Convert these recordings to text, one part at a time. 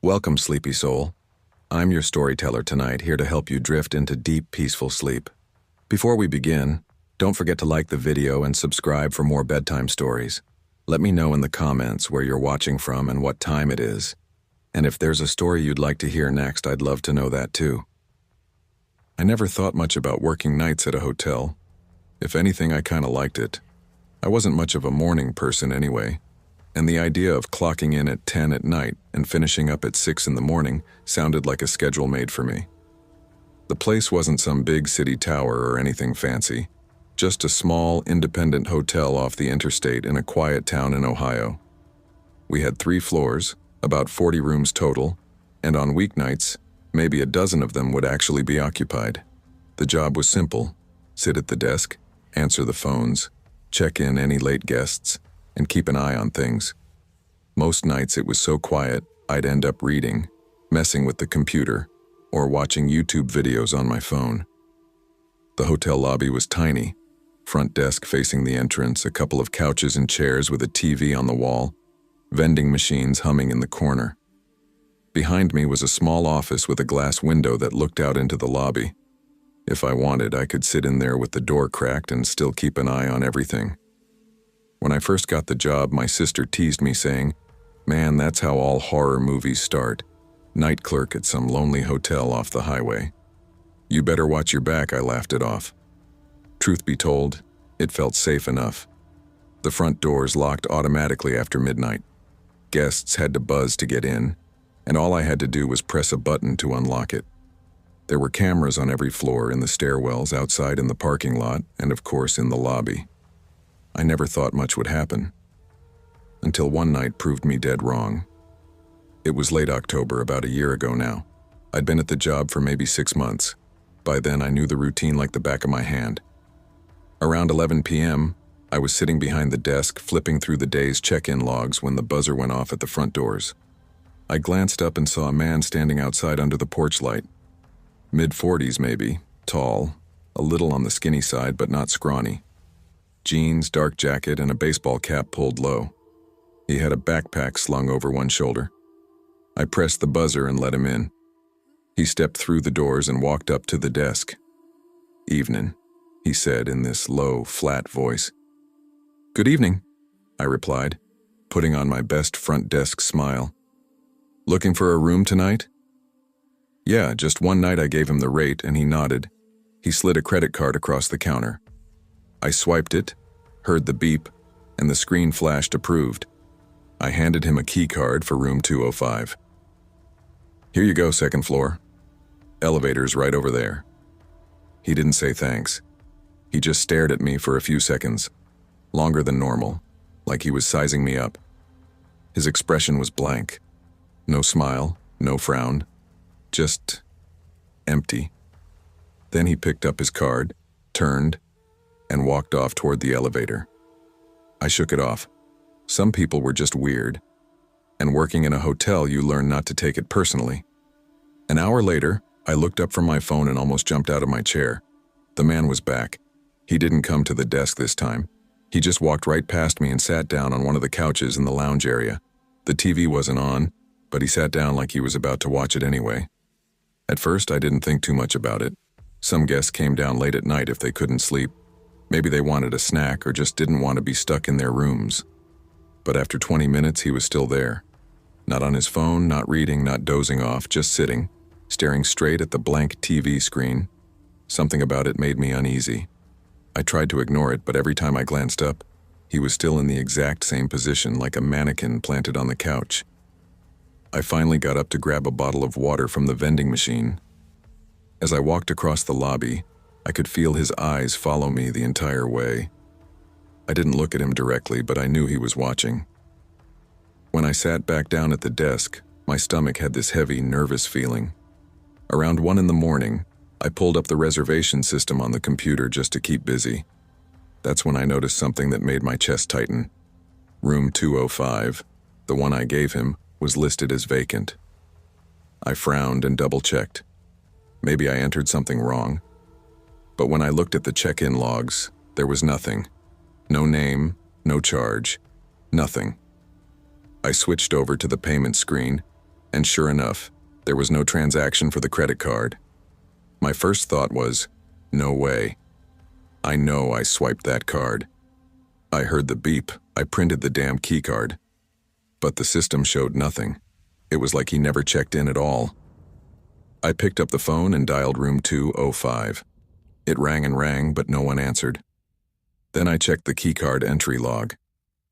Welcome, sleepy soul. I'm your storyteller tonight, here to help you drift into deep, peaceful sleep. Before we begin, don't forget to like the video and subscribe for more bedtime stories. Let me know in the comments where you're watching from and what time it is. And if there's a story you'd like to hear next, I'd love to know that too. I never thought much about working nights at a hotel. If anything, I kinda liked it. I wasn't much of a morning person anyway, and the idea of clocking in at 10 at night and finishing up at 6 in the morning sounded like a schedule made for me. The place wasn't some big city tower or anything fancy, just a small, independent hotel off the interstate in a quiet town in Ohio. We had 3 floors, about 40 rooms total, and on weeknights, maybe a dozen of them would actually be occupied. The job was simple: sit at the desk, answer the phones, check in any late guests, and keep an eye on things. Most nights it was so quiet, I'd end up reading, messing with the computer, or watching YouTube videos on my phone. The hotel lobby was tiny, front desk facing the entrance, a couple of couches and chairs with a TV on the wall, vending machines humming in the corner. Behind me was a small office with a glass window that looked out into the lobby. If I wanted, I could sit in there with the door cracked and still keep an eye on everything. When I first got the job, my sister teased me saying, "Man, that's how all horror movies start. Night clerk at some lonely hotel off the highway." "You better watch your back," I laughed it off. Truth be told, it felt safe enough. The front doors locked automatically after midnight. Guests had to buzz to get in, and all I had to do was press a button to unlock it. There were cameras on every floor, in the stairwells, outside in the parking lot, and of course in the lobby. I never thought much would happen, until one night proved me dead wrong. It was late October, about a year ago now. I'd been at the job for maybe 6 months. By then, I knew the routine like the back of my hand. Around 11 p.m., I was sitting behind the desk, flipping through the day's check-in logs when the buzzer went off at the front doors. I glanced up and saw a man standing outside under the porch light. Mid-40s maybe, tall, a little on the skinny side but not scrawny. Jeans, dark jacket, and a baseball cap pulled low. He had a backpack slung over one shoulder. I pressed the buzzer and let him in. He stepped through the doors and walked up to the desk. "Evenin'," he said in this low, flat voice. "Good evening," I replied, putting on my best front desk smile. "Looking for a room tonight?" "Yeah, just one night." I gave him the rate, and he nodded. He slid a credit card across the counter. I swiped it, heard the beep, and the screen flashed approved. I handed him a key card for room 205. "Here you go, second floor. Elevator's right over there." He didn't say thanks. He just stared at me for a few seconds, longer than normal, like he was sizing me up. His expression was blank. No smile, no frown, just empty. Then he picked up his card, turned, and walked off toward the elevator. I shook it off. Some people were just weird. And working in a hotel, you learn not to take it personally. An hour later, I looked up from my phone and almost jumped out of my chair. The man was back. He didn't come to the desk this time. He just walked right past me and sat down on one of the couches in the lounge area. The TV wasn't on, but he sat down like he was about to watch it anyway. At first, I didn't think too much about it. Some guests came down late at night if they couldn't sleep. Maybe they wanted a snack or just didn't want to be stuck in their rooms. But after 20 minutes, he was still there. Not on his phone, not reading, not dozing off, just sitting, staring straight at the blank TV screen. Something about it made me uneasy. I tried to ignore it, but every time I glanced up, he was still in the exact same position, like a mannequin planted on the couch. I finally got up to grab a bottle of water from the vending machine. As I walked across the lobby, I could feel his eyes follow me the entire way. I didn't look at him directly, but I knew he was watching. When I sat back down at the desk, my stomach had this heavy, nervous feeling. Around 1 in the morning, I pulled up the reservation system on the computer just to keep busy. That's when I noticed something that made my chest tighten. Room 205, the one I gave him, was listed as vacant. I frowned and double-checked. Maybe I entered something wrong. But when I looked at the check-in logs, there was nothing. No name, no charge, nothing. I switched over to the payment screen, And sure enough, there was no transaction for the credit card. My first thought was, no way. I know I swiped that card. I heard the beep. I printed the damn key card. But the system showed nothing. It was like he never checked in at all. I picked up the phone and dialed room 205. It rang and rang, but no one answered. Then I checked the keycard entry log,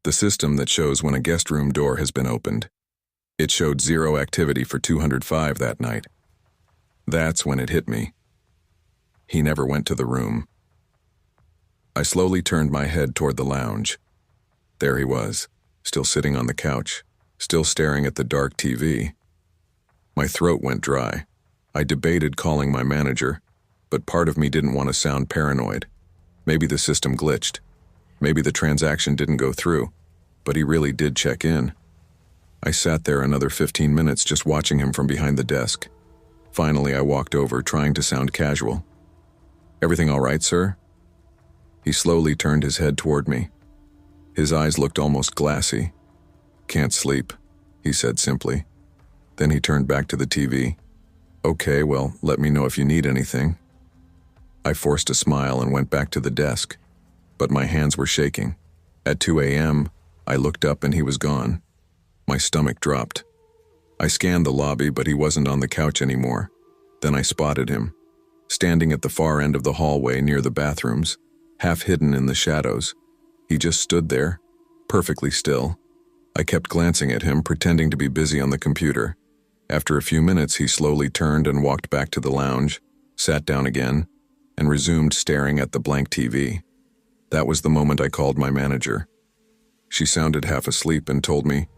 the system that shows when a guest room door has been opened. It showed 0 activity for 205 that night. That's when it hit me. He never went to the room. I slowly turned my head toward the lounge. There he was, still sitting on the couch, still staring at the dark TV. My throat went dry. I debated calling my manager, but part of me didn't want to sound paranoid. Maybe the system glitched. Maybe the transaction didn't go through, but he really did check in. I sat there another 15 minutes just watching him from behind the desk. Finally, I walked over, trying to sound casual. "Everything all right, sir?" He slowly turned his head toward me. His eyes looked almost glassy. "Can't sleep," he said simply. Then he turned back to the TV. "Okay, well, let me know if you need anything." I forced a smile and went back to the desk, but my hands were shaking. At 2 a.m., I looked up and he was gone. My stomach dropped. I scanned the lobby, but he wasn't on the couch anymore. Then I spotted him, standing at the far end of the hallway near the bathrooms, half hidden in the shadows. He just stood there, perfectly still. I kept glancing at him, pretending to be busy on the computer. After a few minutes, he slowly turned and walked back to the lounge, sat down again, and resumed staring at the blank TV. That was the moment I called my manager. She sounded half asleep and told me,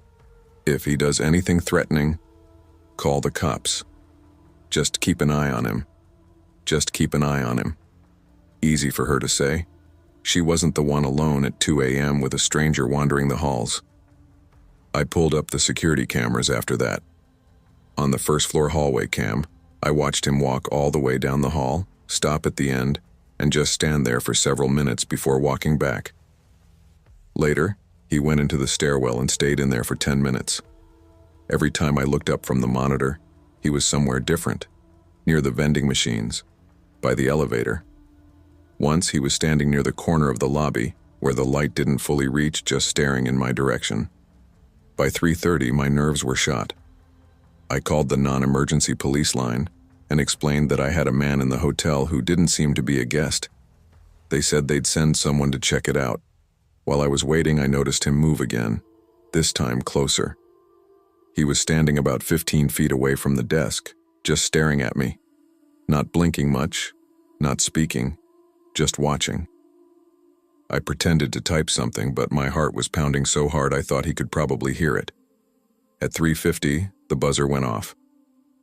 "If he does anything threatening, call the cops. Just keep an eye on him. Just keep an eye on him." Easy for her to say. She wasn't the one alone at 2 a.m. with a stranger wandering the halls. I pulled up the security cameras after that. On the first-floor hallway cam, I watched him walk all the way down the hall, stop at the end, and just stand there for several minutes before walking back. Later, he went into the stairwell and stayed in there for 10 minutes. Every time I looked up from the monitor, he was somewhere different, near the vending machines, by the elevator. Once he was standing near the corner of the lobby, where the light didn't fully reach, just staring in my direction. By 3:30, my nerves were shot. I called the non-emergency police line and explained that I had a man in the hotel who didn't seem to be a guest. They said they'd send someone to check it out. While I was waiting, I noticed him move again, this time closer. He was standing about 15 feet away from the desk, just staring at me. Not blinking much, not speaking, just watching. I pretended to type something, but my heart was pounding so hard I thought he could probably hear it. At 3:50, the buzzer went off.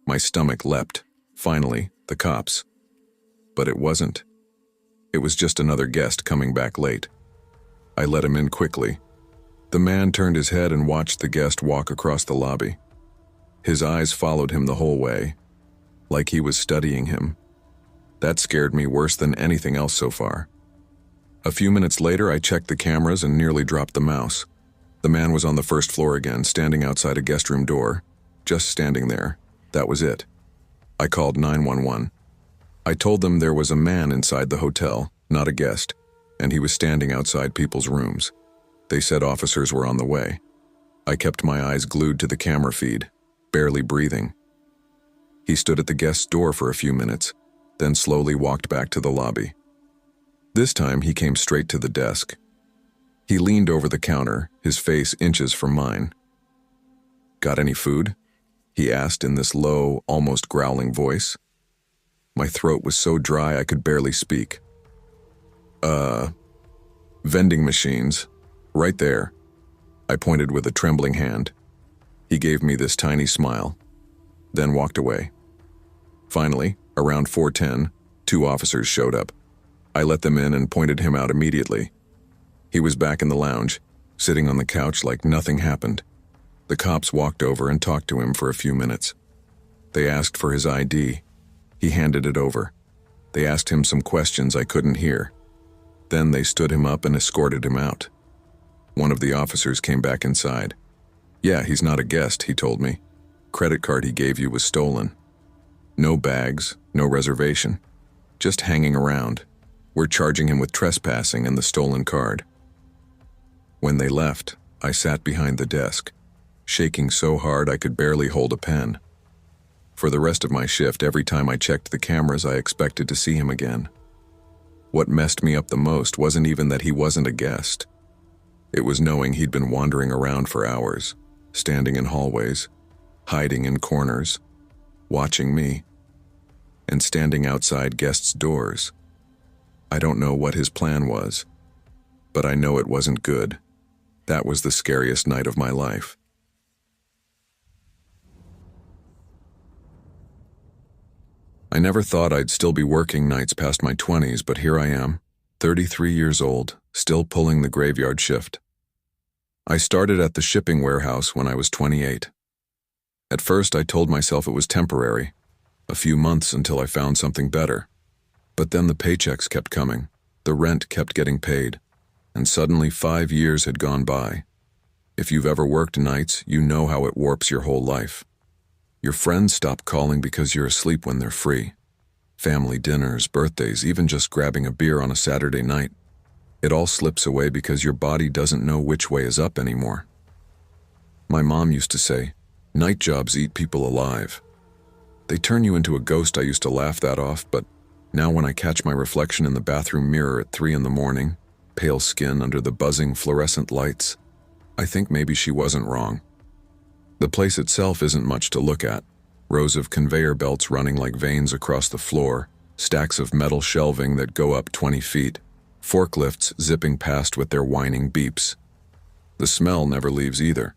My stomach leapt. Finally, the cops. But it wasn't. It was just another guest coming back late. I let him in quickly. The man turned his head and watched the guest walk across the lobby. His eyes followed him the whole way, like he was studying him. That scared me worse than anything else so far. A few minutes later, I checked the cameras and nearly dropped the mouse. The man was on the first floor again, standing outside a guest room door, just standing there. That was it. I called 911. I told them there was a man inside the hotel, not a guest, and he was standing outside people's rooms. They said officers were on the way. I kept my eyes glued to the camera feed, barely breathing. He stood at the guest's door for a few minutes, then slowly walked back to the lobby. This time he came straight to the desk. He leaned over the counter, his face inches from mine. "Got any food?" he asked in this low, almost growling voice. My throat was so dry I could barely speak. Vending machines, right there." I pointed with a trembling hand. He gave me this tiny smile, then walked away. Finally, around 4:10, 2 officers showed up. I let them in and pointed him out immediately. He was back in the lounge, sitting on the couch like nothing happened. The cops walked over and talked to him for a few minutes. They asked for his ID. He handed it over. They asked him some questions I couldn't hear. Then they stood him up and escorted him out. One of the officers came back inside. "Yeah, he's not a guest," he told me. credit card he gave you was stolen. No bags, no reservation. Just hanging around. We're charging him with trespassing and the stolen card. When they left, I sat behind the desk, shaking so hard I could barely hold a pen. For the rest of my shift, every time I checked the cameras, I expected to see him again. What messed me up the most wasn't even that he wasn't a guest. It was knowing he'd been wandering around for hours, standing in hallways, hiding in corners, watching me, and standing outside guests' doors. I don't know what his plan was, but I know it wasn't good. That was the scariest night of my life. I never thought I'd still be working nights past my 20s, but here I am, 33 years old, still pulling the graveyard shift. I started at the shipping warehouse when I was 28. At first, I told myself it was temporary, a few months until I found something better. But then the paychecks kept coming, the rent kept getting paid, and suddenly 5 years had gone by. If you've ever worked nights, you know how it warps your whole life. Your friends stop calling because you're asleep when they're free. Family dinners, birthdays, even just grabbing a beer on a Saturday night. It all slips away because your body doesn't know which way is up anymore. My mom used to say, night jobs eat people alive. They turn you into a ghost. I used to laugh that off, but now when I catch my reflection in the bathroom mirror at 3 a.m, pale skin under the buzzing fluorescent lights, I think maybe she wasn't wrong. The place itself isn't much to look at. Rows of conveyor belts running like veins across the floor, stacks of metal shelving that go up 20 feet, forklifts zipping past with their whining beeps. The smell never leaves either.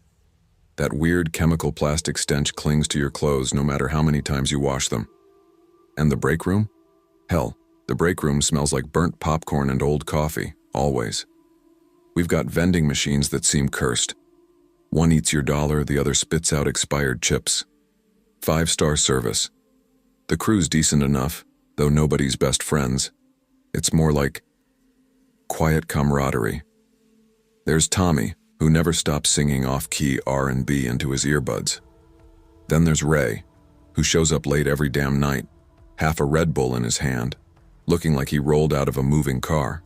That weird chemical plastic stench clings to your clothes no matter how many times you wash them. And the break room? Hell, the break room smells like burnt popcorn and old coffee, always. We've got vending machines that seem cursed. One eats your dollar, the other spits out expired chips. 5-star service. The crew's decent enough, though nobody's best friends. It's more like quiet camaraderie. There's Tommy, who never stops singing off-key R&B into his earbuds. Then there's Ray, who shows up late every damn night, half a Red Bull in his hand, looking like he rolled out of a moving car.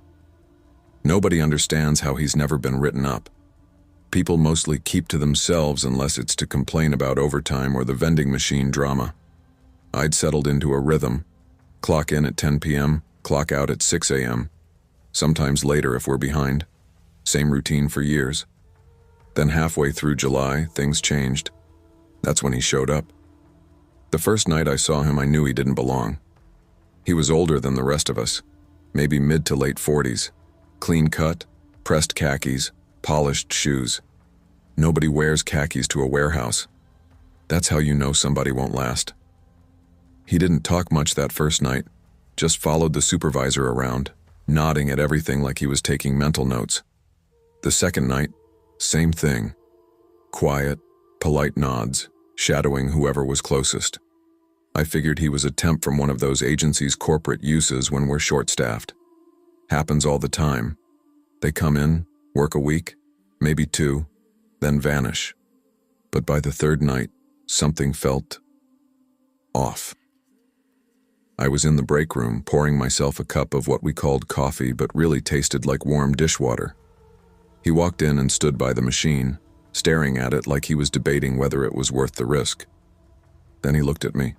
Nobody understands how he's never been written up. People mostly keep to themselves unless it's to complain about overtime or the vending machine drama. I'd settled into a rhythm. Clock in at 10 p.m., clock out at 6 a.m., sometimes later if we're behind. Same routine for years. Then halfway through July, things changed. That's when he showed up. The first night I saw him, I knew he didn't belong. He was older than the rest of us, maybe mid to late 40s. Clean cut, pressed khakis, polished shoes. Nobody wears khakis to a warehouse. That's how you know somebody won't last. He didn't talk much that first night, just followed the supervisor around, nodding at everything like he was taking mental notes. The second night, same thing. Quiet, polite nods, shadowing whoever was closest. I figured he was a temp from one of those agencies' corporate uses when we're short-staffed. Happens all the time. They come in, work a week, maybe 2, then vanish. But by the third night, something felt off. I was in the break room, pouring myself a cup of what we called coffee but really tasted like warm dishwater. He walked in and stood by the machine, staring at it like he was debating whether it was worth the risk. Then he looked at me.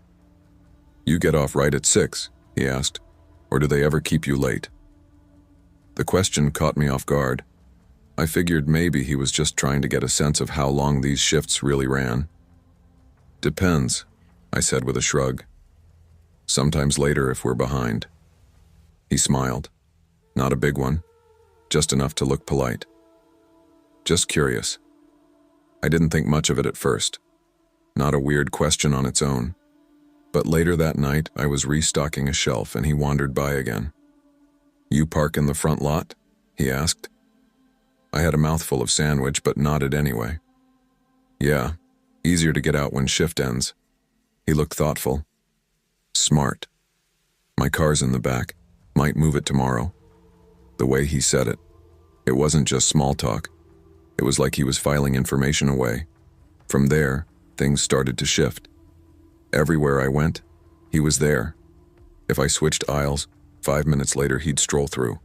"You get off right at 6, he asked, "or do they ever keep you late?" The question caught me off guard. I figured maybe he was just trying to get a sense of how long these shifts really ran. "Depends," I said with a shrug. "Sometimes later if we're behind." He smiled. Not a big one, just enough to look polite. Just curious. I didn't think much of it at first. Not a weird question on its own. But later that night, I was restocking a shelf and he wandered by again. "You park in the front lot?" he asked. I had a mouthful of sandwich but nodded anyway. "Yeah, easier to get out when shift ends." He looked thoughtful. "Smart. My car's in the back. Might move it tomorrow." The way he said it, it wasn't just small talk. It was like he was filing information away. From there, things started to shift. Everywhere I went, he was there. If I switched aisles, 5 minutes later he'd stroll through.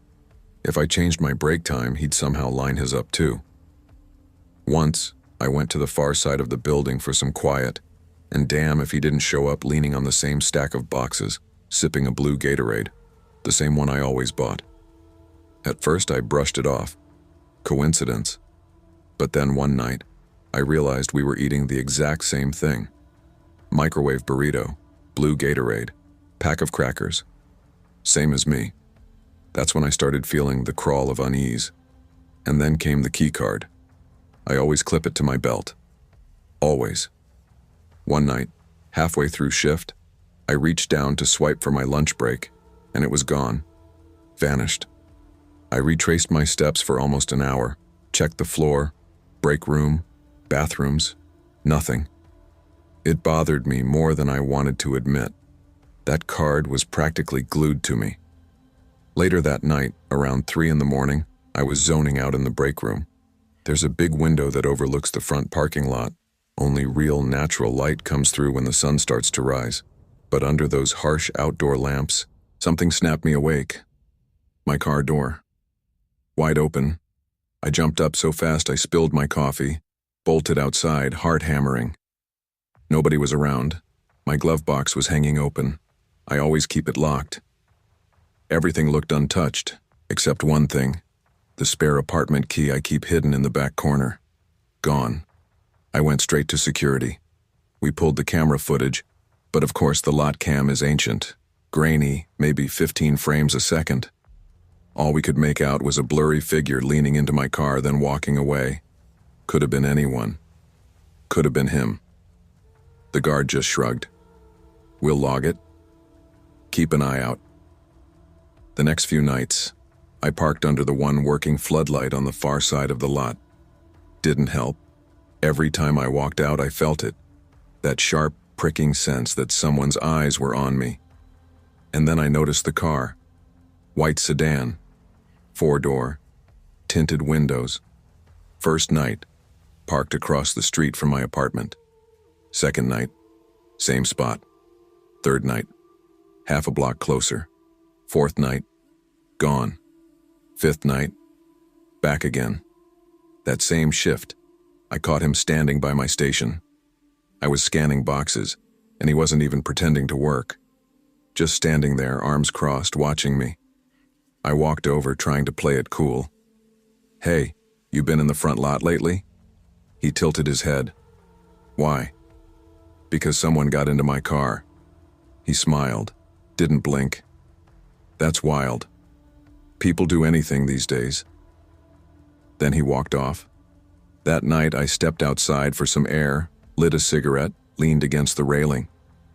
If I changed my break time, he'd somehow line his up too. Once, I went to the far side of the building for some quiet, and damn if he didn't show up leaning on the same stack of boxes, sipping a blue Gatorade, the same one I always bought. At first I brushed it off. Coincidence. But then one night, I realized we were eating the exact same thing. Microwave burrito, blue Gatorade, pack of crackers. Same as me. That's when I started feeling the crawl of unease. And then came the key card. I always clip it to my belt. Always. One night, halfway through shift, I reached down to swipe for my lunch break, and it was gone. Vanished. I retraced my steps for almost an hour, checked the floor, break room, bathrooms, nothing. It bothered me more than I wanted to admit. That card was practically glued to me. Later that night, around 3 a.m, I was zoning out in the break room. There's a big window that overlooks the front parking lot. Only real natural light comes through when the sun starts to rise. But under those harsh outdoor lamps, something snapped me awake. My car door. Wide open. I jumped up so fast I spilled my coffee, bolted outside, heart hammering. Nobody was around. My glove box was hanging open. I always keep it locked. Everything looked untouched, except one thing. The spare apartment key I keep hidden in the back corner. Gone. I went straight to security. We pulled the camera footage, but of course the lot cam is ancient, grainy, maybe 15 frames a second. All we could make out was a blurry figure leaning into my car, then walking away. Could have been anyone. Could have been him. The guard just shrugged. We'll log it. Keep an eye out. The next few nights, I parked under the one working floodlight on the far side of the lot. Didn't help. Every time I walked out, I felt it. That sharp, pricking sense that someone's eyes were on me. And then I noticed the car. White sedan. 4-door. Tinted windows. First night, parked across the street from my apartment. Second night, same spot. Third night, half a block closer. Fourth night, gone. Fifth night, back again. That same shift, I caught him standing by my station. I was scanning boxes, and he wasn't even pretending to work. Just standing there, arms crossed, watching me. I walked over, trying to play it cool. Hey, you been in the front lot lately? He tilted his head. Why? Because someone got into my car. He smiled, didn't blink. That's wild. People do anything these days. Then he walked off. That night I stepped outside for some air, lit a cigarette, leaned against the railing.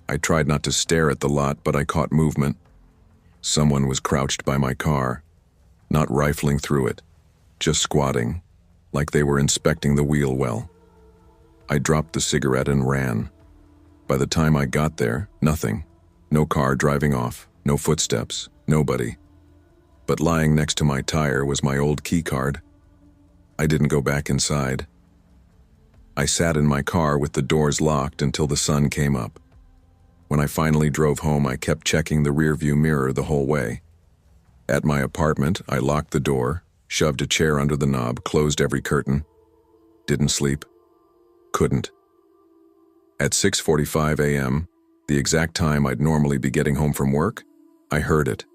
I tried not to stare at the lot, but I caught movement. Someone was crouched by my car, not rifling through it, just squatting, like they were inspecting the wheel well. I dropped the cigarette and ran. By the time I got there, nothing. No car driving off, no footsteps, nobody. But lying next to my tire was my old key card. I didn't go back inside. I sat in my car with the doors locked until the sun came up. When I finally drove home, I kept checking the rearview mirror the whole way. At my apartment, I locked the door, shoved a chair under the knob, closed every curtain. Didn't sleep. Couldn't. At 6:45 a.m., the exact time I'd normally be getting home from work, I heard it.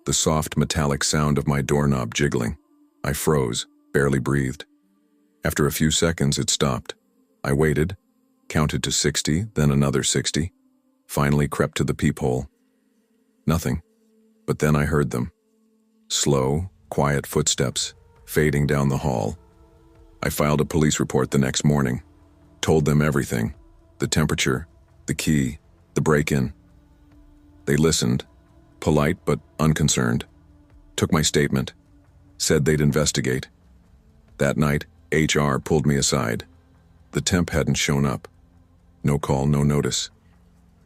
The soft metallic sound of my doorknob jiggling. I froze, barely breathed. After a few seconds, it stopped. I waited, counted to 60, then another 60, finally crept to the peephole. Nothing. But then I heard them. Slow, quiet footsteps, fading down the hall. I filed a police report the next morning. Told them everything. The temperature, the key, the break-in. They listened, polite but unconcerned. Took my statement. Said they'd investigate. That night, HR pulled me aside. The temp hadn't shown up. No call, no notice.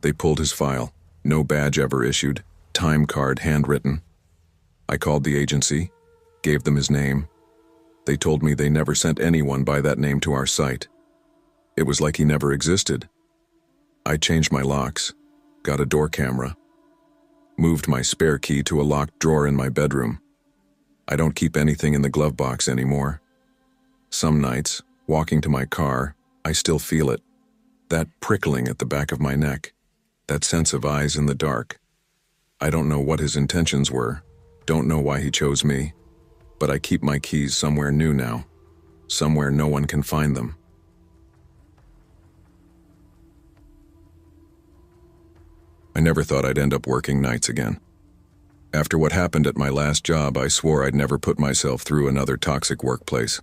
They pulled his file. No badge ever issued. Time card handwritten. I called the agency, gave them his name. They told me they never sent anyone by that name to our site. It was like he never existed. I changed my locks, got a door camera, moved my spare key to a locked drawer in my bedroom. I don't keep anything in the glove box anymore. Some nights, walking to my car, I still feel it. That prickling at the back of my neck, that sense of eyes in the dark. I don't know what his intentions were, don't know why he chose me, but I keep my keys somewhere new now, somewhere no one can find them. I never thought I'd end up working nights again. After what happened at my last job, I swore I'd never put myself through another toxic workplace.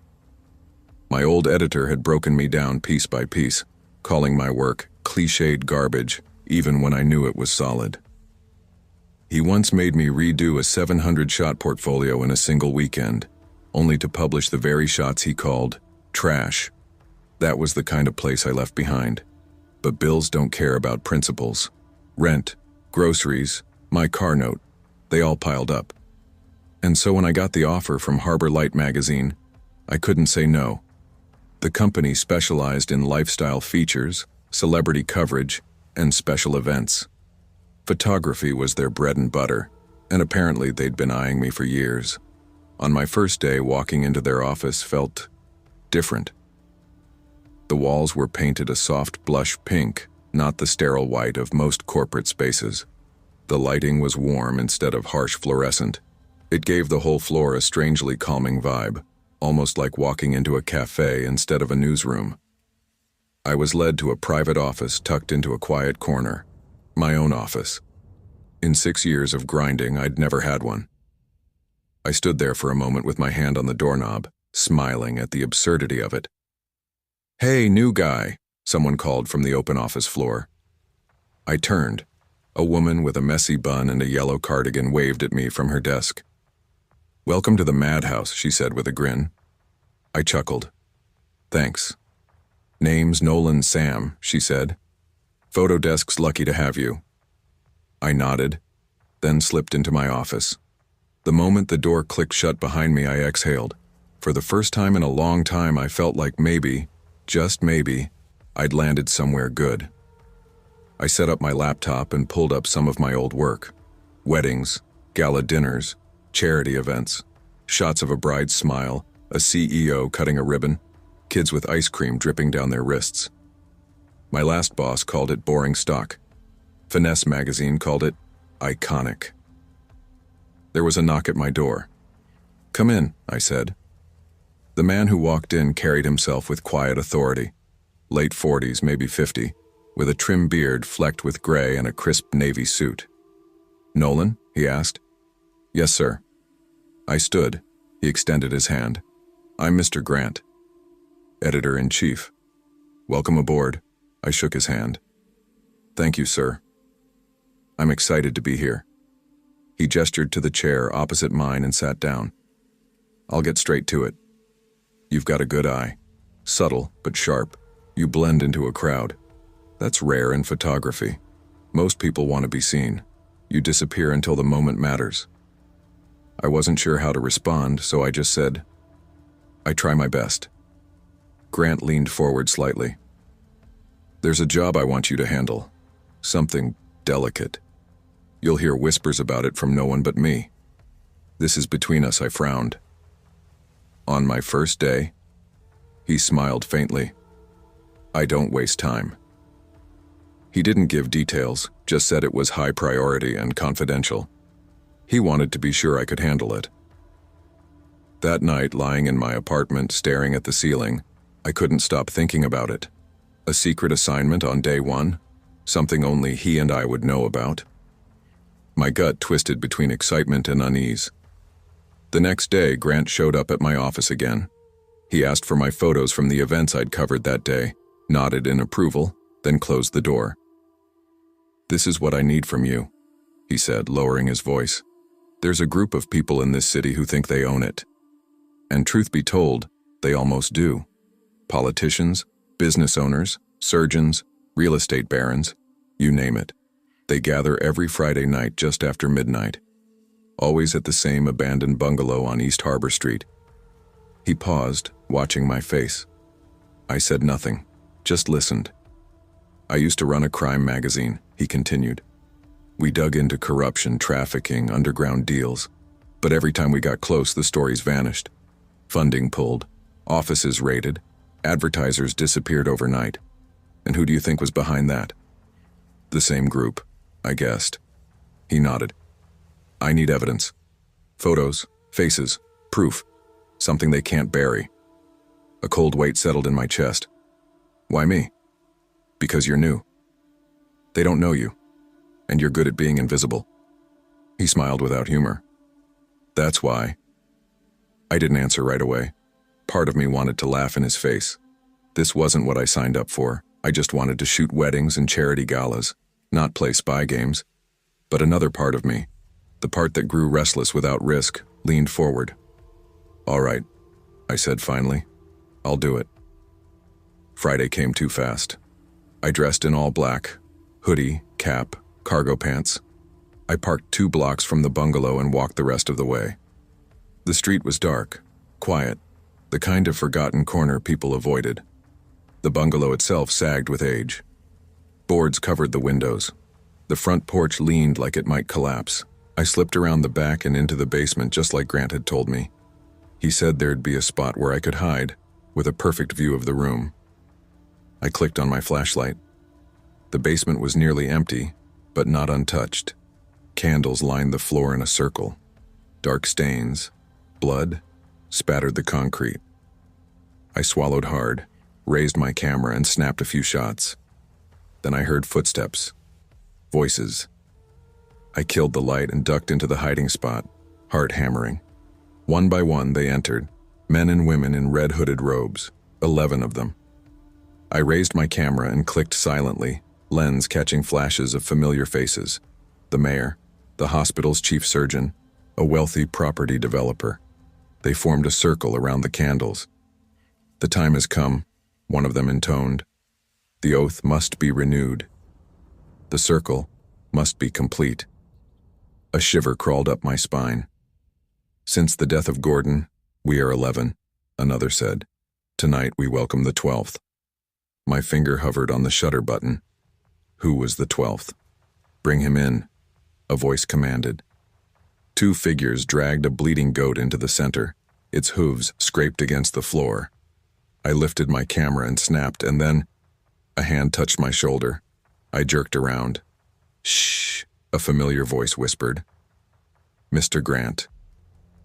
My old editor had broken me down piece by piece, calling my work cliched garbage, even when I knew it was solid. He once made me redo a 700-shot portfolio in a single weekend, only to publish the very shots he called trash. That was the kind of place I left behind. But bills don't care about principles. Rent, groceries, my car note, they all piled up. And so when I got the offer from Harbor Light magazine, I couldn't say no. The company specialized in lifestyle features, celebrity coverage, and special events. Photography was their bread and butter, and apparently they'd been eyeing me for years. On my first day, walking into their office felt different. The walls were painted a soft blush pink, not the sterile white of most corporate spaces. The lighting was warm instead of harsh fluorescent. It gave the whole floor a strangely calming vibe, almost like walking into a cafe instead of a newsroom. I was led to a private office tucked into a quiet corner, my own office. In 6 years of grinding, I'd never had one. I stood there for a moment with my hand on the doorknob, smiling at the absurdity of it. "Hey, new guy," someone called from the open office floor. I turned. A woman with a messy bun and a yellow cardigan waved at me from her desk. "Welcome to the madhouse," she said with a grin. I chuckled. "Thanks." "Name's Nolan Sam," she said. "Photo desk's lucky to have you." I nodded, then slipped into my office. The moment the door clicked shut behind me, I exhaled. For the first time in a long time, I felt like maybe, just maybe, I'd landed somewhere good. I set up my laptop and pulled up some of my old work. Weddings, gala dinners, charity events, shots of a bride's smile, a CEO cutting a ribbon, kids with ice cream dripping down their wrists. My last boss called it boring stock. Finesse magazine called it iconic. There was a knock at my door. "Come in," I said. The man who walked in carried himself with quiet authority. Late 40s, maybe 50, with a trim beard flecked with gray and a crisp navy suit. "Nolan?" he asked. "Yes, sir." I stood. He extended his hand. "I'm Mr. Grant, Editor-in-Chief. Welcome aboard." I shook his hand. "Thank you, sir. I'm excited to be here." He gestured to the chair opposite mine and sat down. "I'll get straight to it. You've got a good eye. Subtle, but sharp. You blend into a crowd. That's rare in photography. Most people want to be seen. You disappear until the moment matters." I wasn't sure how to respond, so I just said, "I try my best." Grant leaned forward slightly. "There's a job I want you to handle. Something delicate. You'll hear whispers about it from no one but me. This is between us," I frowned. "On my first day?" He smiled faintly. "I don't waste time." He didn't give details, just said it was high priority and confidential. He wanted to be sure I could handle it. That night, lying in my apartment, staring at the ceiling, I couldn't stop thinking about it. A secret assignment on day one? Something only he and I would know about? My gut twisted between excitement and unease. The next day, Grant showed up at my office again. He asked for my photos from the events I'd covered that day, nodded in approval, then closed the door. "This is what I need from you," he said, lowering his voice. "There's a group of people in this city who think they own it. And truth be told, they almost do. Politicians, business owners, surgeons, real estate barons, you name it. They gather every Friday night just after midnight, always at the same abandoned bungalow on East Harbor Street." He paused, watching my face. I said nothing. just listened. I used to run a crime magazine, he continued. We dug into corruption, trafficking, underground deals. But every time we got close, the stories vanished. Funding pulled, offices raided, advertisers disappeared overnight. And who do you think was behind that? The same group, I guessed. He nodded. I need evidence. Photos, faces, proof. Something they can't bury. A cold weight settled in my chest. Why me? Because you're new. They don't know you, and you're good at being invisible. He smiled without humor. That's why. I didn't answer right away. Part of me wanted to laugh in his face. This wasn't what I signed up for. I just wanted to shoot weddings and charity galas, not play spy games. But another part of me, the part that grew restless without risk, leaned forward. All right, I said finally. I'll do it. Friday came too fast. I dressed in all black, hoodie, cap, cargo pants. I parked 2 blocks from the bungalow and walked the rest of the way. The street was dark, quiet, the kind of forgotten corner people avoided. The bungalow itself sagged with age. Boards covered the windows. The front porch leaned like it might collapse. I slipped around the back and into the basement just like Grant had told me. He said there'd be a spot where I could hide, with a perfect view of the room. I clicked on my flashlight. The basement was nearly empty, but not untouched. Candles lined the floor in a circle. Dark stains, blood, spattered the concrete. I swallowed hard, raised my camera and snapped a few shots. Then I heard footsteps. Voices. I killed the light and ducked into the hiding spot, heart hammering. One by one they entered, men and women in red hooded robes, 11 of them. I raised my camera and clicked silently, lens catching flashes of familiar faces. The mayor, the hospital's chief surgeon, a wealthy property developer. They formed a circle around the candles. The time has come, one of them intoned. The oath must be renewed. The circle must be complete. A shiver crawled up my spine. Since the death of Gordon, we are 11, another said. Tonight we welcome the 12th. My finger hovered on the shutter button. Who was the 12th? Bring him in, a voice commanded. 2 figures dragged a bleeding goat into the center. Its hooves scraped against the floor. I lifted my camera and snapped, and then a hand touched my shoulder. I jerked around. Shh, a familiar voice whispered. Mr. Grant.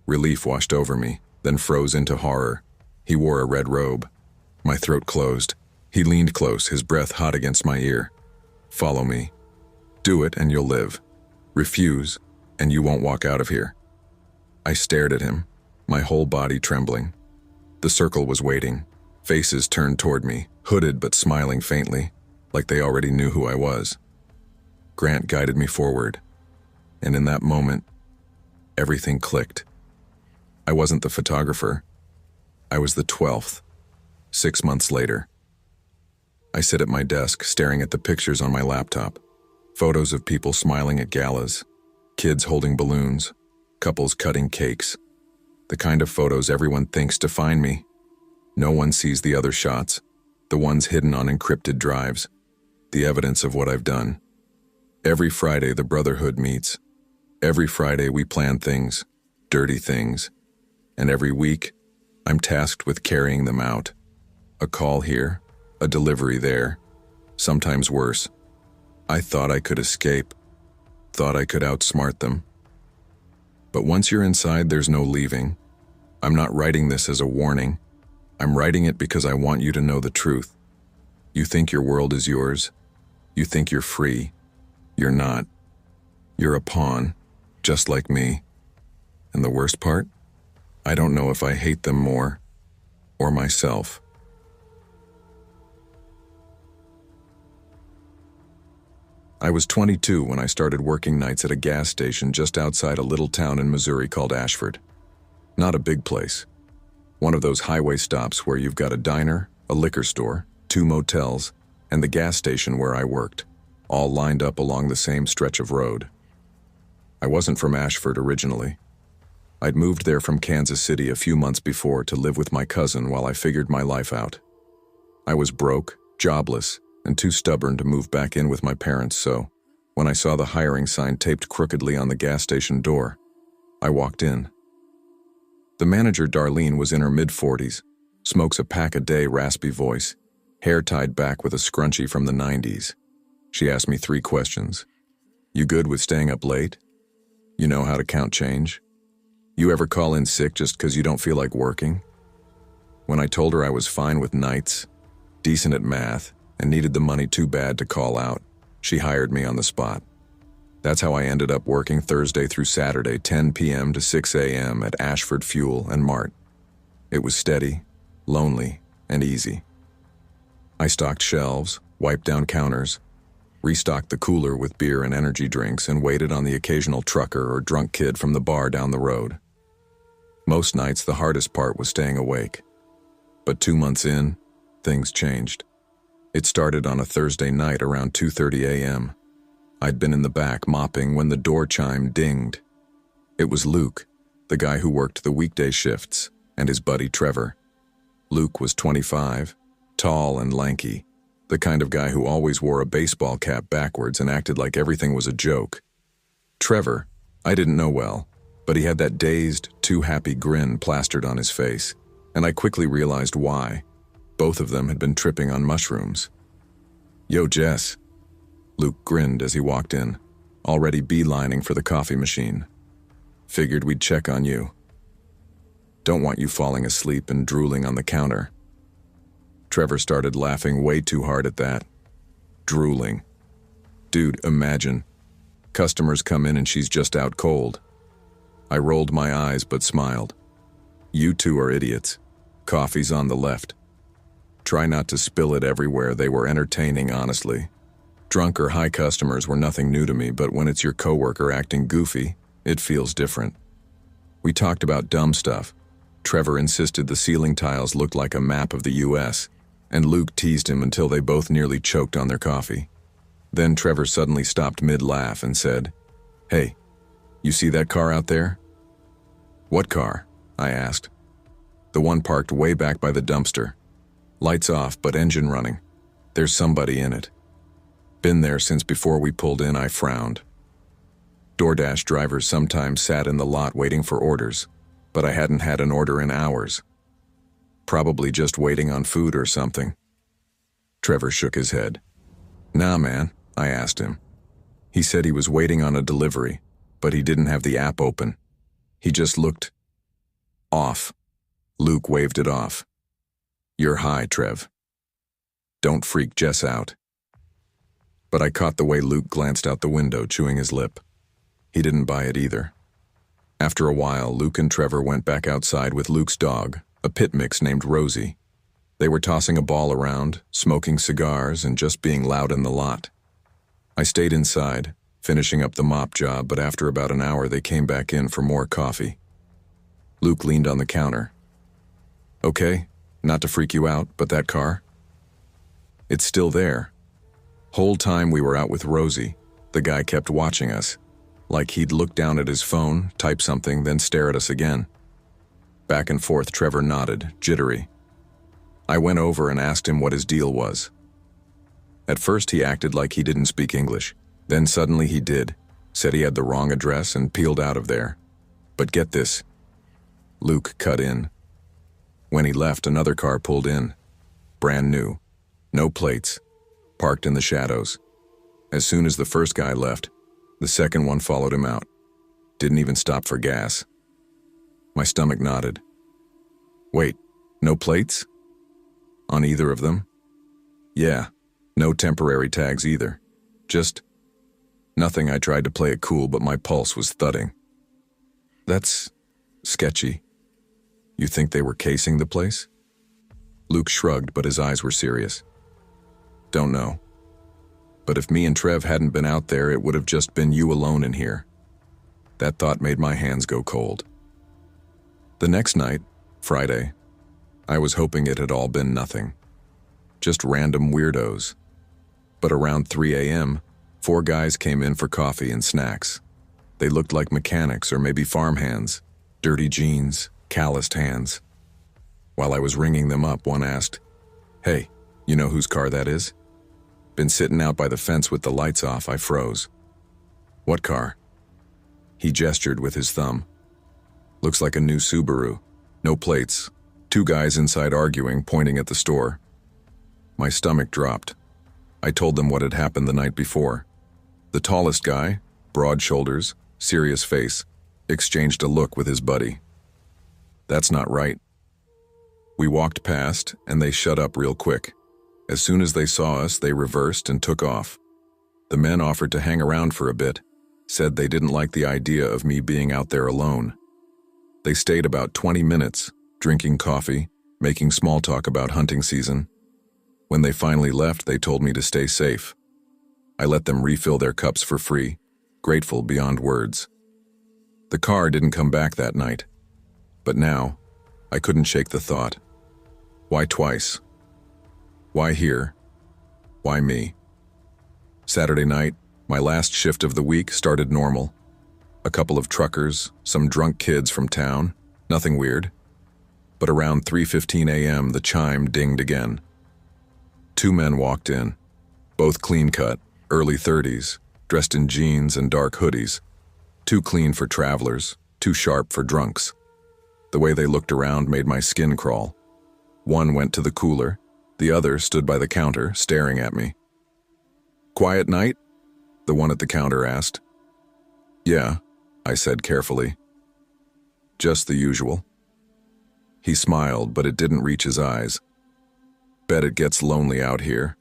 Relief washed over me, then froze into horror. He wore a red robe. My throat closed. He leaned close, his breath hot against my ear. Follow me. Do it and you'll live. Refuse, and you won't walk out of here. I stared at him, my whole body trembling. The circle was waiting. Faces turned toward me, hooded but smiling faintly, like they already knew who I was. Grant guided me forward, and in that moment, everything clicked. I wasn't the photographer. I was the 12th, 6 months later. I sit at my desk, staring at the pictures on my laptop. Photos of people smiling at galas, kids holding balloons, couples cutting cakes. The kind of photos everyone thinks define me. No one sees the other shots, the ones hidden on encrypted drives, the evidence of what I've done. Every Friday the Brotherhood meets. Every Friday we plan things, dirty things. And every week, I'm tasked with carrying them out. A call here, a delivery there, sometimes worse. I thought I could escape, thought I could outsmart them. But once you're inside, there's no leaving. I'm not writing this as a warning. I'm writing it because I want you to know the truth. You think your world is yours. You think you're free. You're not. You're a pawn, just like me. And the worst part? I don't know if I hate them more, or myself. I was 22 when I started working nights at a gas station just outside a little town in Missouri called Ashford. Not a big place. One of those highway stops where you've got a diner, a liquor store, 2 motels, and the gas station where I worked, all lined up along the same stretch of road. I wasn't from Ashford originally. I'd moved there from Kansas City a few months before to live with my cousin while I figured my life out. I was broke, jobless, and too stubborn to move back in with my parents, so when I saw the hiring sign taped crookedly on the gas station door, I walked in. The manager, Darlene, was in her mid-40s, smokes a pack a day, raspy voice, hair tied back with a scrunchie from the 90s. She asked me 3 questions. You good with staying up late? You know how to count change? You ever call in sick just 'cause you don't feel like working? When I told her I was fine with nights, decent at math, and needed the money too bad to call out, she hired me on the spot. That's how I ended up working Thursday through Saturday, 10 p.m. to 6 a.m. at Ashford Fuel and Mart. It was steady, lonely, and easy. I stocked shelves, wiped down counters, restocked the cooler with beer and energy drinks, and waited on the occasional trucker or drunk kid from the bar down the road. Most nights, the hardest part was staying awake. But 2 months in, things changed. It started on a Thursday night around 2:30 a.m. I'd been in the back mopping when the door chime dinged. It was Luke, the guy who worked the weekday shifts, and his buddy Trevor. Luke was 25, tall and lanky, the kind of guy who always wore a baseball cap backwards and acted like everything was a joke. Trevor, I didn't know well, but he had that dazed, too happy grin plastered on his face, and I quickly realized why. Both of them had been tripping on mushrooms. Yo, Jess. Luke grinned as he walked in, already beelining for the coffee machine. Figured we'd check on you. Don't want you falling asleep and drooling on the counter. Trevor started laughing way too hard at that. Drooling. Dude, imagine. Customers come in and she's just out cold. I rolled my eyes but smiled. You two are idiots. Coffee's on the left. Try not to spill it everywhere. They were entertaining, honestly. Drunk or high customers were nothing new to me, but when it's your coworker acting goofy, it feels different. We talked about dumb stuff. Trevor insisted the ceiling tiles looked like a map of the US, and Luke teased him until they both nearly choked on their coffee. Then Trevor suddenly stopped mid-laugh and said, "Hey, you see that car out there?" "What car?" I asked. "The one parked way back by the dumpster. Lights off, but engine running. There's somebody in it." Been there since before we pulled in, I frowned. DoorDash drivers sometimes sat in the lot waiting for orders, but I hadn't had an order in hours. Probably just waiting on food or something. Trevor shook his head. "Nah, man," I asked him. He said he was waiting on a delivery, but he didn't have the app open. He just looked off. Luke waved it off. "You're high, Trev. Don't freak Jess out." But I caught the way Luke glanced out the window, chewing his lip. He didn't buy it either. After a while, Luke and Trevor went back outside with Luke's dog, a pit mix named Rosie. They were tossing a ball around, smoking cigars, and just being loud in the lot. I stayed inside, finishing up the mop job, but after about an hour they came back in for more coffee. Luke leaned on the counter. "Okay, not to freak you out, but that car? It's still there. Whole time we were out with Rosie, the guy kept watching us, like he'd look down at his phone, type something, then stare at us again." Back and forth, Trevor nodded, jittery. I went over and asked him what his deal was. At first he acted like he didn't speak English, then suddenly he did, said he had the wrong address and peeled out of there. But get this. Luke cut in. When he left, another car pulled in. Brand new. No plates. Parked in the shadows. As soon as the first guy left, the second one followed him out. Didn't even stop for gas. My stomach nodded. Wait, no plates? On either of them? Yeah, no temporary tags either. Just nothing. I tried to play it cool, but my pulse was thudding. That's sketchy. You think they were casing the place? Luke shrugged, but his eyes were serious. Don't know. But if me and Trev hadn't been out there, it would have just been you alone in here. That thought made my hands go cold. The next night, Friday, I was hoping it had all been nothing. Just random weirdos. But around 3 a.m., 4 guys came in for coffee and snacks. They looked like mechanics or maybe farmhands, dirty jeans, calloused hands. While I was ringing them up, one asked, "Hey, You know whose car that is? Been sitting out by the fence with the lights off, I froze. What car? He gestured with his thumb. Looks like a new Subaru. No plates. Two guys inside arguing, pointing at the store. My stomach dropped. I told them what had happened the night before. The tallest guy, broad shoulders, serious face, exchanged a look with his buddy. That's not right. We walked past, and they shut up real quick. As soon as they saw us, they reversed and took off. The men offered to hang around for a bit, said they didn't like the idea of me being out there alone. They stayed about 20 minutes, drinking coffee, making small talk about hunting season. When they finally left, they told me to stay safe. I let them refill their cups for free, grateful beyond words. The car didn't come back that night. But now, I couldn't shake the thought. Why twice? Why here? Why me? Saturday night, my last shift of the week, started normal. A couple of truckers, some drunk kids from town, nothing weird. But around 3:15 a.m., the chime dinged again. Two men walked in, both clean-cut, early 30s, dressed in jeans and dark hoodies. Too clean for travelers, too sharp for drunks. The way they looked around made my skin crawl. One went to the cooler, the other stood by the counter, staring at me. "Quiet night?" the one at the counter asked. "Yeah," I said carefully. "Just the usual." He smiled, but it didn't reach his eyes. "Bet it gets lonely out here."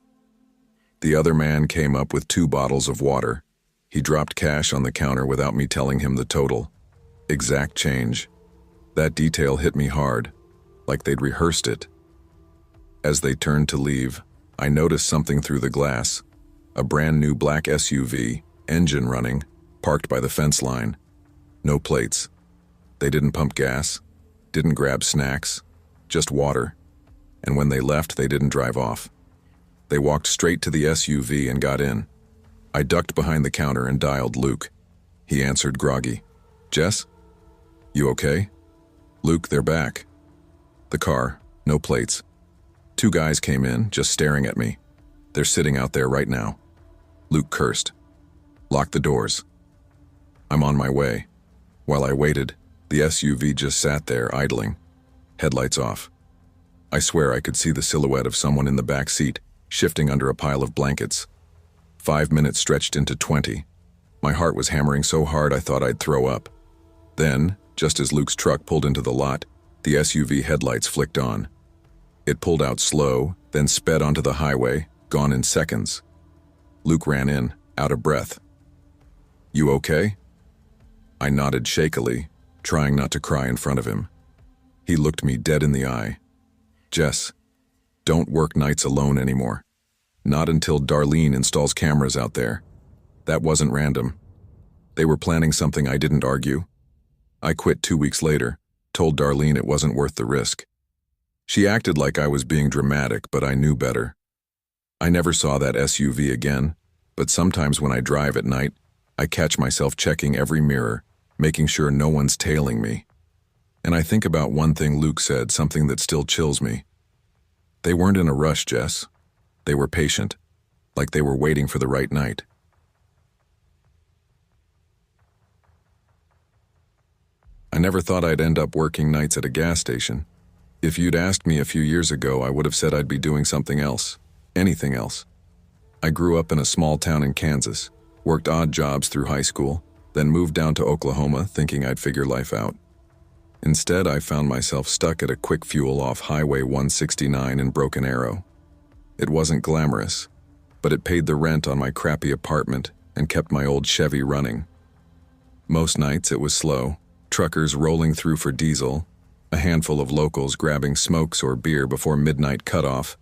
The other man came up with 2 bottles of water. He dropped cash on the counter without me telling him the total. Exact change. That detail hit me hard, like they'd rehearsed it. As they turned to leave, I noticed something through the glass. A brand new black SUV, engine running, parked by the fence line. No plates. They didn't pump gas, didn't grab snacks, just water. And when they left, they didn't drive off. They walked straight to the SUV and got in. I ducked behind the counter and dialed Luke. He answered groggy. "Jess? You okay?" "Luke, they're back." The car, no plates. 2 guys came in, just staring at me. "They're sitting out there right now." Luke cursed. "Lock the doors." "I'm on my way." While I waited, the SUV just sat there, idling. Headlights off. I swear I could see the silhouette of someone in the back seat, shifting under a pile of blankets. 5 minutes stretched into 20. My heart was hammering so hard I thought I'd throw up. Then, just as Luke's truck pulled into the lot, the SUV headlights flicked on. It pulled out slow, then sped onto the highway, gone in seconds. Luke ran in, out of breath. "You okay?" I nodded shakily, trying not to cry in front of him. He looked me dead in the eye. "Jess, don't work nights alone anymore. Not until Darlene installs cameras out there. That wasn't random. They were planning something I didn't argue. I quit 2 weeks later, told Darlene it wasn't worth the risk. She acted like I was being dramatic, but I knew better. I never saw that SUV again, but sometimes when I drive at night, I catch myself checking every mirror, making sure no one's tailing me. And I think about one thing Luke said, something that still chills me. They weren't in a rush, Jess. They were patient, like they were waiting for the right night. I never thought I'd end up working nights at a gas station. If you'd asked me a few years ago, I would have said I'd be doing something else, anything else. I grew up in a small town in Kansas, worked odd jobs through high school, then moved down to Oklahoma thinking I'd figure life out. Instead, I found myself stuck at a quick fuel off Highway 169 in Broken Arrow. It wasn't glamorous, but it paid the rent on my crappy apartment and kept my old Chevy running. Most nights it was slow, truckers rolling through for diesel, a handful of locals grabbing smokes or beer before midnight cutoff,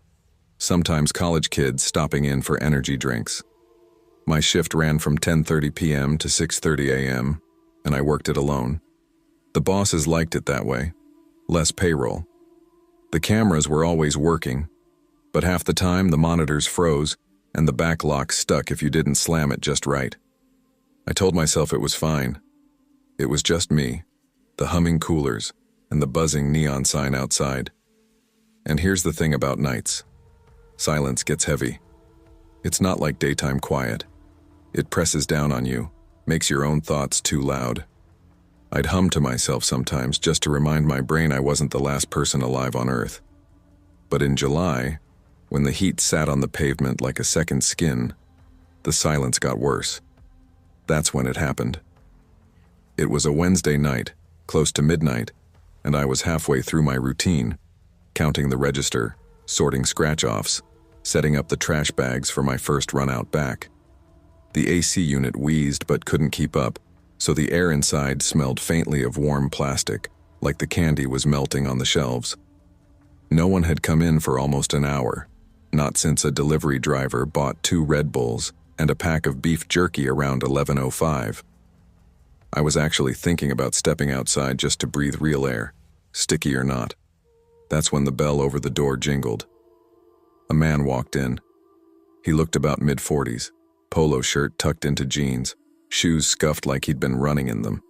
sometimes college kids stopping in for energy drinks. My shift ran from 10:30 p.m. to 6:30 a.m., and I worked it alone. The bosses liked it that way, less payroll. The cameras were always working, but half the time the monitors froze and the back lock stuck if you didn't slam it just right. I told myself it was fine. It was just me, the humming coolers, and the buzzing neon sign outside. And here's the thing about nights. Silence gets heavy. It's not like daytime quiet. It presses down on you, makes your own thoughts too loud. I'd hum to myself sometimes just to remind my brain I wasn't the last person alive on Earth. But in July, when the heat sat on the pavement like a second skin, the silence got worse. That's when it happened. It was a Wednesday night, close to midnight, and I was halfway through my routine, counting the register, sorting scratch-offs, setting up the trash bags for my first run out back. The AC unit wheezed but couldn't keep up, so the air inside smelled faintly of warm plastic, like the candy was melting on the shelves. No one had come in for almost an hour, not since a delivery driver bought 2 Red Bulls and a pack of beef jerky around 11:05. I was actually thinking about stepping outside just to breathe real air, sticky or not. That's when the bell over the door jingled. A man walked in. He looked about mid-40s, polo shirt tucked into jeans, shoes scuffed like he'd been running in them.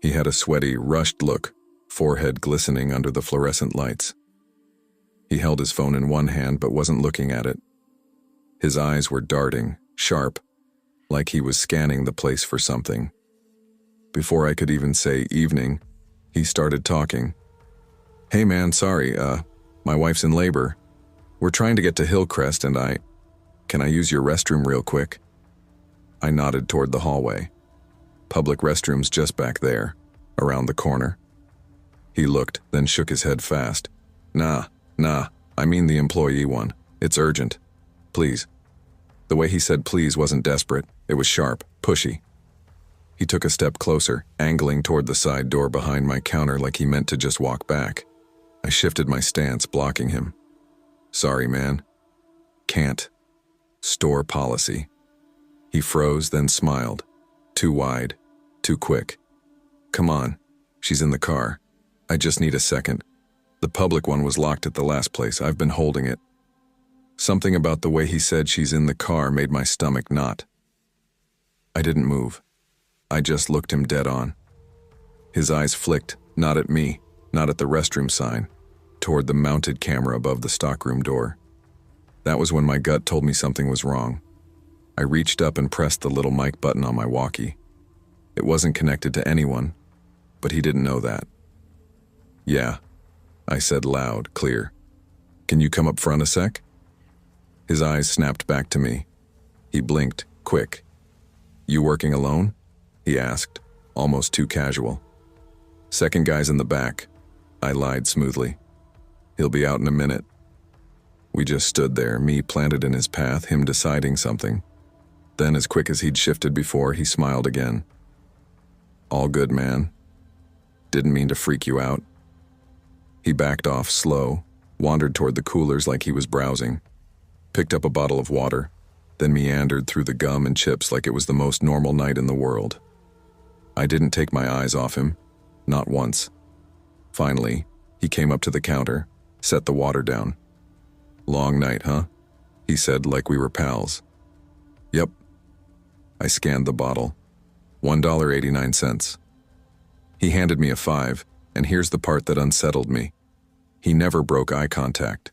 He had a sweaty, rushed look, forehead glistening under the fluorescent lights. He held his phone in one hand but wasn't looking at it. His eyes were darting, sharp, like he was scanning the place for something. Before I could even say evening, he started talking. "Hey man, sorry, my wife's in labor. We're trying to get to Hillcrest and can I use your restroom real quick?" I nodded toward the hallway. Public restrooms just back there, around the corner. He looked, then shook his head fast. Nah, I mean the employee one. It's urgent. Please." The way he said please wasn't desperate, it was sharp, pushy. He took a step closer, angling toward the side door behind my counter like he meant to just walk back. I shifted my stance, blocking him. "Sorry, man. Can't. Store policy." He froze, then smiled. Too wide. Too quick. "Come on. She's in the car. I just need a second. The public one was locked at the last place. I've been holding it." Something about the way he said she's in the car made my stomach knot. I didn't move. I just looked him dead on. His eyes flicked, not at me, not at the restroom sign, toward the mounted camera above the stockroom door. That was when my gut told me something was wrong. I reached up and pressed the little mic button on my walkie. It wasn't connected to anyone, but he didn't know that. "Yeah," I said loud, clear. "Can you come up front a sec?" His eyes snapped back to me. He blinked, quick. "You working alone?" he asked, almost too casual. "Second guy's in the back," I lied smoothly. "He'll be out in a minute." We just stood there, me planted in his path, him deciding something. Then, as quick as he'd shifted before, he smiled again. "All good, man. Didn't mean to freak you out." He backed off slow, wandered toward the coolers like he was browsing, picked up a bottle of water, then meandered through the gum and chips like it was the most normal night in the world. I didn't take my eyes off him, not once. Finally, he came up to the counter, set the water down. "Long night, huh?" he said like we were pals. "Yep." I scanned the bottle. $1.89. He handed me a 5, and here's the part that unsettled me. He never broke eye contact.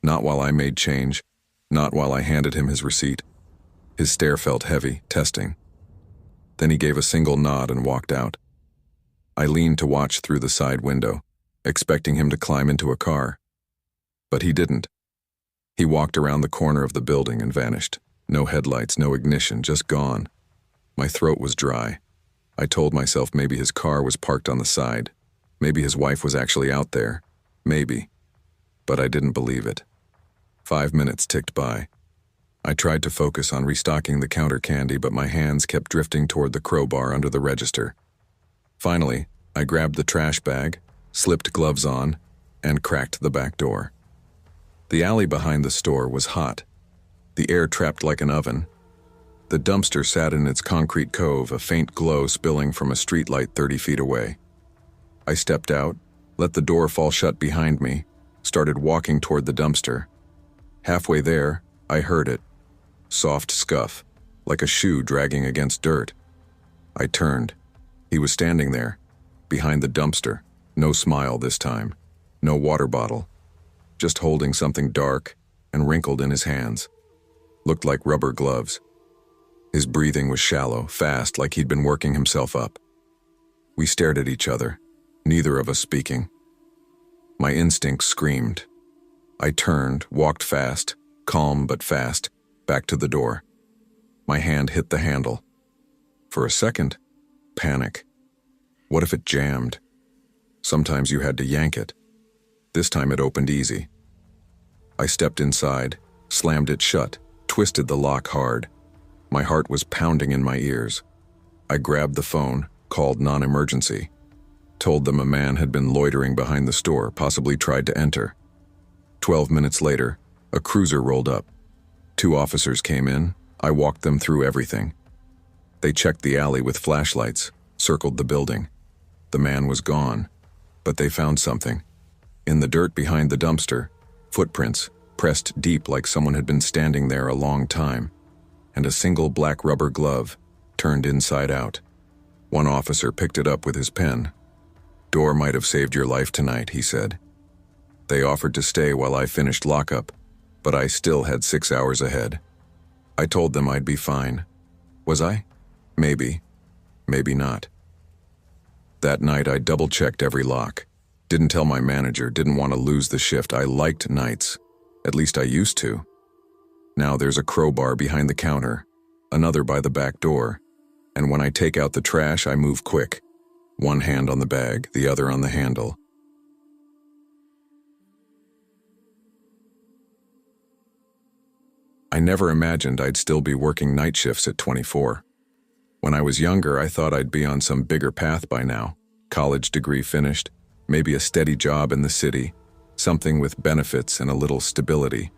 Not while I made change, not while I handed him his receipt. His stare felt heavy, testing. Then he gave a single nod and walked out. I leaned to watch through the side window, expecting him to climb into a car. But he didn't. He walked around the corner of the building and vanished. No headlights, no ignition, just gone. My throat was dry. I told myself maybe his car was parked on the side. Maybe his wife was actually out there. Maybe. But I didn't believe it. 5 minutes ticked by. I tried to focus on restocking the counter candy, but my hands kept drifting toward the crowbar under the register. Finally, I grabbed the trash bag, slipped gloves on, and cracked the back door. The alley behind the store was hot. The air trapped like an oven. The dumpster sat in its concrete cove, a faint glow spilling from a streetlight 30 feet away. I stepped out, let the door fall shut behind me, started walking toward the dumpster. Halfway there, I heard it. Soft scuff, like a shoe dragging against dirt. I turned. He was standing there, behind the dumpster. No smile this time. No water bottle. Just holding something dark and wrinkled in his hands. Looked like rubber gloves. His breathing was shallow, fast, like he'd been working himself up. We stared at each other, neither of us speaking. My instincts screamed. I turned, walked fast, calm but fast, back to the door. My hand hit the handle. For a second, panic. What if it jammed? Sometimes you had to yank it. This time it opened easy. I stepped inside, slammed it shut, twisted the lock hard. My heart was pounding in my ears. I grabbed the phone, called non-emergency, told them a man had been loitering behind the store, possibly tried to enter. 12 minutes later, a cruiser rolled up. 2 officers came in. I walked them through everything. They checked the alley with flashlights, circled the building. The man was gone, but they found something. In the dirt behind the dumpster, footprints, pressed deep like someone had been standing there a long time, and a single black rubber glove, turned inside out. One officer picked it up with his pen. "Door might have saved your life tonight," he said. They offered to stay while I finished lockup, but I still had 6 hours ahead. I told them I'd be fine. Was I? Maybe. Maybe not. That night I double-checked every lock. Didn't tell my manager, didn't want to lose the shift. I liked nights. At least I used to. Now there's a crowbar behind the counter, another by the back door, and when I take out the trash, I move quick. One hand on the bag, the other on the handle. I never imagined I'd still be working night shifts at 24. When I was younger, I thought I'd be on some bigger path by now. College degree finished, maybe a steady job in the city, something with benefits and a little stability.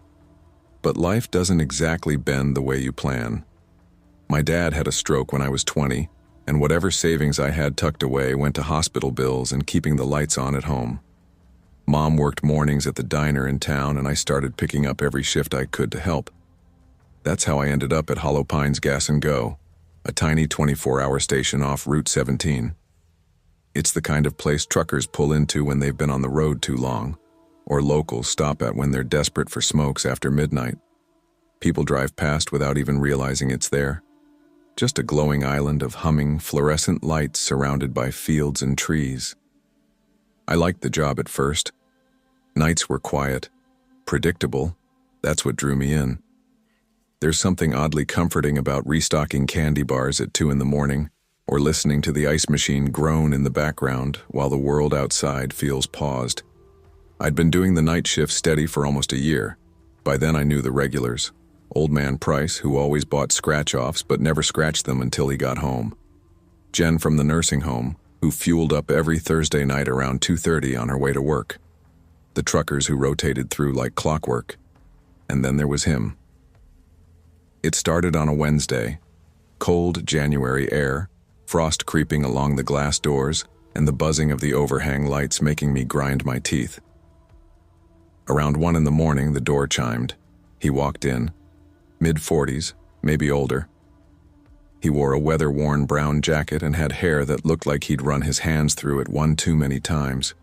But life doesn't exactly bend the way you plan. My dad had a stroke when I was 20, and whatever savings I had tucked away went to hospital bills and keeping the lights on at home. Mom worked mornings at the diner in town, and I started picking up every shift I could to help. That's how I ended up at Hollow Pines Gas and Go, a tiny 24-hour station off Route 17. It's the kind of place truckers pull into when they've been on the road too long, or locals stop at when they're desperate for smokes after midnight. People drive past without even realizing it's there. Just a glowing island of humming, fluorescent lights surrounded by fields and trees. I liked the job at first. Nights were quiet, predictable. That's what drew me in. There's something oddly comforting about restocking candy bars at 2 in the morning, or listening to the ice machine groan in the background while the world outside feels paused. I'd been doing the night shift steady for almost a year. By then I knew the regulars. Old man Price, who always bought scratch-offs but never scratched them until he got home. Jen from the nursing home, who fueled up every Thursday night around 2:30 on her way to work. The truckers who rotated through like clockwork. And then there was him. It started on a Wednesday. Cold January air, frost creeping along the glass doors, and the buzzing of the overhang lights making me grind my teeth. Around 1 in the morning, the door chimed. He walked in. Mid-40s, maybe older. He wore a weather-worn brown jacket and had hair that looked like he'd run his hands through it one too many times.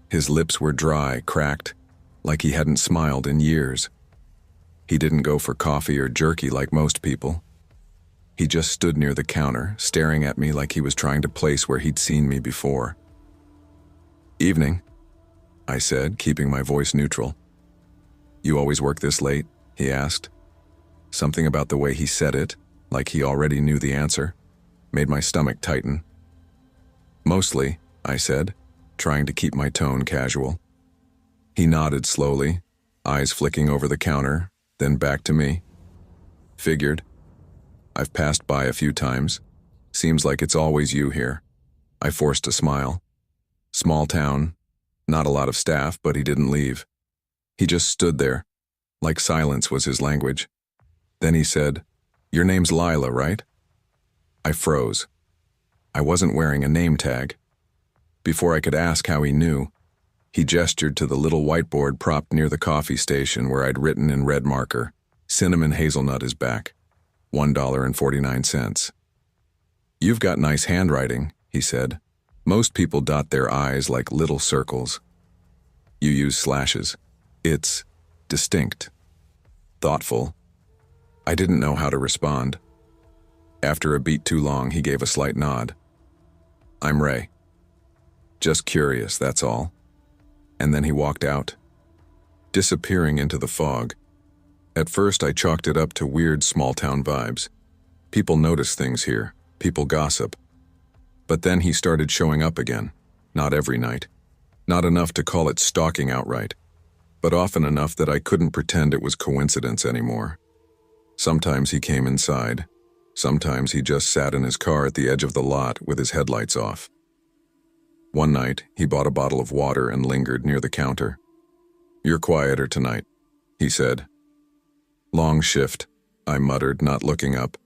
His lips were dry, cracked, like he hadn't smiled in years. He didn't go for coffee or jerky like most people. He just stood near the counter, staring at me like he was trying to place where he'd seen me before. "Evening," I said, keeping my voice neutral. "You always work this late?" he asked. Something about the way he said it, like he already knew the answer, made my stomach tighten. "Mostly," I said, trying to keep my tone casual. He nodded slowly, eyes flicking over the counter, then back to me. "Figured. I've passed by a few times. Seems like it's always you here." I forced a smile. Small town, not a lot of staff, but he didn't leave. He just stood there, like silence was his language. Then he said, "Your name's Lila, right?" I froze. I wasn't wearing a name tag. Before I could ask how he knew, he gestured to the little whiteboard propped near the coffee station where I'd written in red marker, "Cinnamon hazelnut is back, $1.49. "You've got nice handwriting," he said. "Most people dot their I's like little circles. You use slashes. It's distinct." thoughtful. I didn't know how to respond. After a beat too long, he gave a slight nod. I'm Ray. Just curious, that's all. And then he walked out, disappearing into the fog. At first, I chalked it up to weird small-town vibes. People notice things here. People gossip. But then he started showing up again. Not every night. Not enough to call it stalking outright. But often enough that I couldn't pretend it was coincidence anymore. Sometimes he came inside. Sometimes he just sat in his car at the edge of the lot with his headlights off. One night, he bought a bottle of water and lingered near the counter. You're quieter tonight, he said. Long shift, I muttered, not looking up.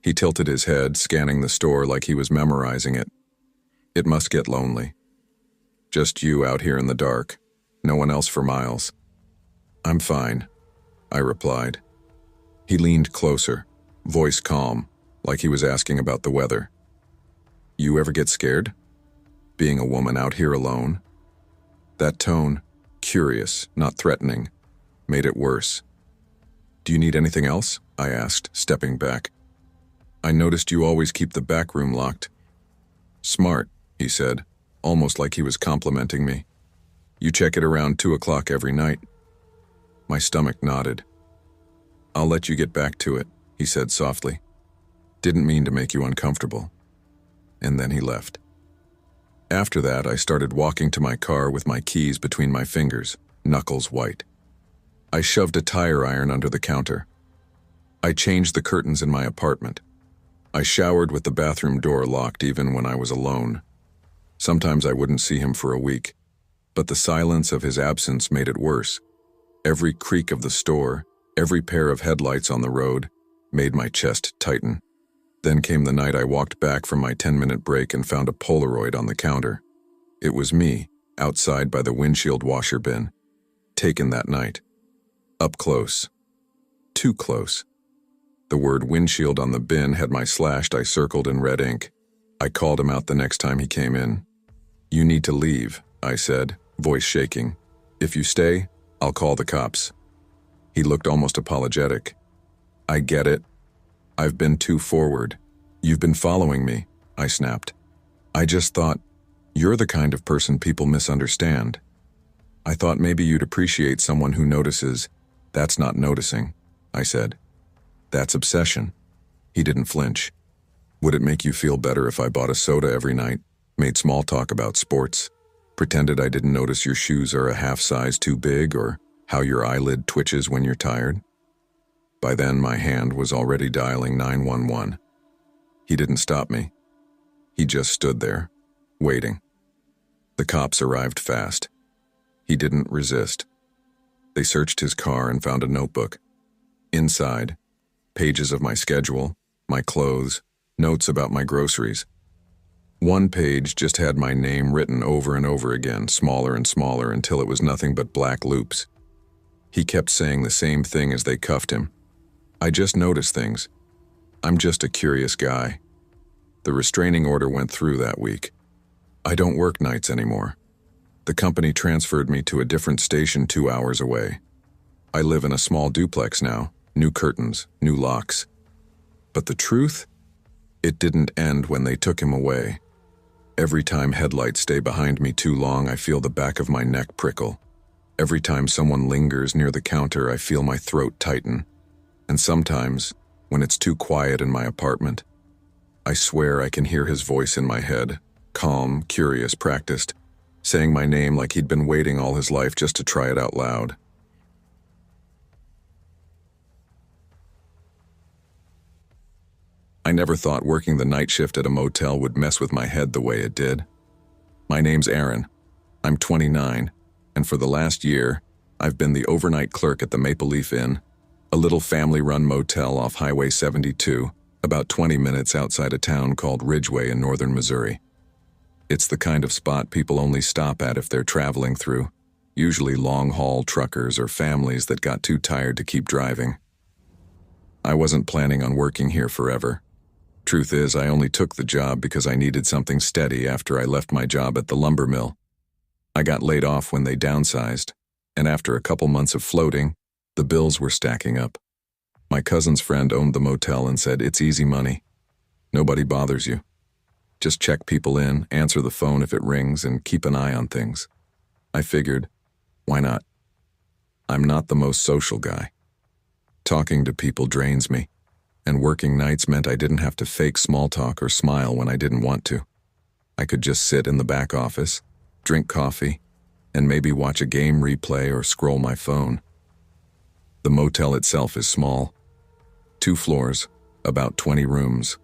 He tilted his head, scanning the store like he was memorizing it. It must get lonely. Just you out here in the dark. No one else for miles. I'm fine, I replied. He leaned closer, voice calm, like he was asking about the weather. You ever get scared? Being a woman out here alone? That tone, curious, not threatening, made it worse. Do you need anything else? I asked, stepping back. I noticed you always keep the back room locked. Smart, he said, almost like he was complimenting me. You check it around 2 o'clock every night. My stomach nodded. I'll let you get back to it, he said softly. Didn't mean to make you uncomfortable. And then he left. After that, I started walking to my car with my keys between my fingers, knuckles white. I shoved a tire iron under the counter. I changed the curtains in my apartment. I showered with the bathroom door locked even when I was alone. Sometimes I wouldn't see him for a week, but the silence of his absence made it worse. Every creak of the store, every pair of headlights on the road, made my chest tighten. Then came the night I walked back from my 10-minute break and found a Polaroid on the counter. It was me, outside by the windshield washer bin. Taken that night. Up close. Too close. The word windshield on the bin had my slashed I circled in red ink. I called him out the next time he came in. You need to leave, I said, voice shaking. If you stay, I'll call the cops. He looked almost apologetic. I get it. I've been too forward. You've been following me, I snapped. I just thought, you're the kind of person people misunderstand. I thought maybe you'd appreciate someone who notices. That's not noticing, I said. That's obsession. He didn't flinch. Would it make you feel better if I bought a soda every night, made small talk about sports, pretended I didn't notice your shoes are a half size too big or how your eyelid twitches when you're tired? By then, my hand was already dialing 911. He didn't stop me. He just stood there, waiting. The cops arrived fast. He didn't resist. They searched his car and found a notebook. Inside, pages of my schedule, my clothes, notes about my groceries. One page just had my name written over and over again, smaller and smaller, until it was nothing but black loops. He kept saying the same thing as they cuffed him. I just notice things. I'm just a curious guy. The restraining order went through that week. I don't work nights anymore. The company transferred me to a different station 2 hours away. I live in a small duplex now, new curtains, new locks. But the truth? It didn't end when they took him away. Every time headlights stay behind me too long, I feel the back of my neck prickle. Every time someone lingers near the counter, I feel my throat tighten. And sometimes, when it's too quiet in my apartment, I swear I can hear his voice in my head, calm, curious, practiced, saying my name like he'd been waiting all his life just to try it out loud. I never thought working the night shift at a motel would mess with my head the way it did. My name's Aaron. I'm 29, and for the last year, I've been the overnight clerk at the Maple Leaf Inn, a little family-run motel off Highway 72, about 20 minutes outside a town called Ridgeway in northern Missouri. It's the kind of spot people only stop at if they're traveling through, usually long-haul truckers or families that got too tired to keep driving. I wasn't planning on working here forever. Truth is, I only took the job because I needed something steady after I left my job at the lumber mill. I got laid off when they downsized, and after a couple months of floating, The bills were stacking up. My cousin's friend owned the motel and said, "It's easy money. Nobody bothers you. Just check people in, answer the phone if it rings, and keep an eye on things." I figured, why not? I'm not the most social guy. Talking to people drains me, and working nights meant I didn't have to fake small talk or smile when I didn't want to. I could just sit in the back office, drink coffee, and maybe watch a game replay or scroll my phone. The motel itself is small. 2 floors, about 20 rooms.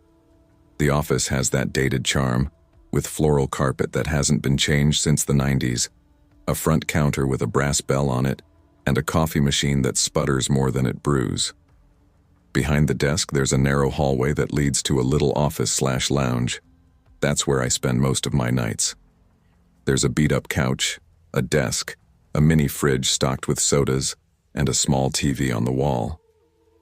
The office has that dated charm, with floral carpet that hasn't been changed since the 90s, a front counter with a brass bell on it, and a coffee machine that sputters more than it brews. Behind the desk, there's a narrow hallway that leads to a little office/lounge. That's where I spend most of my nights. There's a beat-up couch, a desk, a mini fridge stocked with sodas, and a small TV on the wall.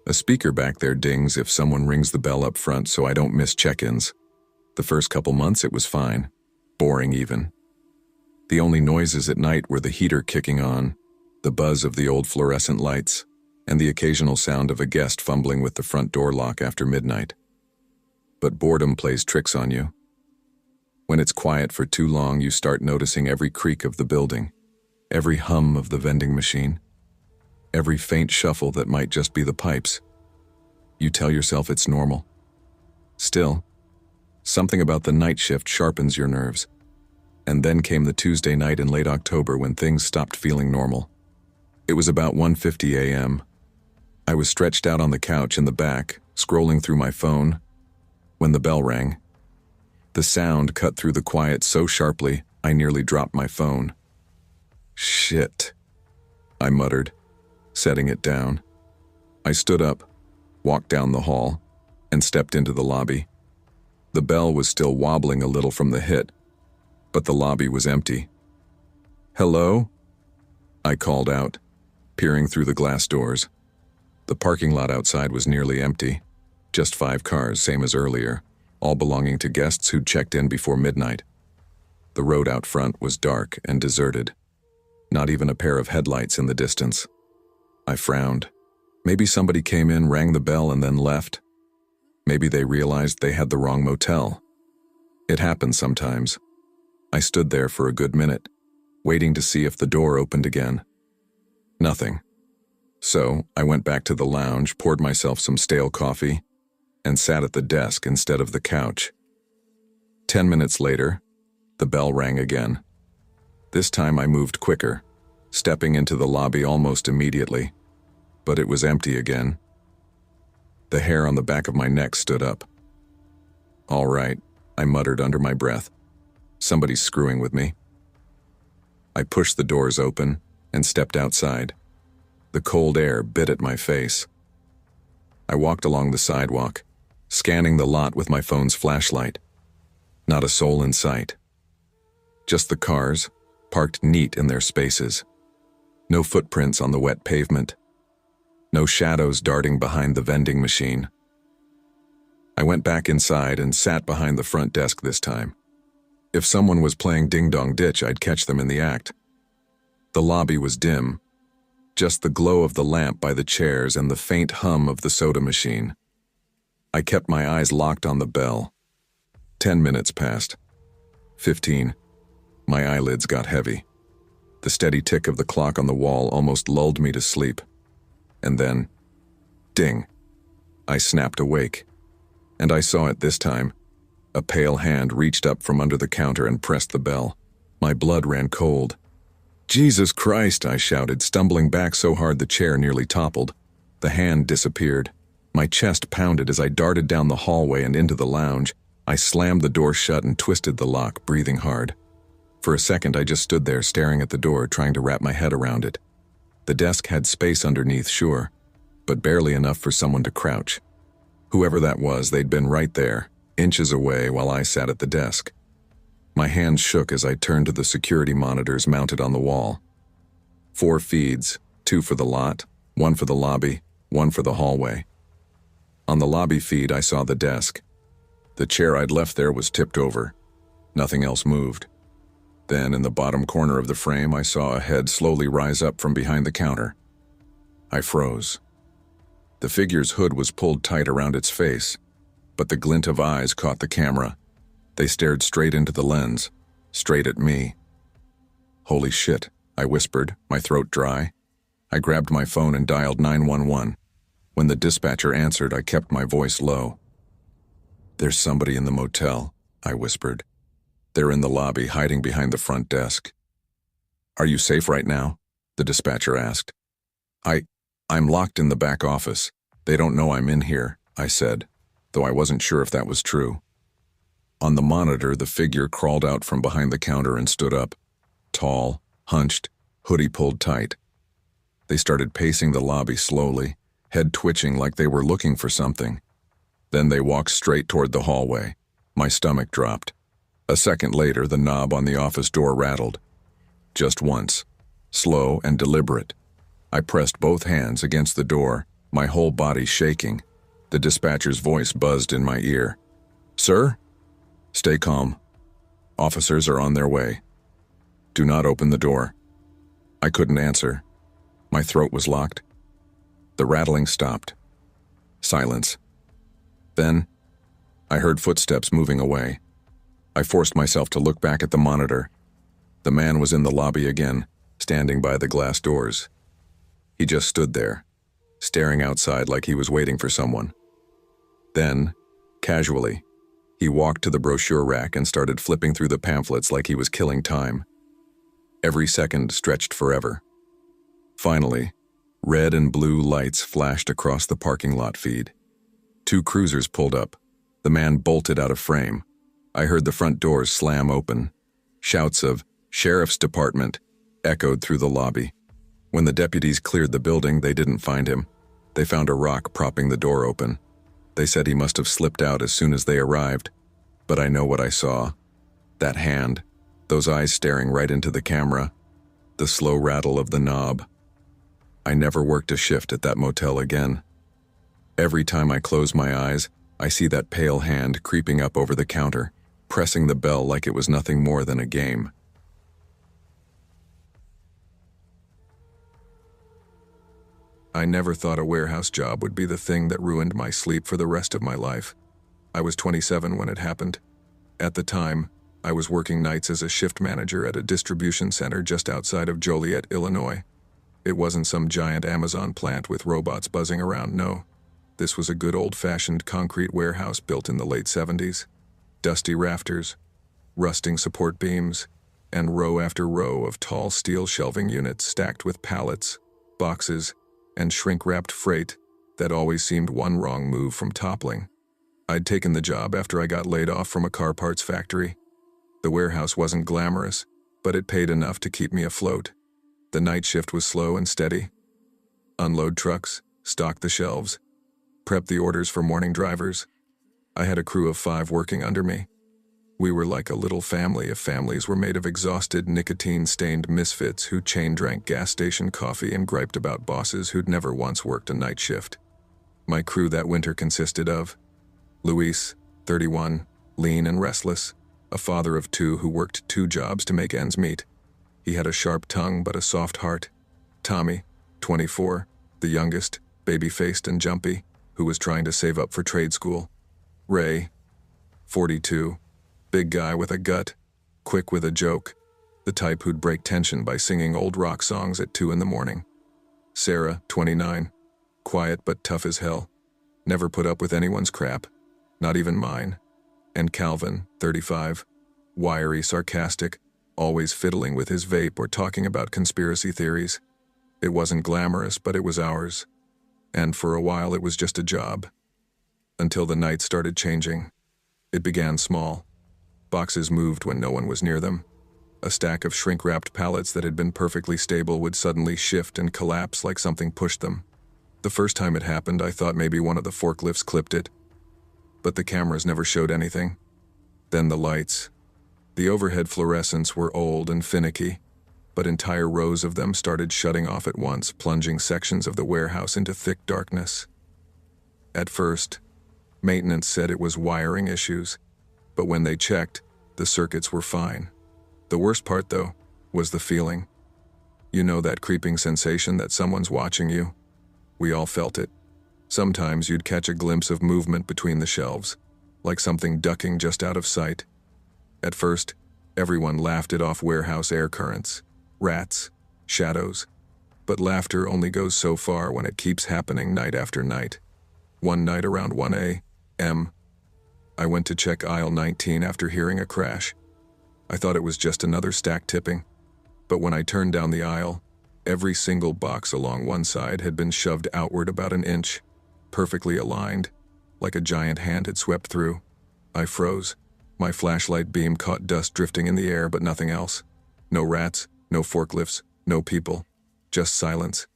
A speaker back there dings if someone rings the bell up front so I don't miss check-ins. The first couple months it was fine, boring even. The only noises at night were the heater kicking on, the buzz of the old fluorescent lights, and the occasional sound of a guest fumbling with the front door lock after midnight. But boredom plays tricks on you. When it's quiet for too long, you start noticing every creak of the building, every hum of the vending machine, every faint shuffle that might just be the pipes. You tell yourself it's normal. Still, something about the night shift sharpens your nerves. And then came the Tuesday night in late October when things stopped feeling normal. It was about 1:50 a.m. I was stretched out on the couch in the back, scrolling through my phone, when the bell rang. The sound cut through the quiet so sharply, I nearly dropped my phone. "Shit," I muttered, setting it down. I stood up, walked down the hall, and stepped into the lobby. The bell was still wobbling a little from the hit, but the lobby was empty. "Hello?" I called out, peering through the glass doors. The parking lot outside was nearly empty, just 5 cars, same as earlier, all belonging to guests who'd checked in before midnight. The road out front was dark and deserted, not even a pair of headlights in the distance. I frowned. Maybe somebody came in, rang the bell, and then left. Maybe they realized they had the wrong motel. It happens sometimes. I stood there for a good minute, waiting to see if the door opened again. Nothing. So I went back to the lounge, poured myself some stale coffee, and sat at the desk instead of the couch. 10 minutes later, the bell rang again. This time I moved quicker, stepping into the lobby almost immediately, but it was empty again. The hair on the back of my neck stood up. "All right," I muttered under my breath. "Somebody's screwing with me." I pushed the doors open and stepped outside. The cold air bit at my face. I walked along the sidewalk, scanning the lot with my phone's flashlight. Not a soul in sight. Just the cars, parked neat in their spaces. No footprints on the wet pavement. No shadows darting behind the vending machine. I went back inside and sat behind the front desk this time. If someone was playing ding-dong ditch, I'd catch them in the act. The lobby was dim, just the glow of the lamp by the chairs and the faint hum of the soda machine. I kept my eyes locked on the bell. 10 minutes passed. 15. My eyelids got heavy. The steady tick of the clock on the wall almost lulled me to sleep. And then, ding, I snapped awake. And I saw it this time. A pale hand reached up from under the counter and pressed the bell. My blood ran cold. "Jesus Christ," I shouted, stumbling back so hard the chair nearly toppled. The hand disappeared. My chest pounded as I darted down the hallway and into the lounge. I slammed the door shut and twisted the lock, breathing hard. For a second, I just stood there staring at the door, trying to wrap my head around it. The desk had space underneath, sure, but barely enough for someone to crouch. Whoever that was, they'd been right there, inches away, while I sat at the desk. My hands shook as I turned to the security monitors mounted on the wall. 4 feeds, 2 for the lot, 1 for the lobby, 1 for the hallway. On the lobby feed, I saw the desk. The chair I'd left there was tipped over. Nothing else moved. Then, in the bottom corner of the frame, I saw a head slowly rise up from behind the counter. I froze. The figure's hood was pulled tight around its face, but the glint of eyes caught the camera. They stared straight into the lens, straight at me. "Holy shit," I whispered, my throat dry. I grabbed my phone and dialed 911. When the dispatcher answered, I kept my voice low. "There's somebody in the motel," I whispered. "They're in the lobby, hiding behind the front desk." "Are you safe right now?" the dispatcher asked. I'm locked in the back office. They don't know I'm in here," I said, though I wasn't sure if that was true. On the monitor, the figure crawled out from behind the counter and stood up. Tall, hunched, hoodie pulled tight. They started pacing the lobby slowly, head twitching like they were looking for something. Then they walked straight toward the hallway. My stomach dropped. A second later, the knob on the office door rattled. Just once. Slow and deliberate. I pressed both hands against the door, my whole body shaking. The dispatcher's voice buzzed in my ear. "Sir? Stay calm. Officers are on their way. Do not open the door." I couldn't answer. My throat was locked. The rattling stopped. Silence. Then, I heard footsteps moving away. I forced myself to look back at the monitor. The man was in the lobby again, standing by the glass doors. He just stood there, staring outside like he was waiting for someone. Then, casually, he walked to the brochure rack and started flipping through the pamphlets like he was killing time. Every second stretched forever. Finally, red and blue lights flashed across the parking lot feed. 2 cruisers pulled up. The man bolted out of frame. I heard the front doors slam open. Shouts of "Sheriff's Department" echoed through the lobby. When the deputies cleared the building, they didn't find him. They found a rock propping the door open. They said he must have slipped out as soon as they arrived. But I know what I saw. That hand, those eyes staring right into the camera, the slow rattle of the knob. I never worked a shift at that motel again. Every time I close my eyes, I see that pale hand creeping up over the counter, pressing the bell like it was nothing more than a game. I never thought a warehouse job would be the thing that ruined my sleep for the rest of my life. I was 27 when it happened. At the time, I was working nights as a shift manager at a distribution center just outside of Joliet, Illinois. It wasn't some giant Amazon plant with robots buzzing around, no. This was a good old-fashioned concrete warehouse built in the late 70s. Dusty rafters, rusting support beams, and row after row of tall steel shelving units stacked with pallets, boxes, and shrink-wrapped freight that always seemed one wrong move from toppling. I'd taken the job after I got laid off from a car parts factory. The warehouse wasn't glamorous, but it paid enough to keep me afloat. The night shift was slow and steady. Unload trucks, stock the shelves, prep the orders for morning drivers. I had a crew of 5 working under me. We were like a little family if families were made of exhausted, nicotine-stained misfits who chain-drank gas station coffee and griped about bosses who'd never once worked a night shift. My crew that winter consisted of Luis, 31, lean and restless, a father of 2 who worked 2 jobs to make ends meet. He had a sharp tongue but a soft heart. Tommy, 24, the youngest, baby-faced and jumpy, who was trying to save up for trade school. Ray, 42, big guy with a gut, quick with a joke, the type who'd break tension by singing old rock songs at 2 in the morning. Sarah, 29, quiet but tough as hell, never put up with anyone's crap, not even mine. And Calvin, 35, wiry, sarcastic, always fiddling with his vape or talking about conspiracy theories. It wasn't glamorous, but it was ours. And for a while it was just a job. Until the night started changing. It began small. Boxes moved when no one was near them. A stack of shrink-wrapped pallets that had been perfectly stable would suddenly shift and collapse like something pushed them. The first time it happened, I thought maybe one of the forklifts clipped it. But the cameras never showed anything. Then the lights. The overhead fluorescents were old and finicky, but entire rows of them started shutting off at once, plunging sections of the warehouse into thick darkness. At first, maintenance said it was wiring issues, but when they checked, the circuits were fine. The worst part, though, was the feeling. You know that creeping sensation that someone's watching you, We all felt it. Sometimes you'd catch a glimpse of movement between the shelves, like something ducking just out of sight. At first, everyone laughed it off warehouse air currents, rats, shadows. But laughter only goes so far when it keeps happening night after night. One night around 1 a.m., I went to check aisle 19 after hearing a crash. I thought it was just another stack tipping, but when I turned down the aisle, every single box along one side had been shoved outward about an inch, perfectly aligned, like a giant hand had swept through. I froze. My flashlight beam caught dust drifting in the air, but nothing else. No rats, no forklifts, no people, just silence,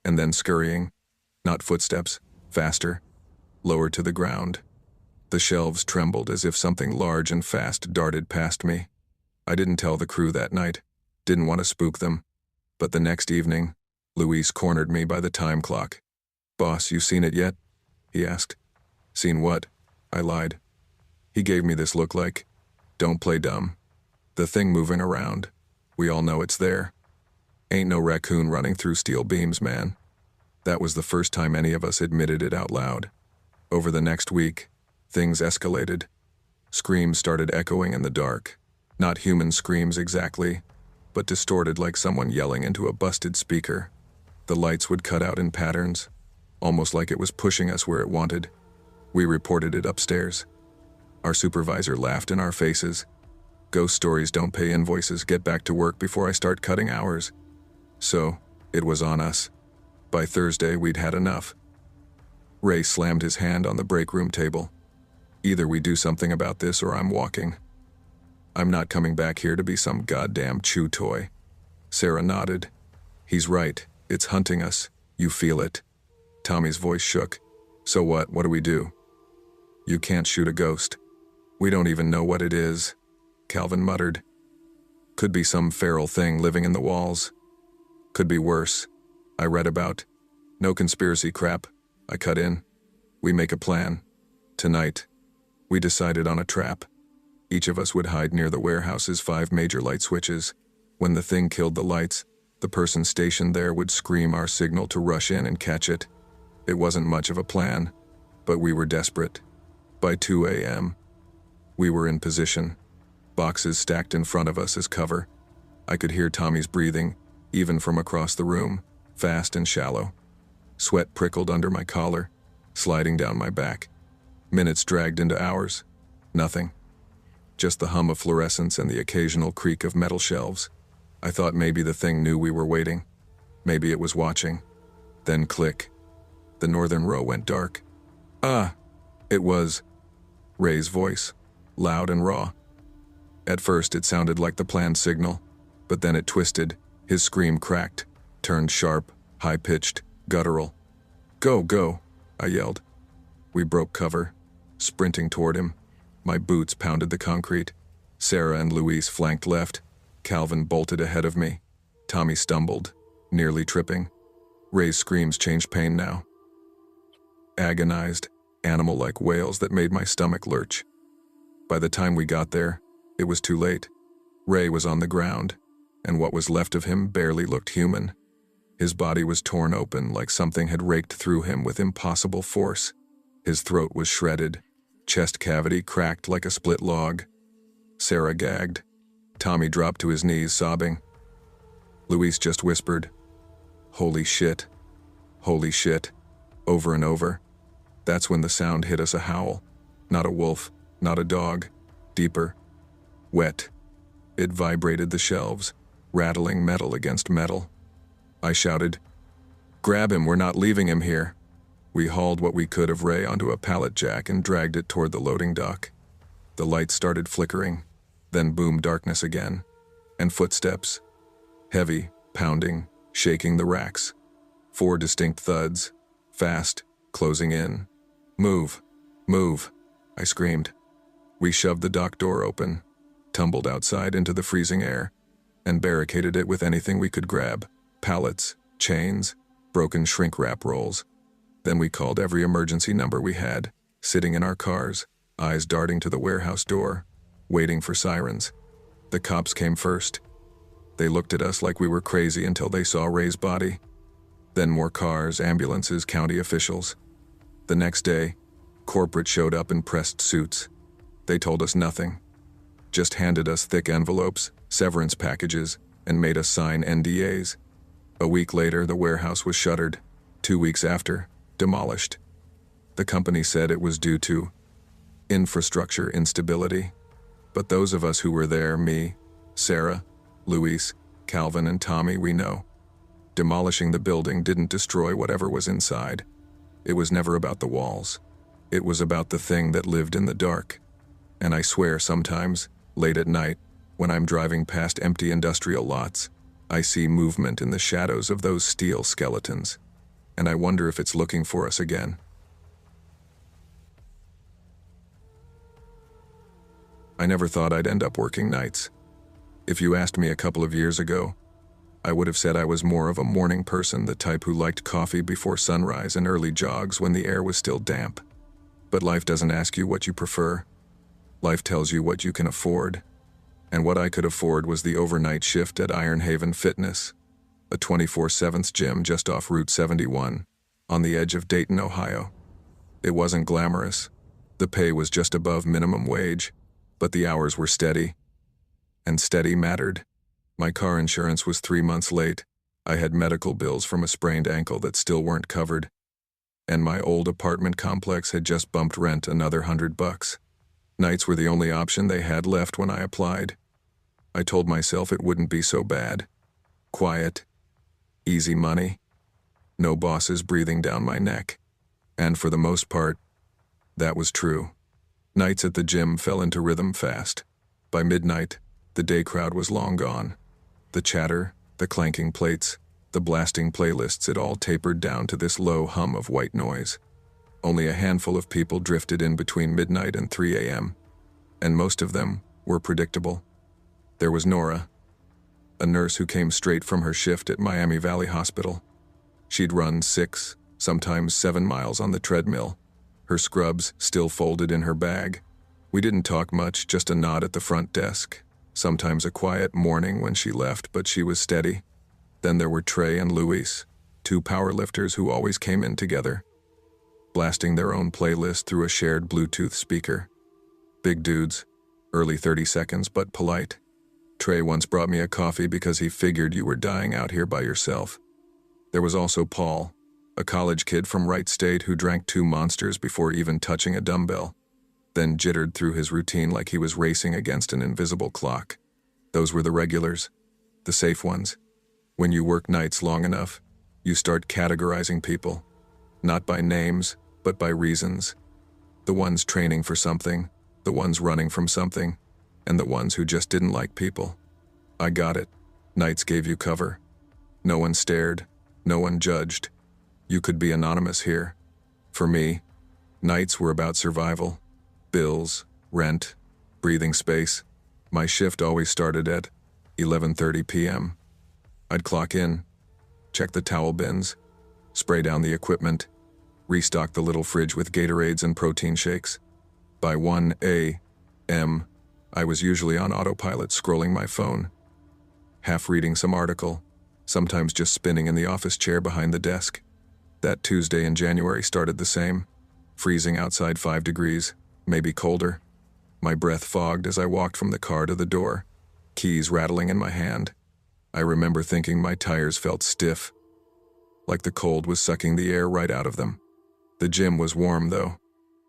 and then scurrying, not footsteps, faster, lower to the ground. The shelves trembled as if something large and fast darted past me. I didn't tell the crew that night, didn't want to spook them, but the next evening, Luis cornered me by the time clock. "Boss, you seen it yet?" he asked. "Seen what?" I lied. He gave me this look like, "Don't play dumb. The thing moving around. We all know it's there. Ain't no raccoon running through steel beams, man." That was the first time any of us admitted it out loud. Over the next week, things escalated. Screams started echoing in the dark. Not human screams exactly, but distorted like someone yelling into a busted speaker. The lights would cut out in patterns, almost like it was pushing us where it wanted. We reported it upstairs. Our supervisor laughed in our faces. "Ghost stories don't pay invoices. Get back to work before I start cutting hours." So, it was on us. By Thursday, we'd had enough. Ray slammed his hand on the break room table. "Either we do something about this or I'm walking. I'm not coming back here to be some goddamn chew toy." Sarah nodded. "He's right. It's hunting us. You feel it." Tommy's voice shook. "So what? What do we do?" "You can't shoot a ghost. We don't even know what it is," Calvin muttered. "Could be some feral thing living in the walls. Could be worse. I read about. No conspiracy crap." I cut in. "We make a plan. Tonight, we decided on a trap. Each of us would hide near the warehouse's 5 major light switches. When the thing killed the lights, the person stationed there would scream our signal to rush in and catch it. It wasn't much of a plan, but we were desperate. By 2 a.m., we were in position, boxes stacked in front of us as cover. I could hear Tommy's breathing, even from across the room, fast and shallow. Sweat prickled under my collar, sliding down my back. Minutes dragged into hours. Nothing. Just the hum of fluorescence and the occasional creak of metal shelves. I thought maybe the thing knew we were waiting. Maybe it was watching. Then click. The northern row went dark. "Ah!" It was Ray's voice, loud and raw. At first it sounded like the planned signal, but then it twisted. His scream cracked, turned sharp, high-pitched, guttural. "Go, go," I yelled. We broke cover, sprinting toward him. My boots pounded the concrete. Sarah and Luis flanked left. Calvin bolted ahead of me. Tommy stumbled, nearly tripping. Ray's screams changed pain now. Agonized, animal-like wails that made my stomach lurch. By the time we got there, it was too late. Ray was on the ground, and what was left of him barely looked human. His body was torn open like something had raked through him with impossible force. His throat was shredded, chest cavity cracked like a split log. Sarah gagged. Tommy dropped to his knees, sobbing. Luis just whispered, "Holy shit, holy shit," over and over. That's when the sound hit us, a howl. Not a wolf, not a dog. Deeper. Wet. It vibrated the shelves, rattling metal against metal. I shouted, "Grab him, we're not leaving him here." We hauled what we could of Ray onto a pallet jack and dragged it toward the loading dock. The lights started flickering, then boom darkness again, and footsteps. Heavy, pounding, shaking the racks. 4 distinct thuds, fast, closing in. "Move, move," I screamed. We shoved the dock door open, tumbled outside into the freezing air, and barricaded it with anything we could grab. Pallets, chains, broken shrink wrap rolls. Then we called every emergency number we had, sitting in our cars, eyes darting to the warehouse door, waiting for sirens. The cops came first. They looked at us like we were crazy until they saw Ray's body. Then more cars, ambulances, county officials. The next day, corporate showed up in pressed suits. They told us nothing, just handed us thick envelopes, severance packages, and made us sign NDAs. A week later, the warehouse was shuttered. 2 weeks after, demolished. The company said it was due to infrastructure instability. But those of us who were there, me, Sarah, Luis, Calvin, and Tommy, we know. Demolishing the building didn't destroy whatever was inside. It was never about the walls. It was about the thing that lived in the dark. And I swear sometimes, late at night, when I'm driving past empty industrial lots, I see movement in the shadows of those steel skeletons. And I wonder if it's looking for us again. I never thought I'd end up working nights. If you asked me a couple of years ago, I would have said I was more of a morning person, the type who liked coffee before sunrise and early jogs when the air was still damp. But life doesn't ask you what you prefer. Life tells you what you can afford. And what I could afford was the overnight shift at Iron Haven Fitness, a 24/7 gym just off Route 71, on the edge of Dayton, Ohio. It wasn't glamorous. The pay was just above minimum wage, but the hours were steady. And steady mattered. My car insurance was 3 months late. I had medical bills from a sprained ankle that still weren't covered. And my old apartment complex had just bumped rent another $100. Nights were the only option they had left when I applied. I told myself it wouldn't be so bad. Quiet, easy money, no bosses breathing down my neck. And for the most part, that was true. Nights at the gym fell into rhythm fast. By midnight, the day crowd was long gone. The chatter, the clanking plates, the blasting playlists, it all tapered down to this low hum of white noise. Only a handful of people drifted in between midnight and 3 a.m., and most of them were predictable. There was Nora, a nurse who came straight from her shift at Miami Valley Hospital. She'd run 6, sometimes 7 miles on the treadmill, her scrubs still folded in her bag. We didn't talk much, just a nod at the front desk. Sometimes a quiet mourning when she left, but she was steady. Then there were Trey and Luis, 2 powerlifters who always came in together, blasting their own playlist through a shared Bluetooth speaker. Big dudes, early 30 seconds, but polite. Trey once brought me a coffee because he figured you were dying out here by yourself. There was also Paul, a college kid from Wright State who drank 2 monsters before even touching a dumbbell, then jittered through his routine like he was racing against an invisible clock. Those were the regulars, the safe ones. When you work nights long enough, you start categorizing people, not by names, but by reasons. The ones training for something, the ones running from something, and the ones who just didn't like people. I got it. Nights gave you cover. No one stared, no one judged. You could be anonymous here. For me, nights were about survival. Bills, rent, breathing space. My shift always started at 11:30 p.m. I'd clock in, check the towel bins, spray down the equipment, restock the little fridge with Gatorades and protein shakes. By 1 a.m., I was usually on autopilot scrolling my phone, half reading some article, sometimes just spinning in the office chair behind the desk. That Tuesday in January started the same, freezing outside 5 degrees, maybe colder. My breath fogged as I walked from the car to the door, keys rattling in my hand. I remember thinking my tires felt stiff, like the cold was sucking the air right out of them. The gym was warm though,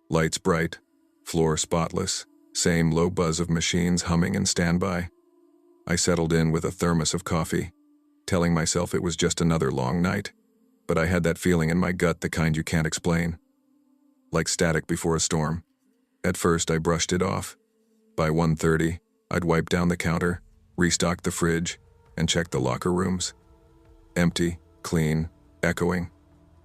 lights bright, floor spotless, same low buzz of machines humming in standby. I settled in with a thermos of coffee, telling myself it was just another long night, but I had that feeling in my gut, the kind you can't explain. Like static before a storm. At first, I brushed it off. By 1:30, I'd wipe down the counter, restock the fridge, and check the locker rooms. Empty, clean, echoing.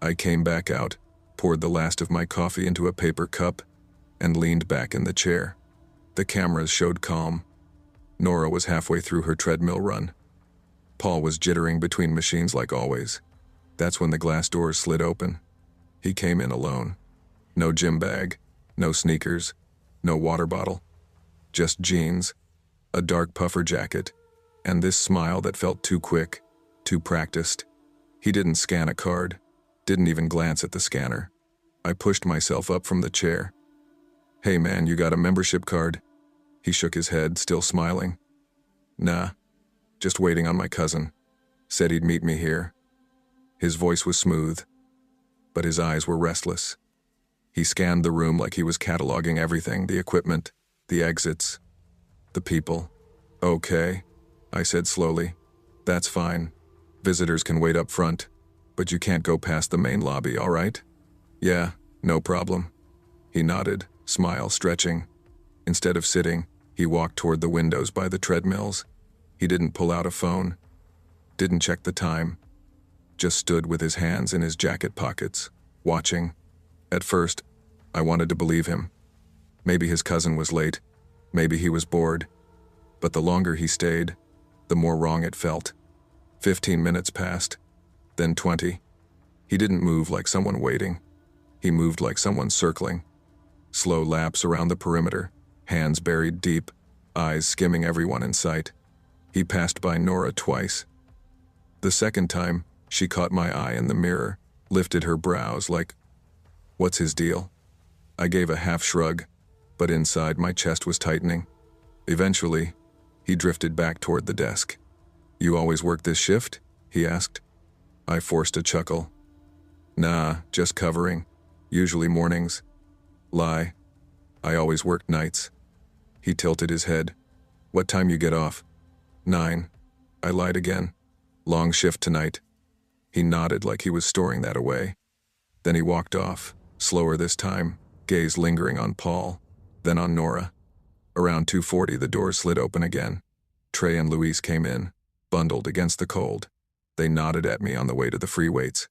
I came back out, poured the last of my coffee into a paper cup, and leaned back in the chair. The cameras showed calm. Nora was halfway through her treadmill run. Paul was jittering between machines like always. That's when the glass doors slid open. He came in alone. No gym bag, no sneakers, no water bottle. Just jeans, a dark puffer jacket, and this smile that felt too quick, too practiced. He didn't scan a card, didn't even glance at the scanner. I pushed myself up from the chair. "Hey man, you got a membership card?" He shook his head, still smiling. "Nah, just waiting on my cousin. Said he'd meet me here." His voice was smooth, but his eyes were restless. He scanned the room like he was cataloging everything, the equipment, the exits, the people. "Okay," I said slowly. "That's fine. Visitors can wait up front, but you can't go past the main lobby, all right?" "Yeah, no problem." He nodded, smile stretching. Instead of sitting, he walked toward the windows by the treadmills. He didn't pull out a phone, didn't check the time, just stood with his hands in his jacket pockets, watching. At first, I wanted to believe him. Maybe his cousin was late, maybe he was bored. But the longer he stayed, the more wrong it felt. 15 minutes passed, then 20. He didn't move like someone waiting. He moved like someone circling. Slow laps around the perimeter, hands buried deep, eyes skimming everyone in sight. He passed by Nora twice. The second time, she caught my eye in the mirror, lifted her brows like, "What's his deal?" I gave a half shrug, but inside my chest was tightening. Eventually, he drifted back toward the desk. "You always work this shift?" he asked. I forced a chuckle. "Nah, just covering. Usually mornings." "Lie. I always worked nights." He tilted his head. "What time you get off?" 9. I lied again. "Long shift tonight." He nodded like he was storing that away. Then he walked off, slower this time, gaze lingering on Paul, then on Nora. Around 2:40, the doors slid open again. Trey and Luis came in, bundled against the cold. They nodded at me on the way to the free weights.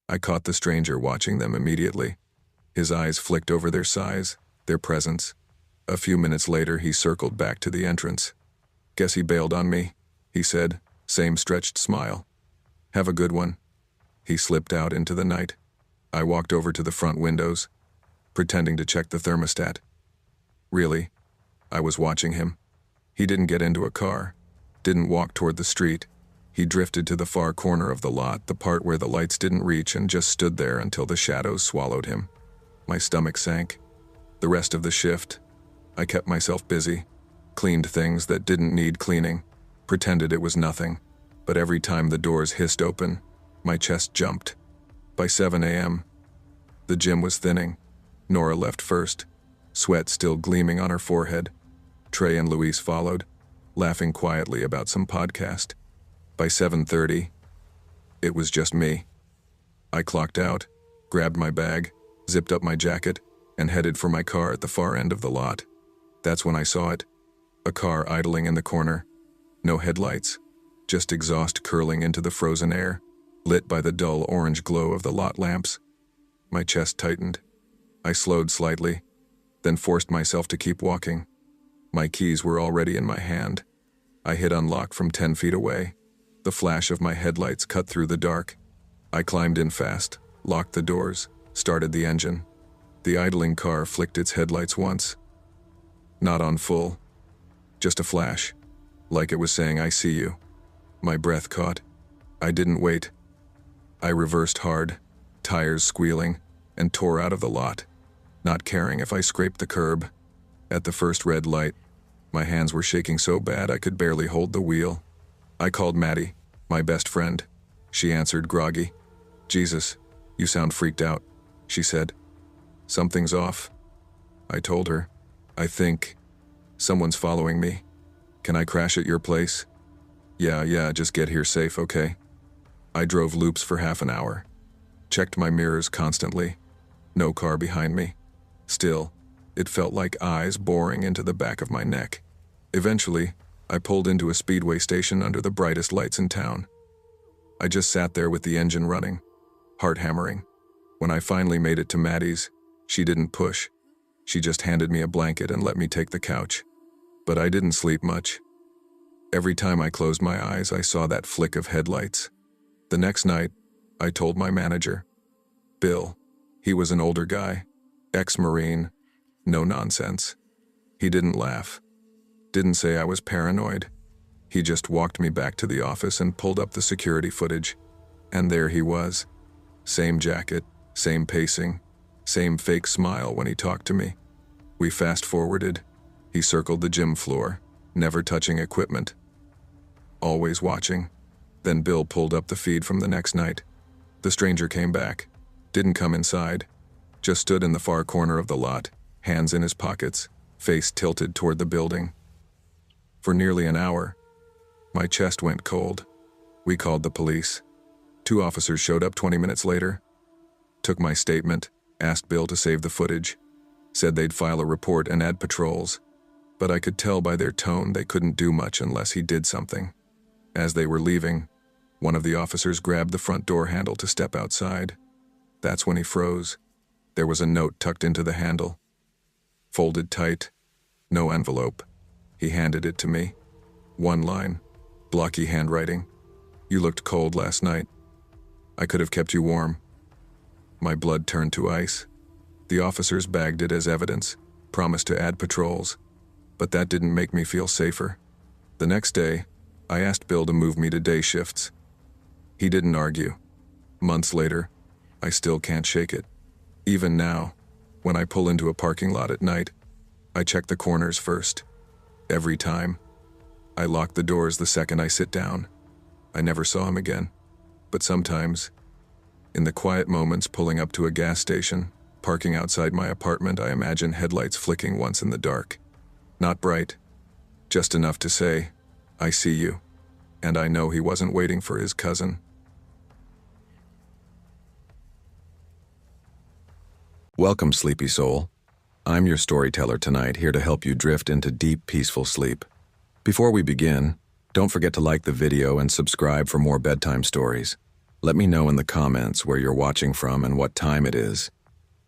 I caught the stranger watching them immediately. His eyes flicked over their size, their presence. A few minutes later, he circled back to the entrance. "Guess he bailed on me," he said, same stretched smile. "Have a good one." He slipped out into the night. I walked over to the front windows, pretending to check the thermostat. Really, I was watching him. He didn't get into a car, didn't walk toward the street. He drifted to the far corner of the lot, the part where the lights didn't reach, and just stood there until the shadows swallowed him. My stomach sank. The rest of the shift, I kept myself busy, cleaned things that didn't need cleaning, pretended it was nothing. But every time the doors hissed open, my chest jumped. By 7 a.m., the gym was thinning. Nora left first, sweat still gleaming on her forehead. Trey and Luis followed, laughing quietly about some podcast. By 7:30, it was just me. I clocked out, grabbed my bag, zipped up my jacket, and headed for my car at the far end of the lot. That's when I saw it. A car idling in the corner. No headlights, just exhaust curling into the frozen air, lit by the dull orange glow of the lot lamps. My chest tightened. I slowed slightly, then forced myself to keep walking. My keys were already in my hand. I hit unlock from 10 feet away. The flash of my headlights cut through the dark. I climbed in fast, locked the doors, started the engine. The idling car flicked its headlights once. Not on full. Just a flash, like it was saying, "I see you." My breath caught. I didn't wait. I reversed hard, tires squealing, and tore out of the lot, not caring if I scraped the curb. At the first red light, my hands were shaking so bad I could barely hold the wheel. I called Maddie, my best friend. She answered groggy. "Jesus, you sound freaked out," she said. "Something's off," I told her. "I think someone's following me. Can I crash at your place?" Yeah, just get here safe, okay?" I drove loops for half an hour. Checked my mirrors constantly. No car behind me. Still, it felt like eyes boring into the back of my neck. Eventually, I pulled into a speedway station under the brightest lights in town. I just sat there with the engine running, heart hammering. When I finally made it to Maddie's, she didn't push. She just handed me a blanket and let me take the couch. But I didn't sleep much. Every time I closed my eyes, I saw that flick of headlights. The next night, I told my manager, Bill. He was an older guy, ex-Marine, no nonsense. He didn't laugh. Didn't say I was paranoid. He just walked me back to the office and pulled up the security footage. And there he was. Same jacket, same pacing, same fake smile when he talked to me. We fast-forwarded. He circled the gym floor, never touching equipment. Always watching. Then Bill pulled up the feed from the next night. The stranger came back. Didn't come inside. Just stood in the far corner of the lot, hands in his pockets, face tilted toward the building. For nearly an hour, my chest went cold. We called the police. 2 officers showed up 20 minutes later. Took my statement, asked Bill to save the footage. Said they'd file a report and add patrols. But I could tell by their tone they couldn't do much unless he did something. As they were leaving, one of the officers grabbed the front door handle to step outside. That's when he froze. There was a note tucked into the handle. Folded tight. No envelope. He handed it to me. 1 line. Blocky handwriting. You looked cold last night. I could have kept you warm. My blood turned to ice. The officers bagged it as evidence, promised to add patrols. But that didn't make me feel safer. The next day, I asked Bill to move me to day shifts. He didn't argue. Months later, I still can't shake it. Even now, when I pull into a parking lot at night, I check the corners first. Every time. I lock the doors the second I sit down. I never saw him again. But sometimes, in the quiet moments pulling up to a gas station, parking outside my apartment, I imagine headlights flicking once in the dark. Not bright. Just enough to say, I see you. And I know he wasn't waiting for his cousin. Welcome, sleepy soul. I'm your storyteller tonight, here to help you drift into deep, peaceful sleep. Before we begin, don't forget to like the video and subscribe for more bedtime stories. Let me know in the comments where you're watching from and what time it is.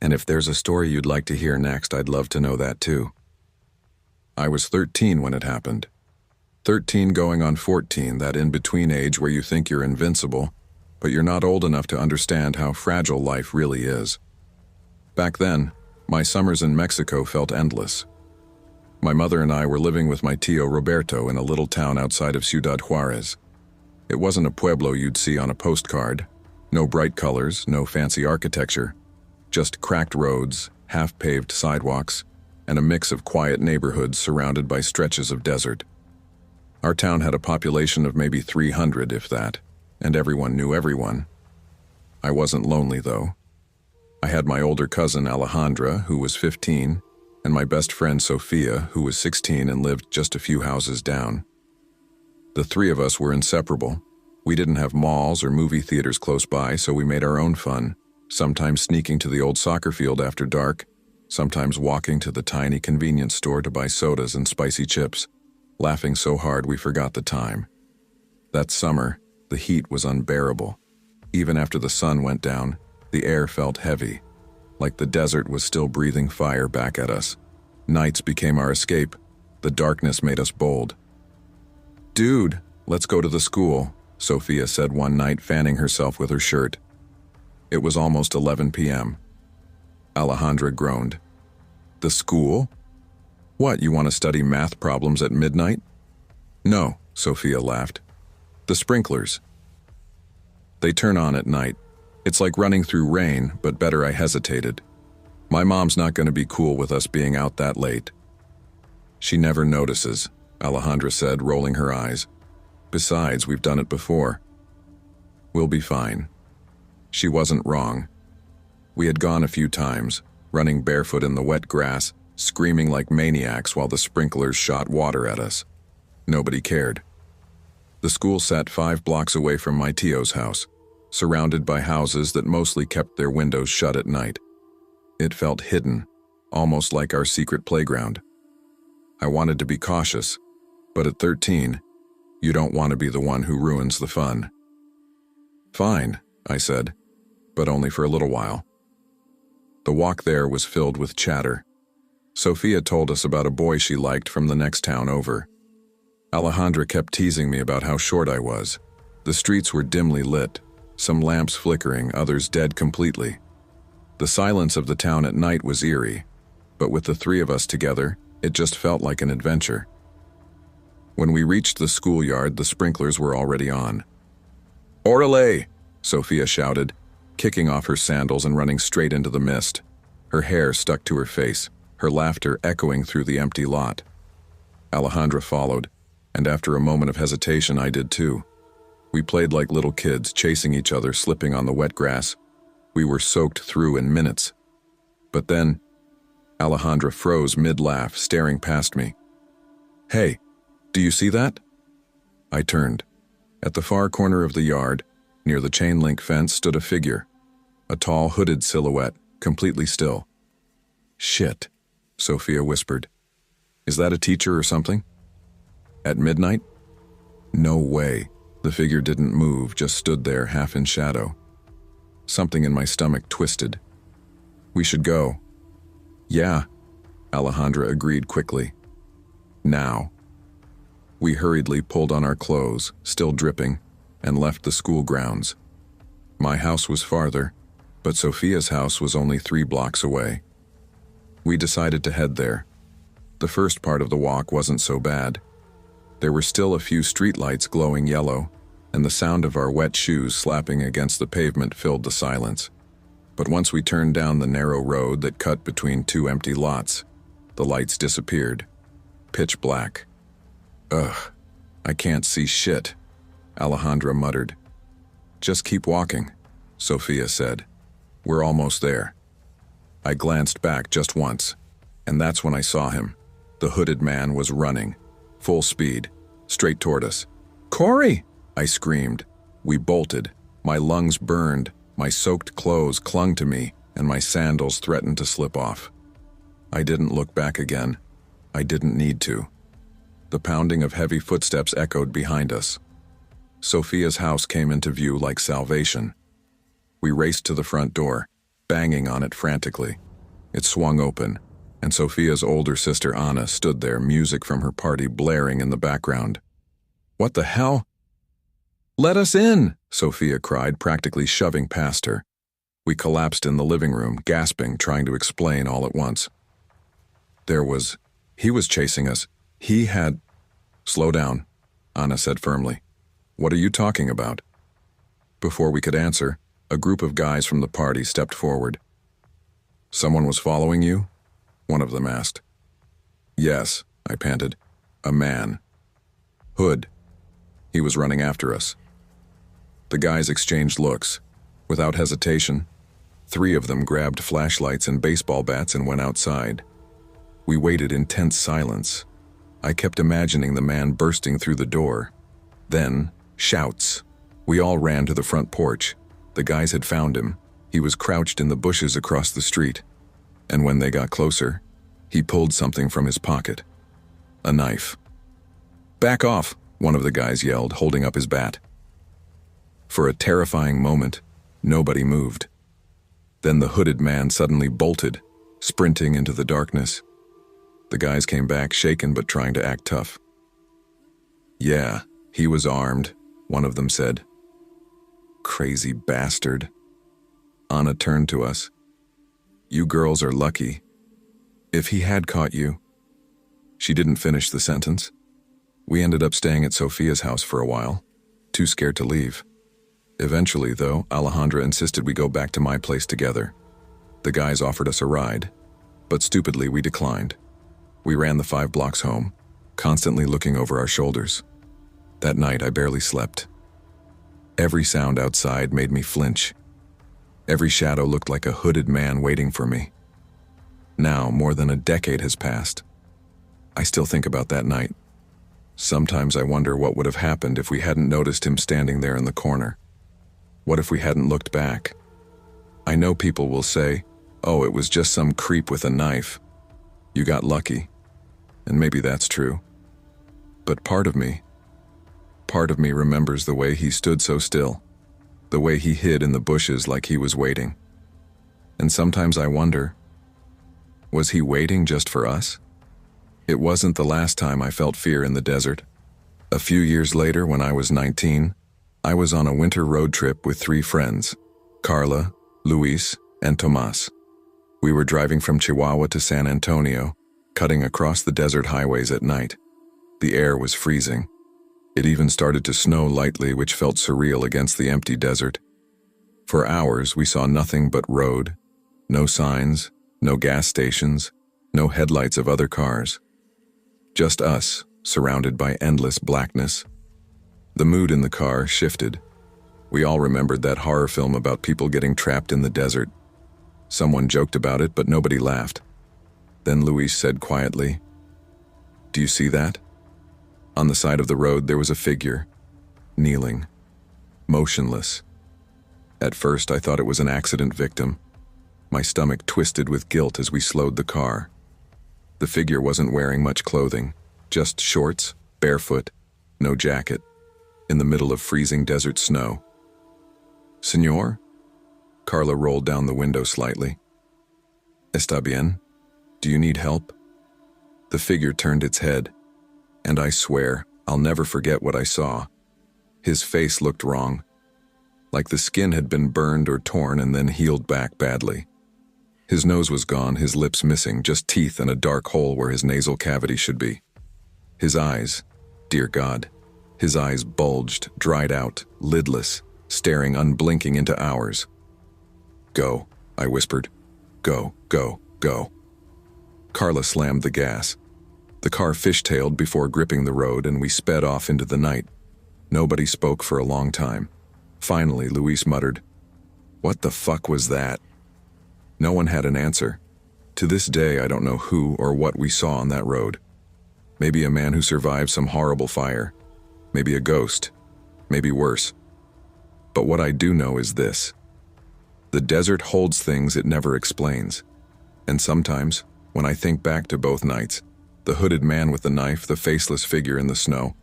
And if there's a story you'd like to hear next, I'd love to know that too. I was 13 when it happened. 13 going on 14, that in-between age where you think you're invincible, but you're not old enough to understand how fragile life really is. Back then, my summers in Mexico felt endless. My mother and I were living with my tío Roberto in a little town outside of Ciudad Juarez. It wasn't a pueblo you'd see on a postcard. No bright colors, no fancy architecture. Just cracked roads, half-paved sidewalks, and a mix of quiet neighborhoods surrounded by stretches of desert. Our town had a population of maybe 300, if that, and everyone knew everyone. I wasn't lonely, though. I had my older cousin Alejandra, who was 15, and my best friend Sophia, who was 16 and lived just a few houses down. The 3 of us were inseparable. We didn't have malls or movie theaters close by, so we made our own fun, sometimes sneaking to the old soccer field after dark, sometimes walking to the tiny convenience store to buy sodas and spicy chips, laughing so hard we forgot the time. That summer, the heat was unbearable. Even after the sun went down, the air felt heavy, like the desert was still breathing fire back at us. Nights became our escape. The darkness made us bold. "Dude, let's go to the school," Sophia said one night, fanning herself with her shirt. It was almost 11 p.m. Alejandra groaned. "The school? What, you want to study math problems at midnight?" "No," Sophia laughed. "The sprinklers. They turn on at night. It's like running through rain, but better." I hesitated. "My mom's not going to be cool with us being out that late." "She never notices," Alejandra said, rolling her eyes. "Besides, we've done it before. We'll be fine." She wasn't wrong. We had gone a few times, running barefoot in the wet grass, screaming like maniacs while the sprinklers shot water at us. Nobody cared. The school sat 5 blocks away from my tío's house, surrounded by houses that mostly kept their windows shut at night. It felt hidden, almost like our secret playground. I wanted to be cautious, but at 13, you don't want to be the one who ruins the fun. "Fine," I said, but only for a little while. The walk there was filled with chatter. Sophia told us about a boy she liked from the next town over. Alejandra kept teasing me about how short I was. The streets were dimly lit, some lamps flickering, others dead completely. The silence of the town at night was eerie, but with the 3 of us together, it just felt like an adventure. When we reached the schoolyard, the sprinklers were already on. "Orale!" Sophia shouted, kicking off her sandals and running straight into the mist. Her hair stuck to her face, her laughter echoing through the empty lot. Alejandra followed, and after a moment of hesitation, I did too. We played like little kids, chasing each other, slipping on the wet grass. We were soaked through in minutes. But then, Alejandra froze mid-laugh, staring past me. "Hey, do you see that?" I turned. At the far corner of the yard, near the chain-link fence, stood a figure. A tall, hooded silhouette, completely still. "Shit," Sophia whispered. "Is that a teacher or something? At midnight?" No way. The figure didn't move, just stood there, half in shadow. Something in my stomach twisted. "We should go." "Yeah," Alejandra agreed quickly. "Now." We hurriedly pulled on our clothes, still dripping, and left the school grounds. My house was farther, but Sophia's house was only 3 blocks away. We decided to head there. The first part of the walk wasn't so bad. There were still a few streetlights glowing yellow, and the sound of our wet shoes slapping against the pavement filled the silence. But once we turned down the narrow road that cut between 2 empty lots, the lights disappeared. Pitch black. "Ugh, I can't see shit," Alejandra muttered. "Just keep walking," Sophia said. "We're almost there." I glanced back just once, and that's when I saw him. The hooded man was running, full speed, straight toward us. "Corey!" I screamed. We bolted. My lungs burned, my soaked clothes clung to me, and my sandals threatened to slip off. I didn't look back again. I didn't need to. The pounding of heavy footsteps echoed behind us. Sophia's house came into view like salvation. We raced to the front door, banging on it frantically. It swung open, and Sophia's older sister Anna stood there, music from her party blaring in the background. "What the hell?" "Let us in!" Sophia cried, practically shoving past her. We collapsed in the living room, gasping, trying to explain all at once. He was chasing us. He had... "Slow down," Anna said firmly. "What are you talking about?" Before we could answer, a group of guys from the party stepped forward. "Someone was following you?" one of them asked. "Yes," I panted. "A man. Hood. He was running after us." The guys exchanged looks. Without hesitation, 3 of them grabbed flashlights and baseball bats and went outside. We waited in tense silence. I kept imagining the man bursting through the door. Then, shouts. We all ran to the front porch. The guys had found him. He was crouched in the bushes across the street. And when they got closer, he pulled something from his pocket. A knife. "Back off," one of the guys yelled, holding up his bat. For a terrifying moment, nobody moved. Then the hooded man suddenly bolted, sprinting into the darkness. The guys came back, shaken but trying to act tough. "Yeah, he was armed," one of them said. "Crazy bastard." Anna turned to us. "You girls are lucky. If he had caught you..." She didn't finish the sentence. We ended up staying at Sophia's house for a while, too scared to leave. Eventually, though, Alejandra insisted we go back to my place together. The guys offered us a ride, but stupidly we declined. We ran the 5 blocks home, constantly looking over our shoulders. That night I barely slept. Every sound outside made me flinch. Every shadow looked like a hooded man waiting for me. Now, more than a decade has passed. I still think about that night. Sometimes I wonder what would have happened if we hadn't noticed him standing there in the corner. What if we hadn't looked back? I know people will say, "Oh, it was just some creep with a knife. You got lucky." And maybe that's true. But part of me remembers the way he stood so still, the way he hid in the bushes like he was waiting. And sometimes I wonder, was he waiting just for us? It wasn't the last time I felt fear in the desert. A few years later, when I was 19, I was on a winter road trip with 3 friends, Carla, Luis, and Tomas. We were driving from Chihuahua to San Antonio, cutting across the desert highways at night. The air was freezing. It even started to snow lightly, which felt surreal against the empty desert. For hours, we saw nothing but road, no signs, no gas stations, no headlights of other cars. Just us, surrounded by endless blackness. The mood in the car shifted. We all remembered that horror film about people getting trapped in the desert. Someone joked about it, but nobody laughed. Then Luis said quietly, "Do you see that?" On the side of the road there was a figure, kneeling, motionless. At first I thought it was an accident victim. My stomach twisted with guilt as we slowed the car. The figure wasn't wearing much clothing, just shorts, barefoot, no jacket, in the middle of freezing desert snow. "Señor?" Carla rolled down the window slightly. "Está bien? Do you need help?" The figure turned its head, and I swear, I'll never forget what I saw. His face looked wrong, like the skin had been burned or torn and then healed back badly. His nose was gone, his lips missing, just teeth and a dark hole where his nasal cavity should be. His eyes, dear God, his eyes bulged, dried out, lidless, staring unblinking into ours. "Go," I whispered. "Go, go, go." Carla slammed the gas. The car fishtailed before gripping the road, and we sped off into the night. Nobody spoke for a long time. Finally, Luis muttered, "What the fuck was that?" No one had an answer. To this day, I don't know who or what we saw on that road. Maybe a man who survived some horrible fire. Maybe a ghost. Maybe worse. But what I do know is this. The desert holds things it never explains. And sometimes, when I think back to both nights, the hooded man with the knife, the faceless figure in the snow,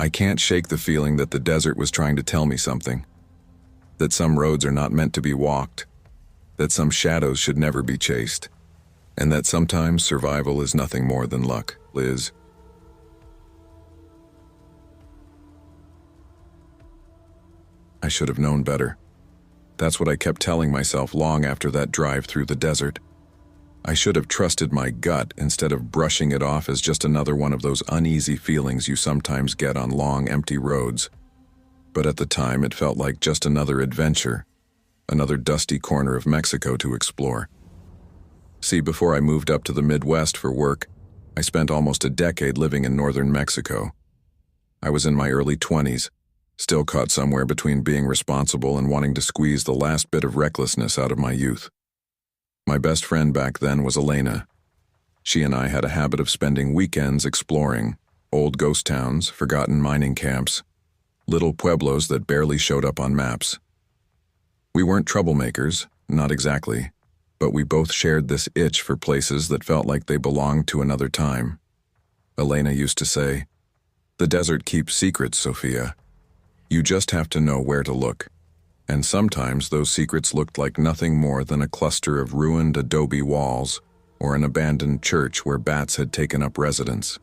I can't shake the feeling that the desert was trying to tell me something. That some roads are not meant to be walked. That some shadows should never be chased. And that sometimes survival is nothing more than luck, Liz. I should have known better. That's what I kept telling myself long after that drive through the desert. I should have trusted my gut instead of brushing it off as just another one of those uneasy feelings you sometimes get on long, empty roads. But at the time, it felt like just another adventure, another dusty corner of Mexico to explore. See, before I moved up to the Midwest for work, I spent almost a decade living in northern Mexico. I was in my early 20s, still caught somewhere between being responsible and wanting to squeeze the last bit of recklessness out of my youth. My best friend back then was Elena. She and I had a habit of spending weekends exploring old ghost towns, forgotten mining camps, little pueblos that barely showed up on maps. We weren't troublemakers, not exactly, but we both shared this itch for places that felt like they belonged to another time. Elena used to say, "The desert keeps secrets, Sophia. You just have to know where to look." And sometimes those secrets looked like nothing more than a cluster of ruined adobe walls or an abandoned church where bats had taken up residence.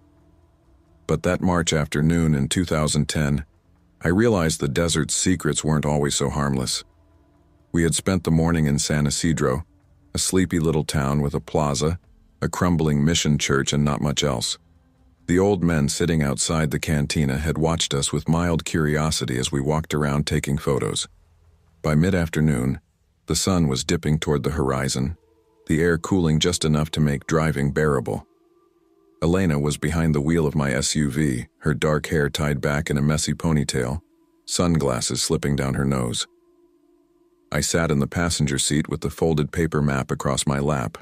But that March afternoon in 2010, I realized the desert's secrets weren't always so harmless. We had spent the morning in San Isidro, a sleepy little town with a plaza, a crumbling mission church, and not much else. The old men sitting outside the cantina had watched us with mild curiosity as we walked around taking photos. By mid-afternoon, the sun was dipping toward the horizon, the air cooling just enough to make driving bearable. Elena was behind the wheel of my SUV, her dark hair tied back in a messy ponytail, sunglasses slipping down her nose. I sat in the passenger seat with the folded paper map across my lap.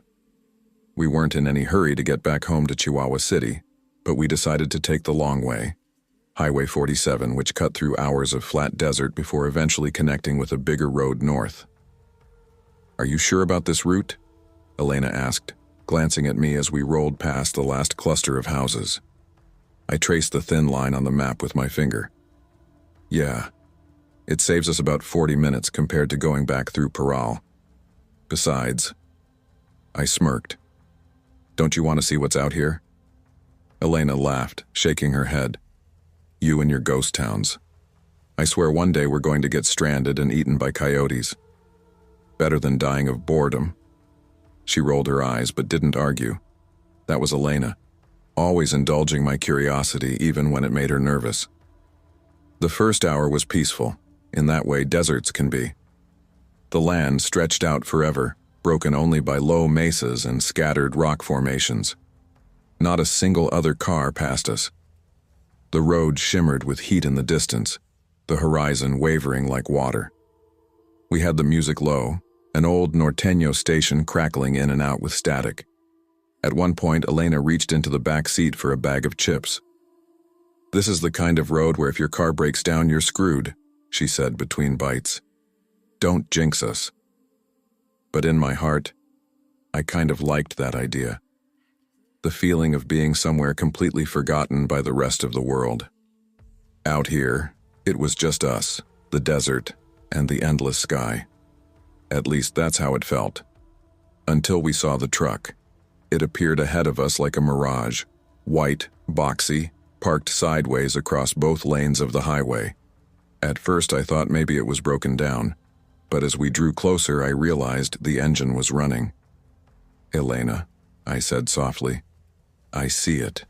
We weren't in any hurry to get back home to Chihuahua City, but we decided to take the long way. Highway 47, which cut through hours of flat desert before eventually connecting with a bigger road north. "Are you sure about this route?" Elena asked, glancing at me as we rolled past the last cluster of houses. I traced the thin line on the map with my finger. "Yeah, it saves us about 40 minutes compared to going back through Parral. Besides," I smirked, "don't you want to see what's out here?" Elena laughed, shaking her head. "You and your ghost towns. I swear one day we're going to get stranded and eaten by coyotes. Better than dying of boredom." She rolled her eyes but didn't argue. That was Elena, always indulging my curiosity even when it made her nervous. The first hour was peaceful, in that way deserts can be. The land stretched out forever, broken only by low mesas and scattered rock formations. Not a single other car passed us. The road shimmered with heat in the distance, the horizon wavering like water. We had the music low, an old norteño station crackling in and out with static. At one point, Elena reached into the back seat for a bag of chips. "This is the kind of road where if your car breaks down, you're screwed," she said between bites. "Don't jinx us." But in my heart, I kind of liked that idea. The feeling of being somewhere completely forgotten by the rest of the world. Out here, it was just us, the desert, and the endless sky. At least that's how it felt. Until we saw the truck. It appeared ahead of us like a mirage, white, boxy, parked sideways across both lanes of the highway. At first I thought maybe it was broken down, but as we drew closer I realized the engine was running. "Elena," I said softly, "I see it."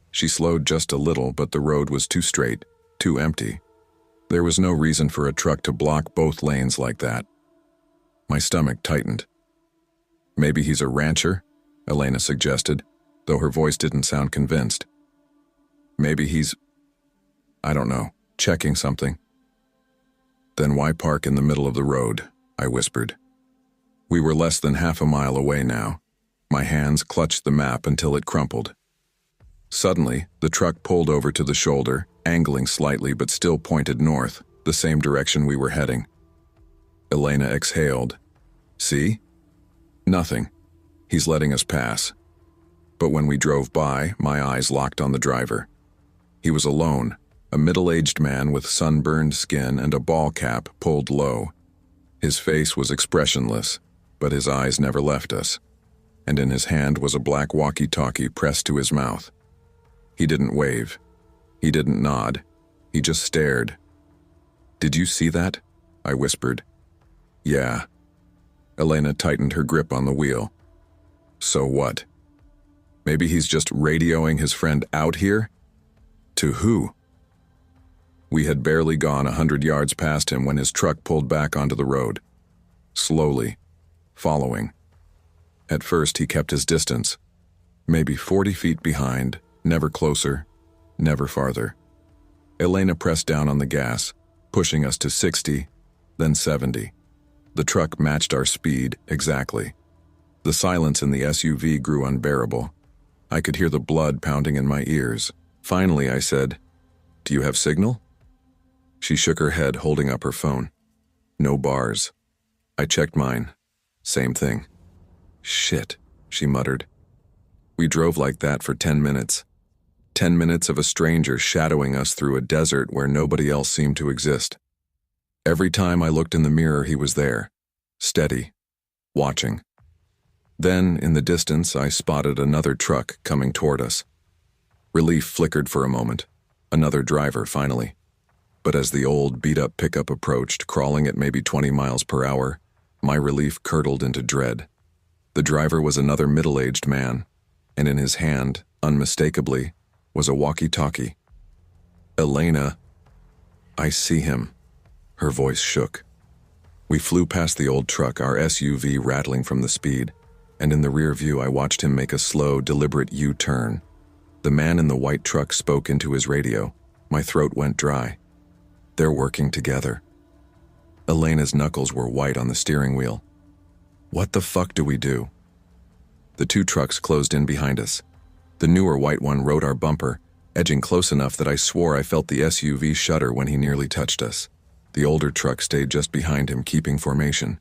She slowed just a little, but the road was too straight, too empty. There was no reason for a truck to block both lanes like that. My stomach tightened. "Maybe he's a rancher," Elena suggested, though her voice didn't sound convinced. "Maybe he's, I don't know, checking something." "Then why park in the middle of the road?" I whispered. We were less than half a mile away now. My hands clutched the map until it crumpled. Suddenly, the truck pulled over to the shoulder, angling slightly but still pointed north, the same direction we were heading. Elena exhaled. "See? Nothing. He's letting us pass." But when we drove by, my eyes locked on the driver. He was alone, a middle-aged man with sunburned skin and a ball cap pulled low. His face was expressionless, but his eyes never left us, and in his hand was a black walkie-talkie pressed to his mouth. He didn't wave. He didn't nod. He just stared. "Did you see that?" I whispered. "Yeah." Elena tightened her grip on the wheel. "So what? Maybe he's just radioing his friend out here? To who?" We had barely gone 100 yards past him when his truck pulled back onto the road. Slowly, following. At first he kept his distance, maybe 40 feet behind, never closer, never farther. Elena pressed down on the gas, pushing us to 60, then 70. The truck matched our speed exactly. The silence in the SUV grew unbearable. I could hear the blood pounding in my ears. Finally, I said, "Do you have signal?" She shook her head, holding up her phone. "No bars." I checked mine. Same thing. "Shit," she muttered. We drove like that for 10 minutes. 10 minutes of a stranger shadowing us through a desert where nobody else seemed to exist. Every time I looked in the mirror, he was there, steady, watching. Then, in the distance, I spotted another truck coming toward us. Relief flickered for a moment. Another driver, finally. But as the old, beat-up pickup approached, crawling at maybe 20 miles per hour, my relief curdled into dread. The driver was another middle-aged man, and in his hand, unmistakably, was a walkie-talkie. "Elena." "I see him." Her voice shook. We flew past the old truck, our SUV rattling from the speed, and in the rear view I watched him make a slow, deliberate U-turn. The man in the white truck spoke into his radio. My throat went dry. They're working together. Elena's knuckles were white on the steering wheel. What the fuck do we do? The two trucks closed in behind us. The newer white one rode our bumper, edging close enough that I swore I felt the SUV shudder when he nearly touched us. The older truck stayed just behind him, keeping formation.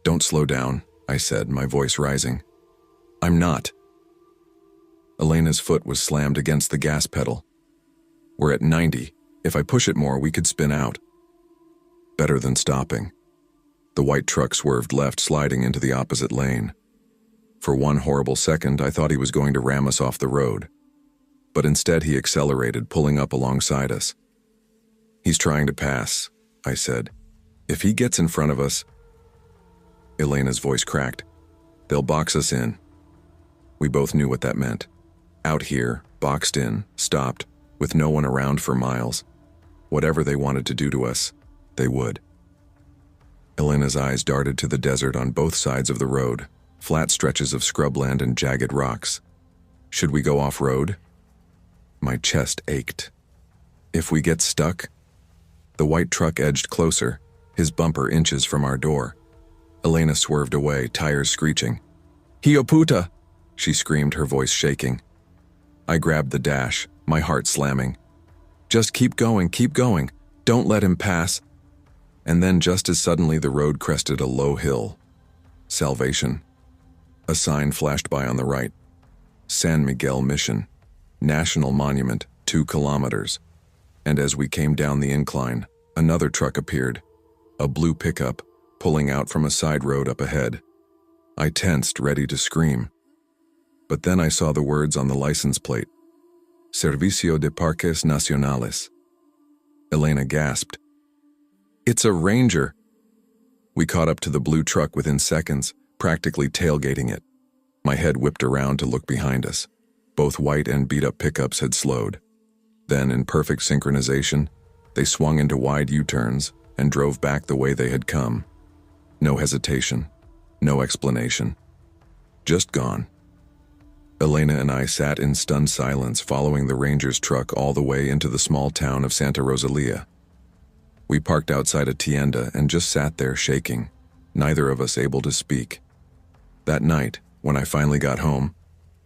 "Don't slow down," I said, my voice rising. "I'm not." Elena's foot was slammed against the gas pedal. "We're at 90. If I push it more, we could spin out." Better than stopping. The white truck swerved left, sliding into the opposite lane. For one horrible second, I thought he was going to ram us off the road. But instead he accelerated, pulling up alongside us. "He's trying to pass," I said. "If he gets in front of us..." Elena's voice cracked. "They'll box us in." We both knew what that meant. Out here, boxed in, stopped, with no one around for miles. Whatever they wanted to do to us, they would. Elena's eyes darted to the desert on both sides of the road, flat stretches of scrubland and jagged rocks. Should we go off-road? My chest ached. If we get stuck? The white truck edged closer, his bumper inches from our door. Elena swerved away, tires screeching. "Hijo puta!" she screamed, her voice shaking. I grabbed the dash, my heart slamming. "Just keep going, don't let him pass." And then just as suddenly the road crested a low hill. Salvation. A sign flashed by on the right. San Miguel Mission. National Monument, 2 kilometers. And as we came down the incline, another truck appeared. A blue pickup, pulling out from a side road up ahead. I tensed, ready to scream. But then I saw the words on the license plate. Servicio de Parques Nacionales. Elena gasped. "It's a Ranger!" We caught up to the blue truck within seconds, practically tailgating it. My head whipped around to look behind us. Both white and beat-up pickups had slowed. Then, in perfect synchronization, they swung into wide U-turns and drove back the way they had come. No hesitation, no explanation. Just gone. Elena and I sat in stunned silence, following the Ranger's truck all the way into the small town of Santa Rosalia. We parked outside a tienda and just sat there shaking, neither of us able to speak. That night, when I finally got home,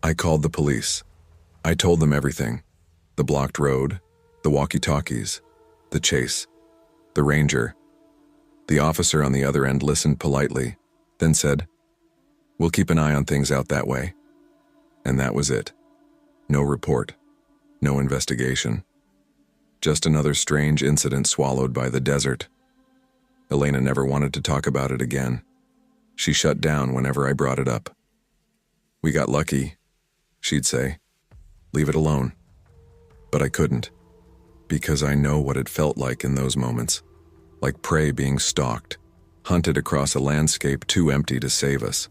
I called the police. I told them everything. The blocked road, the walkie-talkies, the chase, the Ranger. The officer on the other end listened politely, then said, "We'll keep an eye on things out that way." And that was it. No report, no investigation. Just another strange incident swallowed by the desert. Elena never wanted to talk about it again. She shut down whenever I brought it up. "We got lucky," she'd say. "Leave it alone." But I couldn't, because I know what it felt like in those moments, like prey being stalked, hunted across a landscape too empty to save us.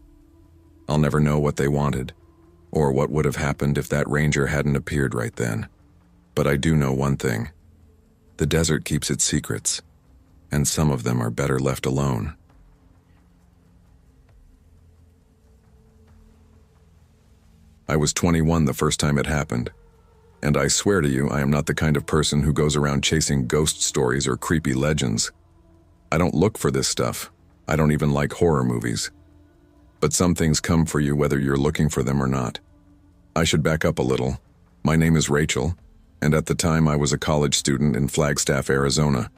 I'll never know what they wanted, or what would have happened if that Ranger hadn't appeared right then. But I do know one thing. The desert keeps its secrets, and some of them are better left alone. I was 21 the first time it happened, and I swear to you I am not the kind of person who goes around chasing ghost stories or creepy legends. I don't look for this stuff. I don't even like horror movies. But some things come for you whether you're looking for them or not. I should back up a little. My name is Rachel, and at the time I was a college student in Flagstaff, Arizona.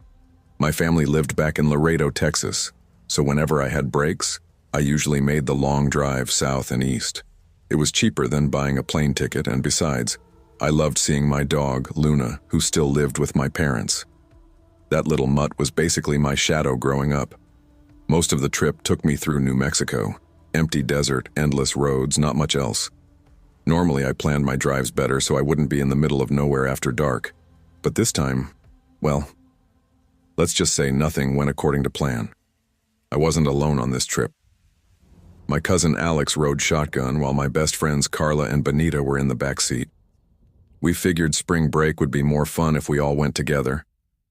My family lived back in Laredo, Texas, so whenever I had breaks, I usually made the long drive south and east. It was cheaper than buying a plane ticket, and besides, I loved seeing my dog, Luna, who still lived with my parents. That little mutt was basically my shadow growing up. Most of the trip took me through New Mexico. Empty desert, endless roads, not much else. Normally I planned my drives better so I wouldn't be in the middle of nowhere after dark. But this time, well, let's just say nothing went according to plan. I wasn't alone on this trip. My cousin Alex rode shotgun while my best friends Carla and Benita were in the back seat. We figured spring break would be more fun if we all went together,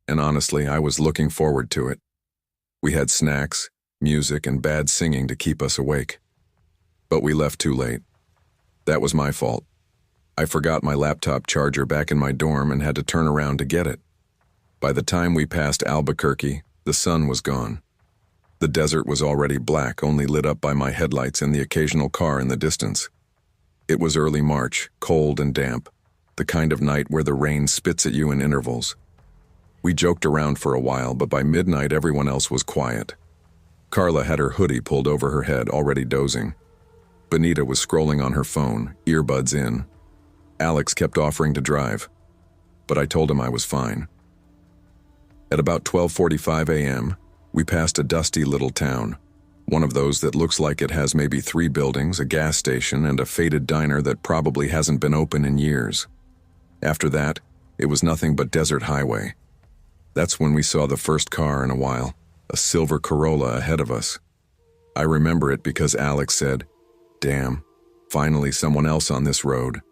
and honestly, I was looking forward to it. We had snacks, music, and bad singing to keep us awake. But we left too late. That was my fault. I forgot my laptop charger back in my dorm and had to turn around to get it. By the time we passed Albuquerque, the sun was gone. The desert was already black, only lit up by my headlights and the occasional car in the distance. It was early March, cold and damp, the kind of night where the rain spits at you in intervals. We joked around for a while, but by midnight everyone else was quiet. Carla had her hoodie pulled over her head, already dozing. Benita was scrolling on her phone, earbuds in. Alex kept offering to drive, but I told him I was fine. At about 12:45 a.m., we passed a dusty little town, one of those that looks like it has maybe 3 buildings, a gas station, and a faded diner that probably hasn't been open in years. After that, it was nothing but desert highway. That's when we saw the first car in a while, a silver Corolla ahead of us. I remember it because Alex said, "Damn, finally someone else on this road."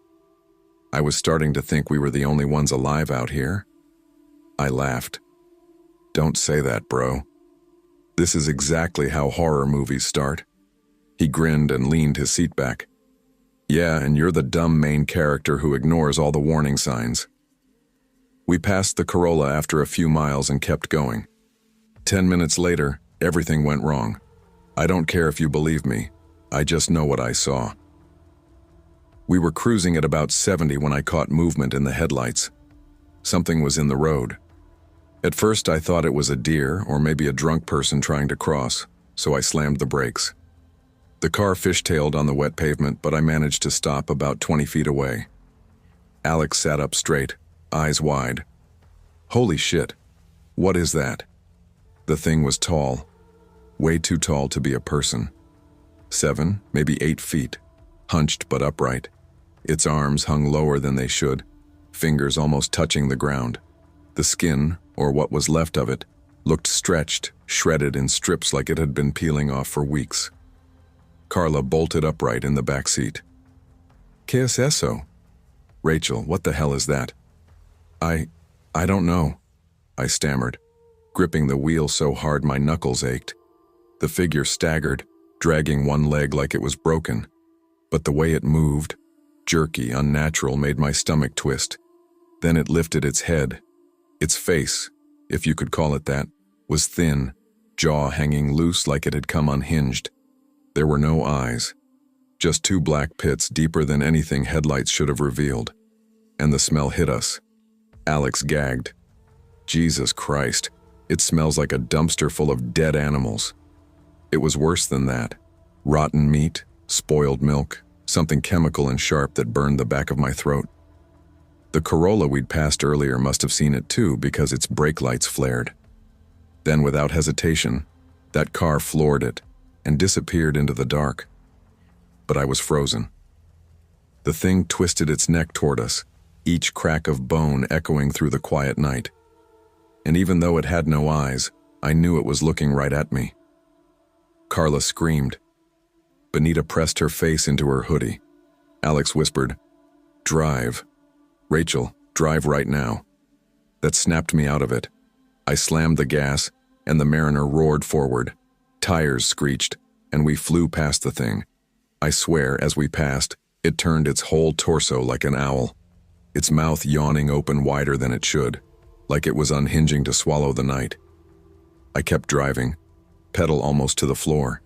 I was starting to think we were the only ones alive out here. I laughed. "Don't say that, bro." This is exactly how horror movies start. He grinned and leaned his seat back. Yeah, and you're the dumb main character who ignores all the warning signs. We passed the Corolla after a few miles and kept going. 10 minutes later, everything went wrong. I don't care if you believe me. I just know what I saw. We were cruising at about 70 when I caught movement in the headlights. Something was in the road. At first I thought it was a deer or maybe a drunk person trying to cross, so I slammed the brakes. The car fishtailed on the wet pavement, but I managed to stop about 20 feet away. Alex sat up straight, eyes wide. Holy shit. What is that? The thing was tall. Way too tall to be a person. 7, maybe 8 feet. Hunched but upright. Its arms hung lower than they should, fingers almost touching the ground. The skin, or what was left of it, looked stretched, shredded in strips like it had been peeling off for weeks. Carla bolted upright in the back seat. ¿Qué es eso? Rachel, what the hell is that? I don't know, I stammered, gripping the wheel so hard my knuckles ached. The figure staggered, dragging one leg like it was broken. But the way it moved, jerky, unnatural, made my stomach twist. Then it lifted its head. Its face, if you could call it that, was thin, jaw hanging loose like it had come unhinged. There were no eyes, just 2 black pits deeper than anything headlights should have revealed. And the smell hit us. Alex gagged. Jesus Christ, it smells like a dumpster full of dead animals. It was worse than that. Rotten meat, spoiled milk, something chemical and sharp that burned the back of my throat. The Corolla we'd passed earlier must have seen it too because its brake lights flared. Then, without hesitation, that car floored it and disappeared into the dark. But I was frozen. The thing twisted its neck toward us, each crack of bone echoing through the quiet night. And even though it had no eyes, I knew it was looking right at me. Carla screamed. Benita pressed her face into her hoodie. Alex whispered, "Drive. Rachel, drive right now." That snapped me out of it. I slammed the gas, and the Mariner roared forward. Tires screeched, and we flew past the thing. I swear, as we passed, it turned its whole torso like an owl, its mouth yawning open wider than it should, like it was unhinging to swallow the night. I kept driving, pedal almost to the floor.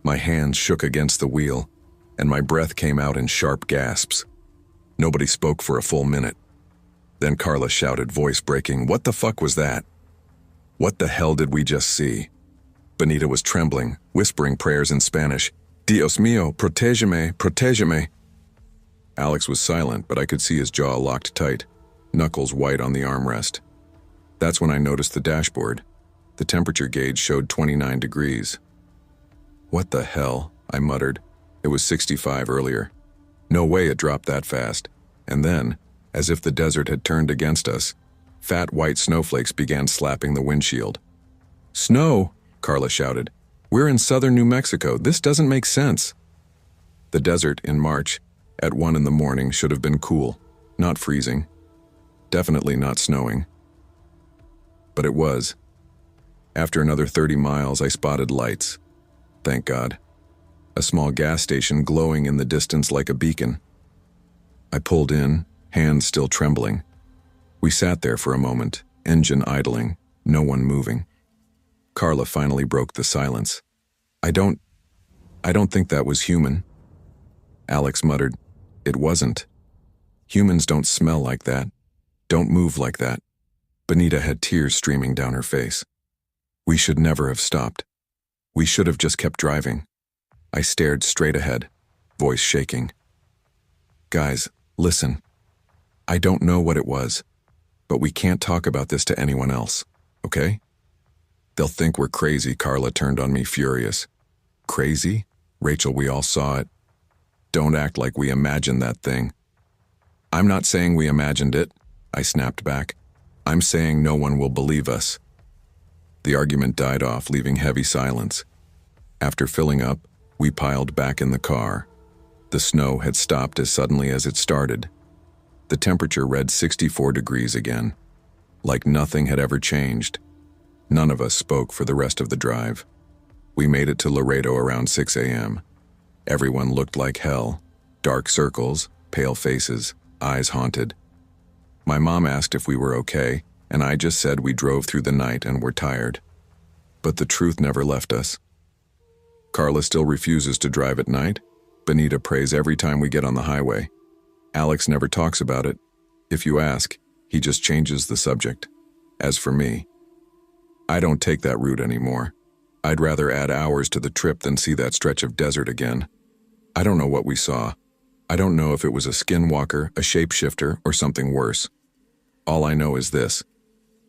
My hands shook against the wheel, and my breath came out in sharp gasps. Nobody spoke for a full minute. Then Carla shouted, voice breaking, "What the fuck was that? What the hell did we just see?" Benita was trembling, whispering prayers in Spanish. "Dios mío, protégeme, protégeme." Alex was silent, but I could see his jaw locked tight, knuckles white on the armrest. That's when I noticed the dashboard. The temperature gauge showed 29 degrees. "What the hell?" I muttered. It was 65 earlier. No way it dropped that fast. And then, as if the desert had turned against us, fat white snowflakes began slapping the windshield. "Snow!" Carla shouted. "We're in southern New Mexico. This doesn't make sense." The desert in March, at 1 in the morning, should have been cool, not freezing. Definitely not snowing. But it was. After another 30 miles, I spotted lights. Thank God. A small gas station glowing in the distance like a beacon. I pulled in, hands still trembling. We sat there for a moment, engine idling, no one moving. Carla finally broke the silence. I don't think that was human." Alex muttered, "It wasn't. Humans don't smell like that, don't move like that." Benita had tears streaming down her face. "We should never have stopped. We should have just kept driving." I stared straight ahead, voice shaking. "Guys, listen. I don't know what it was, but we can't talk about this to anyone else, okay? They'll think we're crazy." Carla turned on me furious. "Crazy? Rachel, we all saw it. Don't act like we imagined that thing." "I'm not saying we imagined it," I snapped back. "I'm saying no one will believe us." The argument died off, leaving heavy silence. After filling up, we piled back in the car. The snow had stopped as suddenly as it started. The temperature read 64 degrees again, like nothing had ever changed. None of us spoke for the rest of the drive. We made it to Laredo around 6 a.m. Everyone looked like hell. Dark circles, pale faces, eyes haunted. My mom asked if we were okay, and I just said we drove through the night and were tired. But the truth never left us. Carla still refuses to drive at night. Benita prays every time we get on the highway. Alex never talks about it. If you ask, he just changes the subject. As for me, I don't take that route anymore. I'd rather add hours to the trip than see that stretch of desert again. I don't know what we saw. I don't know if it was a skinwalker, a shapeshifter, or something worse. All I know is this.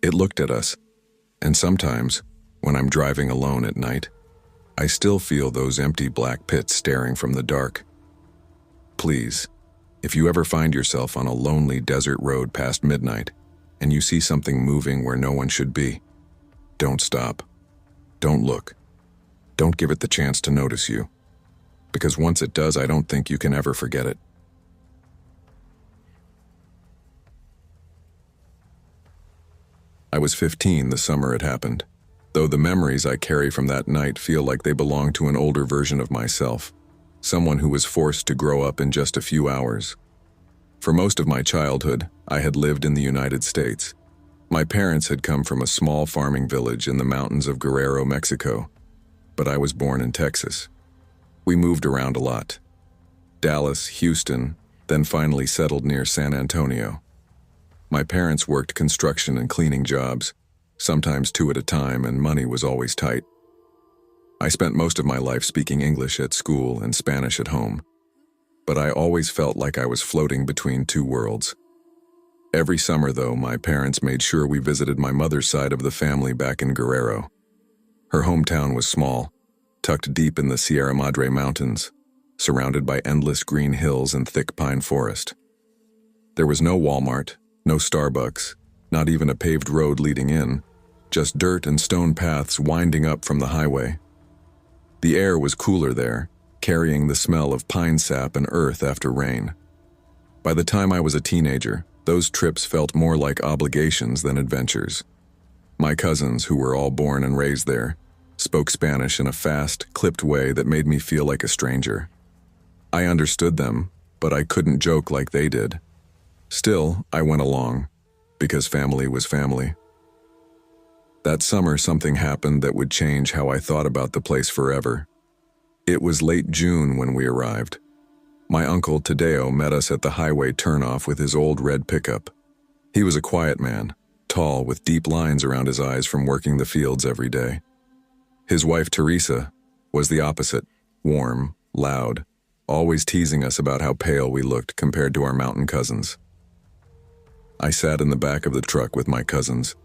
It looked at us. And sometimes, when I'm driving alone at night, I still feel those empty black pits staring from the dark. Please, if you ever find yourself on a lonely desert road past midnight, and you see something moving where no one should be, don't stop. Don't look. Don't give it the chance to notice you. Because once it does, I don't think you can ever forget it. I was 15 the summer it happened, though the memories I carry from that night feel like they belong to an older version of myself, someone who was forced to grow up in just a few hours. For most of my childhood, I had lived in the United States. My parents had come from a small farming village in the mountains of Guerrero, Mexico, but I was born in Texas. We moved around a lot. Dallas, Houston, then finally settled near San Antonio. My parents worked construction and cleaning jobs, sometimes 2 at a time, and money was always tight. I spent most of my life speaking English at school and Spanish at home, but I always felt like I was floating between 2 worlds. Every summer, though, my parents made sure we visited my mother's side of the family back in Guerrero. Her hometown was small, tucked deep in the Sierra Madre Mountains, surrounded by endless green hills and thick pine forest. There was no Walmart, no Starbucks, not even a paved road leading in, just dirt and stone paths winding up from the highway. The air was cooler there, carrying the smell of pine sap and earth after rain. By the time I was a teenager, those trips felt more like obligations than adventures. My cousins, who were all born and raised there, spoke Spanish in a fast, clipped way that made me feel like a stranger. I understood them, but I couldn't joke like they did. Still, I went along, because family was family. That summer, something happened that would change how I thought about the place forever. It was late June when we arrived. My uncle Tadeo met us at the highway turnoff with his old red pickup. He was a quiet man, tall with deep lines around his eyes from working the fields every day. His wife Teresa was the opposite, warm, loud, always teasing us about how pale we looked compared to our mountain cousins. I sat in the back of the truck with my cousins,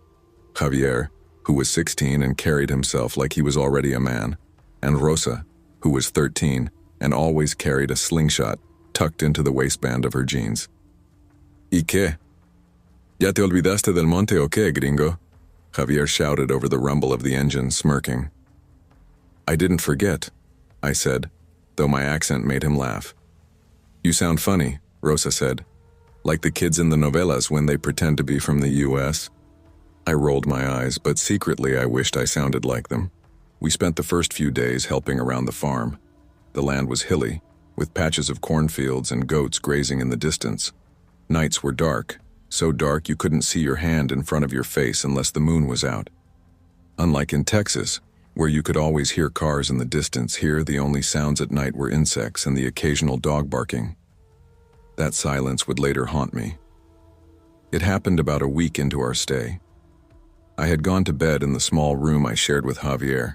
Javier, who was 16 and carried himself like he was already a man, and Rosa, who was 13 and always carried a slingshot tucked into the waistband of her jeans. ¿Y qué? ¿Ya te olvidaste del monte o qué, gringo? Javier shouted over the rumble of the engine, smirking. I didn't forget, I said, though my accent made him laugh. You sound funny, Rosa said, like the kids in the novelas when they pretend to be from the US. I rolled my eyes, but secretly I wished I sounded like them. We spent the first few days helping around the farm. The land was hilly, with patches of cornfields and goats grazing in the distance. Nights were dark, so dark you couldn't see your hand in front of your face unless the moon was out. Unlike in Texas, where you could always hear cars in the distance, here the only sounds at night were insects and the occasional dog barking. That silence would later haunt me. It happened about a week into our stay. I had gone to bed in the small room I shared with Javier.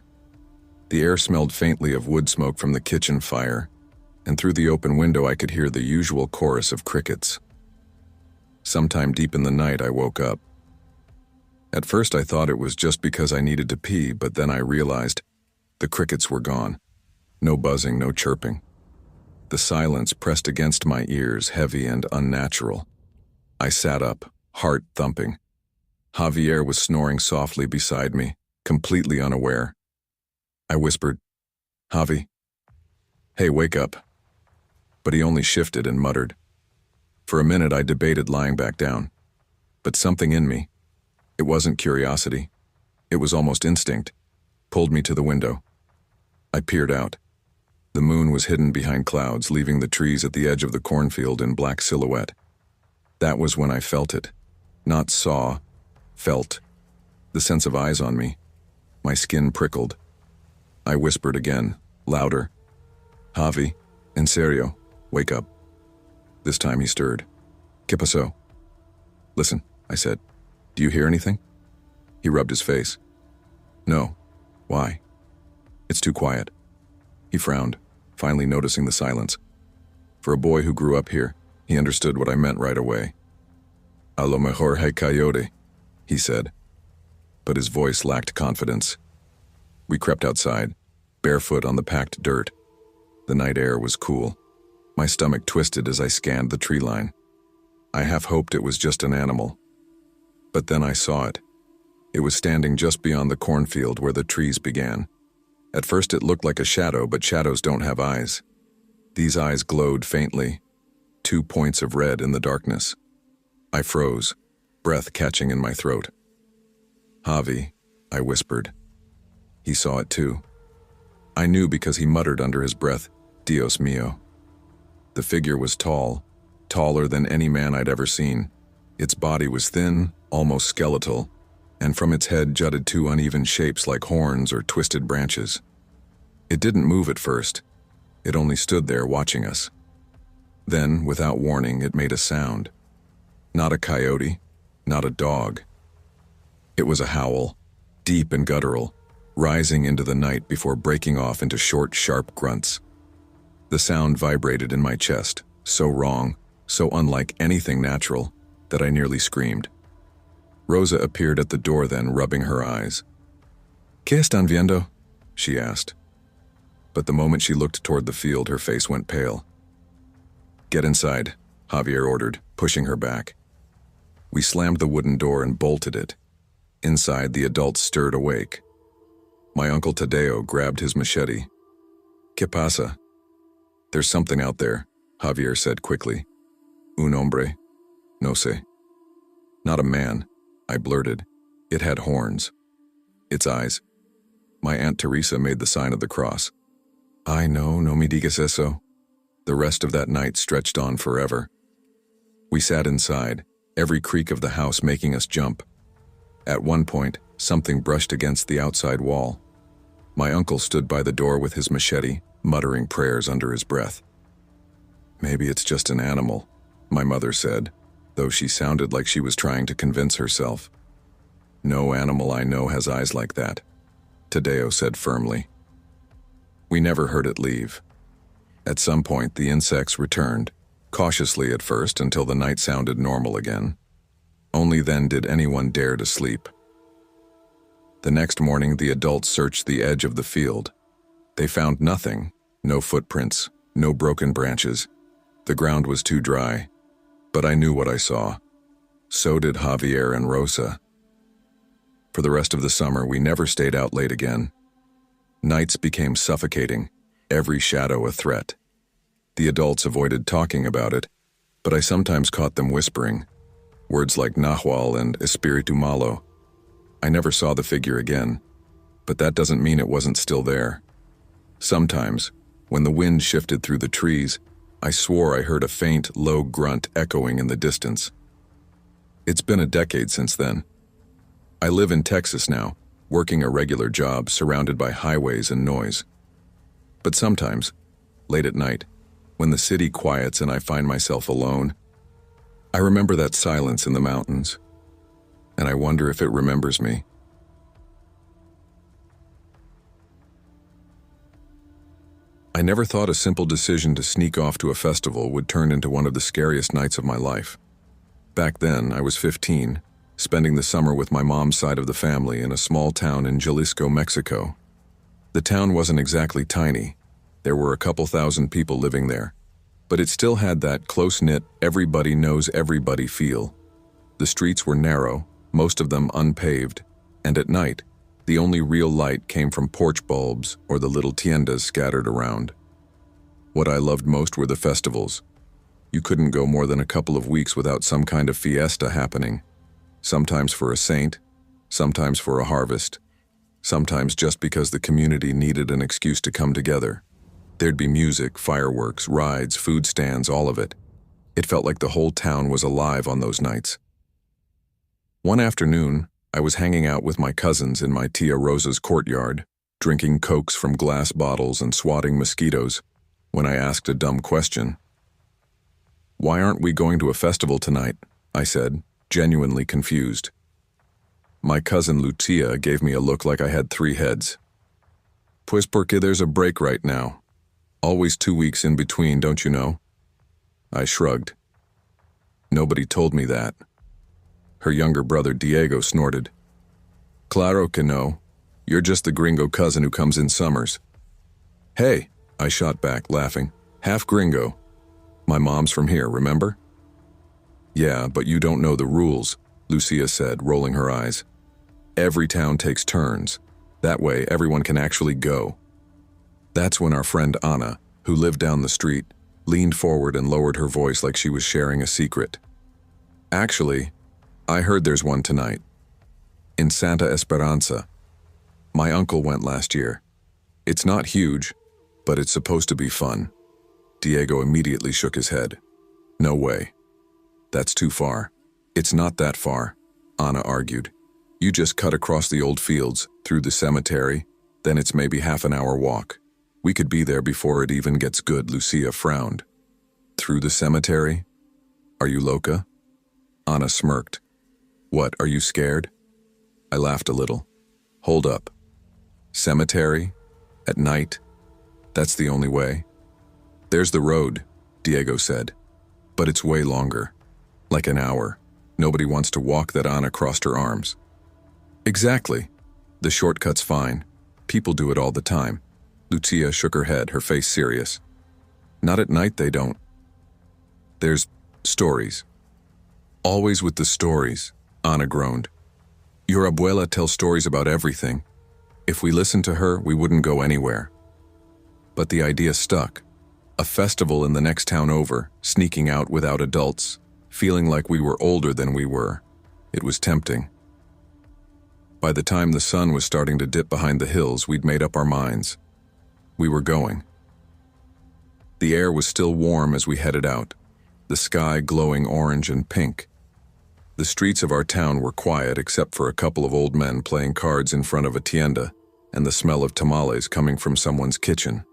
The air smelled faintly of wood smoke from the kitchen fire, and through the open window I could hear the usual chorus of crickets. Sometime deep in the night I woke up. At first I thought it was just because I needed to pee, but then I realized the crickets were gone. No buzzing, no chirping. The silence pressed against my ears, heavy and unnatural. I sat up, heart thumping. Javier was snoring softly beside me, completely unaware. I whispered, "Javi, hey, wake up." But he only shifted and muttered. For a minute I debated lying back down, but something in me, it wasn't curiosity, It was almost instinct. Pulled me to the window. I peered out. The moon was hidden behind clouds, leaving the trees at the edge of the cornfield in black silhouette. That was when I felt it. Not saw, felt. The sense of eyes on me. My skin prickled. I whispered again, louder. Javi, en serio, wake up. This time he stirred. ¿Qué pasó? Listen, I said. Do you hear anything? He rubbed his face. No. Why? It's too quiet. He frowned, finally noticing the silence. For a boy who grew up here, he understood what I meant right away. A lo mejor hay coyote, he said. But his voice lacked confidence. We crept outside, barefoot on the packed dirt. The night air was cool. My stomach twisted as I scanned the tree line. I half hoped it was just an animal. But then I saw it. It was standing just beyond the cornfield where the trees began. At first it looked like a shadow, but shadows don't have eyes. These eyes glowed faintly, 2 points of red in the darkness. I froze, breath catching in my throat. Javi, I whispered. He saw it too. I knew because he muttered under his breath, Dios mío. The figure was tall, taller than any man I'd ever seen. Its body was thin, almost skeletal, and from its head jutted 2 uneven shapes like horns or twisted branches. It didn't move at first. It only stood there watching us. Then, without warning, it made a sound. Not a coyote, not a dog. It was a howl, deep and guttural, rising into the night before breaking off into short, sharp grunts. The sound vibrated in my chest, so wrong, so unlike anything natural, that I nearly screamed. Rosa appeared at the door then, rubbing her eyes. ¿Qué están viendo? She asked. But the moment she looked toward the field, her face went pale. Get inside, Javier ordered, pushing her back. We slammed the wooden door and bolted it. Inside, the adults stirred awake. My uncle Tadeo grabbed his machete. ¿Qué pasa? There's something out there, Javier said quickly. Un hombre. No sé. Not a man, I blurted. It had horns. Its eyes. My Aunt Teresa made the sign of the cross. Ay no, no me digas eso. The rest of that night stretched on forever. We sat inside, every creak of the house making us jump. At one point, something brushed against the outside wall. My uncle stood by the door with his machete, muttering prayers under his breath. Maybe it's just an animal, my mother said, though she sounded like she was trying to convince herself. No animal I know has eyes like that, Tadeo said firmly. We never heard it leave. At some point, the insects returned, cautiously at first until the night sounded normal again. Only then did anyone dare to sleep. The next morning, the adults searched the edge of the field. They found nothing, no footprints, no broken branches. The ground was too dry, but I knew what I saw. So did Javier and Rosa. For the rest of the summer, we never stayed out late again. Nights became suffocating, every shadow a threat. The adults avoided talking about it, but I sometimes caught them whispering, words like Nahual and Espiritu Malo. I never saw the figure again, but that doesn't mean it wasn't still there. Sometimes, when the wind shifted through the trees, I swore I heard a faint, low grunt echoing in the distance. It's been a decade since then. I live in Texas now, working a regular job surrounded by highways and noise. But sometimes, late at night, when the city quiets and I find myself alone, I remember that silence in the mountains, and I wonder if it remembers me. I never thought a simple decision to sneak off to a festival would turn into one of the scariest nights of my life. Back then, I was 15, spending the summer with my mom's side of the family in a small town in Jalisco, Mexico. The town wasn't exactly tiny. There were a couple thousand people living there, but it still had that close-knit, everybody knows everybody feel. The streets were narrow, most of them unpaved, and at night, the only real light came from porch bulbs or the little tiendas scattered around. What I loved most were the festivals. You couldn't go more than a couple of weeks without some kind of fiesta happening, sometimes for a saint, sometimes for a harvest, sometimes just because the community needed an excuse to come together. There'd be music, fireworks, rides, food stands, all of it. It felt like the whole town was alive on those nights. One afternoon, I was hanging out with my cousins in my Tia Rosa's courtyard, drinking Cokes from glass bottles and swatting mosquitoes, when I asked a dumb question. "Why aren't we going to a festival tonight?" I said, genuinely confused. My cousin Lucia gave me a look like I had 3 heads. "Pues porque there's a break right now. Always 2 weeks in between, don't you know?" I shrugged. Nobody told me that. Her younger brother Diego snorted. "Claro que no. You're just the gringo cousin who comes in summers." "Hey," I shot back, laughing. "Half gringo. My mom's from here, remember?" "Yeah, but you don't know the rules," Lucia said, rolling her eyes. "Every town takes turns. That way, everyone can actually go." That's when our friend Anna, who lived down the street, leaned forward and lowered her voice like she was sharing a secret. "Actually, I heard there's one tonight. In Santa Esperanza. My uncle went last year. It's not huge, but it's supposed to be fun." Diego immediately shook his head. "No way. That's too far." "It's not that far," Anna argued. "You just cut across the old fields, through the cemetery, then it's maybe half an hour walk. We could be there before it even gets good." Lucia frowned. "Through the cemetery? Are you loca?" Anna smirked. "What, are you scared?" I laughed a little. "Hold up. Cemetery? At night? That's the only way?" "There's the road," Diego said. "But it's way longer. Like an hour. Nobody wants to walk that." Anna crossed her arms. "Exactly. The shortcut's fine. People do it all the time." Lucia shook her head, her face serious. "Not at night, they don't. There's stories." "Always with the stories," Anna groaned. "Your abuela tells stories about everything. If we listened to her, we wouldn't go anywhere." But the idea stuck. A festival in the next town over, sneaking out without adults, feeling like we were older than we were. It was tempting. By the time the sun was starting to dip behind the hills, we'd made up our minds. We were going. The air was still warm as we headed out, the sky glowing orange and pink. The streets of our town were quiet except for a couple of old men playing cards in front of a tienda and the smell of tamales coming from someone's kitchen.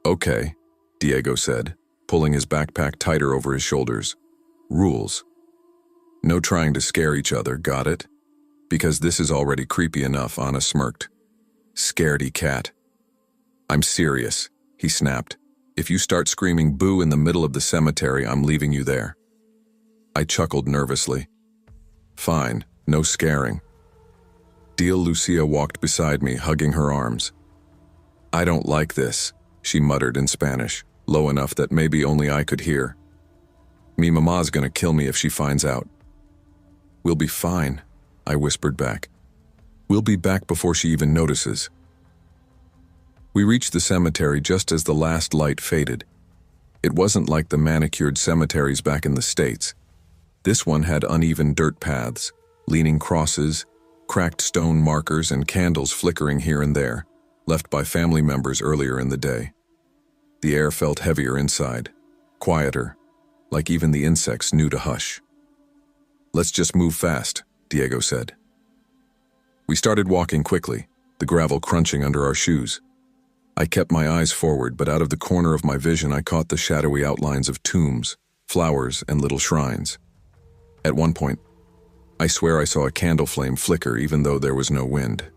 "Okay," Diego said, pulling his backpack tighter over his shoulders. "Rules. No trying to scare each other, got it? Because this is already creepy enough," Anna smirked. "Scaredy cat." "I'm serious," he snapped. "If you start screaming boo in the middle of the cemetery, I'm leaving you there." I chuckled nervously. "Fine, no scaring." Deal. Lucia walked beside me, hugging her arms. "I don't like this," she muttered in Spanish, low enough that maybe only I could hear. "Mi mama's gonna kill me if she finds out." "We'll be fine," I whispered back. "We'll be back before she even notices." We reached the cemetery just as the last light faded. It wasn't like the manicured cemeteries back in the States. This one had uneven dirt paths, leaning crosses, cracked stone markers, and candles flickering here and there, left by family members earlier in the day. The air felt heavier inside, quieter, like even the insects knew to hush. "Let's just move fast," Diego said. We started walking quickly, the gravel crunching under our shoes. I kept my eyes forward, but out of the corner of my vision I caught the shadowy outlines of tombs, flowers, and little shrines. At one point, I swear I saw a candle flame flicker even though there was no wind.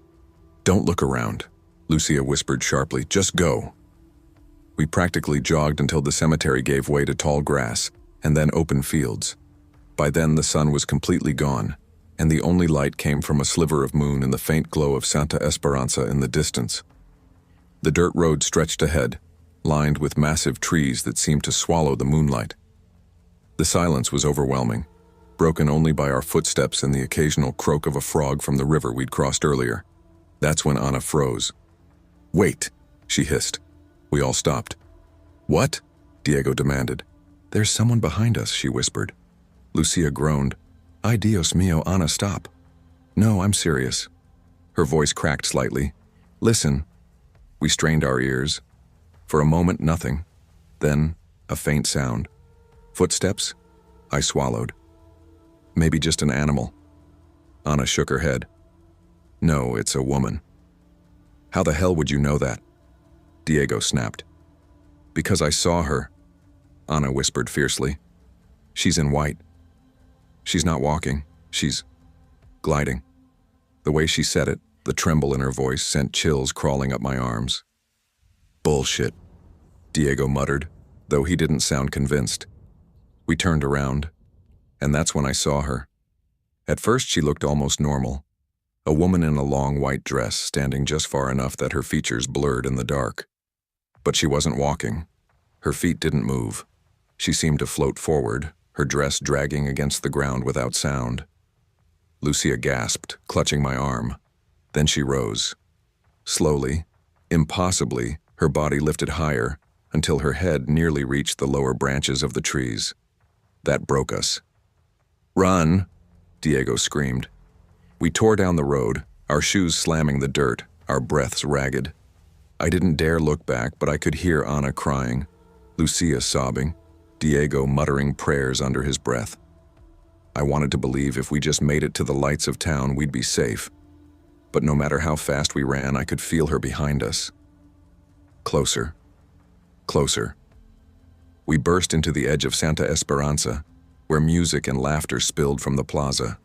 "Don't look around," Lucia whispered sharply. "Just go." We practically jogged until the cemetery gave way to tall grass, and then open fields. By then the sun was completely gone, and the only light came from a sliver of moon and the faint glow of Santa Esperanza in the distance. The dirt road stretched ahead, lined with massive trees that seemed to swallow the moonlight. The silence was overwhelming, broken only by our footsteps and the occasional croak of a frog from the river we'd crossed earlier. That's when Anna froze. "Wait," she hissed. We all stopped. "What?" Diego demanded. "There's someone behind us," she whispered. Lucia groaned. "Ay Dios mío, Anna, stop." No, I'm serious. Her voice cracked slightly. Listen. We strained our ears. For a moment, nothing. Then, a faint sound. Footsteps? I swallowed. Maybe just an animal. Anna shook her head. No, it's a woman. How the hell would you know that? Diego snapped. Because I saw her, Anna whispered fiercely. She's in white. She's not walking. She's gliding. The way she said it, the tremble in her voice, sent chills crawling up my arms. Bullshit, Diego muttered, though he didn't sound convinced. We turned around, and that's when I saw her. At first she looked almost normal, a woman in a long white dress standing just far enough that her features blurred in the dark. But she wasn't walking. Her feet didn't move. She seemed to float forward, her dress dragging against the ground without sound. Lucia gasped, clutching my arm. Then she rose. Slowly, impossibly, her body lifted higher until her head nearly reached the lower branches of the trees. That broke us. Run, Diego screamed. We tore down the road, our shoes slamming the dirt, our breaths ragged. I didn't dare look back, but I could hear Anna crying, Lucia sobbing, Diego muttering prayers under his breath. I wanted to believe if we just made it to the lights of town, we'd be safe. But no matter how fast we ran, I could feel her behind us. Closer. Closer. We burst into the edge of Santa Esperanza, where music and laughter spilled from the plaza.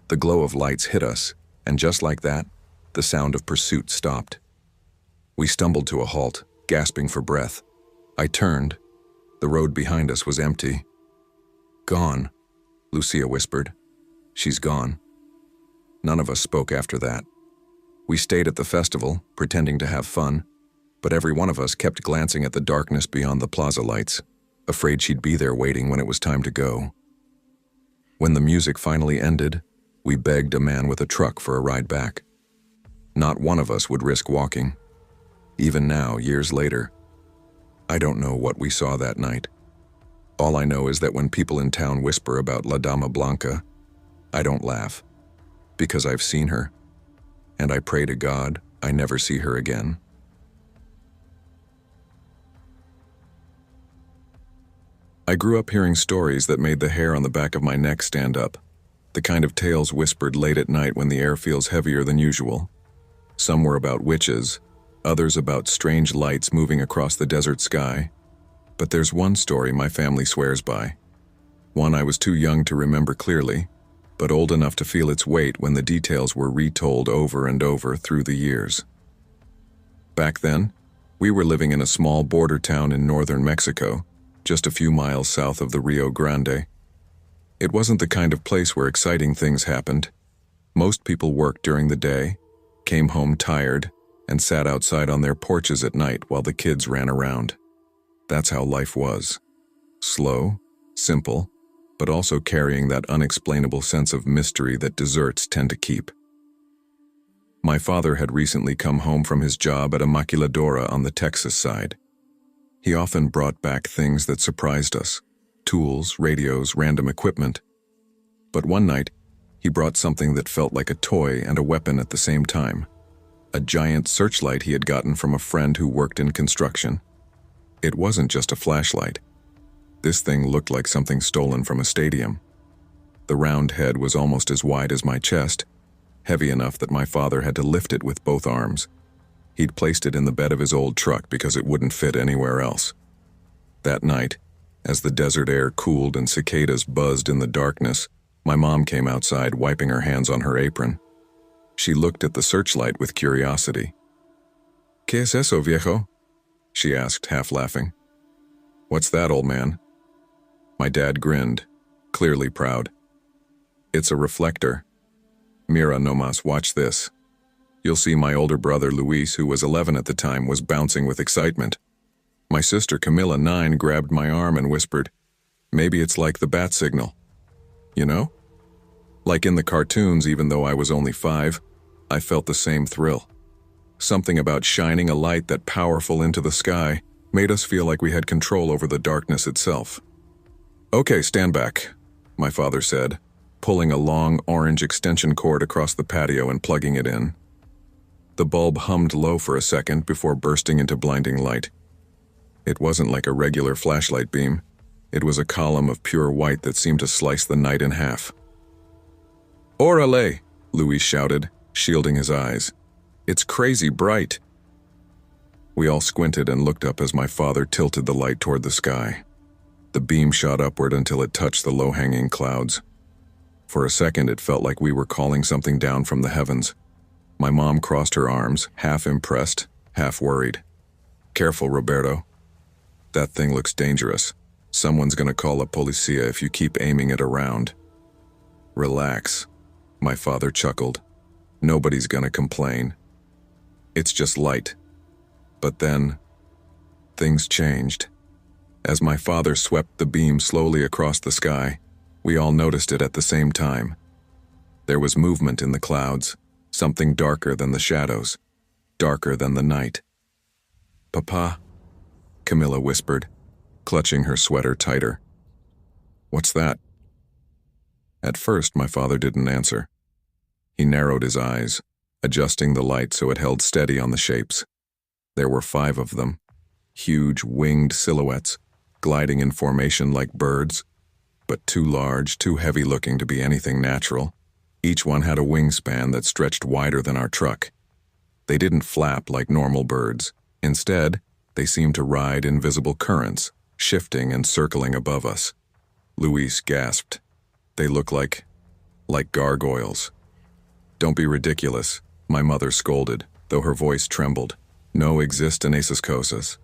The glow of lights hit us, and just like that, the sound of pursuit stopped. We stumbled to a halt, gasping for breath. I turned. The road behind us was empty. Gone, Lucia whispered. She's gone. None of us spoke after that. We stayed at the festival, pretending to have fun, but every one of us kept glancing at the darkness beyond the plaza lights, afraid she'd be there waiting when it was time to go. When the music finally ended, we begged a man with a truck for a ride back. Not one of us would risk walking. Even now, years later, I don't know what we saw that night. All I know is that when people in town whisper about La Dama Blanca, I don't laugh, because I've seen her, and I pray to God I never see her again. I grew up hearing stories that made the hair on the back of my neck stand up, the kind of tales whispered late at night when the air feels heavier than usual. Some were about witches, others about strange lights moving across the desert sky. But there's one story my family swears by. One I was too young to remember clearly, but old enough to feel its weight when the details were retold over and over through the years. Back then, we were living in a small border town in northern Mexico, just a few miles south of the Rio Grande. It wasn't the kind of place where exciting things happened. Most people worked during the day, came home tired, and sat outside on their porches at night while the kids ran around. That's how life was. Slow, simple, but also carrying that unexplainable sense of mystery that deserts tend to keep. My father had recently come home from his job at a maquiladora on the Texas side. He often brought back things that surprised us, tools, radios, random equipment. But one night, he brought something that felt like a toy and a weapon at the same time. A giant searchlight he had gotten from a friend who worked in construction. It wasn't just a flashlight. This thing looked like something stolen from a stadium. The round head was almost as wide as my chest, heavy enough that my father had to lift it with both arms. He'd placed it in the bed of his old truck because it wouldn't fit anywhere else. That night, as the desert air cooled and cicadas buzzed in the darkness, my mom came outside wiping her hands on her apron. She looked at the searchlight with curiosity. ¿Qué es eso, viejo? She asked, half laughing. What's that, old man? My dad grinned, clearly proud. It's a reflector. Mira nomás, watch this. You'll see my older brother Luis, who was 11 at the time, was bouncing with excitement. My sister Camilla, 9, grabbed my arm and whispered, maybe it's like the bat signal. You know? Like in the cartoons, even though I was only 5, I felt the same thrill. Something about shining a light that powerful into the sky made us feel like we had control over the darkness itself. Okay, stand back, my father said, pulling a long orange extension cord across the patio and plugging it in. The bulb hummed low for a second before bursting into blinding light. It wasn't like a regular flashlight beam. It was a column of pure white that seemed to slice the night in half. "Orale!" Luis shouted, shielding his eyes. "It's crazy bright." We all squinted and looked up as my father tilted the light toward the sky. The beam shot upward until it touched the low-hanging clouds. For a second, it felt like we were calling something down from the heavens. My mom crossed her arms, half impressed, half worried. "Careful, Roberto. That thing looks dangerous. Someone's gonna call a policia if you keep aiming it around." "Relax," my father chuckled. "Nobody's gonna complain. It's just light." But then, things changed. As my father swept the beam slowly across the sky, we all noticed it at the same time. There was movement in the clouds, something darker than the shadows, darker than the night. "Papa," Camilla whispered, clutching her sweater tighter. "What's that?" At first, my father didn't answer. He narrowed his eyes, adjusting the light so it held steady on the shapes. There were 5 of them, huge winged silhouettes, gliding in formation like birds, but too large, too heavy-looking to be anything natural. Each one had a wingspan that stretched wider than our truck. They didn't flap like normal birds. Instead, they seemed to ride invisible currents, shifting and circling above us. Luis gasped. "They look like gargoyles." "Don't be ridiculous," my mother scolded, though her voice trembled. "No exist in esas cosas.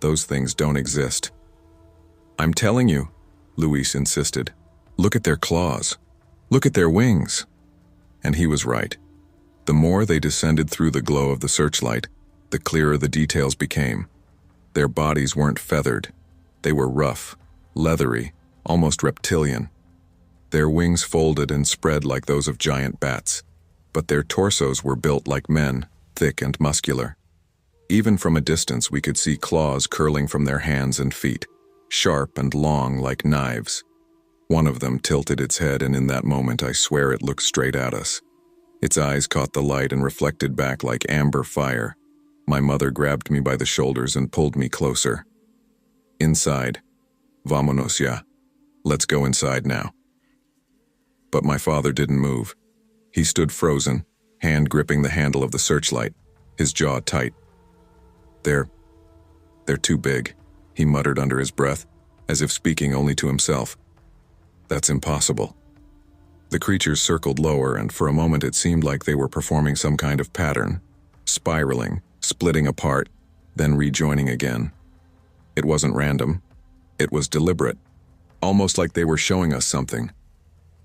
Those things don't exist." "I'm telling you," Luis insisted. "Look at their claws. Look at their wings." And he was right. The more they descended through the glow of the searchlight, the clearer the details became. Their bodies weren't feathered. They were rough, leathery, almost reptilian. Their wings folded and spread like those of giant bats, but their torsos were built like men, thick and muscular. Even from a distance, we could see claws curling from their hands and feet, sharp and long like knives. One of them tilted its head, and in that moment, I swear it looked straight at us. Its eyes caught the light and reflected back like amber fire. My mother grabbed me by the shoulders and pulled me closer. "Inside. Vámonos ya. Let's go inside now." But my father didn't move. He stood frozen, hand gripping the handle of the searchlight, his jaw tight. They're too big," he muttered under his breath, as if speaking only to himself. "That's impossible." The creatures circled lower, and for a moment it seemed like they were performing some kind of pattern, spiraling, splitting apart, then rejoining again. It wasn't random. It was deliberate, almost like they were showing us something.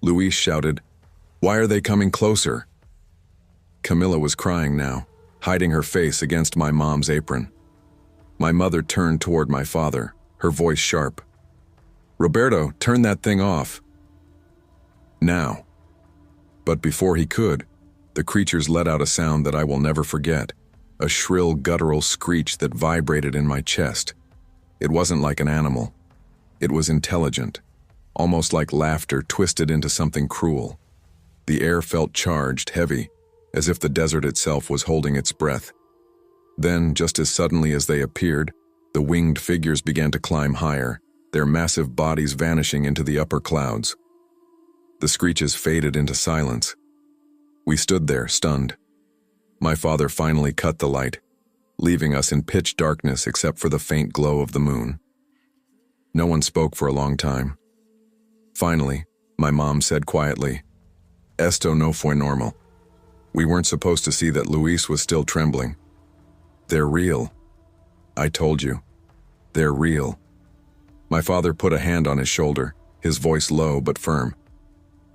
Luis shouted, "Why are they coming closer?" Camilla was crying now, hiding her face against my mom's apron. My mother turned toward my father, her voice sharp. "Roberto, turn that thing off." Now. But before he could, the creatures let out a sound that I will never forget, a shrill guttural screech that vibrated in my chest. It wasn't like an animal. It was intelligent, almost like laughter twisted into something cruel. The air felt charged, heavy, as if the desert itself was holding its breath. Then, just as suddenly as they appeared, the winged figures began to climb higher, their massive bodies vanishing into the upper clouds. The screeches faded into silence. We stood there, stunned. My father finally cut the light, leaving us in pitch darkness except for the faint glow of the moon. No one spoke for a long time. Finally, my mom said quietly, "Esto no fue normal." We weren't supposed to see that Luis was still trembling. "They're real. I told you. They're real." My father put a hand on his shoulder, his voice low but firm.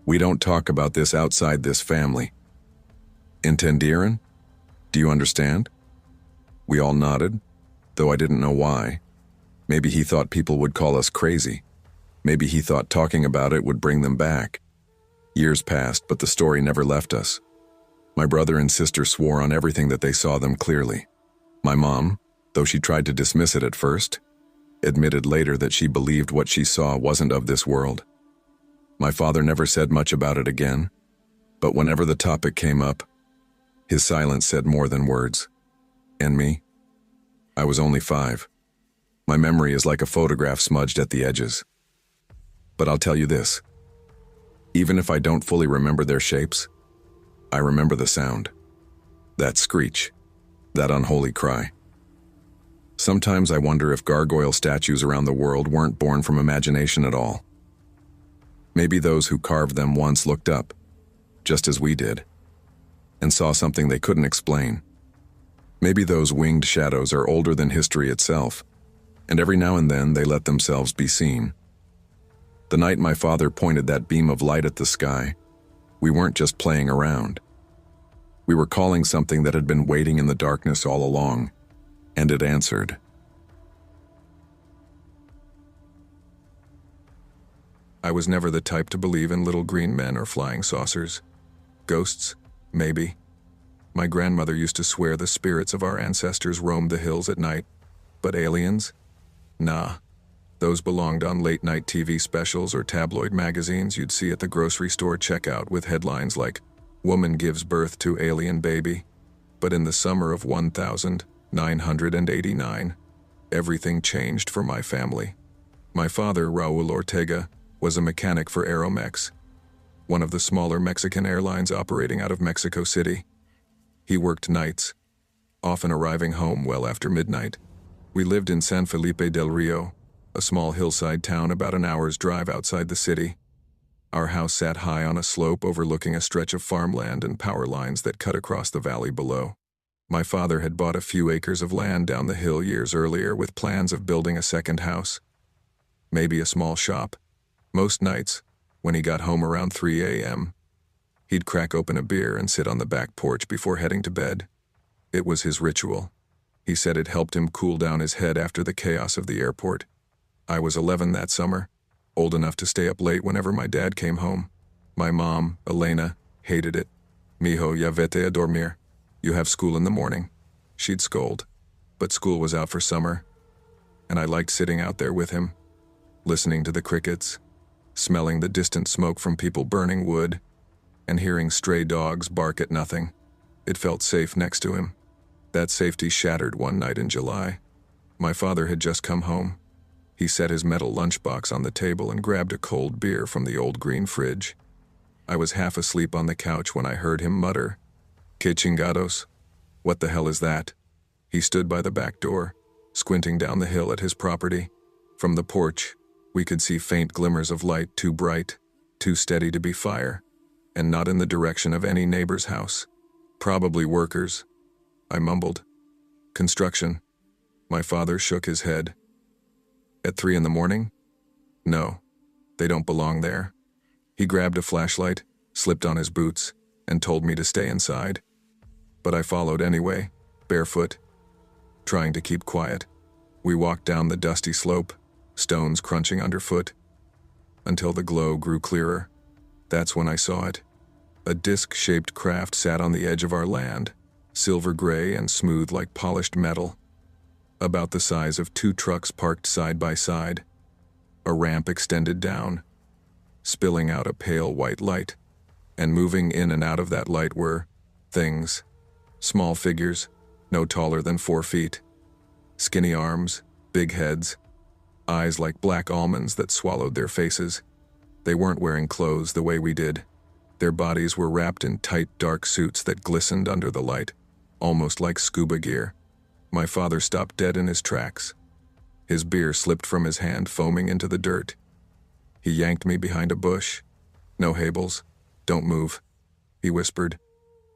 "We don't talk about this outside this family. Entendieron? Do you understand?" We all nodded, though I didn't know why. Maybe he thought people would call us crazy. Maybe he thought talking about it would bring them back. Years passed, but the story never left us. My brother and sister swore on everything that they saw them clearly. My mom, though she tried to dismiss it at first, admitted later that she believed what she saw wasn't of this world. My father never said much about it again, but whenever the topic came up, his silence said more than words. And me? I was only 5. My memory is like a photograph smudged at the edges. But I'll tell you this. Even if I don't fully remember their shapes, I remember the sound. That screech. That unholy cry. Sometimes I wonder if gargoyle statues around the world weren't born from imagination at all. Maybe those who carved them once looked up, just as we did, and saw something they couldn't explain. Maybe those winged shadows are older than history itself, and every now and then they let themselves be seen. The night my father pointed that beam of light at the sky, we weren't just playing around. We were calling something that had been waiting in the darkness all along, and it answered. I was never the type to believe in little green men or flying saucers. Ghosts, maybe. My grandmother used to swear the spirits of our ancestors roamed the hills at night. But aliens? Nah. Those belonged on late-night TV specials or tabloid magazines you'd see at the grocery store checkout with headlines like, "Woman gives birth to alien baby." But in the summer of 1989, everything changed for my family. My father, Raul Ortega, was a mechanic for Aeromex, one of the smaller Mexican airlines operating out of Mexico City. He worked nights, often arriving home well after midnight. We lived in San Felipe del Rio, a small hillside town about an hour's drive outside the city. Our house sat high on a slope overlooking a stretch of farmland and power lines that cut across the valley below. My father had bought a few acres of land down the hill years earlier with plans of building a second house, maybe a small shop. Most nights, when he got home around 3 a.m., he'd crack open a beer and sit on the back porch before heading to bed. It was his ritual. He said it helped him cool down his head after the chaos of the airport. I was 11 that summer, old enough to stay up late whenever my dad came home. My mom, Elena, hated it. "Mijo, ya vete a dormir. You have school in the morning." She'd scold. But school was out for summer, and I liked sitting out there with him, listening to the crickets, smelling the distant smoke from people burning wood, and hearing stray dogs bark at nothing. It felt safe next to him. That safety shattered one night in July. My father had just come home. He set his metal lunchbox on the table and grabbed a cold beer from the old green fridge. I was half asleep on the couch when I heard him mutter, "Que chingados? What the hell is that?" He stood by the back door, squinting down the hill at his property. From the porch, we could see faint glimmers of light, too bright, too steady to be fire, and not in the direction of any neighbor's house. "Probably workers," I mumbled. "Construction." My father shook his head. "At 3 in the morning? No, they don't belong there." He grabbed a flashlight, slipped on his boots, and told me to stay inside. But I followed anyway, barefoot, trying to keep quiet. We walked down the dusty slope, stones crunching underfoot, until the glow grew clearer. That's when I saw it. A disc-shaped craft sat on the edge of our land, silver gray and smooth like polished metal, about the size of 2 trucks parked side by side. A ramp extended down, spilling out a pale white light, and moving in and out of that light were things, small figures, no taller than 4 feet, skinny arms, big heads, eyes like black almonds that swallowed their faces. They weren't wearing clothes the way we did. Their bodies were wrapped in tight, dark suits that glistened under the light, almost like scuba gear. My father stopped dead in his tracks. His beer slipped from his hand, foaming into the dirt. He yanked me behind a bush. "No, Habels, don't move," he whispered.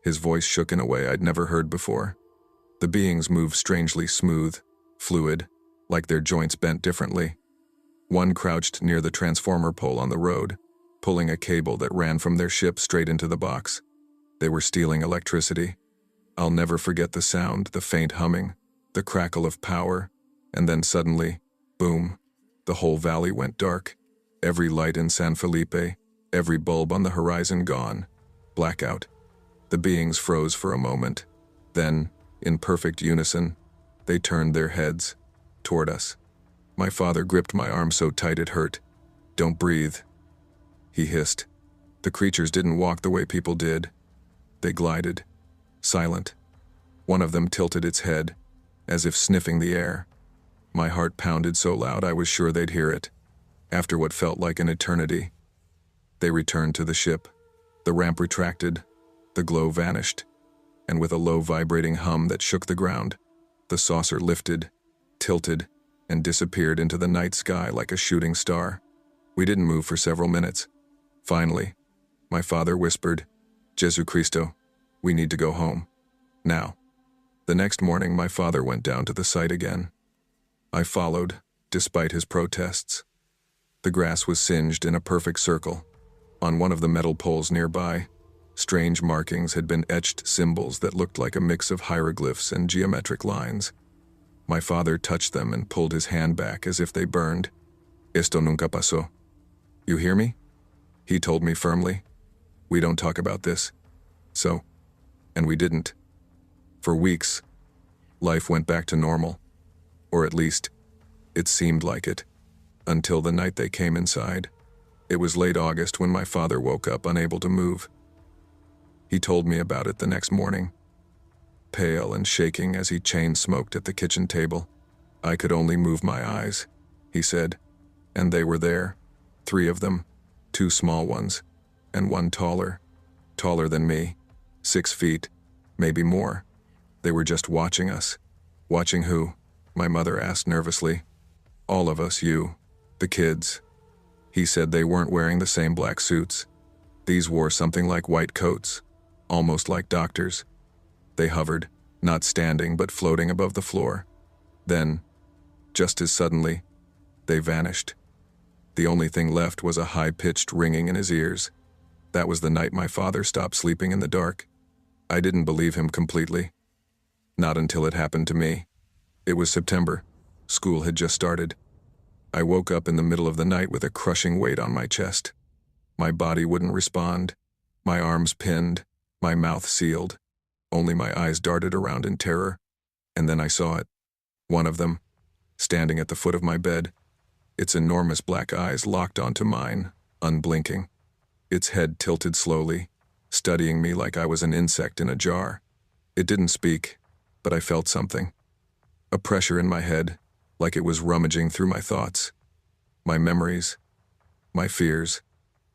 His voice shook in a way I'd never heard before. The beings moved strangely smooth, fluid, like their joints bent differently. One crouched near the transformer pole on the road, pulling a cable that ran from their ship straight into the box. They were stealing electricity. I'll never forget the sound, the faint humming, the crackle of power, and then suddenly, boom, the whole valley went dark. Every light in San Felipe, every bulb on the horizon gone. Blackout. The beings froze for a moment. Then, in perfect unison, they turned their heads toward us. My father gripped my arm so tight it hurt. "Don't breathe." he hissed. The creatures didn't walk the way people did. They glided, silent. One of them tilted its head, as if sniffing the air. My heart pounded so loud I was sure they'd hear it. After what felt like an eternity, they returned to the ship. The ramp retracted, the glow vanished, and with a low vibrating hum that shook the ground, the saucer lifted, tilted, and disappeared into the night sky like a shooting star. We didn't move for several minutes. Finally, my father whispered, "Jesu Cristo, we need to go home. Now." The next morning, my father went down to the site again. I followed, despite his protests. The grass was singed in a perfect circle. On one of the metal poles nearby, strange markings had been etched symbols that looked like a mix of hieroglyphs and geometric lines. My father touched them and pulled his hand back as if they burned. "Esto nunca pasó. You hear me?" He told me firmly. "We don't talk about this." So, and we didn't. For weeks, life went back to normal. Or at least, it seemed like it. Until the night they came inside. It was late August when my father woke up unable to move. He told me about it the next morning. Pale and shaking as he chain-smoked at the kitchen table. "I could only move my eyes," he said. "And they were there. 3 of them. 2 small ones. And 1 taller. Taller than me. 6 feet. Maybe more. They were just watching us." "Watching who?" my mother asked nervously. "All of us, you. The kids." He said they weren't wearing the same black suits. These wore something like white coats, almost like doctors. They hovered, not standing but floating above the floor. Then, just as suddenly, they vanished. The only thing left was a high-pitched ringing in his ears. That was the night my father stopped sleeping in the dark. I didn't believe him completely. Not until it happened to me. It was September. School had just started. I woke up in the middle of the night with a crushing weight on my chest. My body wouldn't respond. My arms pinned, my mouth sealed. Only my eyes darted around in terror. And then I saw it. One of them, standing at the foot of my bed. Its enormous black eyes locked onto mine, unblinking. Its head tilted slowly, studying me like I was an insect in a jar. It didn't speak, but I felt something. A pressure in my head, like it was rummaging through my thoughts, my memories, my fears,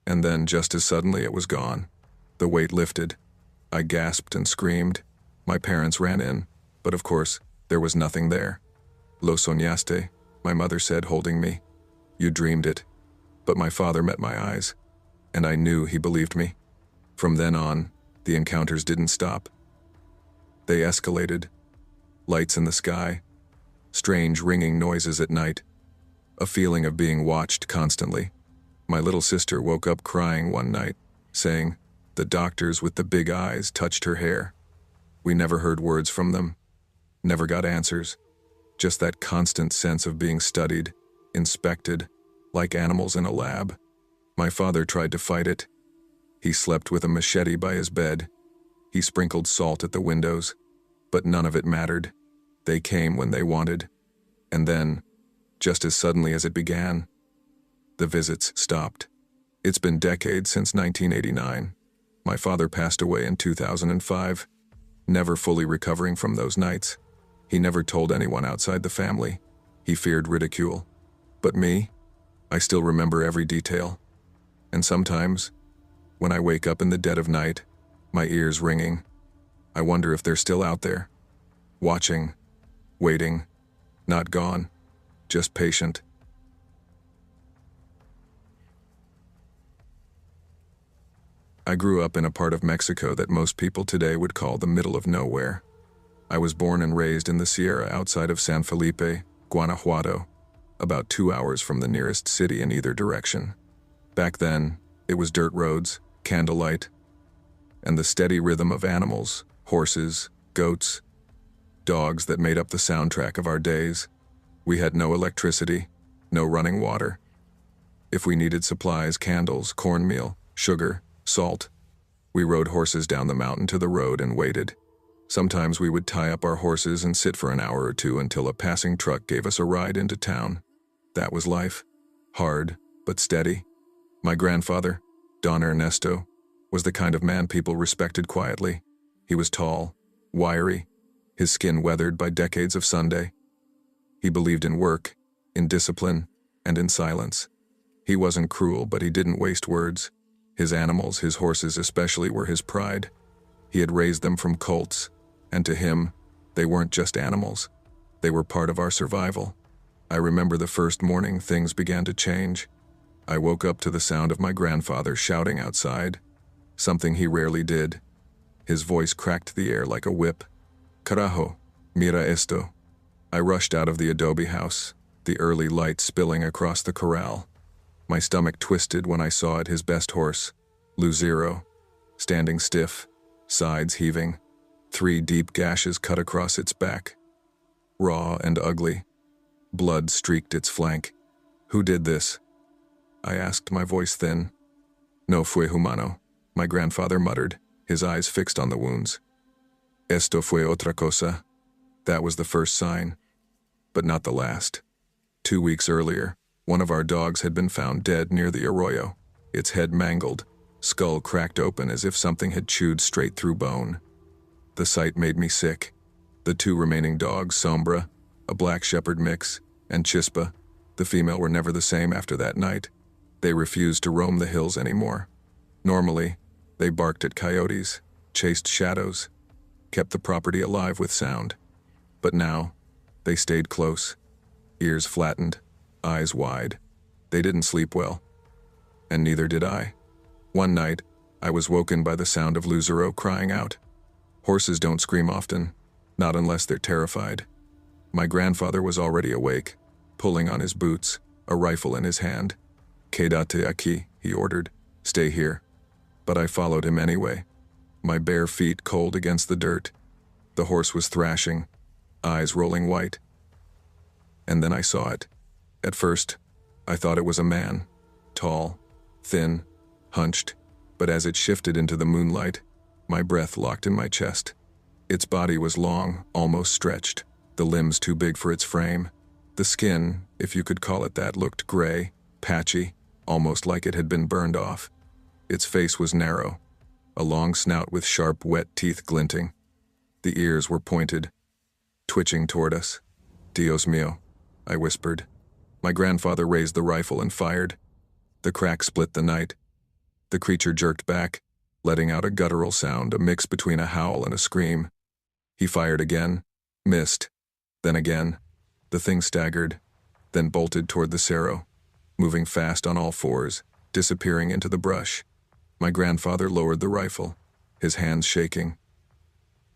and then just as suddenly it was gone. The weight lifted. I gasped and screamed. My parents ran in, but of course, there was nothing there. "Lo soñaste," my mother said, holding me. "You dreamed it." But my father met my eyes, and I knew he believed me. From then on, the encounters didn't stop. They escalated. Lights in the sky, strange ringing noises at night, a feeling of being watched constantly. My little sister woke up crying one night, saying, "The doctors with the big eyes touched her hair." We never heard words from them, never got answers, just that constant sense of being studied, inspected, like animals in a lab. My father tried to fight it. He slept with a machete by his bed. He sprinkled salt at the windows, but none of it mattered. They came when they wanted. And then, just as suddenly as it began, the visits stopped. It's been decades since 1989. My father passed away in 2005, never fully recovering from those nights. He never told anyone outside the family. He feared ridicule. But me, I still remember every detail. And sometimes, when I wake up in the dead of night, my ears ringing, I wonder if they're still out there, watching, waiting, not gone, just patient. I grew up in a part of Mexico that most people today would call the middle of nowhere. I was born and raised in the Sierra outside of San Felipe, Guanajuato, about 2 hours from the nearest city in either direction. Back then, it was dirt roads, candlelight, and the steady rhythm of animals, horses, goats, dogs that made up the soundtrack of our days. We had no electricity, no running water. If we needed supplies, candles, cornmeal, sugar, salt, we rode horses down the mountain to the road and waited. Sometimes we would tie up our horses and sit for an hour or two until a passing truck gave us a ride into town. That was life. Hard, but steady. My grandfather, Don Ernesto was the kind of man people respected quietly. He was tall, wiry, his skin weathered by decades of Sunday. He believed in work, in discipline, and in silence. He wasn't cruel, but he didn't waste words. His animals, his horses especially, were his pride. He had raised them from colts, and to him, they weren't just animals. They were part of our survival. I remember the first morning things began to change. I woke up to the sound of my grandfather shouting outside, something he rarely did. His voice cracked the air like a whip. Carajo, mira esto. I rushed out of the adobe house, the early light spilling across the corral. My stomach twisted when I saw it, his best horse, Lucero, standing stiff, sides heaving, 3 deep gashes cut across its back. Raw and ugly. Blood streaked its flank. Who did this? I asked, my voice thin. No fue humano, my grandfather muttered, his eyes fixed on the wounds. Esto fue otra cosa. That was the first sign, but not the last. 2 weeks earlier, one of our dogs had been found dead near the arroyo, its head mangled, skull cracked open as if something had chewed straight through bone. The sight made me sick. The 2 remaining dogs, Sombra, a black shepherd mix, and Chispa, the female, were never the same after that night. They refused to roam the hills anymore. Normally, they barked at coyotes, chased shadows, kept the property alive with sound. But now, they stayed close, ears flattened, eyes wide. They didn't sleep well, and neither did I. One night, I was woken by the sound of Lucero crying out. Horses don't scream often, not unless they're terrified. My grandfather was already awake, pulling on his boots, a rifle in his hand. Quédate aquí, he ordered. Stay here. But I followed him anyway, my bare feet cold against the dirt. The horse was thrashing, eyes rolling white. And then I saw it. At first, I thought it was a man, tall, thin, hunched, but as it shifted into the moonlight, my breath locked in my chest. Its body was long, almost stretched, the limbs too big for its frame. The skin, if you could call it that, looked gray, patchy, almost like it had been burned off. Its face was narrow, a long snout with sharp, wet teeth glinting. The ears were pointed, twitching toward us. Dios mío, I whispered. My grandfather raised the rifle and fired. The crack split the night. The creature jerked back, letting out a guttural sound, a mix between a howl and a scream. He fired again, missed, then again. The thing staggered, then bolted toward the Cerro, moving fast on all fours, disappearing into the brush. My grandfather lowered the rifle, his hands shaking.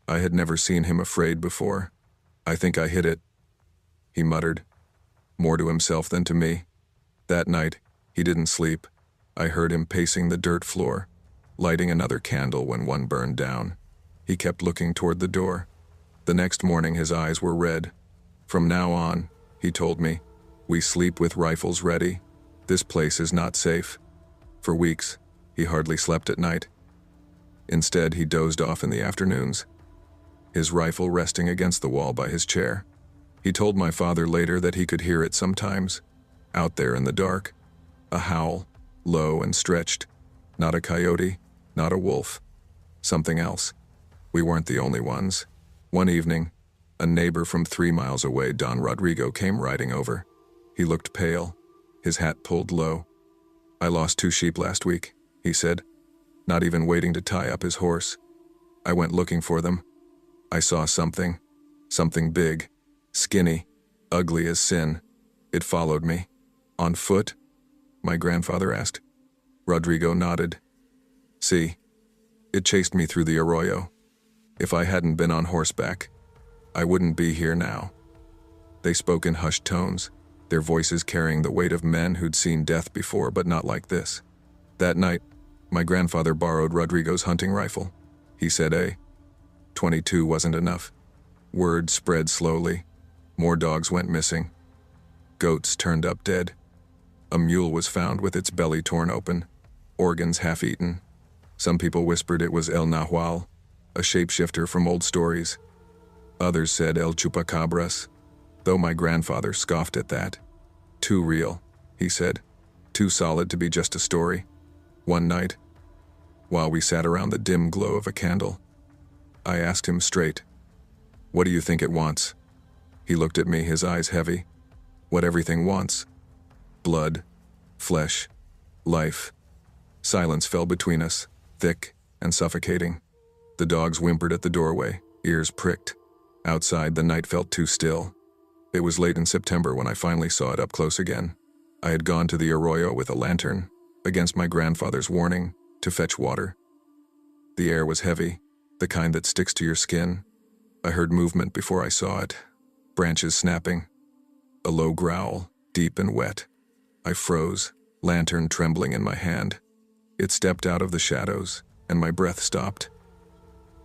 I had never seen him afraid before. I think I hit it, he muttered, more to himself than to me. That night, he didn't sleep. I heard him pacing the dirt floor, lighting another candle when one burned down. He kept looking toward the door. The next morning his eyes were red. From now on, he told me, we sleep with rifles ready. This place is not safe. For weeks, he hardly slept at night. Instead, he dozed off in the afternoons, his rifle resting against the wall by his chair. He told my father later that he could hear it sometimes, out there in the dark. A howl, low and stretched. Not a coyote, not a wolf. Something else. We weren't the only ones. One evening, a neighbor from 3 miles away, Don Rodrigo, came riding over. He looked pale, his hat pulled low. I lost 2 sheep last week, he said, not even waiting to tie up his horse. I went looking for them. I saw something big, skinny, ugly as sin. It followed me. On foot? My grandfather asked. Rodrigo nodded. See, it chased me through the arroyo. If I hadn't been on horseback, I wouldn't be here now. They spoke in hushed tones, their voices carrying the weight of men who'd seen death before, but not like this. That night, my grandfather borrowed Rodrigo's hunting rifle. He said a .22 wasn't enough. Word spread slowly. More dogs went missing. Goats turned up dead. A mule was found with its belly torn open, organs half-eaten. Some people whispered it was El Nahual, a shapeshifter from old stories. Others said El Chupacabras, though my grandfather scoffed at that. Too real, he said. Too solid to be just a story. One night, while we sat around the dim glow of a candle, I asked him straight, "What do you think it wants?" He looked at me, his eyes heavy. "What everything wants. Blood, flesh, life." Silence fell between us, thick and suffocating. The dogs whimpered at the doorway, ears pricked. Outside, the night felt too still. It was late in September when I finally saw it up close again. I had gone to the arroyo with a lantern, against my grandfather's warning, to fetch water. The air was heavy, the kind that sticks to your skin. I heard movement before I saw it, branches snapping. A low growl, deep and wet. I froze, lantern trembling in my hand. It stepped out of the shadows, and my breath stopped.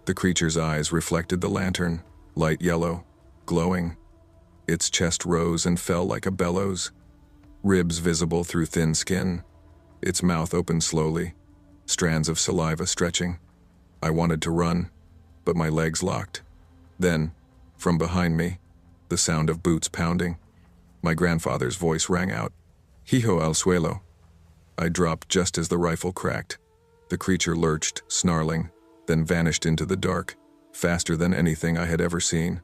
The creature's eyes reflected the lantern, light yellow, glowing. Its chest rose and fell like a bellows, ribs visible through thin skin. Its mouth opened slowly, strands of saliva stretching. I wanted to run, but my legs locked. Then, from behind me, the sound of boots pounding. My grandfather's voice rang out, "Hijo al suelo." I dropped just as the rifle cracked. The creature lurched, snarling, then vanished into the dark, faster than anything I had ever seen.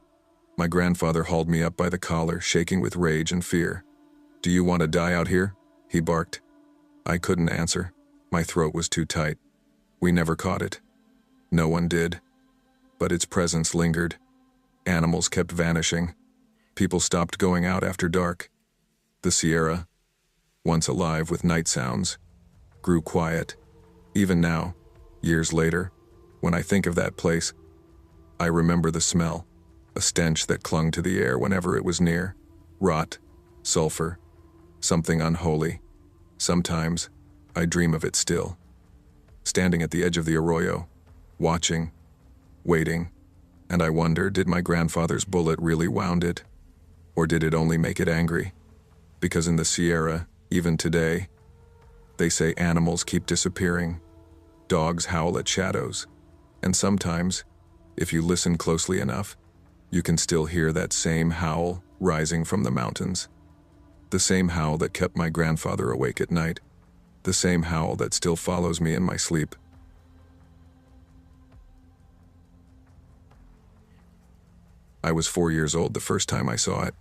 My grandfather hauled me up by the collar, shaking with rage and fear. "Do you want to die out here?" he barked. I couldn't answer. My throat was too tight. We never caught it. No one did. But its presence lingered. Animals kept vanishing. People stopped going out after dark. The Sierra, once alive with night sounds, grew quiet. Even now, years later, when I think of that place, I remember the smell, a stench that clung to the air whenever it was near. Rot, sulfur, something unholy. Sometimes, I dream of it still. Standing at the edge of the arroyo, watching, waiting, and I wonder, did my grandfather's bullet really wound it? Or did it only make it angry? Because in the Sierra, even today, they say animals keep disappearing. Dogs howl at shadows. And sometimes, if you listen closely enough, you can still hear that same howl rising from the mountains. The same howl that kept my grandfather awake at night. The same howl that still follows me in my sleep. I was 4 years old the first time I saw it.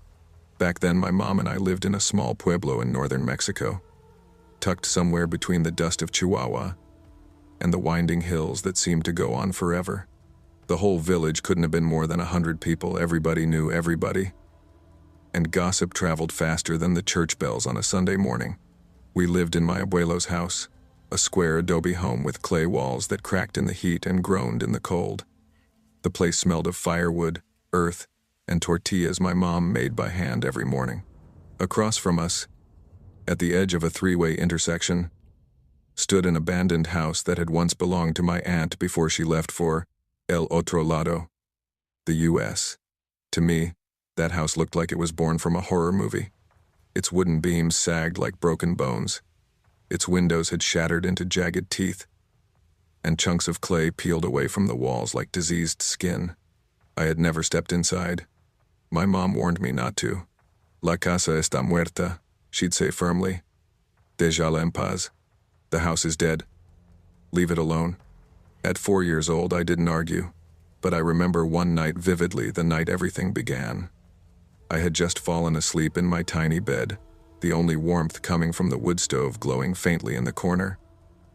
Back then, my mom and I lived in a small pueblo in northern Mexico, tucked somewhere between the dust of Chihuahua and the winding hills that seemed to go on forever. The whole village couldn't have been more than 100 people. Everybody knew everybody. And gossip traveled faster than the church bells on a Sunday morning. We lived in my abuelo's house, a square adobe home with clay walls that cracked in the heat and groaned in the cold. The place smelled of firewood, earth, and tortillas my mom made by hand every morning. Across from us, at the edge of a three-way intersection, stood an abandoned house that had once belonged to my aunt before she left for El Otro Lado, the U.S. To me, that house looked like it was born from a horror movie. Its wooden beams sagged like broken bones. Its windows had shattered into jagged teeth, and chunks of clay peeled away from the walls like diseased skin. I had never stepped inside. My mom warned me not to. "La casa está muerta," she'd say firmly. "Déjala en paz. The house is dead. Leave it alone." At 4 years old, I didn't argue, but I remember one night vividly, the night everything began. I had just fallen asleep in my tiny bed, the only warmth coming from the wood stove glowing faintly in the corner.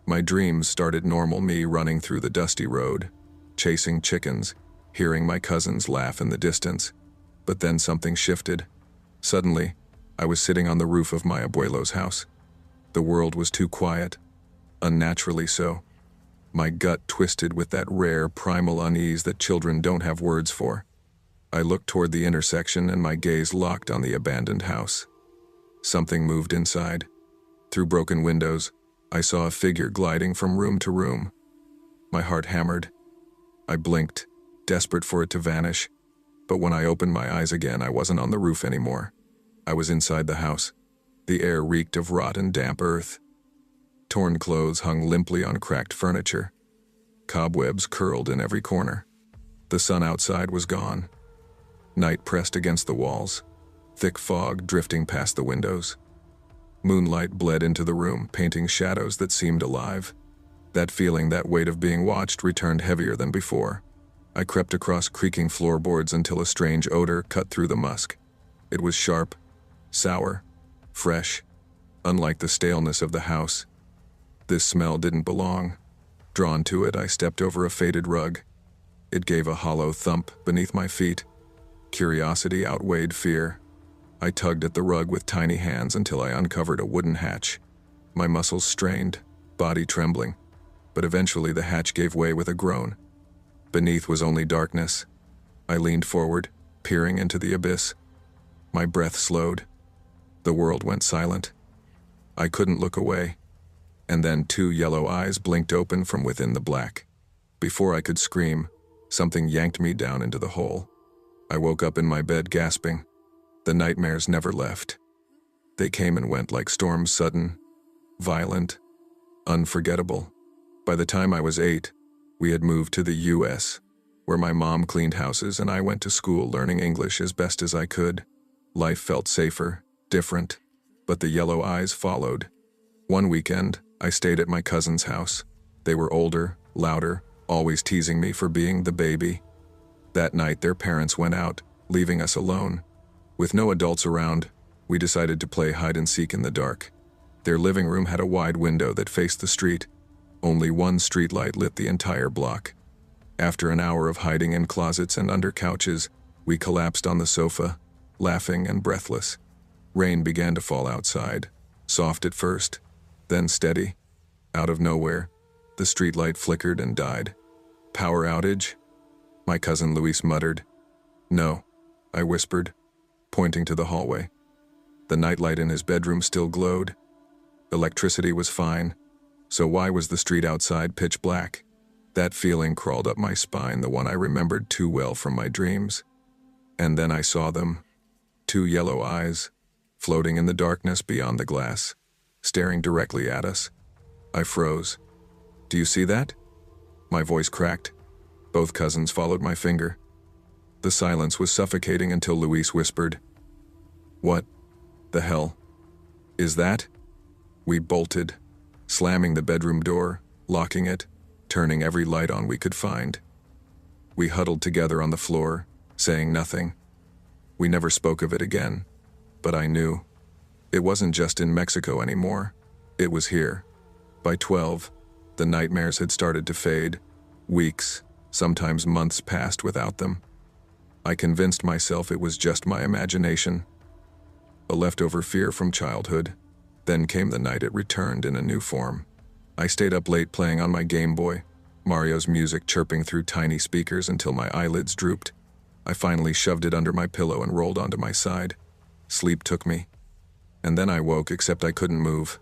My dreams started normal me running through the dusty road, chasing chickens, hearing my cousins laugh in the distance. But then something shifted. Suddenly, I was sitting on the roof of my abuelo's house. The world was too quiet, unnaturally so. My gut twisted with that rare primal unease that children don't have words for. I looked toward the intersection and my gaze locked on the abandoned house. Something moved inside. Through broken windows, I saw a figure gliding from room to room. My heart hammered. I blinked, desperate for it to vanish. But when I opened my eyes again, I wasn't on the roof anymore. I was inside the house. The air reeked of rot and damp earth. Torn clothes hung limply on cracked furniture. Cobwebs curled in every corner. The sun outside was gone. Night pressed against the walls, thick fog drifting past the windows. Moonlight bled into the room, painting shadows that seemed alive. That feeling, that weight of being watched, returned heavier than before. I crept across creaking floorboards until a strange odor cut through the musk. It was sharp, sour, fresh, unlike the staleness of the house. This smell didn't belong. Drawn to it, I stepped over a faded rug. It gave a hollow thump beneath my feet. Curiosity outweighed fear. I tugged at the rug with tiny hands until I uncovered a wooden hatch. My muscles strained, body trembling, but eventually the hatch gave way with a groan. Beneath was only darkness. I leaned forward, peering into the abyss. My breath slowed. The world went silent. I couldn't look away. And then 2 yellow eyes blinked open from within the black. Before I could scream, something yanked me down into the hole. I woke up in my bed gasping. The nightmares never left. They came and went like storms, sudden, violent, unforgettable. By the time I was 8, we had moved to the U.S., where my mom cleaned houses and I went to school learning English as best as I could. Life felt safer, different, but the yellow eyes followed. One weekend, I stayed at my cousin's house. They were older, louder, always teasing me for being the baby. That night, their parents went out, leaving us alone. With no adults around, we decided to play hide-and-seek in the dark. Their living room had a wide window that faced the street. Only one streetlight lit the entire block. After an hour of hiding in closets and under couches, we collapsed on the sofa, laughing and breathless. Rain began to fall outside, soft at first, then steady. Out of nowhere, the streetlight flickered and died. Power outage? My cousin Luis muttered. No, I whispered, pointing to the hallway. The nightlight in his bedroom still glowed. Electricity was fine, so why was the street outside pitch black? That feeling crawled up my spine, the one I remembered too well from my dreams. And then I saw them, 2 yellow eyes, floating in the darkness beyond the glass, staring directly at us. I froze. Do you see that? My voice cracked. Both cousins followed my finger. The silence was suffocating until Luis whispered, "What the hell is that?" We bolted, slamming the bedroom door, locking it, turning every light on we could find. We huddled together on the floor, saying nothing. We never spoke of it again, but I knew. It wasn't just in Mexico anymore. It was here. By 12, the nightmares had started to fade. Weeks, sometimes months passed without them. I convinced myself it was just my imagination, a leftover fear from childhood. Then came the night it returned in a new form. I stayed up late playing on my Game Boy, Mario's music chirping through tiny speakers until my eyelids drooped. I finally shoved it under my pillow and rolled onto my side. Sleep took me. And then I woke, except I couldn't move.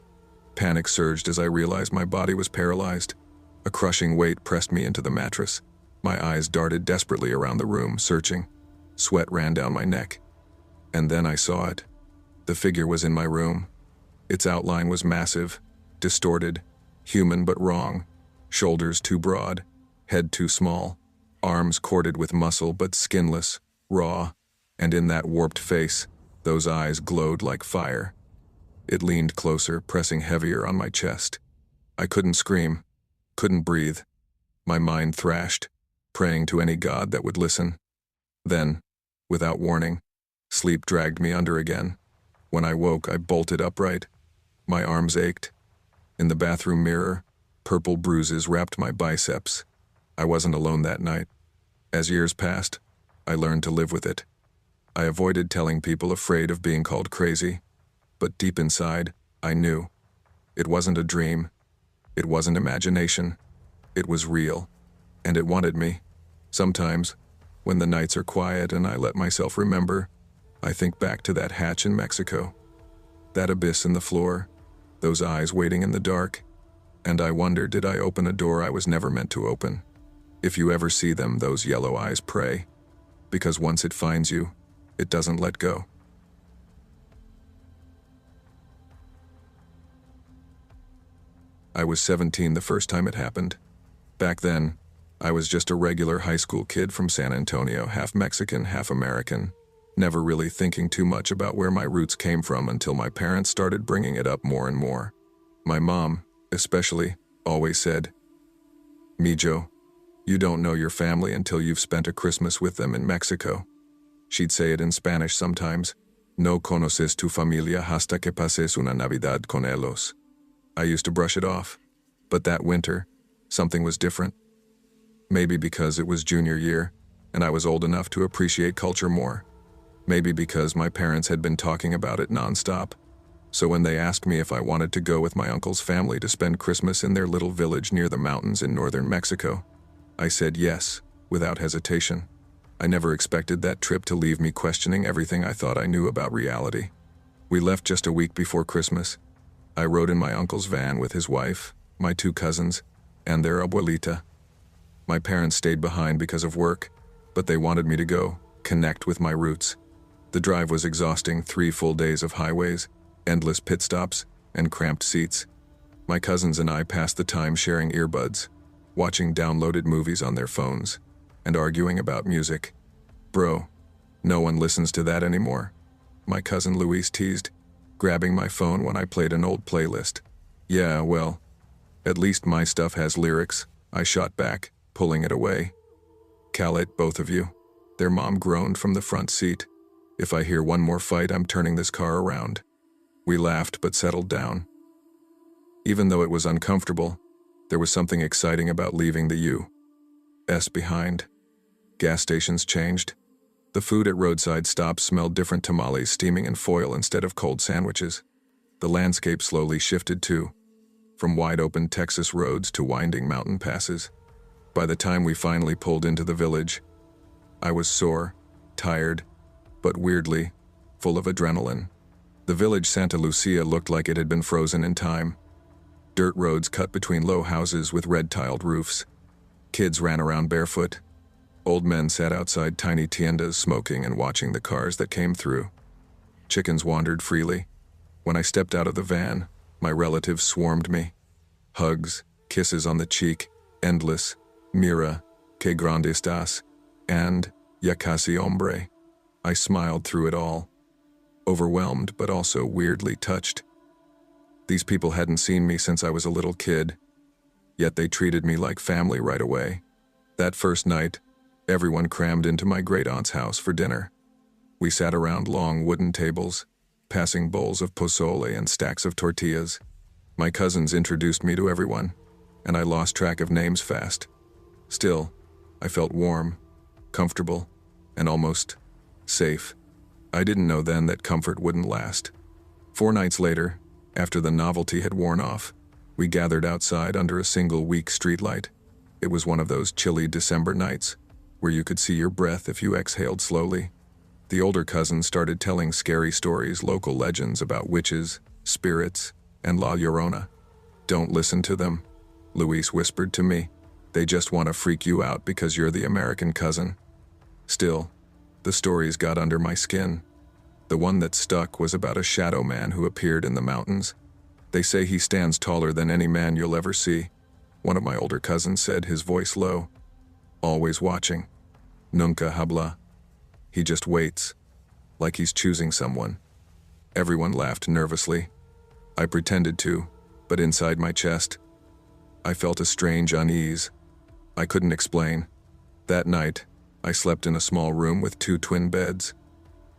Panic surged as I realized my body was paralyzed. A crushing weight pressed me into the mattress. My eyes darted desperately around the room, searching. Sweat ran down my neck. And then I saw it. The figure was in my room. Its outline was massive, distorted, human but wrong. Shoulders too broad, head too small, arms corded with muscle but skinless, raw, and in that warped face, those eyes glowed like fire. It leaned closer, pressing heavier on my chest. I couldn't scream, couldn't breathe. My mind thrashed, praying to any god that would listen. Then, without warning, sleep dragged me under again. When I woke, I bolted upright. My arms ached. In the bathroom mirror, purple bruises wrapped my biceps. I wasn't alone that night. As years passed, I learned to live with it. I avoided telling people, afraid of being called crazy. But deep inside, I knew. It wasn't a dream. It wasn't imagination. It was real. And it wanted me. Sometimes, when the nights are quiet and I let myself remember, I think back to that hatch in Mexico. That abyss in the floor. Those eyes waiting in the dark. And I wonder, did I open a door I was never meant to open? If you ever see them, those yellow eyes, pray. Because once it finds you, it doesn't let go. I was 17 the first time it happened. Back then, I was just a regular high school kid from San Antonio, half Mexican, half American. never really thinking too much about where my roots came from until my parents started bringing it up more and more. My mom, especially, always said, "Mijo, you don't know your family until you've spent a Christmas with them in Mexico." She'd say it in Spanish sometimes, "No conoces tu familia hasta que pases una Navidad con ellos." I used to brush it off, but that winter, something was different. Maybe because it was junior year, and I was old enough to appreciate culture more. Maybe because my parents had been talking about it nonstop. So when they asked me if I wanted to go with my uncle's family to spend Christmas in their little village near the mountains in northern Mexico, I said yes, without hesitation. I never expected that trip to leave me questioning everything I thought I knew about reality. We left just a week before Christmas. I rode in my uncle's van with his wife, my 2 cousins, and their abuelita. My parents stayed behind because of work, but they wanted me to go, connect with my roots. The drive was exhausting, 3 full days of highways, endless pit stops, and cramped seats. My cousins and I passed the time sharing earbuds, watching downloaded movies on their phones, and arguing about music. "Bro, no one listens to that anymore," my cousin Luis teased, grabbing my phone when I played an old playlist. "Yeah, well, at least my stuff has lyrics," I shot back, pulling it away. "Call it, both of you," their mom groaned from the front seat. "If I hear one more fight, I'm turning this car around." We laughed but settled down. Even though it was uncomfortable, there was something exciting about leaving the U.S. behind. Gas stations changed. The food at roadside stops smelled different: tamales steaming in foil instead of cold sandwiches. The landscape slowly shifted too, from wide-open Texas roads to winding mountain passes. By the time we finally pulled into the village, I was sore, tired, but weirdly, full of adrenaline. The village Santa Lucia looked like it had been frozen in time. Dirt roads cut between low houses with red-tiled roofs. Kids ran around barefoot. Old men sat outside tiny tiendas smoking and watching the cars that came through. Chickens wandered freely. When I stepped out of the van, my relatives swarmed me. Hugs, kisses on the cheek, endless, "Mira, que grande estás," and "Ya casi hombre." I smiled through it all, overwhelmed but also weirdly touched. These people hadn't seen me since I was a little kid, yet they treated me like family right away. That first night, everyone crammed into my great-aunt's house for dinner. We sat around long wooden tables, passing bowls of pozole and stacks of tortillas. My cousins introduced me to everyone, and I lost track of names fast. Still, I felt warm, comfortable, and almost safe. I didn't know then that comfort wouldn't last. 4 nights later, after the novelty had worn off, we gathered outside under a single weak streetlight. It was one of those chilly December nights, where you could see your breath if you exhaled slowly. The older cousins started telling scary stories, local legends about witches, spirits, and La Llorona. "Don't listen to them," Luis whispered to me. "They just want to freak you out because you're the American cousin." Still, the stories got under my skin. The one that stuck was about a shadow man who appeared in the mountains. "They say he stands taller than any man you'll ever see," one of my older cousins said, his voice low. "Always watching. Nunca habla. He just waits, like he's choosing someone." Everyone laughed nervously. I pretended to, but inside my chest, I felt a strange unease. I couldn't explain. That night, I slept in a small room with 2 twin beds.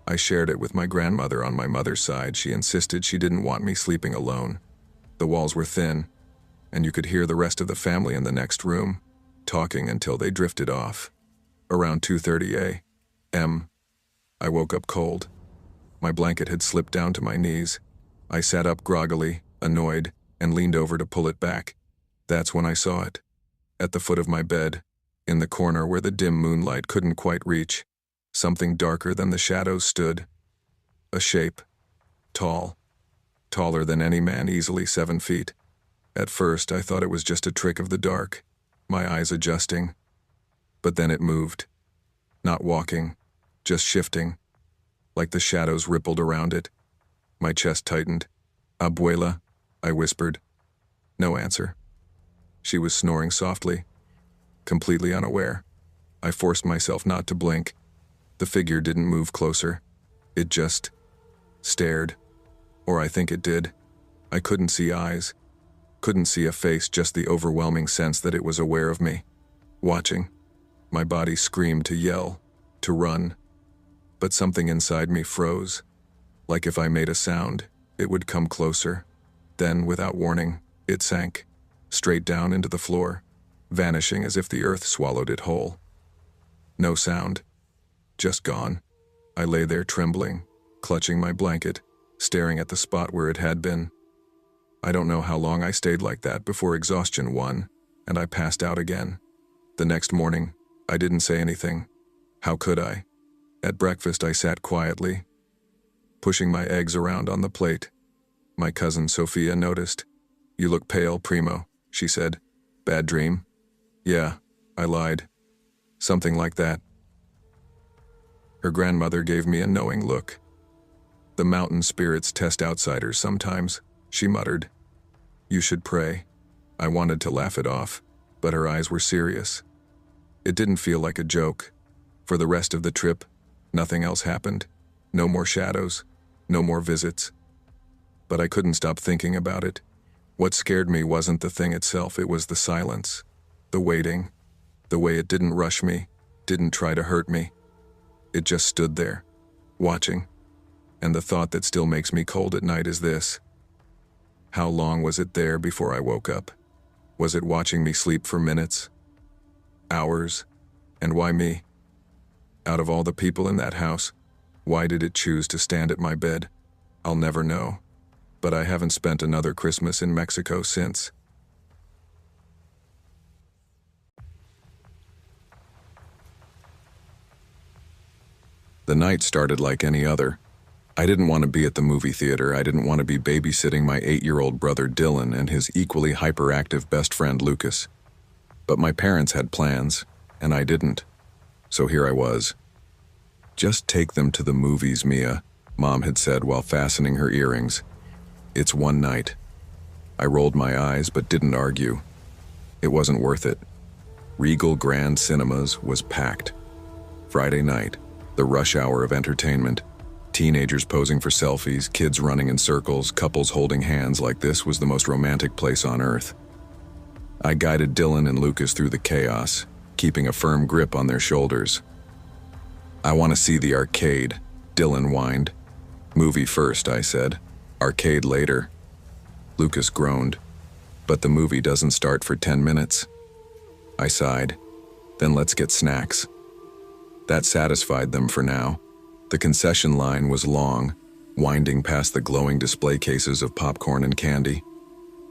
I shared it with my grandmother on my mother's side. She insisted she didn't want me sleeping alone. The walls were thin, and you could hear the rest of the family in the next room, talking until they drifted off. Around 2:30 a.m., I woke up cold. My blanket had slipped down to my knees. I sat up groggily, annoyed, and leaned over to pull it back. That's when I saw it. At the foot of my bed, in the corner where the dim moonlight couldn't quite reach, something darker than the shadows stood. A shape. Tall. Taller than any man, easily 7 feet. At first, I thought it was just a trick of the dark, my eyes adjusting. But then it moved. Not walking, just shifting, like the shadows rippled around it. My chest tightened. "Abuela," I whispered. No answer. She was snoring softly, completely unaware. I forced myself not to blink. The figure didn't move closer, It just stared. Or I think it did. I couldn't see eyes. Couldn't see a face, just the overwhelming sense that it was aware of me. Watching. My body screamed to yell, to run. But something inside me froze. Like if I made a sound, it would come closer. Then, without warning, it sank, straight down into the floor, vanishing as if the earth swallowed it whole. No sound. Just gone. I lay there trembling, clutching my blanket, staring at the spot where it had been. I don't know how long I stayed like that before exhaustion won, and I passed out again. The next morning, I didn't say anything. How could I? At breakfast, I sat quietly, pushing my eggs around on the plate. My cousin Sophia noticed. "You look pale, Primo," she said. "Bad dream?" "Yeah," I lied. "Something like that." Her grandmother gave me a knowing look. "The mountain spirits test outsiders sometimes," she muttered. "You should pray." I wanted to laugh it off, but her eyes were serious. It didn't feel like a joke. For the rest of the trip, nothing else happened. No more shadows, no more visits. But I couldn't stop thinking about it. What scared me wasn't the thing itself, it was the silence, the waiting, the way it didn't rush me, didn't try to hurt me. It just stood there, watching. And the thought that still makes me cold at night is this: how long was it there before I woke up? Was it watching me sleep for minutes? Hours? And why me? Out of all the people in that house, why did it choose to stand at my bed? I'll never know. But I haven't spent another Christmas in Mexico since. The night started like any other. I didn't want to be at the movie theater. I didn't want to be babysitting my 8-year-old brother Dylan and his equally hyperactive best friend Lucas. But my parents had plans, and I didn't. So here I was. "Just take them to the movies, Mia," Mom had said while fastening her earrings. "It's one night." I rolled my eyes but didn't argue. It wasn't worth it. Regal Grand Cinemas was packed. Friday night, the rush hour of entertainment. Teenagers posing for selfies, kids running in circles, couples holding hands like this was the most romantic place on earth. I guided Dylan and Lucas through the chaos, keeping a firm grip on their shoulders. "I want to see the arcade," Dylan whined. "Movie first," I said. "Arcade later." Lucas groaned. "But the movie doesn't start for 10 minutes. I sighed. "Then let's get snacks." That satisfied them for now. The concession line was long, winding past the glowing display cases of popcorn and candy.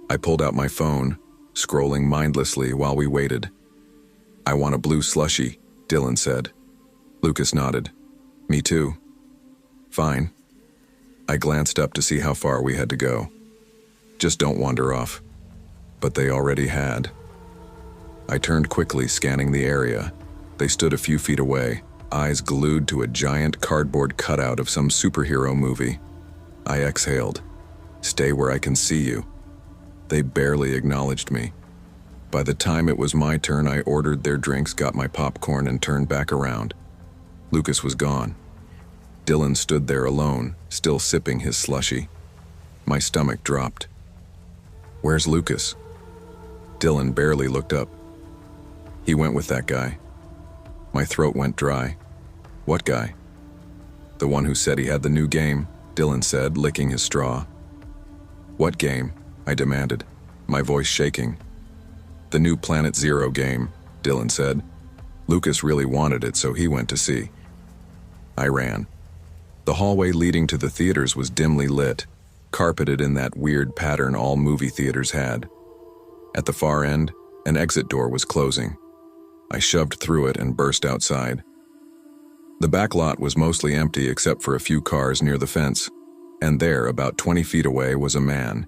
I pulled out my phone, scrolling mindlessly while we waited. "I want a blue slushie," Dylan said. Lucas nodded. "Me too." "Fine." I glanced up to see how far we had to go. "Just don't wander off." But they already had. I turned quickly, scanning the area. They stood a few feet away, eyes glued to a giant cardboard cutout of some superhero movie. I exhaled. "Stay where I can see you." They barely acknowledged me. By the time it was my turn, I ordered their drinks, got my popcorn, and turned back around. Lucas was gone. Dylan stood there alone, still sipping his slushie. My stomach dropped. "Where's Lucas?" Dylan barely looked up. "He went with that guy." My throat went dry. "What guy?" "The one who said he had the new game," Dylan said, licking his straw. "What game?" I demanded, my voice shaking. "The new Planet Zero game," Dylan said. "Lucas really wanted it, so he went to see." I ran. The hallway leading to the theaters was dimly lit, carpeted in that weird pattern all movie theaters had. At the far end, an exit door was closing. I shoved through it and burst outside. The back lot was mostly empty except for a few cars near the fence, and there, about 20 feet away, was a man.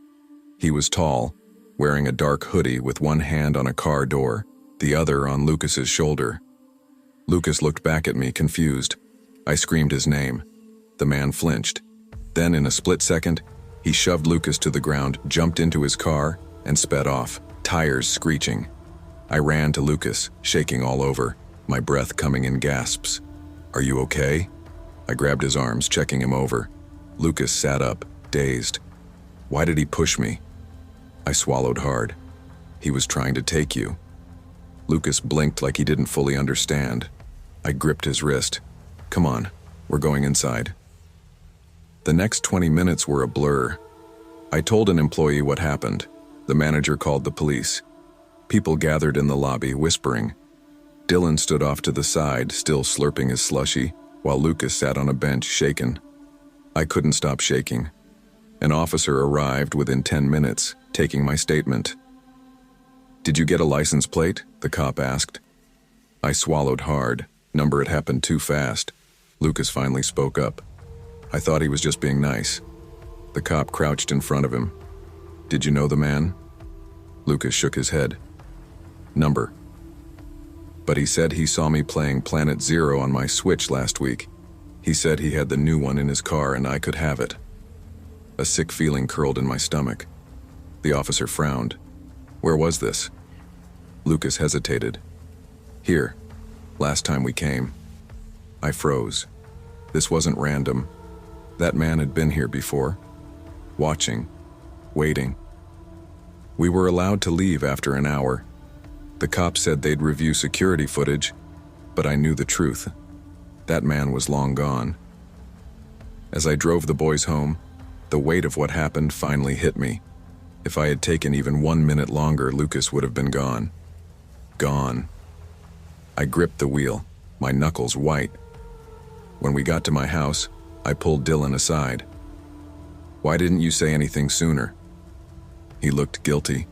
He was tall, wearing a dark hoodie with one hand on a car door, the other on Lucas's shoulder. Lucas looked back at me, confused. I screamed his name. The man flinched. Then, in a split second, he shoved Lucas to the ground, jumped into his car, and sped off, tires screeching. I ran to Lucas, shaking all over, my breath coming in gasps. "Are you okay?" I grabbed his arms, checking him over. Lucas sat up, dazed. Why did he push me? I swallowed hard. He was trying to take you. Lucas blinked like he didn't fully understand. I gripped his wrist. Come on, we're going inside. The next 20 minutes were a blur. I told an employee what happened. The manager called the police. People gathered in the lobby, whispering. Dylan stood off to the side, still slurping his slushie, while Lucas sat on a bench, shaken. I couldn't stop shaking. An officer arrived within 10 minutes, taking my statement. Did you get a license plate? The cop asked. I swallowed hard. Number had happened too fast. Lucas finally spoke up. I thought he was just being nice. The cop crouched in front of him. Did you know the man? Lucas shook his head. Number. But he said he saw me playing Planet Zero on my Switch last week. He said he had the new one in his car and I could have it. A sick feeling curled in my stomach. The officer frowned. Where was this? Lucas hesitated. Here, last time we came. I froze. This wasn't random. That man had been here before. Watching. Waiting. We were allowed to leave after an hour. The cops said they'd review security footage, but I knew the truth. That man was long gone. As I drove the boys home, the weight of what happened finally hit me. If I had taken even 1 minute longer, Lucas would have been gone. Gone. I gripped the wheel, my knuckles white. When we got to my house, I pulled Dylan aside. Why didn't you say anything sooner? He looked guilty.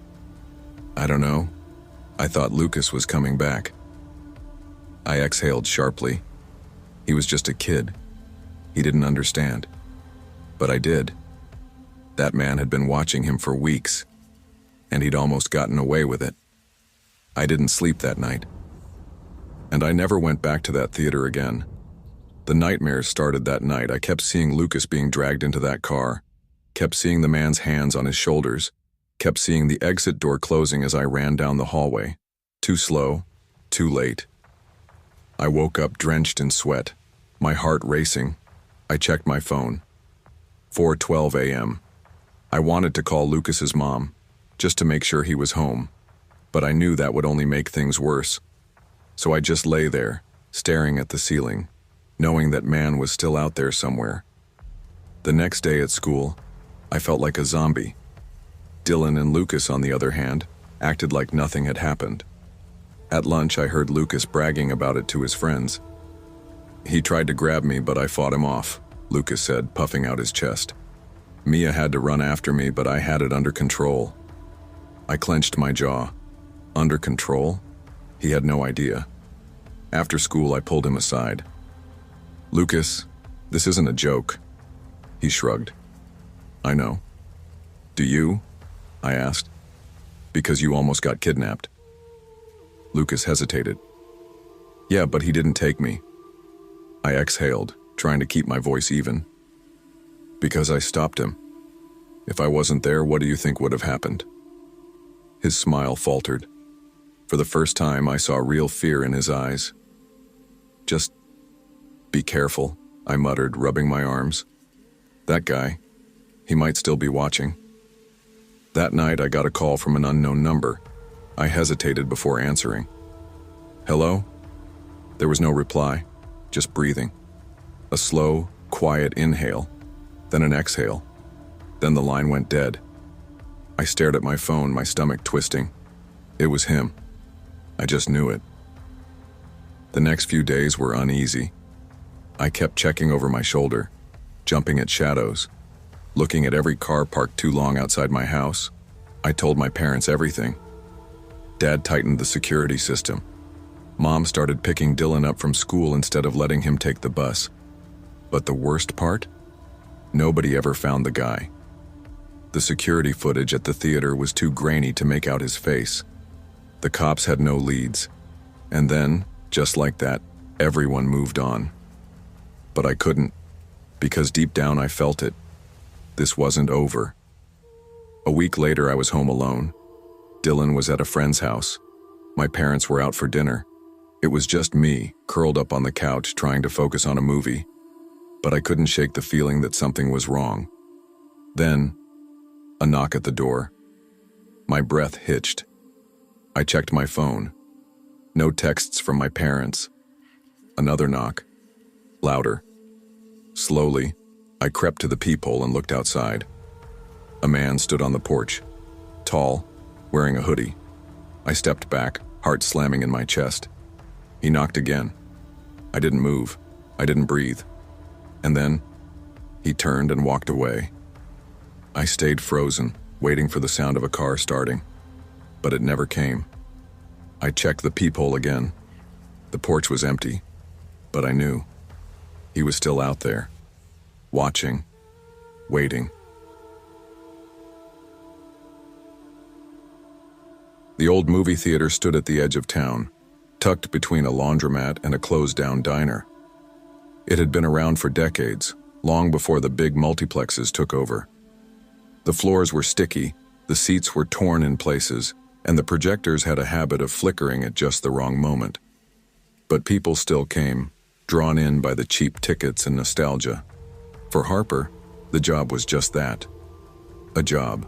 I don't know. I thought Lucas was coming back. I exhaled sharply. He was just a kid. He didn't understand. But I did. That man had been watching him for weeks, and he'd almost gotten away with it. I didn't sleep that night. And I never went back to that theater again. The nightmares started that night. I kept seeing Lucas being dragged into that car, kept seeing the man's hands on his shoulders, kept seeing the exit door closing as I ran down the hallway. Too slow, too late. I woke up drenched in sweat, my heart racing. I checked my phone. 4:12 a.m. I wanted to call Lucas's mom, just to make sure he was home, but I knew that would only make things worse. So I just lay there, staring at the ceiling, knowing that man was still out there somewhere. The next day at school, I felt like a zombie. Dylan and Lucas, on the other hand, acted like nothing had happened. At lunch, I heard Lucas bragging about it to his friends. He tried to grab me, but I fought him off, Lucas said, puffing out his chest. Mia had to run after me, but I had it under control. I clenched my jaw. Under control? He had no idea. After school, I pulled him aside. Lucas, this isn't a joke. He shrugged. I know. Do you? I asked. Because you almost got kidnapped. Lucas hesitated. Yeah, but he didn't take me. I exhaled, trying to keep my voice even. Because I stopped him. If I wasn't there, what do you think would have happened? His smile faltered. For the first time, I saw real fear in his eyes. Just be careful, I muttered, rubbing my arms. That guy, he might still be watching. That night, I got a call from an unknown number. I hesitated before answering. Hello? There was no reply, just breathing. A slow, quiet inhale, then an exhale. Then the line went dead. I stared at my phone, my stomach twisting. It was him. I just knew it. The next few days were uneasy. I kept checking over my shoulder, jumping at shadows, looking at every car parked too long outside my house. I told my parents everything. Dad tightened the security system. Mom started picking Dylan up from school instead of letting him take the bus. But the worst part? Nobody ever found the guy. The security footage at the theater was too grainy to make out his face. The cops had no leads. And then, just like that, everyone moved on. But I couldn't, because deep down I felt it. This wasn't over. A week later, I was home alone. Dylan was at a friend's house. My parents were out for dinner. It was just me, curled up on the couch, trying to focus on a movie. but I couldn't shake the feeling that something was wrong. Then, a knock at the door. My breath hitched. I checked my phone. No texts from my parents. Another knock. Louder. Slowly, I crept to the peephole and looked outside. A man stood on the porch, tall, wearing a hoodie. I stepped back, heart slamming in my chest. He knocked again. I didn't move. I didn't breathe. And then, he turned and walked away. I stayed frozen, waiting for the sound of a car starting. But it never came. I checked the peephole again. The porch was empty, but I knew. He was still out there, watching, waiting. The old movie theater stood at the edge of town, tucked between a laundromat and a closed-down diner. It had been around for decades, long before the big multiplexes took over. The floors were sticky, the seats were torn in places, and the projectors had a habit of flickering at just the wrong moment. But people still came, drawn in by the cheap tickets and nostalgia. For Harper, the job was just that. A job.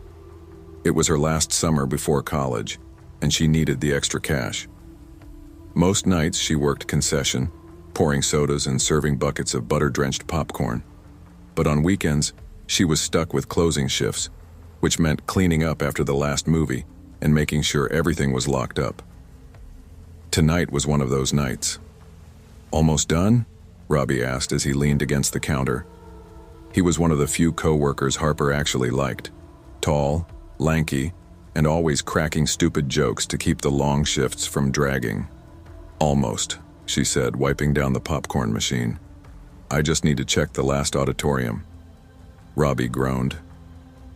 It was her last summer before college, and she needed the extra cash. Most nights she worked concession, pouring sodas and serving buckets of butter-drenched popcorn. But on weekends, she was stuck with closing shifts, which meant cleaning up after the last movie and making sure everything was locked up. Tonight was one of those nights. "Almost done?" Robbie asked as he leaned against the counter. He was one of the few co-workers Harper actually liked. Tall, lanky, and always cracking stupid jokes to keep the long shifts from dragging. "Almost," she said, wiping down the popcorn machine. "I just need to check the last auditorium." Robbie groaned.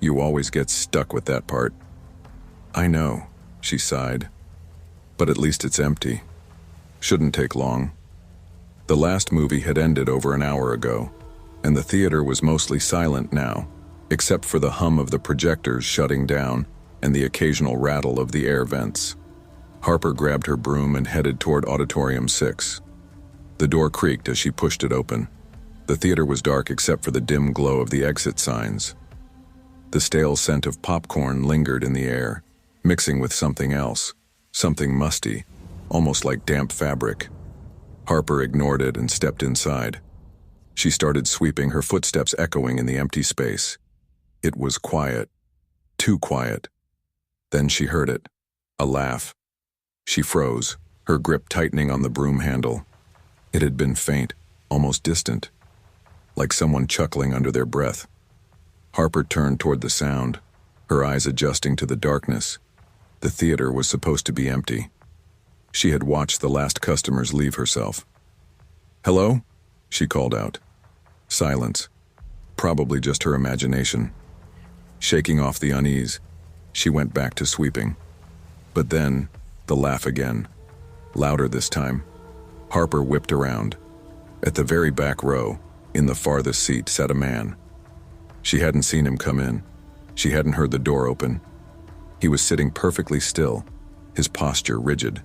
"You always get stuck with that part." "I know," she sighed. "But at least it's empty. Shouldn't take long." The last movie had ended over an hour ago, and the theater was mostly silent now, except for the hum of the projectors shutting down and the occasional rattle of the air vents. Harper grabbed her broom and headed toward Auditorium 6. The door creaked as she pushed it open. The theater was dark except for the dim glow of the exit signs. The stale scent of popcorn lingered in the air, mixing with something else, something musty, almost like damp fabric. Harper ignored it and stepped inside. She started sweeping, her footsteps echoing in the empty space. It was quiet, too quiet. Then she heard it, a laugh. She froze, her grip tightening on the broom handle. It had been faint, almost distant, like someone chuckling under their breath. Harper turned toward the sound, her eyes adjusting to the darkness. The theater was supposed to be empty. She had watched the last customers leave herself. "Hello?" she called out. Silence. Probably just her imagination. Shaking off the unease, she went back to sweeping. But then, the laugh again. Louder this time. Harper whipped around. At the very back row, in the farthest seat, sat a man. She hadn't seen him come in. She hadn't heard the door open. He was sitting perfectly still, his posture rigid.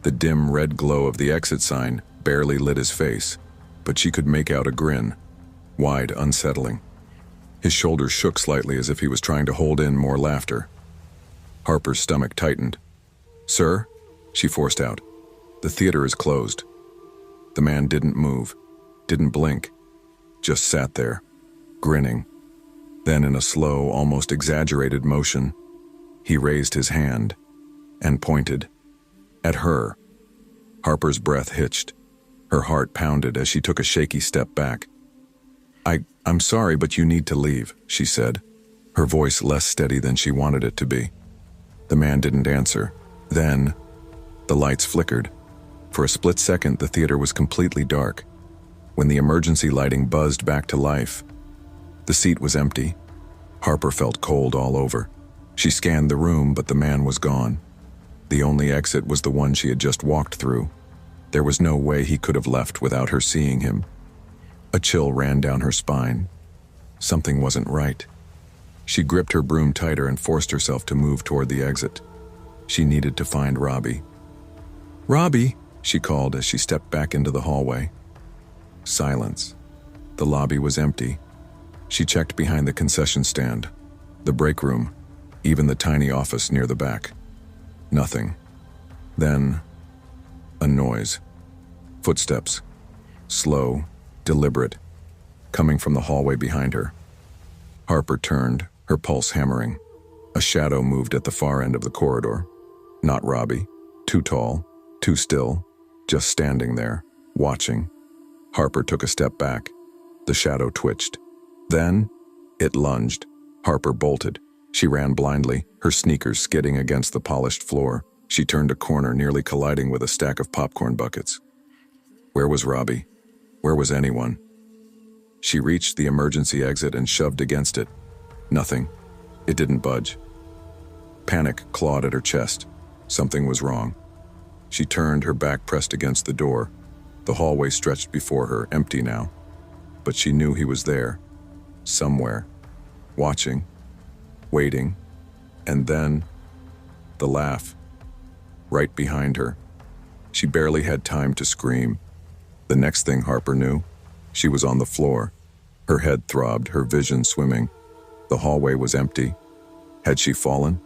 The dim red glow of the exit sign barely lit his face, but she could make out a grin, wide, unsettling. His shoulders shook slightly as if he was trying to hold in more laughter. Harper's stomach tightened. "Sir?" she forced out. "The theater is closed." The man didn't move, didn't blink, just sat there, grinning. Then in a slow, almost exaggerated motion, he raised his hand and pointed at her. Harper's breath hitched. Her heart pounded as she took a shaky step back. I'm sorry, but you need to leave," she said, her voice less steady than she wanted it to be. The man didn't answer. Then, the lights flickered. For a split second, the theater was completely dark. When the emergency lighting buzzed back to life, the seat was empty. Harper felt cold all over. She scanned the room, but the man was gone. The only exit was the one she had just walked through. There was no way he could have left without her seeing him. A chill ran down her spine. Something wasn't right. She gripped her broom tighter and forced herself to move toward the exit. She needed to find Robbie. "Robbie," she called as she stepped back into the hallway. Silence. The lobby was empty. She checked behind the concession stand, the break room, even the tiny office near the back. Nothing. Then, a noise. Footsteps. Slow, deliberate, coming from the hallway behind her. Harper turned, her pulse hammering. A shadow moved at the far end of the corridor. Not Robbie. Too tall, too still, just standing there, watching. Harper took a step back. The shadow twitched. Then, it lunged. Harper bolted. She ran blindly, her sneakers skidding against the polished floor. She turned a corner, nearly colliding with a stack of popcorn buckets. Where was Robbie? Where was anyone? She reached the emergency exit and shoved against it. Nothing. It didn't budge. Panic clawed at her chest. Something was wrong. She turned, her back pressed against the door. The hallway stretched before her, empty now. But she knew he was there. Somewhere. Watching. Waiting. And then, the laugh. Right behind her. She barely had time to scream. The next thing Harper knew, she was on the floor. Her head throbbed, her vision swimming. The hallway was empty. Had she fallen?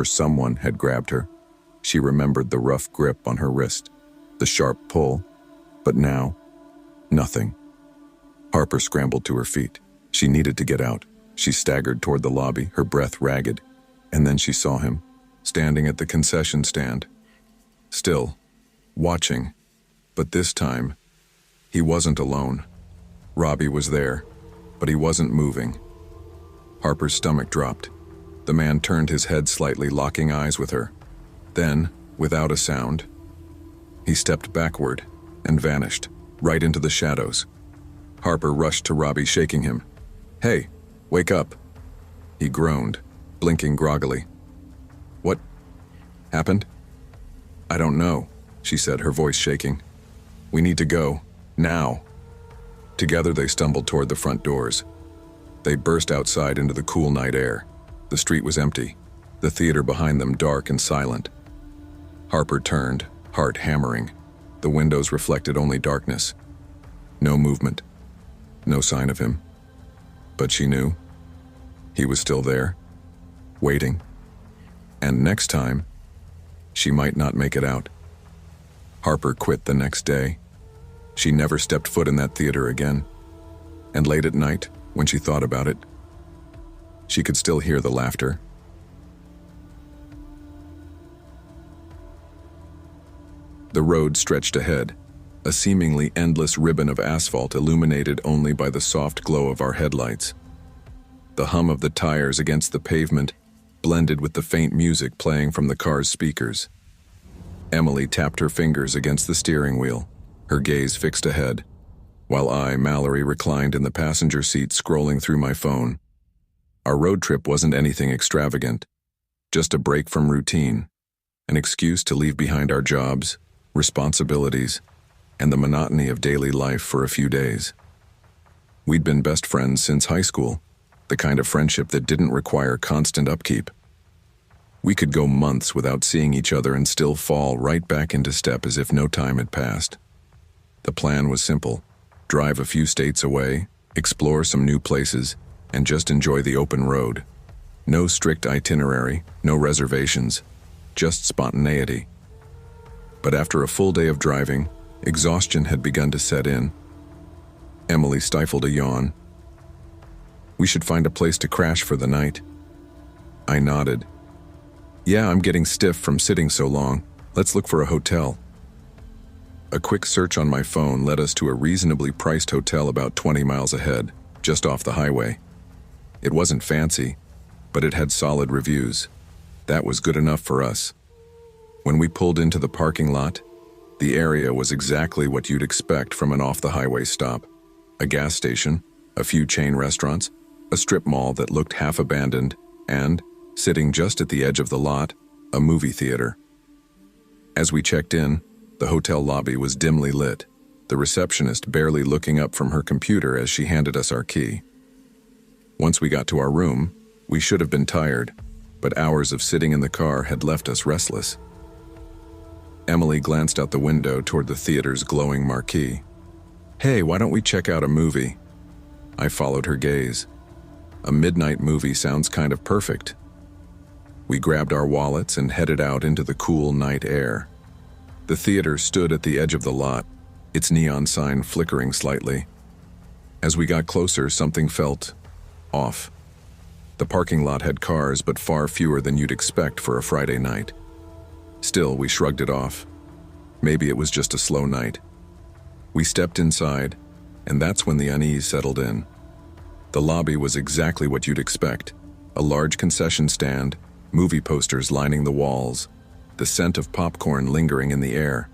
Someone had grabbed her. She remembered the rough grip on her wrist, the sharp pull. But now, nothing. Harper scrambled to her feet. She needed to get out. She staggered toward the lobby, her breath ragged. And then she saw him, standing at the concession stand. Still, watching. But this time, he wasn't alone. Robbie was there, but he wasn't moving. Harper's stomach dropped. The man turned his head slightly, locking eyes with her. Then, without a sound, he stepped backward and vanished, right into the shadows. Harper rushed to Robbie, shaking him. "Hey, wake up." He groaned, blinking groggily. "What happened?" "I don't know," she said, her voice shaking. "We need to go, now." Together they stumbled toward the front doors. They burst outside into the cool night air. The street was empty, the theater behind them dark and silent. Harper turned, heart hammering. The windows reflected only darkness. No movement. No sign of him. But she knew. He was still there, waiting. And next time, she might not make it out. Harper quit the next day. She never stepped foot in that theater again. And late at night, when she thought about it, she could still hear the laughter. The road stretched ahead, a seemingly endless ribbon of asphalt illuminated only by the soft glow of our headlights. The hum of the tires against the pavement blended with the faint music playing from the car's speakers. Emily tapped her fingers against the steering wheel, her gaze fixed ahead, while I, Mallory, reclined in the passenger seat scrolling through my phone. Our road trip wasn't anything extravagant, just a break from routine, an excuse to leave behind our jobs, responsibilities, and the monotony of daily life for a few days. We'd been best friends since high school, the kind of friendship that didn't require constant upkeep. We could go months without seeing each other and still fall right back into step as if no time had passed. The plan was simple: drive a few states away, explore some new places, and just enjoy the open road. No strict itinerary, no reservations, just spontaneity. But after a full day of driving, exhaustion had begun to set in. Emily stifled a yawn. "We should find a place to crash for the night." I nodded. "Yeah, I'm getting stiff from sitting so long. Let's look for a hotel." A quick search on my phone led us to a reasonably priced hotel about 20 miles ahead, just off the highway. It wasn't fancy, but it had solid reviews. That was good enough for us. When we pulled into the parking lot, the area was exactly what you'd expect from an off-the-highway stop. A gas station, a few chain restaurants, a strip mall that looked half abandoned, and, sitting just at the edge of the lot, a movie theater. As we checked in, the hotel lobby was dimly lit, the receptionist barely looking up from her computer as she handed us our key. Once we got to our room, we should have been tired, but hours of sitting in the car had left us restless. Emily glanced out the window toward the theater's glowing marquee. "Hey, why don't we check out a movie?" I followed her gaze. A midnight movie sounds kind of perfect. We grabbed our wallets and headed out into the cool night air. The theater stood at the edge of the lot, its neon sign flickering slightly. As we got closer, something felt off. The parking lot had cars, but far fewer than you'd expect for a Friday night. Still, we shrugged it off. Maybe it was just a slow night. We stepped inside, and that's when the unease settled in. The lobby was exactly what you'd expect. A large concession stand, movie posters lining the walls, the scent of popcorn lingering in the air.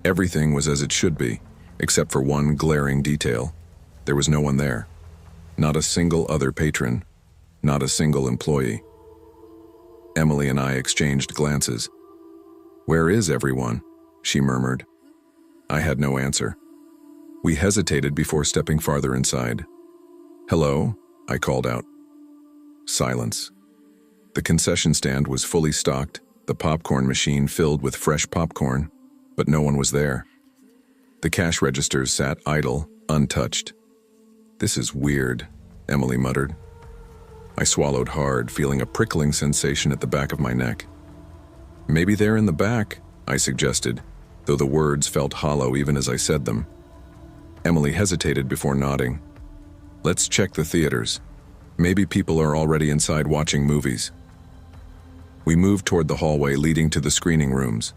Everything was as it should be, except for one glaring detail. There was no one there. Not a single other patron. Not a single employee. Emily and I exchanged glances. "Where is everyone?" she murmured. I had no answer. We hesitated before stepping farther inside. "Hello?" I called out. Silence. The concession stand was fully stocked, the popcorn machine filled with fresh popcorn, but no one was there. The cash registers sat idle, untouched. "This is weird," Emily muttered. I swallowed hard, feeling a prickling sensation at the back of my neck. "Maybe they're in the back," I suggested, though the words felt hollow even as I said them. Emily hesitated before nodding. "Let's check the theaters. Maybe people are already inside watching movies." We moved toward the hallway leading to the screening rooms.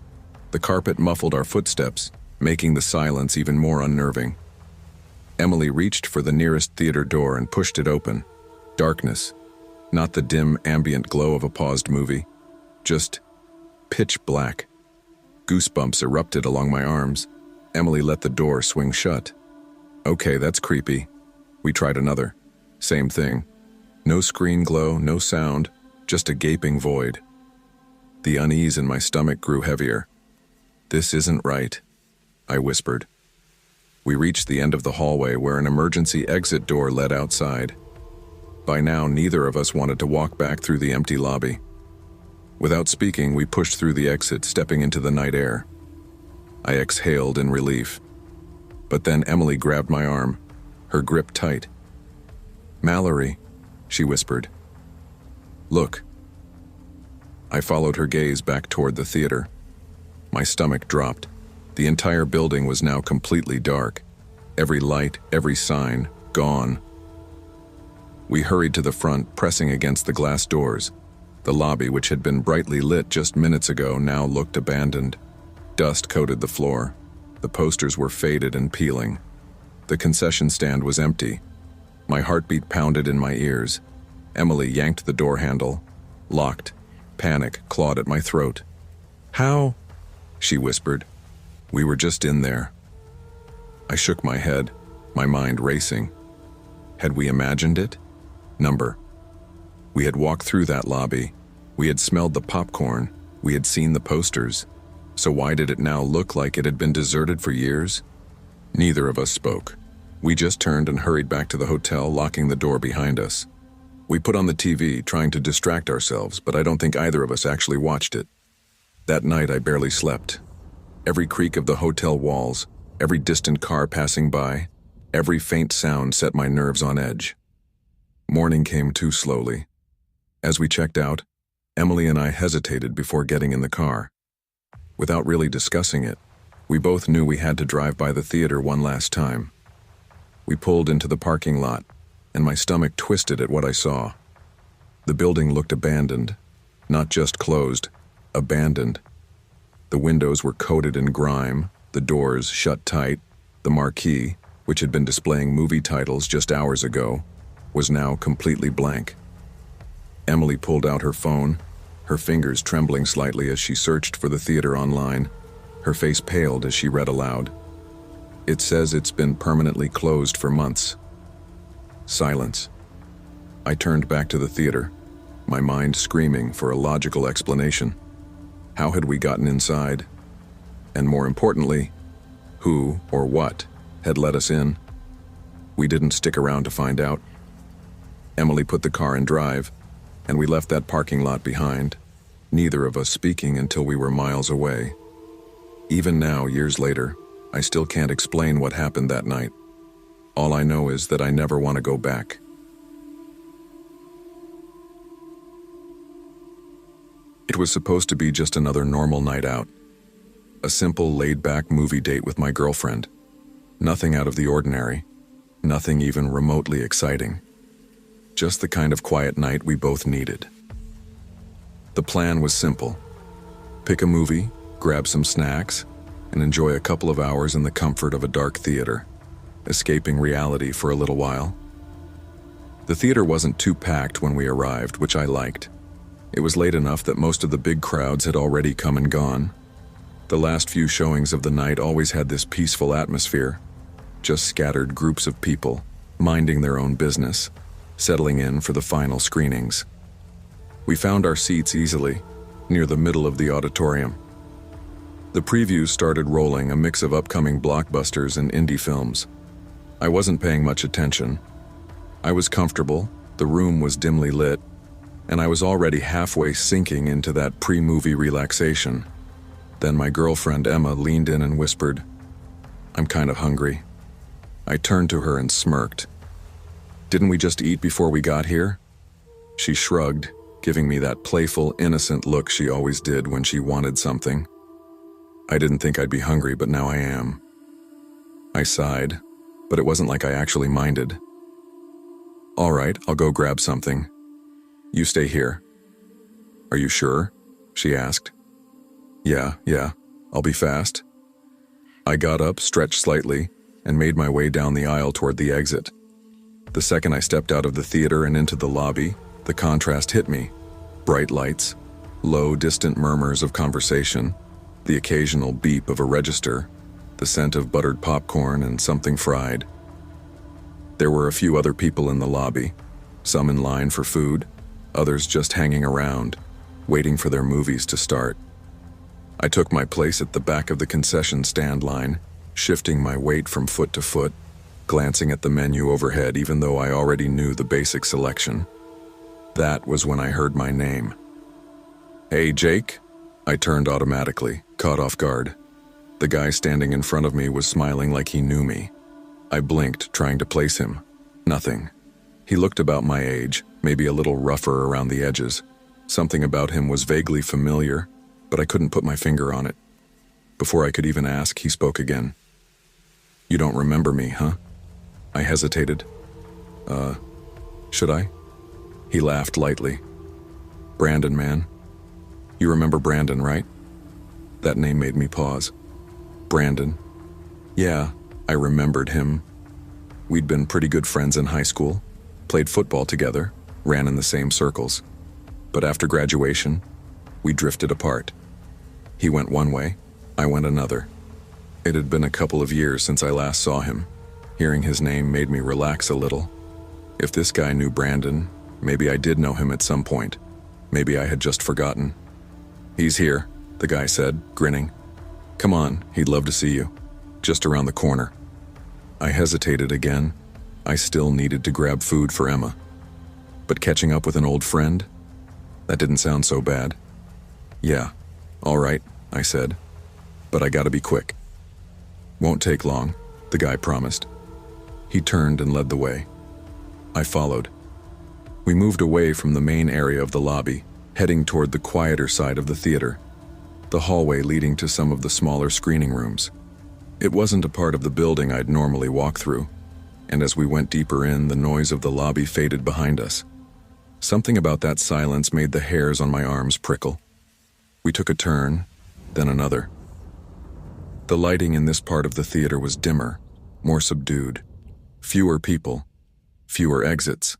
The carpet muffled our footsteps, making the silence even more unnerving. Emily reached for the nearest theater door and pushed it open. Darkness. Not the dim, ambient glow of a paused movie. Just pitch black. Goosebumps erupted along my arms. Emily let the door swing shut. "Okay, that's creepy." We tried another. Same thing. No screen glow, no sound, just a gaping void. The unease in my stomach grew heavier. "This isn't right," I whispered. We reached the end of the hallway where an emergency exit door led outside. By now, neither of us wanted to walk back through the empty lobby. Without speaking, we pushed through the exit, stepping into the night air. I exhaled in relief. But then Emily grabbed my arm, her grip tight. "Mallory," she whispered. "Look." I followed her gaze back toward the theater. My stomach dropped. The entire building was now completely dark. Every light, every sign, gone. We hurried to the front, pressing against the glass doors. The lobby, which had been brightly lit just minutes ago, now looked abandoned. Dust coated the floor. The posters were faded and peeling. The concession stand was empty. My heartbeat pounded in my ears. Emily yanked the door handle. Locked. Panic clawed at my throat. "How?" she whispered. "We were just in there." I shook my head, my mind racing. Had we imagined it? Number. We had walked through that lobby. We had smelled the popcorn. We had seen the posters. So why did it now look like it had been deserted for years? Neither of us spoke. We just turned and hurried back to the hotel, locking the door behind us. We put on the TV, trying to distract ourselves, but I don't think either of us actually watched it. That night I barely slept. Every creak of the hotel walls, every distant car passing by, every faint sound set my nerves on edge. Morning came too slowly. As we checked out, Emily and I hesitated before getting in the car. Without really discussing it, we both knew we had to drive by the theater one last time. We pulled into the parking lot, and my stomach twisted at what I saw. The building looked abandoned, not just closed, abandoned. The windows were coated in grime, the doors shut tight, the marquee, which had been displaying movie titles just hours ago, was now completely blank. Emily pulled out her phone, her fingers trembling slightly as she searched for the theater online. Her face paled as she read aloud. "It says it's been permanently closed for months." Silence. I turned back to the theater, my mind screaming for a logical explanation. How had we gotten inside? And more importantly, who or what had let us in? We didn't stick around to find out. Emily put the car in drive, and we left that parking lot behind, neither of us speaking until we were miles away. Even now, years later, I still can't explain what happened that night. All I know is that I never want to go back. It was supposed to be just another normal night out. A simple, laid-back movie date with my girlfriend. Nothing out of the ordinary. Nothing even remotely exciting. Just the kind of quiet night we both needed. The plan was simple. Pick a movie, grab some snacks, and enjoy a couple of hours in the comfort of a dark theater, escaping reality for a little while. The theater wasn't too packed when we arrived, which I liked. It was late enough that most of the big crowds had already come and gone. The last few showings of the night always had this peaceful atmosphere, just scattered groups of people, minding their own business, settling in for the final screenings. We found our seats easily, near the middle of the auditorium. The previews started rolling, a mix of upcoming blockbusters and indie films. I wasn't paying much attention. I was comfortable, the room was dimly lit, and I was already halfway sinking into that pre-movie relaxation. Then my girlfriend Emma leaned in and whispered, "I'm kind of hungry." I turned to her and smirked. "Didn't we just eat before we got here?" She shrugged, giving me that playful, innocent look she always did when she wanted something. I didn't think I'd be hungry, but now I am. I sighed, but it wasn't like I actually minded. "All right, I'll go grab something. You stay here." "Are you sure?" she asked. Yeah, I'll be fast." I got up, stretched slightly, and made my way down the aisle toward the exit. The second I stepped out of the theater and into the lobby, the contrast hit me. Bright lights, low, distant murmurs of conversation, the occasional beep of a register, the scent of buttered popcorn and something fried. There were a few other people in the lobby, some in line for food, others just hanging around, waiting for their movies to start. I took my place at the back of the concession stand line, shifting my weight from foot to foot, glancing at the menu overhead even though I already knew the basic selection. That was when I heard my name. "Hey, Jake?" I turned automatically, caught off guard. The guy standing in front of me was smiling like he knew me. I blinked, trying to place him. Nothing. He looked about my age, maybe a little rougher around the edges. Something about him was vaguely familiar, but I couldn't put my finger on it. Before I could even ask, he spoke again. "You don't remember me, huh?" I hesitated. Should I?" He laughed lightly. "Brandon, man. You remember Brandon, right?" That name made me pause. Brandon. Yeah, I remembered him. We'd been pretty good friends in high school, played football together, ran in the same circles. But after graduation, we drifted apart. He went one way, I went another. It had been a couple of years since I last saw him. Hearing his name made me relax a little. If this guy knew Brandon, maybe I did know him at some point. Maybe I had just forgotten. "He's here," the guy said, grinning. "Come on, he'd love to see you. Just around the corner." I hesitated again. I still needed to grab food for Emma. But catching up with an old friend? That didn't sound so bad. "Yeah, all right," I said. "But I gotta be quick." "Won't take long," the guy promised. He turned and led the way. I followed. We moved away from the main area of the lobby, heading toward the quieter side of the theater, the hallway leading to some of the smaller screening rooms. It wasn't a part of the building I'd normally walk through, and as we went deeper in, the noise of the lobby faded behind us. Something about that silence made the hairs on my arms prickle. We took a turn, then another. The lighting in this part of the theater was dimmer, more subdued. Fewer people, fewer exits.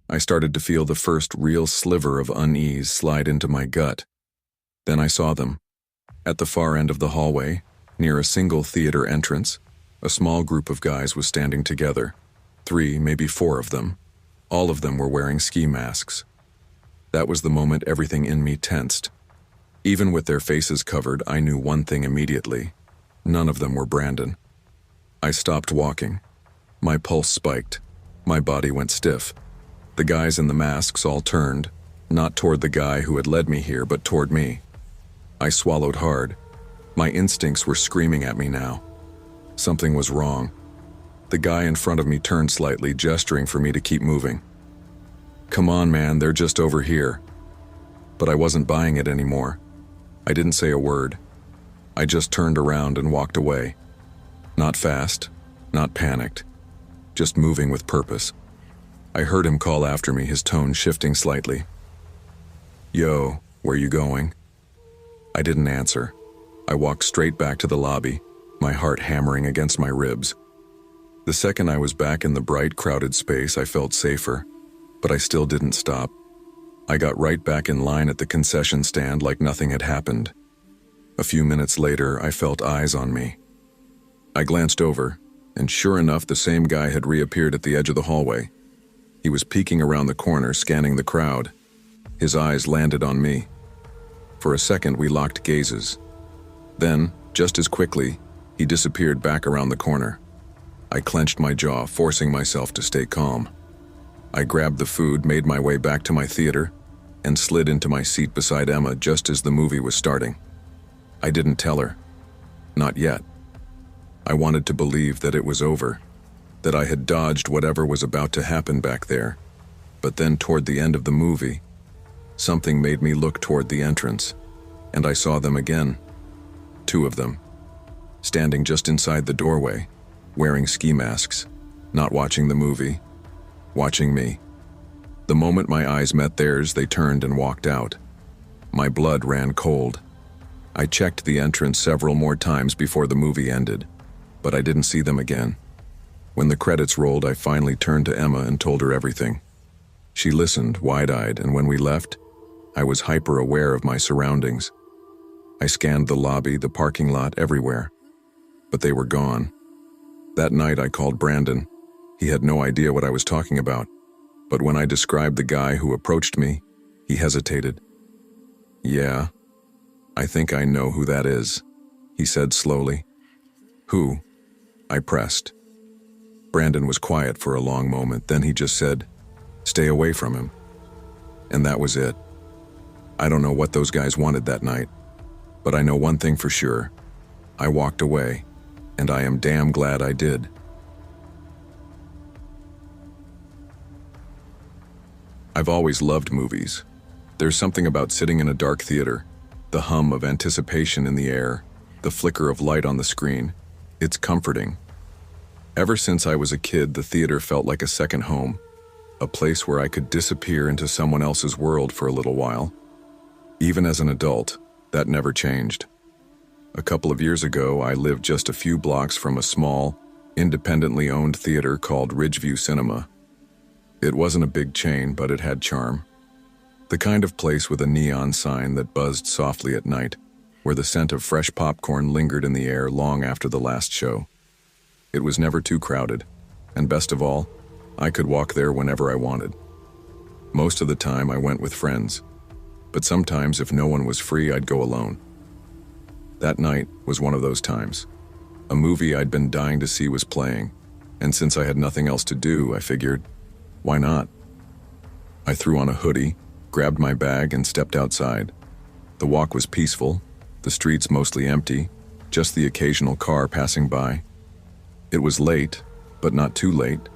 I started to feel the first real sliver of unease slide into my gut. Then I saw them. At the far end of the hallway, near a single theater entrance, a small group of guys was standing together. 3, maybe 4 of them. All of them were wearing ski masks. That was the moment everything in me tensed. Even with their faces covered, I knew one thing immediately. None of them were Brandon. I stopped walking. My pulse spiked. My body went stiff. The guys in the masks all turned, not toward the guy who had led me here, but toward me. I swallowed hard. My instincts were screaming at me now. Something was wrong. The guy in front of me turned slightly, gesturing for me to keep moving. "Come on, man, they're just over here." But I wasn't buying it anymore. I didn't say a word. I just turned around and walked away. Not fast, not panicked, just moving with purpose. I heard him call after me, his tone shifting slightly. "Yo, where you going?" I didn't answer. I walked straight back to the lobby, my heart hammering against my ribs. The second I was back in the bright, crowded space, I felt safer, but I still didn't stop. I got right back in line at the concession stand like nothing had happened. A few minutes later, I felt eyes on me. I glanced over, and sure enough, the same guy had reappeared at the edge of the hallway. He was peeking around the corner, scanning the crowd. His eyes landed on me. For a second, we locked gazes. Then, just as quickly, he disappeared back around the corner. I clenched my jaw, forcing myself to stay calm. I grabbed the food, made my way back to my theater, and slid into my seat beside Emma just as the movie was starting. I didn't tell her. Not yet. I wanted to believe that it was over, that I had dodged whatever was about to happen back there. But then toward the end of the movie, something made me look toward the entrance, and I saw them again. Two of them, standing just inside the doorway, wearing ski masks, not watching the movie, watching me. The moment my eyes met theirs, they turned and walked out. My blood ran cold. I checked the entrance several more times before the movie ended, but I didn't see them again. When the credits rolled, I finally turned to Emma and told her everything. She listened, wide-eyed, and when we left, I was hyper-aware of my surroundings. I scanned the lobby, the parking lot, everywhere. But they were gone. That night I called Brandon. He had no idea what I was talking about. But when I described the guy who approached me, he hesitated. "Yeah, I think I know who that is," he said slowly. "Who?" I pressed. Brandon was quiet for a long moment, then he just said, "Stay away from him." And that was it. I don't know what those guys wanted that night, but I know one thing for sure. I walked away, and I am damn glad I did. I've always loved movies. There's something about sitting in a dark theater, the hum of anticipation in the air, the flicker of light on the screen. It's comforting. Ever since I was a kid, the theater felt like a second home, a place where I could disappear into someone else's world for a little while. Even as an adult, that never changed. A couple of years ago, I lived just a few blocks from a small, independently owned theater called Ridgeview Cinema. It wasn't a big chain, but it had charm. The kind of place with a neon sign that buzzed softly at night, where the scent of fresh popcorn lingered in the air long after the last show. It was never too crowded, and best of all, I could walk there whenever I wanted. Most of the time I went with friends, but sometimes if no one was free, I'd go alone. That night was one of those times. A movie I'd been dying to see was playing, and since I had nothing else to do, I figured, why not? I threw on a hoodie, grabbed my bag, and stepped outside. The walk was peaceful, the streets mostly empty, just the occasional car passing by. It was late, but not too late.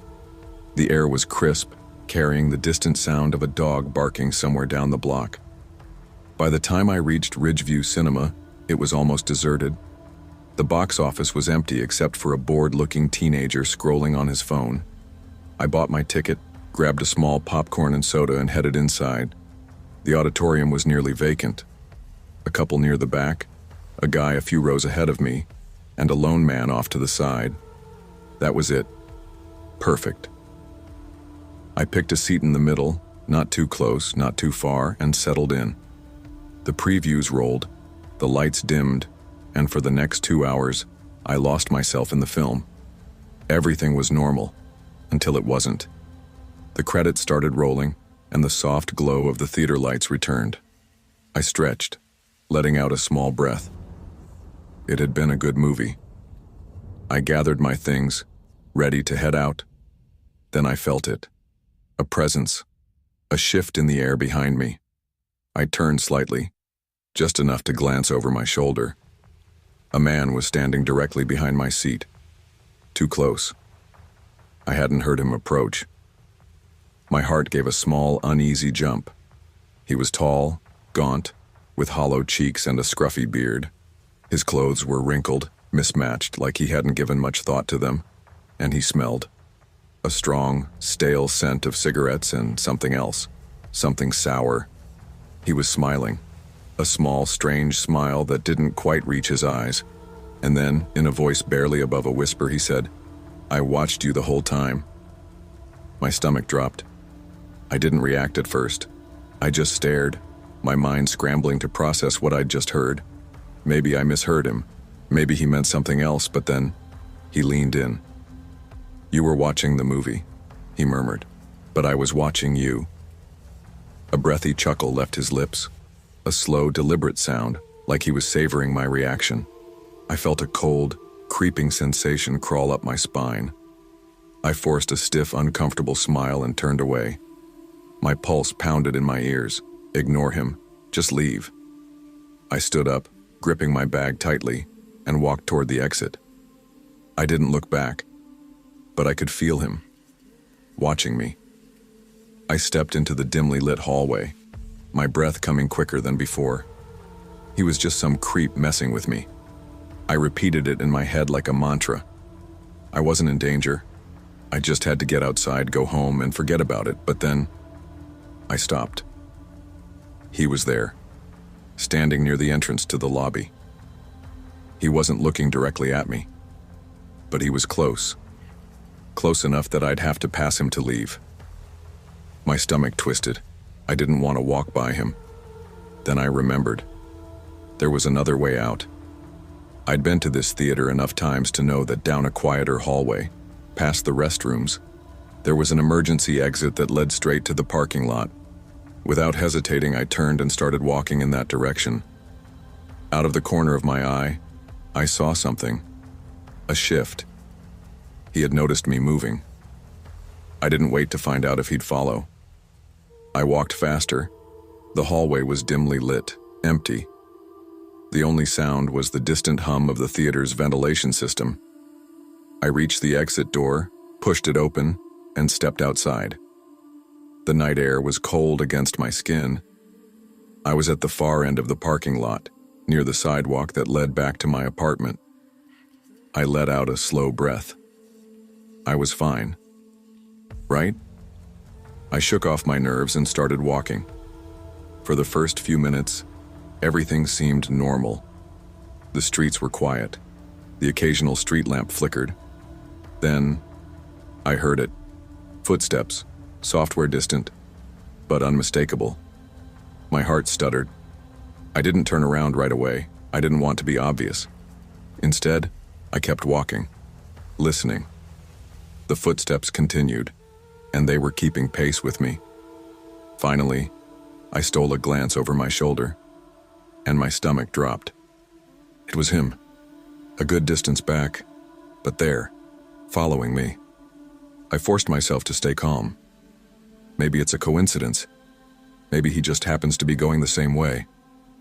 The air was crisp, carrying the distant sound of a dog barking somewhere down the block. By the time I reached Ridgeview Cinema, it was almost deserted. The box office was empty except for a bored-looking teenager scrolling on his phone. I bought my ticket, grabbed a small popcorn and soda, and headed inside. The auditorium was nearly vacant. A couple near the back, a guy a few rows ahead of me, and a lone man off to the side. That was it. Perfect. I picked a seat in the middle, not too close, not too far, and settled in. The previews rolled, the lights dimmed, and for the next 2 hours, I lost myself in the film. Everything was normal, until it wasn't. The credits started rolling, and the soft glow of the theater lights returned. I stretched, letting out a small breath. It had been a good movie. I gathered my things, ready to head out. Then I felt it. A presence. A shift in the air behind me. I turned slightly, just enough to glance over my shoulder. A man was standing directly behind my seat, too close. I hadn't heard him approach. My heart gave a small, uneasy jump. He was tall, gaunt, with hollow cheeks and a scruffy beard. His clothes were wrinkled, mismatched, like he hadn't given much thought to them, and he smelled. A strong, stale scent of cigarettes and something else, something sour. He was smiling, a small, strange smile that didn't quite reach his eyes. And then, in a voice barely above a whisper, he said, "I watched you the whole time." My stomach dropped. I didn't react at first. I just stared, my mind scrambling to process what I'd just heard. Maybe I misheard him. Maybe he meant something else, but then he leaned in. "You were watching the movie," he murmured, "but I was watching you." A breathy chuckle left his lips, a slow, deliberate sound, like he was savoring my reaction. I felt a cold, creeping sensation crawl up my spine. I forced a stiff, uncomfortable smile and turned away. My pulse pounded in my ears. Ignore him. Just leave. I stood up, gripping my bag tightly, and walked toward the exit. I didn't look back, but I could feel him, watching me. I stepped into the dimly lit hallway, my breath coming quicker than before. He was just some creep messing with me. I repeated it in my head like a mantra. I wasn't in danger. I just had to get outside, go home, and forget about it, but then I stopped. He was there, standing near the entrance to the lobby. He wasn't looking directly at me, but he was close. Close enough that I'd have to pass him to leave. My stomach twisted. I didn't want to walk by him. Then I remembered. There was another way out. I'd been to this theater enough times to know that down a quieter hallway, past the restrooms, there was an emergency exit that led straight to the parking lot. Without hesitating, I turned and started walking in that direction. Out of the corner of my eye, I saw something. A shift. He had noticed me moving. I didn't wait to find out if he'd follow. I walked faster. The hallway was dimly lit, empty. The only sound was the distant hum of the theater's ventilation system. I reached the exit door, pushed it open, and stepped outside. The night air was cold against my skin. I was at the far end of the parking lot, near the sidewalk that led back to my apartment. I let out a slow breath. I was fine. Right? I shook off my nerves and started walking. For the first few minutes, everything seemed normal. The streets were quiet. The occasional street lamp flickered. Then, I heard it. Footsteps, software distant, but unmistakable. My heart stuttered. I didn't turn around right away. I didn't want to be obvious. Instead, I kept walking, listening. The footsteps continued, and they were keeping pace with me. Finally, I stole a glance over my shoulder, and my stomach dropped. It was him, a good distance back, but there, following me. I forced myself to stay calm. Maybe it's a coincidence. Maybe he just happens to be going the same way,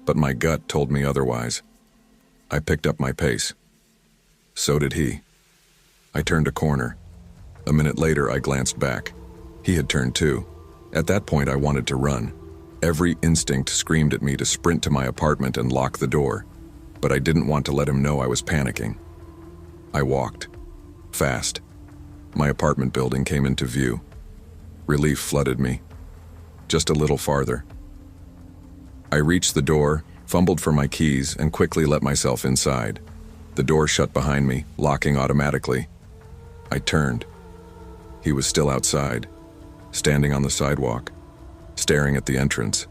but my gut told me otherwise. I picked up my pace. So did he. I turned a corner. A minute later, I glanced back. He had turned too. At that point, I wanted to run. Every instinct screamed at me to sprint to my apartment and lock the door, but I didn't want to let him know I was panicking. I walked. Fast. My apartment building came into view. Relief flooded me. Just a little farther. I reached the door, fumbled for my keys, and quickly let myself inside. The door shut behind me, locking automatically. I turned. He was still outside, standing on the sidewalk, staring at the entrance.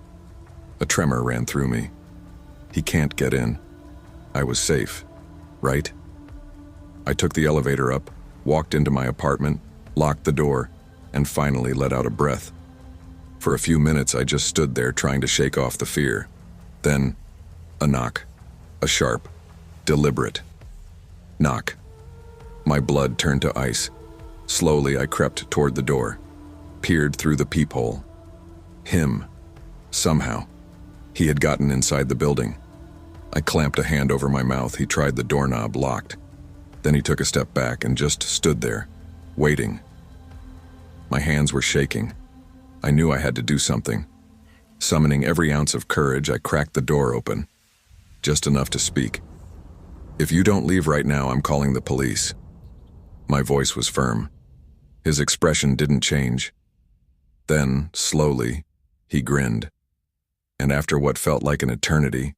A tremor ran through me. He can't get in. I was safe, right? I took the elevator up, walked into my apartment, locked the door, and finally let out a breath. For a few minutes, I just stood there trying to shake off the fear. Then, a knock. A sharp, deliberate knock. My blood turned to ice. Slowly, I crept toward the door, peered through the peephole. Him. Somehow. He had gotten inside the building. I clamped a hand over my mouth. He tried the doorknob, locked. Then he took a step back and just stood there, waiting. My hands were shaking. I knew I had to do something. Summoning every ounce of courage, I cracked the door open, just enough to speak. "If you don't leave right now, I'm calling the police." My voice was firm. His expression didn't change. Then, slowly, he grinned. And after what felt like an eternity,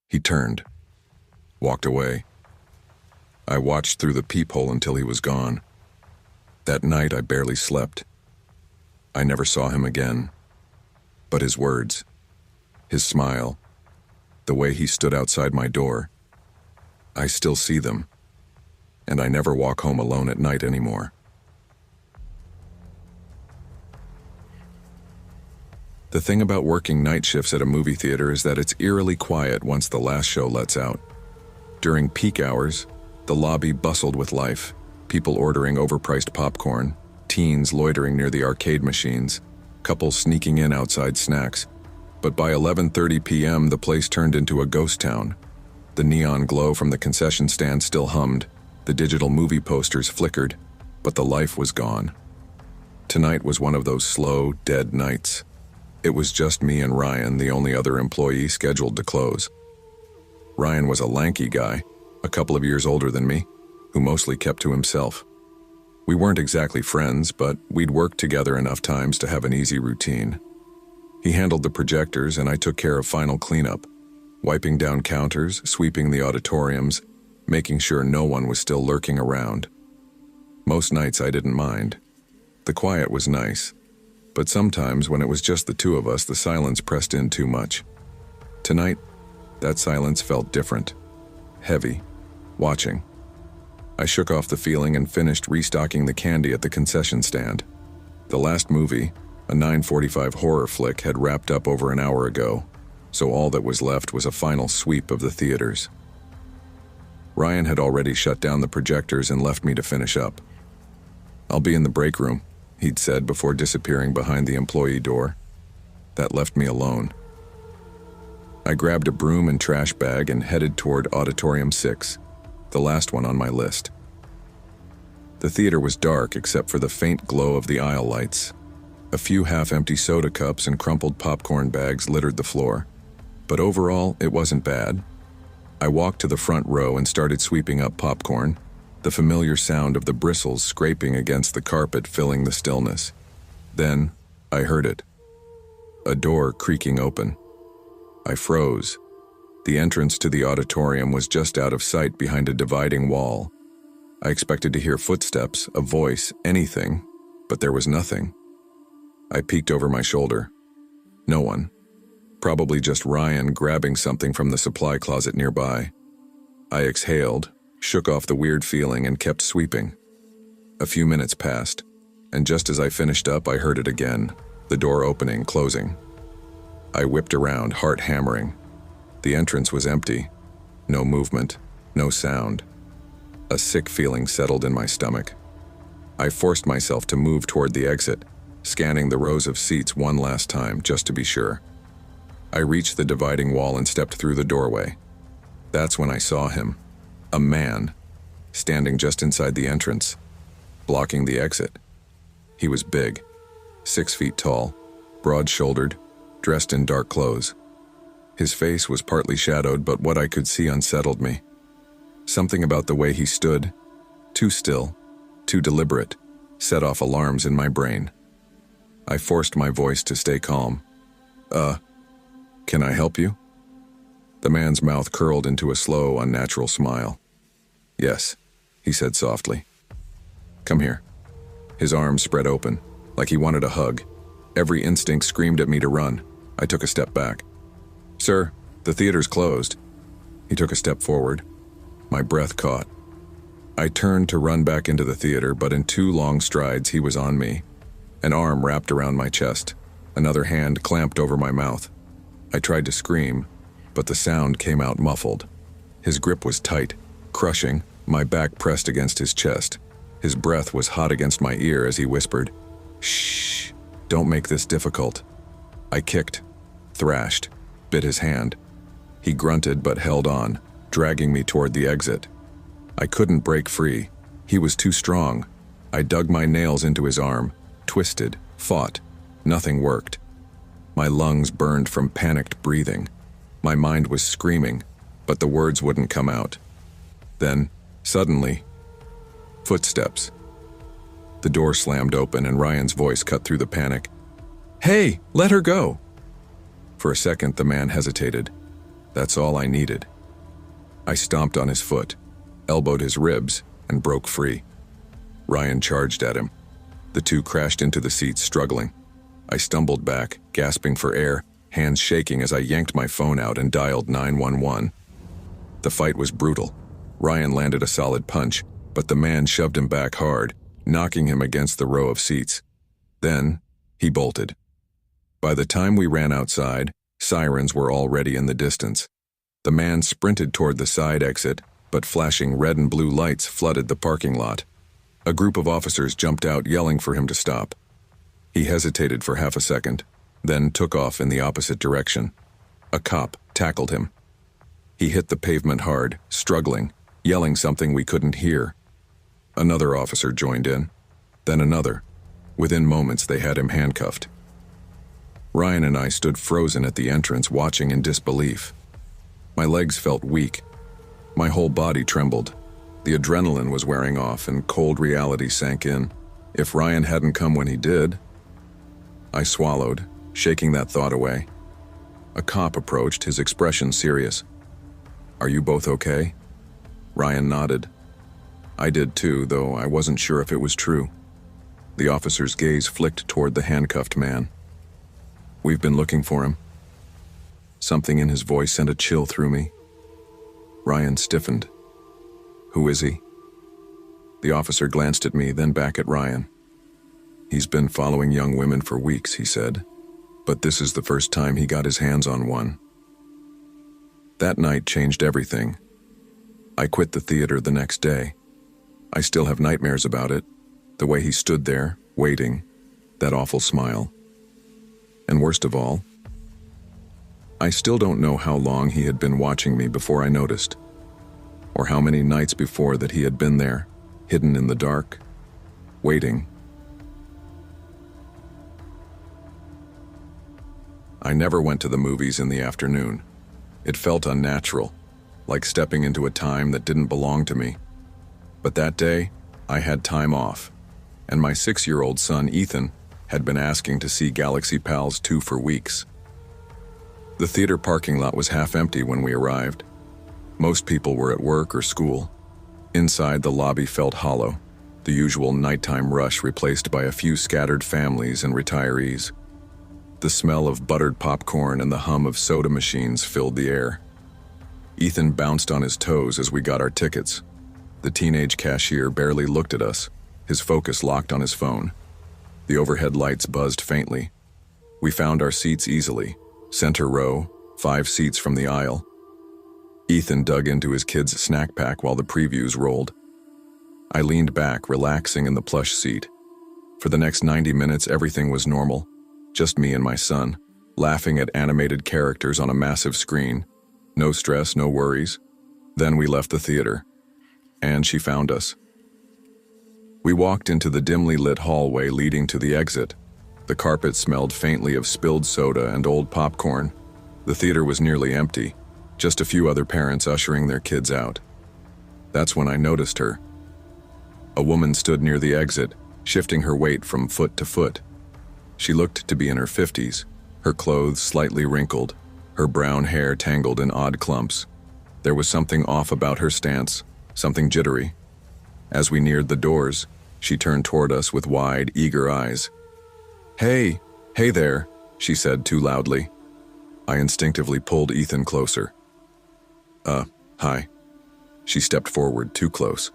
he turned, walked away. I watched through the peephole until he was gone. That night, I barely slept. I never saw him again. But his words, his smile, the way he stood outside my door, I still see them. And I never walk home alone at night anymore. The thing about working night shifts at a movie theater is that it's eerily quiet once the last show lets out. During peak hours, the lobby bustled with life, people ordering overpriced popcorn, teens loitering near the arcade machines, couples sneaking in outside snacks. But by 11:30 p.m., the place turned into a ghost town. The neon glow from the concession stand still hummed, the digital movie posters flickered, but the life was gone. Tonight was one of those slow, dead nights. It was just me and Ryan, the only other employee scheduled to close. Ryan was a lanky guy, a couple of years older than me, who mostly kept to himself. We weren't exactly friends, but we'd worked together enough times to have an easy routine. He handled the projectors and I took care of final cleanup, wiping down counters, sweeping the auditoriums, making sure no one was still lurking around. Most nights I didn't mind. The quiet was nice, but sometimes when it was just the two of us, the silence pressed in too much. Tonight, that silence felt different, heavy, watching. I shook off the feeling and finished restocking the candy at the concession stand. The last movie, a 9:45 horror flick, had wrapped up over an hour ago, so all that was left was a final sweep of the theaters. Ryan had already shut down the projectors and left me to finish up. "I'll be in the break room," he'd said before disappearing behind the employee door. That left me alone. I grabbed a broom and trash bag and headed toward Auditorium 6, the last one on my list. The theater was dark except for the faint glow of the aisle lights. A few half-empty soda cups and crumpled popcorn bags littered the floor. But overall, it wasn't bad. I walked to the front row and started sweeping up popcorn, the familiar sound of the bristles scraping against the carpet filling the stillness. Then, I heard it. A door creaking open. I froze. The entrance to the auditorium was just out of sight behind a dividing wall. I expected to hear footsteps, a voice, anything, but there was nothing. I peeked over my shoulder. No one. Probably just Ryan grabbing something from the supply closet nearby. I exhaled, shook off the weird feeling, and kept sweeping. A few minutes passed, and just as I finished up, I heard it again, the door opening, closing. I whipped around, heart hammering. The entrance was empty. No movement, no sound. A sick feeling settled in my stomach. I forced myself to move toward the exit, scanning the rows of seats one last time, just to be sure. I reached the dividing wall and stepped through the doorway. That's when I saw him. A man, standing just inside the entrance, blocking the exit. He was big, 6 feet tall, broad-shouldered, dressed in dark clothes. His face was partly shadowed, but what I could see unsettled me. Something about the way he stood, too still, too deliberate, set off alarms in my brain. I forced my voice to stay calm. Can I help you?" The man's mouth curled into a slow, unnatural smile. "Yes," he said softly. "Come here." His arms spread open, like he wanted a hug. Every instinct screamed at me to run. I took a step back. "Sir, the theater's closed." He took a step forward. My breath caught. I turned to run back into the theater, but in 2 long strides he was on me. An arm wrapped around my chest, another hand clamped over my mouth. I tried to scream, but the sound came out muffled. His grip was tight, crushing, my back pressed against his chest. His breath was hot against my ear as he whispered, "Shh, don't make this difficult." I kicked, thrashed, bit his hand. He grunted but held on, dragging me toward the exit. I couldn't break free. He was too strong. I dug my nails into his arm, twisted, fought. Nothing worked. My lungs burned from panicked breathing. My mind was screaming, but the words wouldn't come out. Then, suddenly, footsteps. The door slammed open and Ryan's voice cut through the panic. "Hey, let her go!" For a second, the man hesitated. That's all I needed. I stomped on his foot, elbowed his ribs, and broke free. Ryan charged at him. The two crashed into the seats, struggling. I stumbled back, gasping for air, hands shaking as I yanked my phone out and dialed 911. The fight was brutal. Ryan landed a solid punch, but the man shoved him back hard, knocking him against the row of seats. Then, he bolted. By the time we ran outside, sirens were already in the distance. The man sprinted toward the side exit, but flashing red and blue lights flooded the parking lot. A group of officers jumped out, yelling for him to stop. He hesitated for half a second, then took off in the opposite direction. A cop tackled him. He hit the pavement hard, struggling, yelling something we couldn't hear. Another officer joined in, then another. Within moments, they had him handcuffed. Ryan and I stood frozen at the entrance, watching in disbelief. My legs felt weak. My whole body trembled. The adrenaline was wearing off and cold reality sank in. If Ryan hadn't come when he did... I swallowed, shaking that thought away. A cop approached, his expression serious. "Are you both okay?" Ryan nodded. I did too, though I wasn't sure if it was true. The officer's gaze flicked toward the handcuffed man. "We've been looking for him." Something in his voice sent a chill through me. Ryan stiffened. "Who is he?" The officer glanced at me, then back at Ryan. "He's been following young women for weeks," he said, "but this is the first time he got his hands on one." That night changed everything. I quit the theater the next day. I still have nightmares about it, the way he stood there, waiting, that awful smile. And worst of all, I still don't know how long he had been watching me before I noticed, or how many nights before that he had been there, hidden in the dark, waiting. I never went to the movies in the afternoon. It felt unnatural, like stepping into a time that didn't belong to me. But that day, I had time off, and my 6-year-old son, Ethan, had been asking to see Galaxy Pals 2 for weeks. The theater parking lot was half empty when we arrived. Most people were at work or school. Inside, the lobby felt hollow, the usual nighttime rush replaced by a few scattered families and retirees. The smell of buttered popcorn and the hum of soda machines filled the air. Ethan bounced on his toes as we got our tickets. The teenage cashier barely looked at us, his focus locked on his phone. The overhead lights buzzed faintly. We found our seats easily, center row, 5 seats from the aisle. Ethan dug into his kid's snack pack while the previews rolled. I leaned back, relaxing in the plush seat. For the next 90 minutes, everything was normal. Just me and my son, laughing at animated characters on a massive screen. No stress, no worries. Then we left the theater, and she found us. We walked into the dimly lit hallway leading to the exit. The carpet smelled faintly of spilled soda and old popcorn. The theater was nearly empty, just a few other parents ushering their kids out. That's when I noticed her. A woman stood near the exit, shifting her weight from foot to foot. She looked to be in her 50s, her clothes slightly wrinkled, her brown hair tangled in odd clumps. There was something off about her stance, something jittery. As we neared the doors, she turned toward us with wide, eager eyes. Hey there," she said too loudly. I instinctively pulled Ethan closer. Hi." She stepped forward, too close.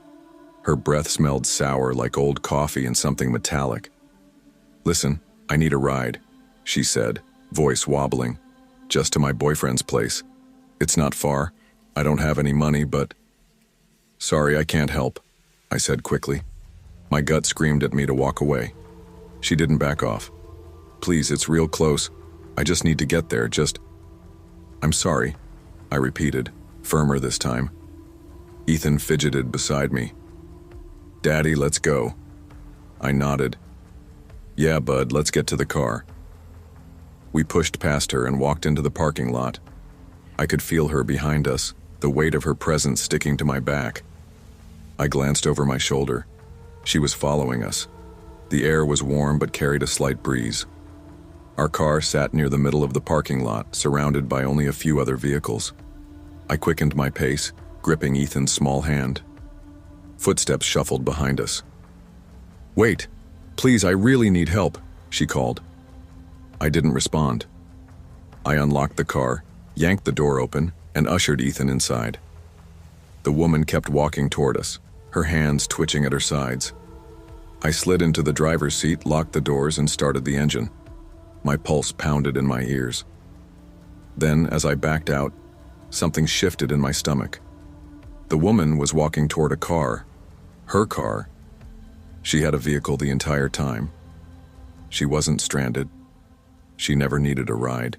Her breath smelled sour like old coffee and something metallic. "Listen, I need a ride," she said, voice wobbling. "Just to my boyfriend's place. It's not far. I don't have any money, but..." "Sorry, I can't help," I said quickly. My gut screamed at me to walk away. She didn't back off. "Please, it's real close. I just need to get there, "I'm sorry," I repeated, firmer this time. Ethan fidgeted beside me. "Daddy, let's go." I nodded. "Yeah, bud, let's get to the car." We pushed past her and walked into the parking lot. I could feel her behind us, the weight of her presence sticking to my back. I glanced over my shoulder. She was following us. The air was warm but carried a slight breeze. Our car sat near the middle of the parking lot, surrounded by only a few other vehicles. I quickened my pace, gripping Ethan's small hand. Footsteps shuffled behind us. "Wait, please, I really need help," she called. I didn't respond. I unlocked the car, yanked the door open, and ushered Ethan inside. The woman kept walking toward us, her hands twitching at her sides. I slid into the driver's seat, locked the doors, and started the engine. My pulse pounded in my ears. Then, as I backed out, something shifted in my stomach. The woman was walking toward a car. Her car. She had a vehicle the entire time. She wasn't stranded. She never needed a ride.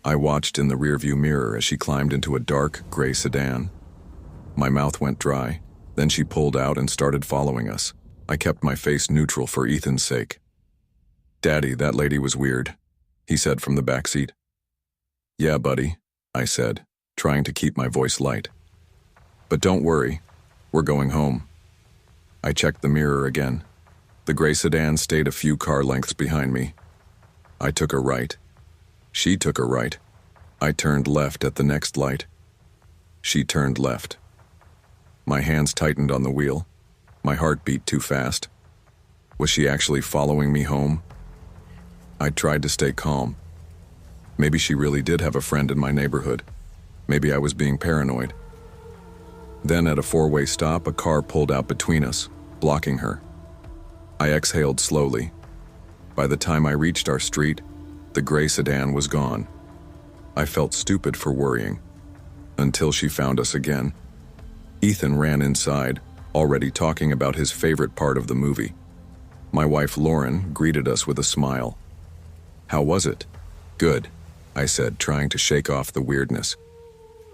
I watched in the rearview mirror as she climbed into a dark, gray sedan. My mouth went dry. Then she pulled out and started following us. I kept my face neutral for Ethan's sake. "Daddy, that lady was weird," he said from the back seat. "Yeah, buddy," I said, trying to keep my voice light. "But don't worry, we're going home." I checked the mirror again. The gray sedan stayed a few car lengths behind me. I took a right. She took a right. I turned left at the next light. She turned left. My hands tightened on the wheel. My heart beat too fast. Was she actually following me home? I tried to stay calm. Maybe she really did have a friend in my neighborhood. Maybe I was being paranoid. Then at a four-way stop, a car pulled out between us, blocking her. I exhaled slowly. By the time I reached our street, the gray sedan was gone. I felt stupid for worrying, until she found us again. Ethan ran inside, already talking about his favorite part of the movie. My wife Lauren greeted us with a smile. "How was it?" "Good," I said, trying to shake off the weirdness.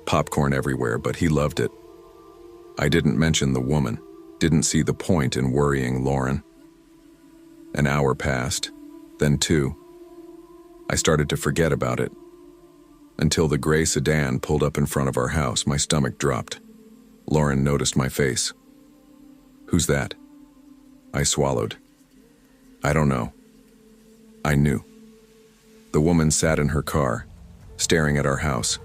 Popcorn everywhere, but he loved it. I didn't mention the woman, didn't see the point in worrying Lauren. An hour passed, then two. I started to forget about it. Until the gray sedan pulled up in front of our house, my stomach dropped. Lauren noticed my face. "Who's that?" I swallowed. "I don't know." I knew. The woman sat in her car, staring at our house.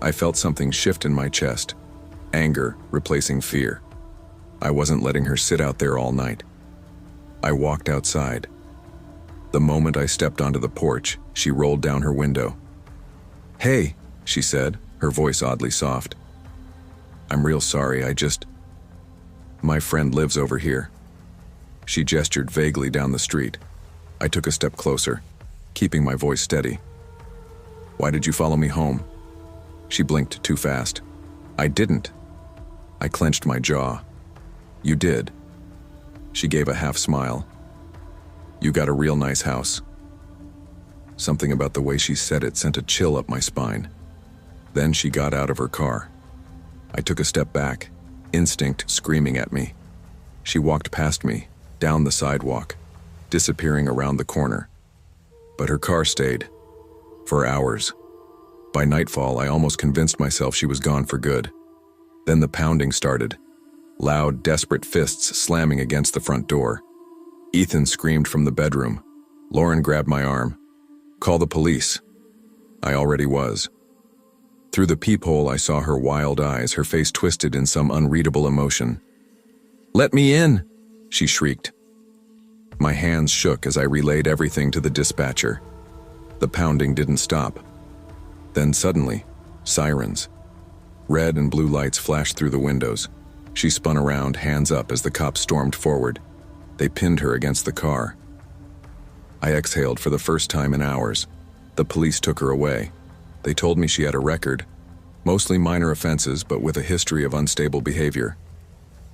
I felt something shift in my chest, anger replacing fear. I wasn't letting her sit out there all night. I walked outside. The moment I stepped onto the porch, she rolled down her window. "Hey," she said, her voice oddly soft. "I'm real sorry, my friend lives over here." She gestured vaguely down the street. I took a step closer, keeping my voice steady. "Why did you follow me home?" She blinked too fast. "I didn't." I clenched my jaw. "You did." She gave a half smile. "You got a real nice house." Something about the way she said it sent a chill up my spine. Then she got out of her car. I took a step back, instinct screaming at me. She walked past me, down the sidewalk, disappearing around the corner. But her car stayed. For hours. By nightfall, I almost convinced myself she was gone for good. Then the pounding started. Loud, desperate fists slamming against the front door. Ethan screamed from the bedroom. Lauren grabbed my arm. "Call the police." I already was. Through the peephole, I saw her wild eyes, her face twisted in some unreadable emotion. "Let me in!" she shrieked. My hands shook as I relayed everything to the dispatcher. The pounding didn't stop. Then suddenly, sirens. Red and blue lights flashed through the windows. She spun around, hands up, as the cops stormed forward. They pinned her against the car. I exhaled for the first time in hours. The police took her away. They told me she had a record, mostly minor offenses, but with a history of unstable behavior.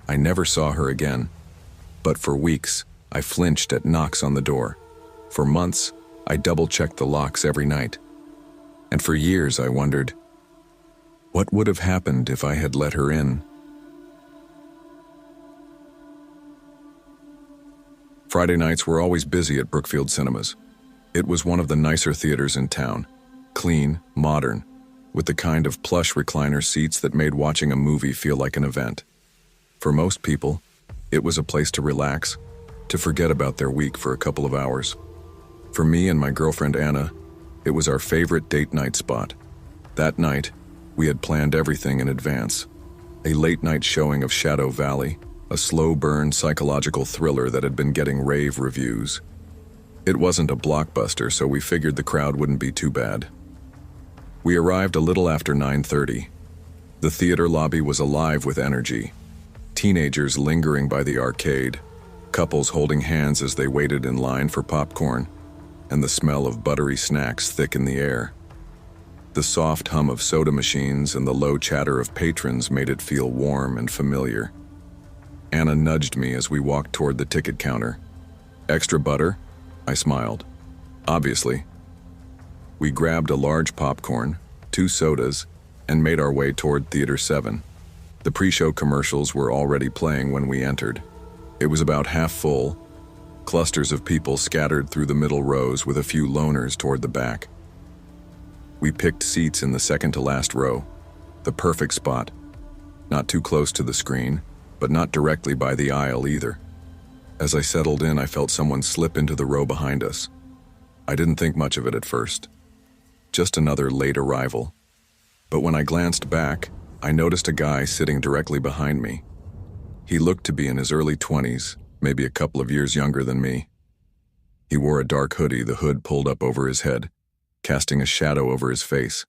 I never saw her again. But for weeks, I flinched at knocks on the door. For months, I double-checked the locks every night. And for years, I wondered, what would have happened if I had let her in? Friday nights were always busy at Brookfield Cinemas. It was one of the nicer theaters in town, clean, modern, with the kind of plush recliner seats that made watching a movie feel like an event. For most people, it was a place to relax, to forget about their week for a couple of hours. For me and my girlfriend Anna, it was our favorite date night spot. That night, we had planned everything in advance. A late-night showing of Shadow Valley, a slow-burn psychological thriller that had been getting rave reviews. It wasn't a blockbuster, so we figured the crowd wouldn't be too bad. We arrived a little after 9:30. The theater lobby was alive with energy. Teenagers lingering by the arcade, couples holding hands as they waited in line for popcorn, and the smell of buttery snacks thick in the air. The soft hum of soda machines and the low chatter of patrons made it feel warm and familiar. Anna nudged me as we walked toward the ticket counter. "Extra butter?" I smiled. "Obviously." We grabbed a large popcorn, 2 sodas, and made our way toward Theater 7. The pre-show commercials were already playing when we entered. It was about half full, clusters of people scattered through the middle rows with a few loners toward the back. We picked seats in the second-to-last row, the perfect spot. Not too close to the screen, but not directly by the aisle either. As I settled in, I felt someone slip into the row behind us. I didn't think much of it at first. Just another late arrival. But when I glanced back, I noticed a guy sitting directly behind me. He looked to be in his early 20s, maybe a couple of years younger than me. He wore a dark hoodie, the hood pulled up over his head, casting a shadow over his face.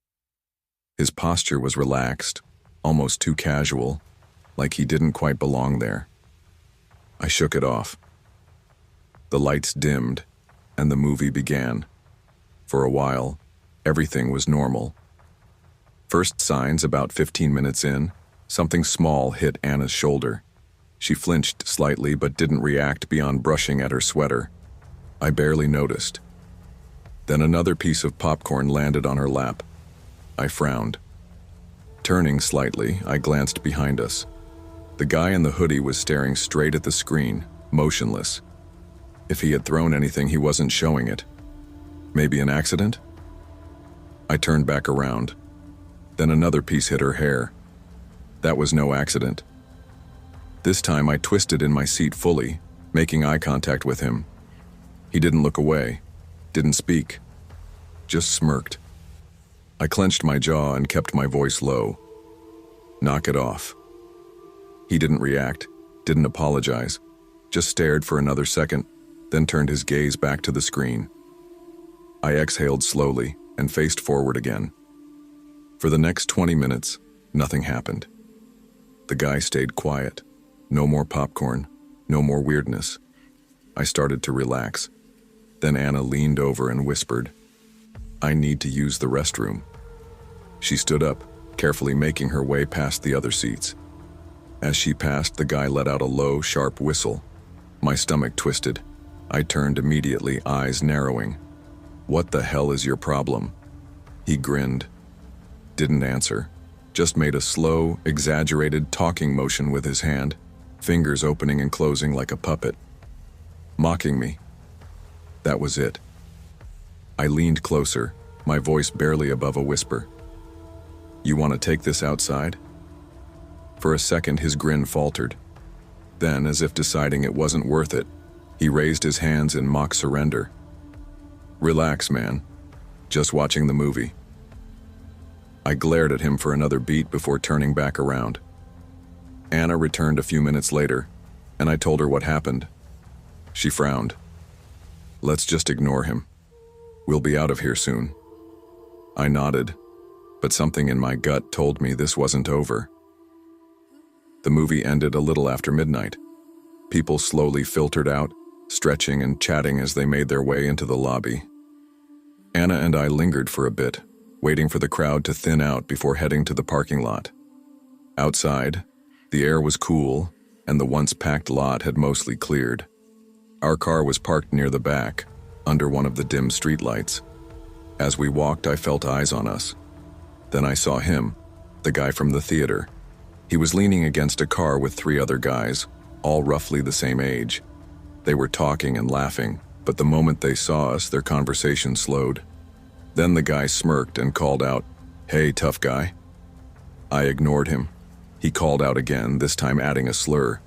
His posture was relaxed, almost too casual, like he didn't quite belong there. I shook it off. The lights dimmed, and the movie began. For a while, everything was normal. First signs about 15 minutes in, something small hit Anna's shoulder. She flinched slightly but didn't react beyond brushing at her sweater. I barely noticed. Then another piece of popcorn landed on her lap. I frowned. Turning slightly, I glanced behind us. The guy in the hoodie was staring straight at the screen, motionless. If he had thrown anything, he wasn't showing it. Maybe an accident? I turned back around. Then another piece hit her hair. That was no accident. This time I twisted in my seat fully, making eye contact with him. He didn't look away, didn't speak, just smirked. I clenched my jaw and kept my voice low. "Knock it off." He didn't react, didn't apologize, just stared for another second, then turned his gaze back to the screen. I exhaled slowly and faced forward again. For the next 20 minutes, nothing happened. The guy stayed quiet. No more popcorn, no more weirdness. I started to relax. Then Anna leaned over and whispered, "I need to use the restroom." She stood up, carefully making her way past the other seats. As she passed, the guy let out a low, sharp whistle. My stomach twisted. I turned immediately, eyes narrowing. "What the hell is your problem?" He grinned. Didn't answer. Just made a slow, exaggerated talking motion with his hand, fingers opening and closing like a puppet. Mocking me. That was it. I leaned closer, my voice barely above a whisper. "You want to take this outside?" For a second, his grin faltered. Then, as if deciding it wasn't worth it, he raised his hands in mock surrender. "Relax, man. Just watching the movie." I glared at him for another beat before turning back around. Anna returned a few minutes later, and I told her what happened. She frowned. "Let's just ignore him. We'll be out of here soon." I nodded, but something in my gut told me this wasn't over. The movie ended a little after midnight. People slowly filtered out, stretching and chatting as they made their way into the lobby. Anna and I lingered for a bit, waiting for the crowd to thin out before heading to the parking lot. Outside, the air was cool, and the once-packed lot had mostly cleared. Our car was parked near the back, under one of the dim streetlights. As we walked, I felt eyes on us. Then I saw him, the guy from the theater. He was leaning against a car with 3 other guys, all roughly the same age. They were talking and laughing, but the moment they saw us, their conversation slowed. Then the guy smirked and called out, "Hey, tough guy." I ignored him. He called out again, this time adding a slur.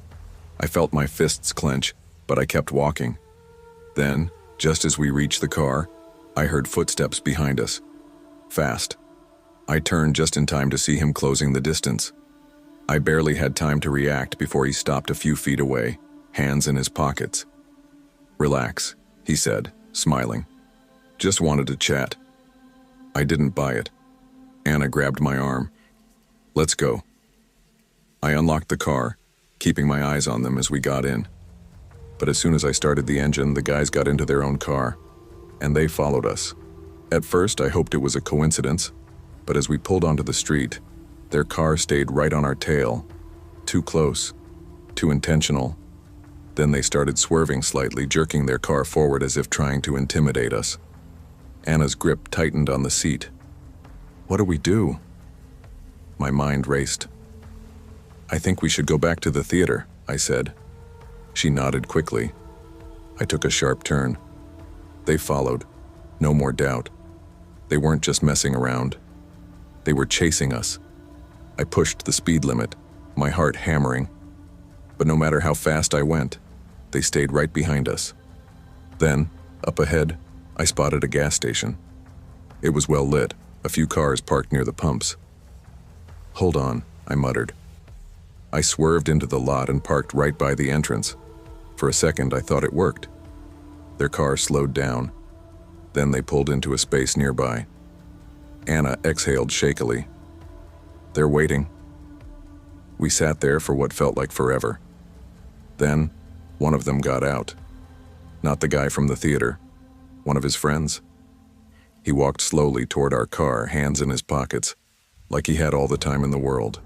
I felt my fists clench, but I kept walking. Then, just as we reached the car, I heard footsteps behind us. Fast. I turned just in time to see him closing the distance. I barely had time to react before he stopped a few feet away, hands in his pockets. "Relax," he said, smiling. "Just wanted to chat." I didn't buy it. Anna grabbed my arm. "Let's go." I unlocked the car, keeping my eyes on them as we got in. But as soon as I started the engine, the guys got into their own car, and they followed us. At first, I hoped it was a coincidence, but as we pulled onto the street, their car stayed right on our tail. Too close, too intentional. Then they started swerving slightly, jerking their car forward as if trying to intimidate us. Anna's grip tightened on the seat. "What do we do?" My mind raced. "I think we should go back to the theater," I said. She nodded quickly. I took a sharp turn. They followed. No more doubt. They weren't just messing around. They were chasing us. I pushed the speed limit, my heart hammering. But no matter how fast I went, they stayed right behind us. Then, up ahead, I spotted a gas station. It was well lit, a few cars parked near the pumps. "Hold on," I muttered. I swerved into the lot and parked right by the entrance. For a second, I thought it worked. Their car slowed down. Then they pulled into a space nearby. Anna exhaled shakily. "They're waiting." We sat there for what felt like forever. Then, one of them got out. Not the guy from the theater, one of his friends. He walked slowly toward our car, hands in his pockets, like he had all the time in the world.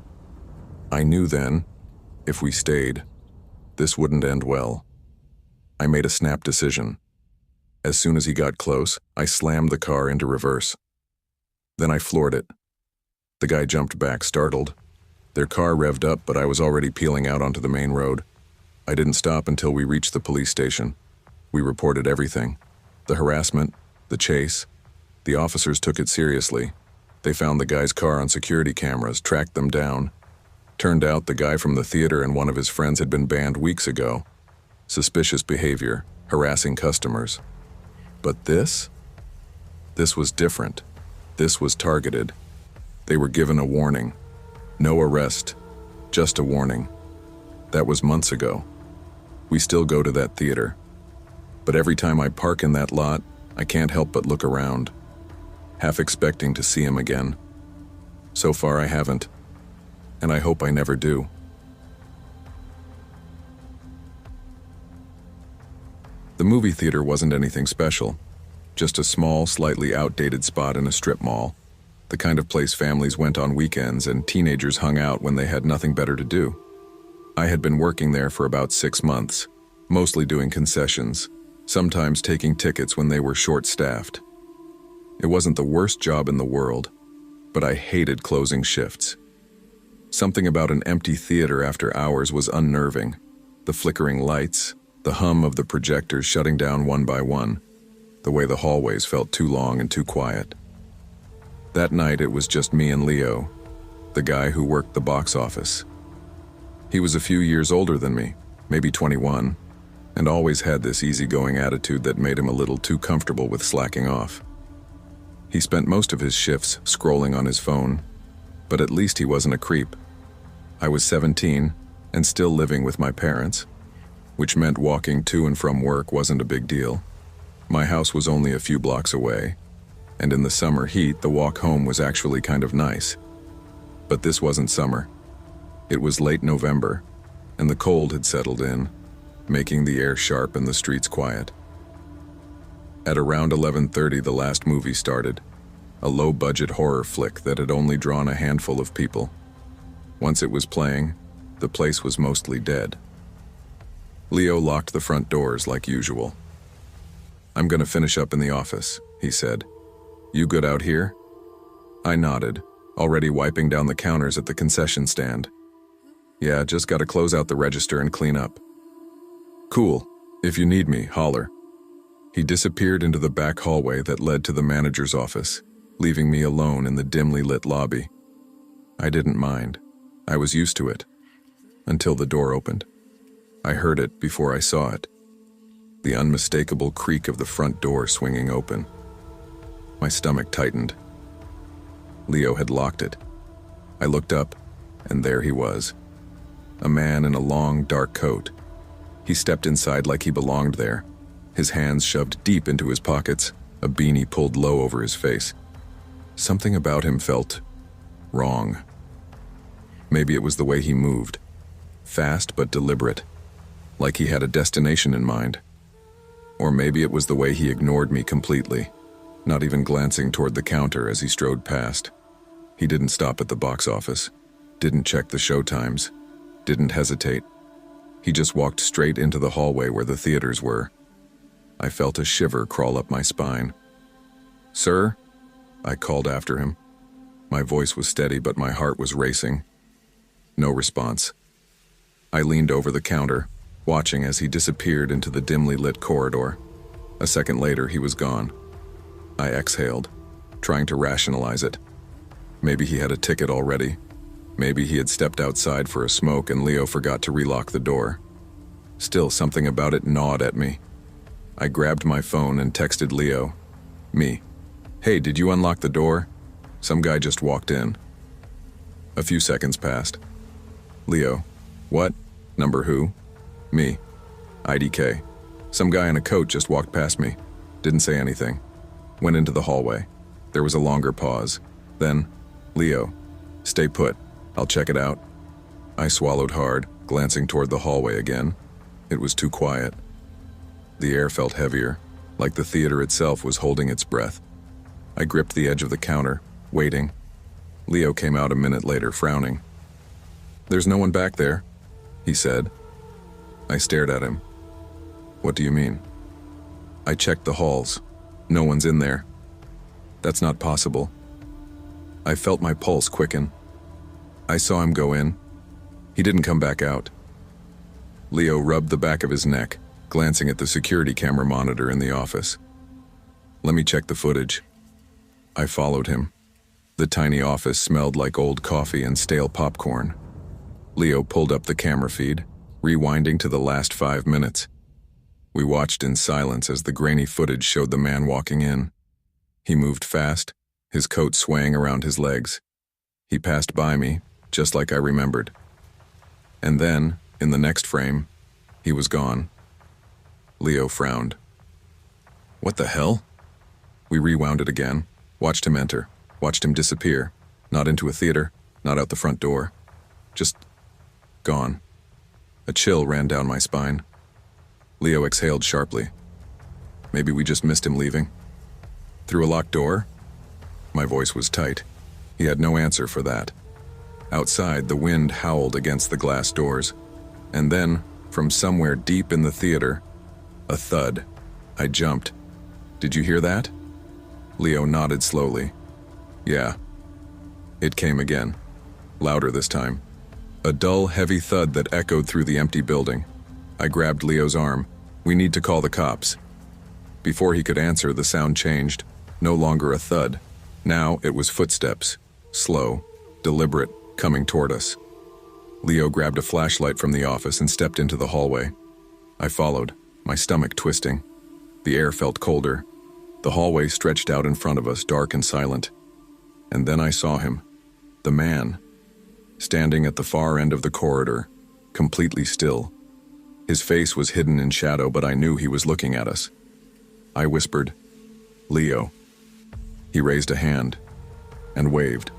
I knew then, if we stayed, this wouldn't end well. I made a snap decision. As soon as he got close, I slammed the car into reverse. Then I floored it. The guy jumped back, startled. Their car revved up, but I was already peeling out onto the main road. I didn't stop until we reached the police station. We reported everything. The harassment, the chase. The officers took it seriously. They found the guy's car on security cameras, tracked them down. Turned out the guy from the theater and one of his friends had been banned weeks ago. Suspicious behavior, harassing customers. But this was different. This was targeted. They were given a warning. No arrest, just a warning. That was months ago. We still go to that theater. But every time I park in that lot, I can't help but look around, half expecting to see him again. So far I haven't, and I hope I never do. The movie theater wasn't anything special, just a small, slightly outdated spot in a strip mall, the kind of place families went on weekends and teenagers hung out when they had nothing better to do. I had been working there for about 6 months, mostly doing concessions, sometimes taking tickets when they were short-staffed. It wasn't the worst job in the world, but I hated closing shifts. Something about an empty theater after hours was unnerving. The flickering lights, the hum of the projectors shutting down one by one, the way the hallways felt too long and too quiet. That night it was just me and Leo, the guy who worked the box office. He was a few years older than me, maybe 21, and always had this easygoing attitude that made him a little too comfortable with slacking off. He spent most of his shifts scrolling on his phone, but at least he wasn't a creep. I was 17 and still living with my parents, which meant walking to and from work wasn't a big deal. My house was only a few blocks away, and in the summer heat, the walk home was actually kind of nice. But this wasn't summer. It was late November, and the cold had settled in, making the air sharp and the streets quiet. At around 11:30, the last movie started, a low-budget horror flick that had only drawn a handful of people. Once it was playing, the place was mostly dead. Leo locked the front doors like usual. "I'm gonna finish up in the office," he said. "You good out here?" I nodded, already wiping down the counters at the concession stand. "Yeah, just gotta close out the register and clean up." "Cool. If you need me, holler. He disappeared into the back hallway that led to the manager's office, leaving me alone in the dimly lit lobby. I didn't mind. I was used to it. Until the door opened. I heard it before I saw it. The unmistakable creak of the front door swinging open. My stomach tightened. Leo had locked it. I looked up, and there he was. A man in a long, dark coat. He stepped inside like he belonged there, his hands shoved deep into his pockets, a beanie pulled low over his face. Something about him felt wrong. Maybe it was the way he moved. Fast but deliberate, like he had a destination in mind. Or maybe it was the way he ignored me completely, not even glancing toward the counter as he strode past. He didn't stop at the box office, didn't check the show times, didn't hesitate. He just walked straight into the hallway where the theaters were. I felt a shiver crawl up my spine. "Sir?" I called after him. My voice was steady, but my heart was racing. No response. I leaned over the counter, watching as he disappeared into the dimly lit corridor. A second later, he was gone. I exhaled, trying to rationalize it. Maybe he had a ticket already. Maybe he had stepped outside for a smoke and Leo forgot to relock the door. Still, something about it gnawed at me. I grabbed my phone and texted Leo. Me. "Hey, did you unlock the door? Some guy just walked in." A few seconds passed. Leo. "What? Number who?" Me. "IDK. Some guy in a coat just walked past me. Didn't say anything. Went into the hallway." There was a longer pause. Then, "Leo. Stay put. I'll check it out." I swallowed hard, glancing toward the hallway again. It was too quiet. The air felt heavier, like the theater itself was holding its breath. I gripped the edge of the counter, waiting. Leo came out a minute later, frowning. "There's no one back there," he said. I stared at him. "What do you mean?" "I checked the halls. No one's in there." "That's not possible." I felt my pulse quicken. I saw him go in. He didn't come back out. Leo rubbed the back of his neck, glancing at the security camera monitor in the office. "Let me check the footage." I followed him. The tiny office smelled like old coffee and stale popcorn. Leo pulled up the camera feed, rewinding to the last 5 minutes. We watched in silence as the grainy footage showed the man walking in. He moved fast, his coat swaying around his legs. He passed by me, just like I remembered. And then, in the next frame, he was gone. Leo frowned. "What the hell?" We rewound it again, watched him enter, watched him disappear, not into a theater, not out the front door. Just gone. A chill ran down my spine. Leo exhaled sharply. Maybe we just missed him leaving. Through a locked door? My voice was tight. He had no answer for that. Outside, the wind howled against the glass doors. And then, from somewhere deep in the theater, a thud. I jumped. "Did you hear that?" Leo nodded slowly. "Yeah." It came again. Louder this time. A dull, heavy thud that echoed through the empty building. I grabbed Leo's arm. "We need to call the cops." Before he could answer, the sound changed. No longer a thud. Now it was footsteps. Slow, deliberate, coming toward us. Leo grabbed a flashlight from the office and stepped into the hallway. I followed, my stomach twisting. The air felt colder. The hallway stretched out in front of us, dark and silent. And then I saw him. The man. Standing at the far end of the corridor, completely still. His face was hidden in shadow, but I knew he was looking at us. I whispered, "Leo." He raised a hand and waved.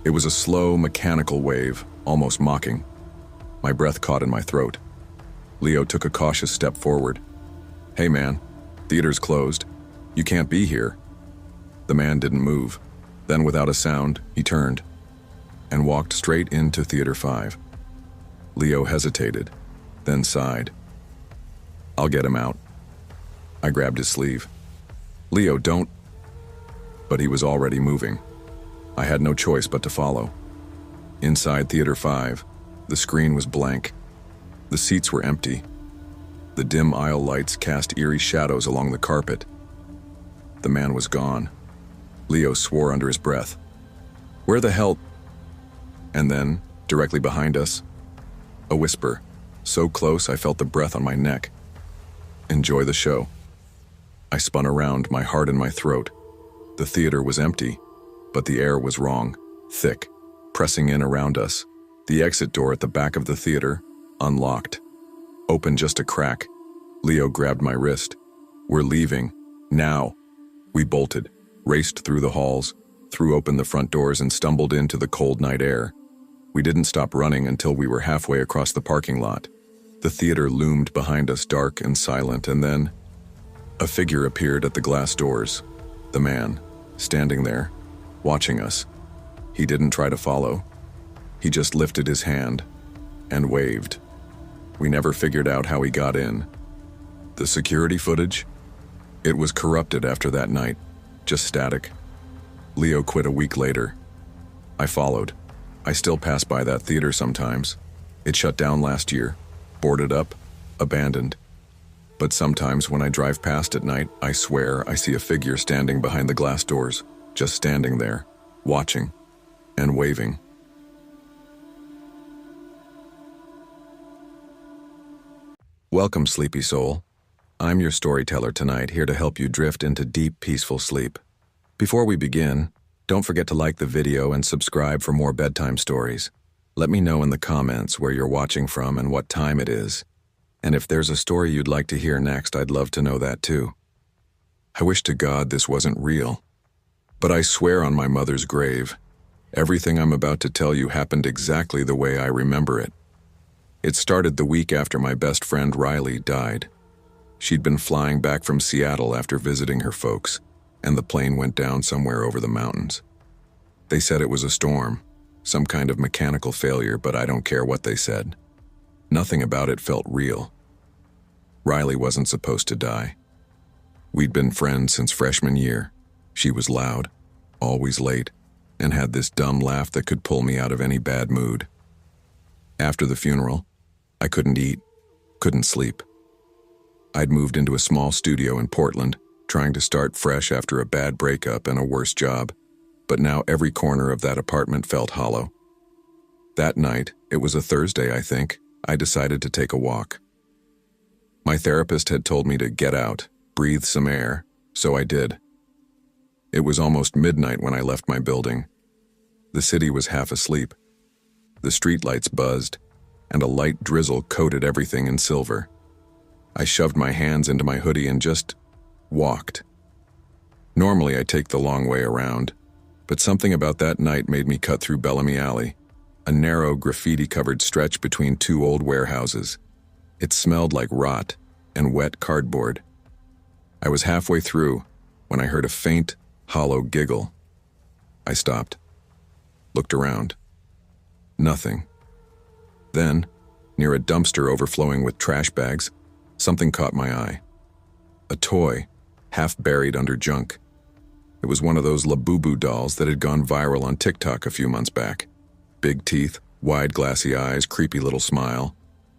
It was a slow, mechanical wave, almost mocking. My breath caught in my throat. Leo took a cautious step forward. "Hey man, theater's closed. You can't be here." The man didn't move. Then without a sound, he turned and walked straight into Theater 5. Leo hesitated, then sighed. "I'll get him out." I grabbed his sleeve. "Leo, don't..." But he was already moving. I had no choice but to follow. Inside Theater 5, the screen was blank. The seats were empty. The dim aisle lights cast eerie shadows along the carpet. The man was gone. Leo swore under his breath. "Where the hell?" And then, directly behind us, a whisper, so close I felt the breath on my neck. "Enjoy the show." I spun around, my heart in my throat. The theater was empty, but the air was wrong, thick, pressing in around us. The exit door at the back of the theater, unlocked. Open just a crack. Leo grabbed my wrist. "We're leaving. Now." We bolted, raced through the halls, threw open the front doors and stumbled into the cold night air. We didn't stop running until we were halfway across the parking lot. The theater loomed behind us, dark and silent, and then a figure appeared at the glass doors. The man, standing there, watching us. He didn't try to follow. He just lifted his hand and waved. We never figured out how he got in. The security footage? It was corrupted after that night, just static. Leo quit a week later. I followed. I still pass by that theater sometimes. It shut down last year, boarded up, abandoned. But sometimes when I drive past at night, I swear I see a figure standing behind the glass doors, just standing there, watching and waving. Welcome, sleepy soul. I'm your storyteller tonight, here to help you drift into deep, peaceful sleep. Before we begin, don't forget to like the video and subscribe for more bedtime stories. Let me know in the comments where you're watching from and what time it is. And if there's a story you'd like to hear next, I'd love to know that too. I wish to God this wasn't real. But I swear on my mother's grave, everything I'm about to tell you happened exactly the way I remember it. It started the week after my best friend Riley died. She'd been flying back from Seattle after visiting her folks, and the plane went down somewhere over the mountains. They said it was a storm, some kind of mechanical failure, but I don't care what they said. Nothing about it felt real. Riley wasn't supposed to die. We'd been friends since freshman year. She was loud, always late, and had this dumb laugh that could pull me out of any bad mood. After the funeral, I couldn't eat, couldn't sleep. I'd moved into a small studio in Portland, trying to start fresh after a bad breakup and a worse job, but now every corner of that apartment felt hollow. That night, it was a Thursday, I think, I decided to take a walk. My therapist had told me to get out, breathe some air, so I did. It was almost midnight when I left my building. The city was half asleep. The streetlights buzzed, and a light drizzle coated everything in silver. I shoved my hands into my hoodie and just walked. Normally I take the long way around, but something about that night made me cut through Bellamy Alley, a narrow graffiti-covered stretch between two old warehouses. It smelled like rot and wet cardboard. I was halfway through when I heard a faint, hollow giggle. I stopped, looked around. Nothing. Then, near a dumpster overflowing with trash bags, something caught my eye. A toy, half buried under junk. It was one of those Labubu dolls that had gone viral on TikTok a few months back. Big teeth, wide glassy eyes, creepy little smile.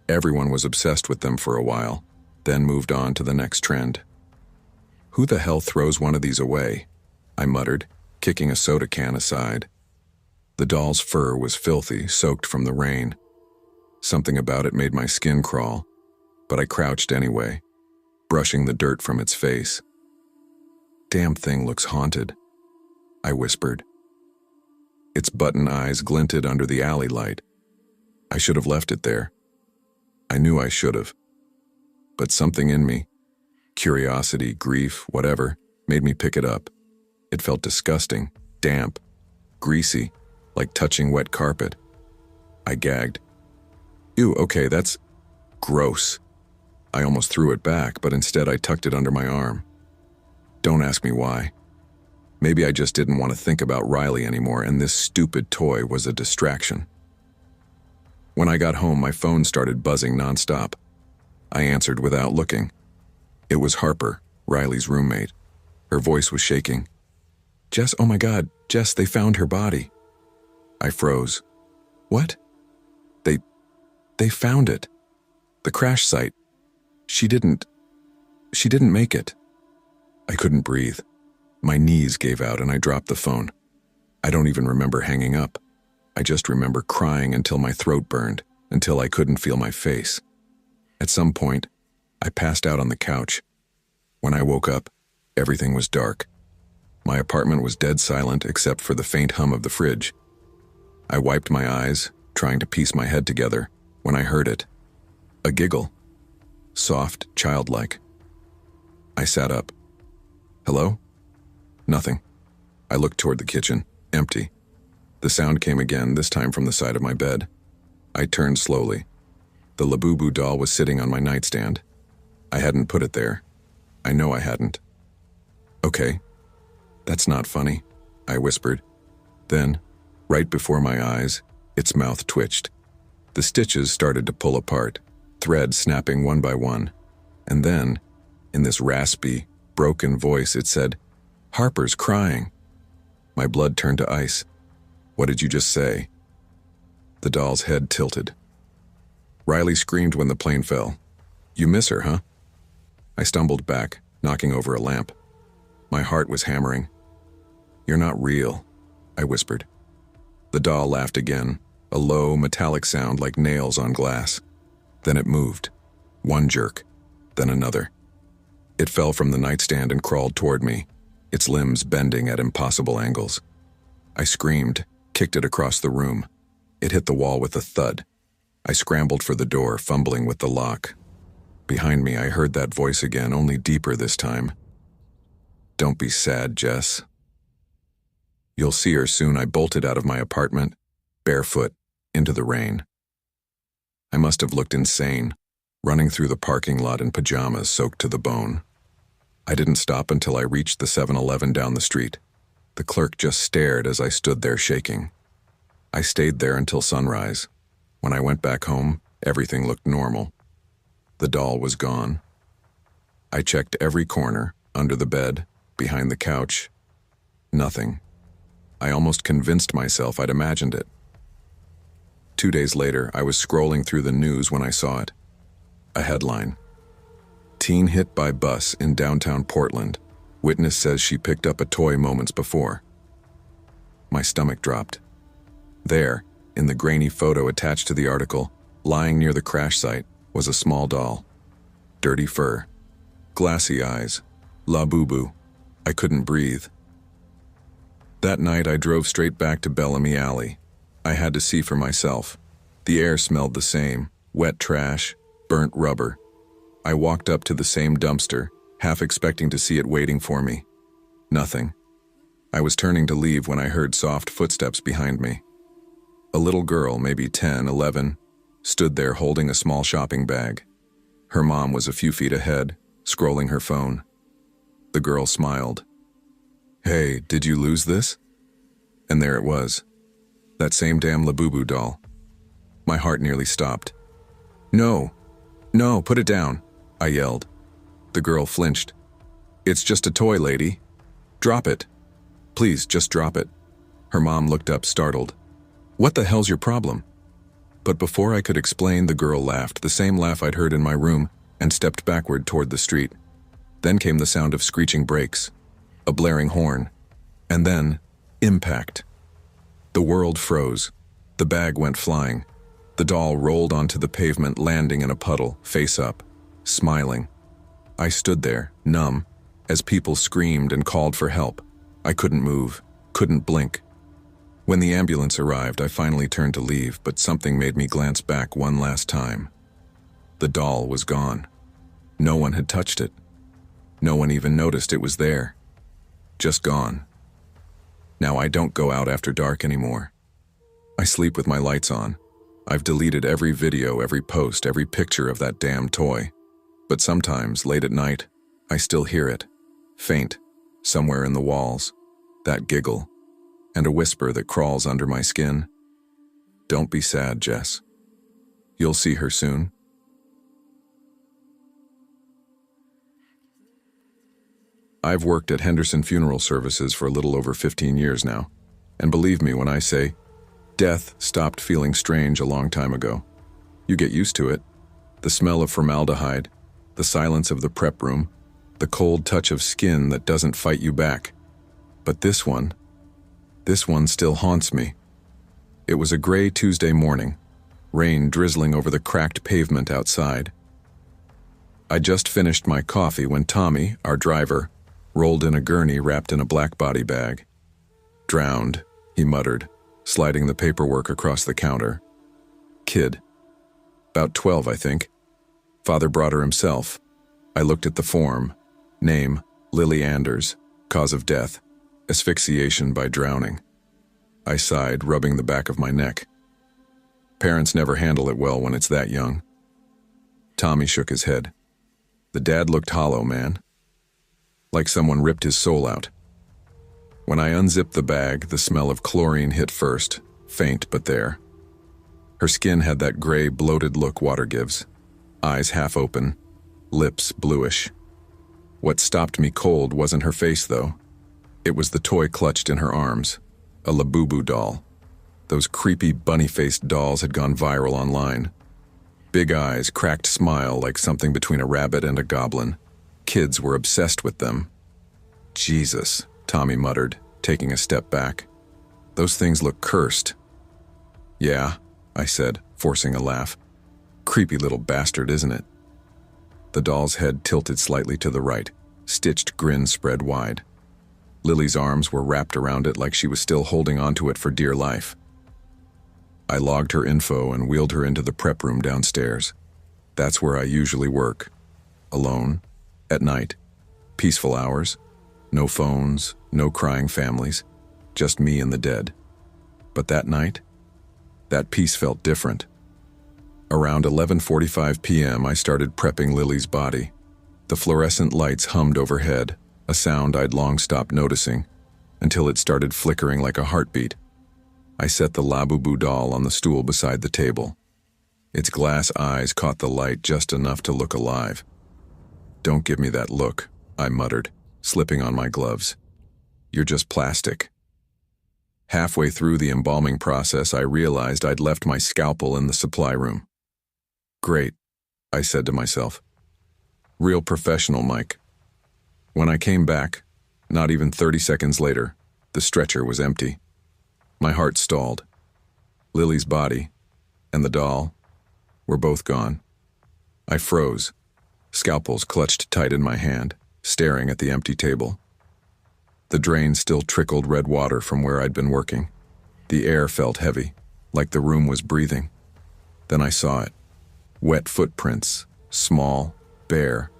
Everyone was obsessed with them for a while, then moved on to the next trend. Who the hell throws one of these away? I muttered, kicking a soda can aside. The doll's fur was filthy, soaked from the rain. Something about it made my skin crawl, but I crouched anyway, brushing the dirt from its face. "Damn thing looks haunted," I whispered. Its button eyes glinted under the alley light. I should have left it there. I knew I should have. But something in me, curiosity, grief, whatever, made me pick it up. It felt disgusting, damp, greasy, like touching wet carpet. I gagged. "Ew, okay, that's gross." I almost threw it back, but instead I tucked it under my arm. Don't ask me why. Maybe I just didn't want to think about Riley anymore, and this stupid toy was a distraction. When I got home, my phone started buzzing nonstop. I answered without looking. It was Harper, Riley's roommate. Her voice was shaking. "Jess, oh my God, Jess, they found her body." I froze. "What?" They found it. The crash site. She didn't make it. I couldn't breathe. My knees gave out and I dropped the phone. I don't even remember hanging up. I just remember crying until my throat burned, until I couldn't feel my face. At some point, I passed out on the couch. When I woke up, everything was dark. My apartment was dead silent except for the faint hum of the fridge. I wiped my eyes, trying to piece my head together, when I heard it. A giggle. Soft, childlike. I sat up. Hello? Nothing. I looked toward the kitchen, empty. The sound came again, this time from the side of my bed. I turned slowly. The Labubu doll was sitting on my nightstand. I hadn't put it there. I know I hadn't. Okay. That's not funny, I whispered. Then, right before my eyes, its mouth twitched. The stitches started to pull apart, threads snapping one by one. And then, in this raspy, broken voice, it said, "Harper's crying." My blood turned to ice. What did you just say? The doll's head tilted. Riley screamed when the plane fell. You miss her, huh? I stumbled back, knocking over a lamp. My heart was hammering. You're not real, I whispered. The doll laughed again, a low, metallic sound like nails on glass. Then it moved. One jerk, then another. It fell from the nightstand and crawled toward me, its limbs bending at impossible angles. I screamed, kicked it across the room. It hit the wall with a thud. I scrambled for the door, fumbling with the lock. Behind me, I heard that voice again, only deeper this time. Don't be sad, Jess. You'll see her soon. I bolted out of my apartment, barefoot, into the rain. I must have looked insane, running through the parking lot in pajamas soaked to the bone. I didn't stop until I reached the 7-Eleven down the street. The clerk just stared as I stood there shaking. I stayed there until sunrise. When I went back home, everything looked normal. The doll was gone. I checked every corner, under the bed, behind the couch. Nothing. I almost convinced myself I'd imagined it. 2 days later, I was scrolling through the news when I saw it. A headline. Teen hit by bus in downtown Portland. Witness says she picked up a toy moments before. My stomach dropped. There, in the grainy photo attached to the article, lying near the crash site, was a small doll. Dirty fur. Glassy eyes. Labubu. I couldn't breathe. That night I drove straight back to Bellamy Alley. I had to see for myself. The air smelled the same. Wet trash. Burnt rubber. I walked up to the same dumpster, half expecting to see it waiting for me. Nothing. I was turning to leave when I heard soft footsteps behind me. A little girl, maybe 10, 11, stood there holding a small shopping bag. Her mom was a few feet ahead, scrolling her phone. The girl smiled. Hey, did you lose this? And there it was. That same damn Labubu doll. My heart nearly stopped. No, put it down, I yelled. The girl flinched. It's just a toy, lady. Drop it. Please, just drop it. Her mom looked up, startled. What the hell's your problem? But before I could explain, the girl laughed, the same laugh I'd heard in my room, and stepped backward toward the street. Then came the sound of screeching brakes, a blaring horn, and then, impact. The world froze. The bag went flying. The doll rolled onto the pavement, landing in a puddle, face up, smiling. I stood there, numb, as people screamed and called for help. I couldn't move, couldn't blink. When the ambulance arrived, I finally turned to leave, but something made me glance back one last time. The doll was gone. No one had touched it. No one even noticed it was there. Just gone. Now I don't go out after dark anymore. I sleep with my lights on. I've deleted every video, every post, every picture of that damn toy. But sometimes, late at night, I still hear it, faint, somewhere in the walls, that giggle, and a whisper that crawls under my skin. Don't be sad, Jess. You'll see her soon. I've worked at Henderson Funeral Services for a little over 15 years now, and believe me when I say, death stopped feeling strange a long time ago. You get used to it. The smell of formaldehyde, the silence of the prep room, the cold touch of skin that doesn't fight you back. But this one still haunts me. It was a gray Tuesday morning, rain drizzling over the cracked pavement outside. I just finished my coffee when Tommy, our driver, rolled in a gurney wrapped in a black body bag. "Drowned," he muttered, sliding the paperwork across the counter. "Kid. About 12, I think. Father brought her himself." I looked at the form. Name, Lily Anders. Cause of death, asphyxiation by drowning. I sighed, rubbing the back of my neck. Parents never handle it well when it's that young. Tommy shook his head. The dad looked hollow, man. Like someone ripped his soul out. When I unzipped the bag, the smell of chlorine hit first, faint but there. Her skin had that gray, bloated look water gives. Eyes half open, lips bluish. What stopped me cold wasn't her face, though. It was the toy clutched in her arms, a Labubu doll. Those creepy, bunny-faced dolls had gone viral online. Big eyes, cracked smile like something between a rabbit and a goblin. Kids were obsessed with them. "Jesus," Tommy muttered, taking a step back. "Those things look cursed." "Yeah," I said, forcing a laugh. "Creepy little bastard, isn't it?" The doll's head tilted slightly to the right, stitched grin spread wide. Lily's arms were wrapped around it like she was still holding onto it for dear life. I logged her info and wheeled her into the prep room downstairs. That's where I usually work. Alone, at night, peaceful hours, no phones, no crying families, just me and the dead. But that night, that peace felt different. Around 11:45 p.m., I started prepping Lily's body. The fluorescent lights hummed overhead, a sound I'd long stopped noticing, until it started flickering like a heartbeat. I set the Labubu doll on the stool beside the table. Its glass eyes caught the light just enough to look alive. "Don't give me that look," I muttered, slipping on my gloves. "You're just plastic." Halfway through the embalming process, I realized I'd left my scalpel in the supply room. "Great," I said to myself. "Real professional, Mike." When I came back, not even 30 seconds later, the stretcher was empty. My heart stalled. Lily's body and the doll were both gone. I froze, scalpels clutched tight in my hand, staring at the empty table. The drain still trickled red water from where I'd been working. The air felt heavy, like the room was breathing. Then I saw it. Wet footprints, small, bare,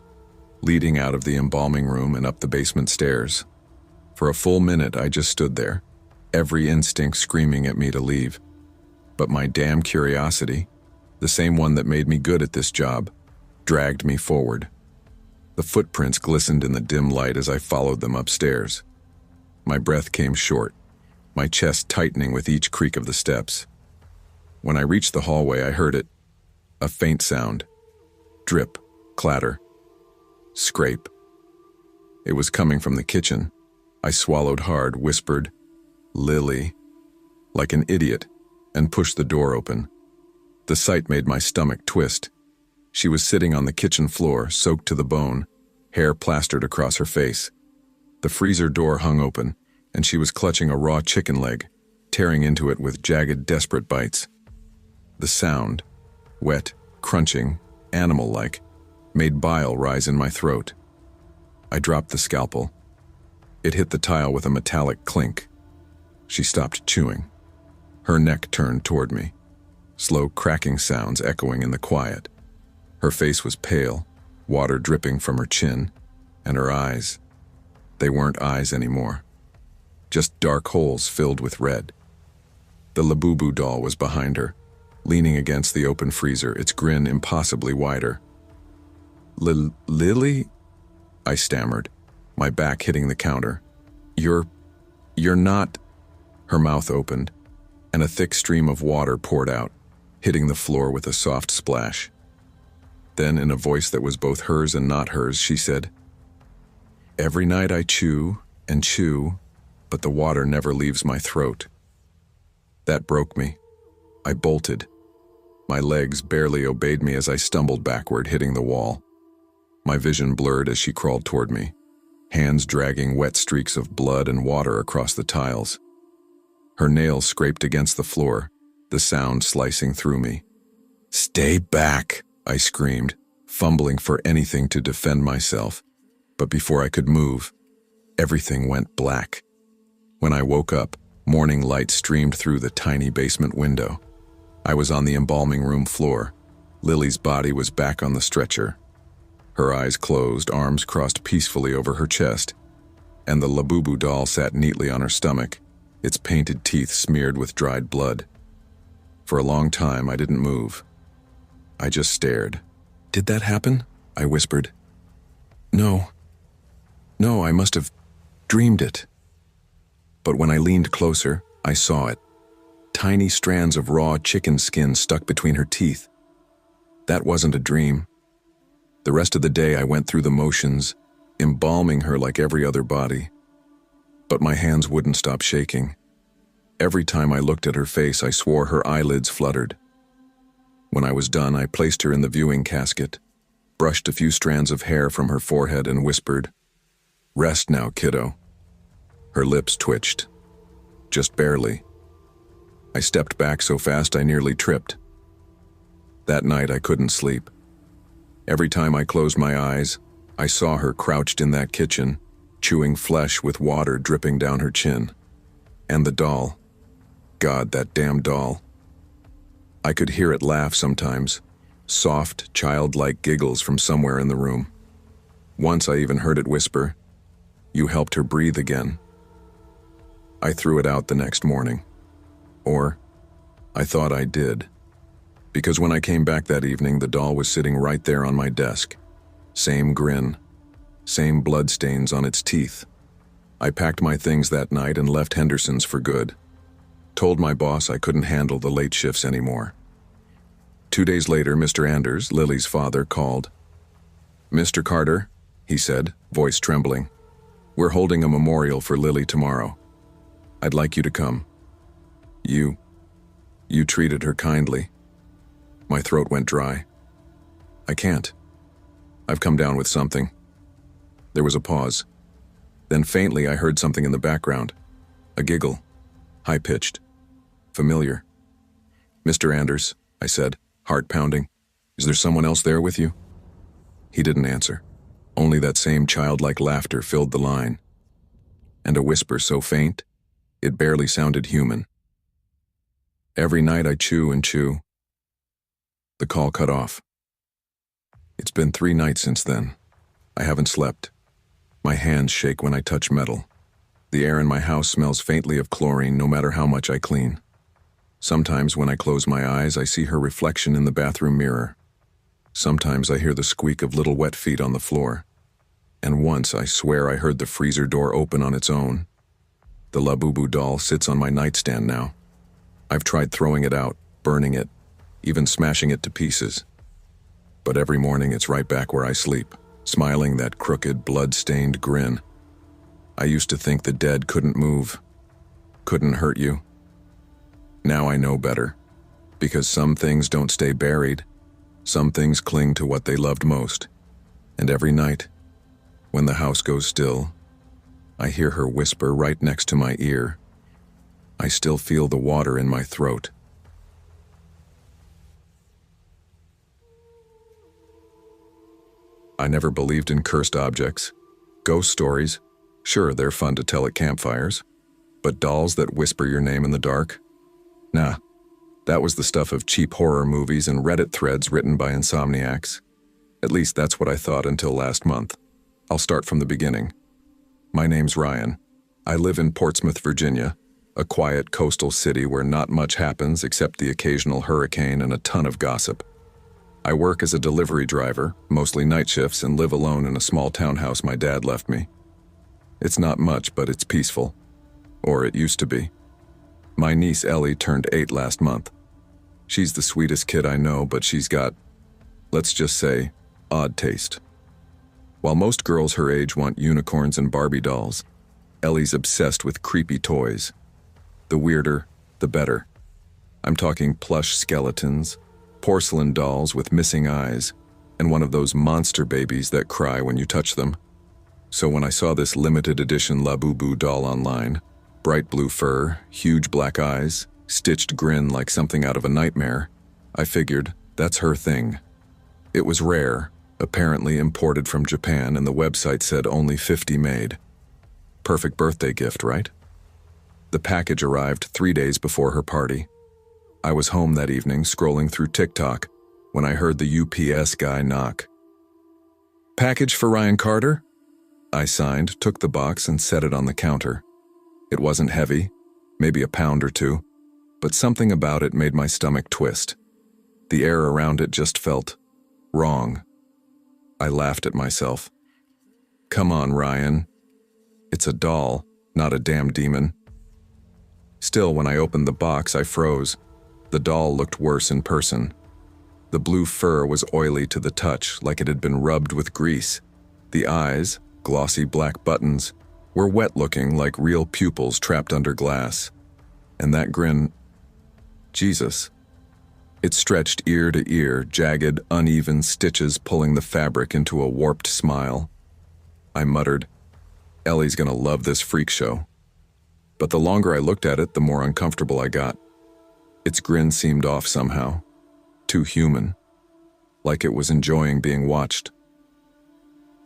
leading out of the embalming room and up the basement stairs. For a full minute, I just stood there, every instinct screaming at me to leave. But my damn curiosity, the same one that made me good at this job, dragged me forward. The footprints glistened in the dim light as I followed them upstairs. My breath came short, my chest tightening with each creak of the steps. When I reached the hallway, I heard it. A faint sound. Drip, clatter, scrape. It was coming from the kitchen. I swallowed hard, whispered, "Lily," like an idiot, and pushed the door open. The sight made my stomach twist. She was sitting on the kitchen floor, soaked to the bone, hair plastered across her face. The freezer door hung open, and she was clutching a raw chicken leg, tearing into it with jagged, desperate bites. The sound, wet, crunching, animal-like, made bile rise in my throat. I dropped the scalpel. It hit the tile with a metallic clink. She stopped chewing. Her neck turned toward me, slow cracking sounds echoing in the quiet. Her face was pale, water dripping from her chin, and her eyes. They weren't eyes anymore, just dark holes filled with red. The Labubu doll was behind her, leaning against the open freezer, its grin impossibly wider. "Lily?" I stammered, my back hitting the counter. You're not..." Her mouth opened, and a thick stream of water poured out, hitting the floor with a soft splash. Then, in a voice that was both hers and not hers, she said, "Every night I chew and chew, but the water never leaves my throat." That broke me. I bolted. My legs barely obeyed me as I stumbled backward, hitting the wall. My vision blurred as she crawled toward me, hands dragging wet streaks of blood and water across the tiles. Her nails scraped against the floor, the sound slicing through me. "Stay back," I screamed, fumbling for anything to defend myself. But before I could move, everything went black. When I woke up, morning light streamed through the tiny basement window. I was on the embalming room floor. Lily's body was back on the stretcher. Her eyes closed, arms crossed peacefully over her chest, and the Labubu doll sat neatly on her stomach, its painted teeth smeared with dried blood. For a long time, I didn't move. I just stared. "Did that happen?" I whispered. No, I must have dreamed it." But when I leaned closer, I saw it. Tiny strands of raw chicken skin stuck between her teeth. That wasn't a dream. The rest of the day I went through the motions, embalming her like every other body. But my hands wouldn't stop shaking. Every time I looked at her face, I swore her eyelids fluttered. When I was done, I placed her in the viewing casket, brushed a few strands of hair from her forehead and whispered, "Rest now, kiddo." Her lips twitched. Just barely. I stepped back so fast I nearly tripped. That night I couldn't sleep. Every time I closed my eyes, I saw her crouched in that kitchen, chewing flesh with water dripping down her chin. And the doll. God, that damn doll. I could hear it laugh sometimes, soft, childlike giggles from somewhere in the room. Once I even heard it whisper, "You helped her breathe again." I threw it out the next morning. Or, I thought I did. Because when I came back that evening, the doll was sitting right there on my desk. Same grin, same bloodstains on its teeth. I packed my things that night and left Henderson's for good. Told my boss I couldn't handle the late shifts anymore. 2 days later, Mr. Anders, Lily's father, called. "Mr. Carter," he said, voice trembling, "we're holding a memorial for Lily tomorrow. I'd like you to come. You treated her kindly." My throat went dry. "I can't. I've come down with something." There was a pause. Then faintly I heard something in the background. A giggle. High-pitched. Familiar. "Mr. Anders," I said, heart pounding, "is there someone else there with you?" He didn't answer. Only that same childlike laughter filled the line. And a whisper so faint, it barely sounded human. "Every night I chew and chew." The call cut off. It's been 3 nights since then. I haven't slept. My hands shake when I touch metal. The air in my house smells faintly of chlorine no matter how much I clean. Sometimes when I close my eyes, I see her reflection in the bathroom mirror. Sometimes I hear the squeak of little wet feet on the floor. And once I swear I heard the freezer door open on its own. The Labubu doll sits on my nightstand now. I've tried throwing it out, burning it, even smashing it to pieces. But every morning it's right back where I sleep, smiling that crooked, blood-stained grin. I used to think the dead couldn't move, couldn't hurt you. Now I know better, because some things don't stay buried. Some things cling to what they loved most. And every night, when the house goes still, I hear her whisper right next to my ear. I still feel the water in my throat. I never believed in cursed objects. Ghost stories, sure, they're fun to tell at campfires. But dolls that whisper your name in the dark? Nah, that was the stuff of cheap horror movies and Reddit threads written by insomniacs. At least that's what I thought until last month. I'll start from the beginning. My name's Ryan. I live in Portsmouth, Virginia, a quiet coastal city where not much happens except the occasional hurricane and a ton of gossip. I work as a delivery driver, mostly night shifts, and live alone in a small townhouse my dad left me. It's not much, but it's peaceful. Or it used to be. My niece Ellie turned 8 last month. She's the sweetest kid I know, but she's got, let's just say, odd taste. While most girls her age want unicorns and Barbie dolls, Ellie's obsessed with creepy toys. The weirder, the better. I'm talking plush skeletons, porcelain dolls with missing eyes, and one of those monster babies that cry when you touch them. So when I saw this limited edition Labubu doll online, bright blue fur, huge black eyes, stitched grin like something out of a nightmare, I figured, that's her thing. It was rare, apparently imported from Japan, and the website said only 50 made. Perfect birthday gift, right? The package arrived 3 days before her party. I was home that evening scrolling through TikTok when I heard the UPS guy knock. "Package for Ryan Carter?" I signed, took the box, and set it on the counter. It wasn't heavy, maybe a pound or two, but something about it made my stomach twist. The air around it just felt wrong. I laughed at myself. Come on, Ryan. It's a doll, not a damn demon. Still, when I opened the box, I froze. The doll looked worse in person. The blue fur was oily to the touch, like it had been rubbed with grease. The eyes, glossy black buttons, were wet-looking like real pupils trapped under glass. And that grin, Jesus. It stretched ear to ear, jagged, uneven stitches pulling the fabric into a warped smile. I muttered, Ellie's gonna love this freak show. But the longer I looked at it, the more uncomfortable I got. Its grin seemed off somehow. Too human. Like it was enjoying being watched.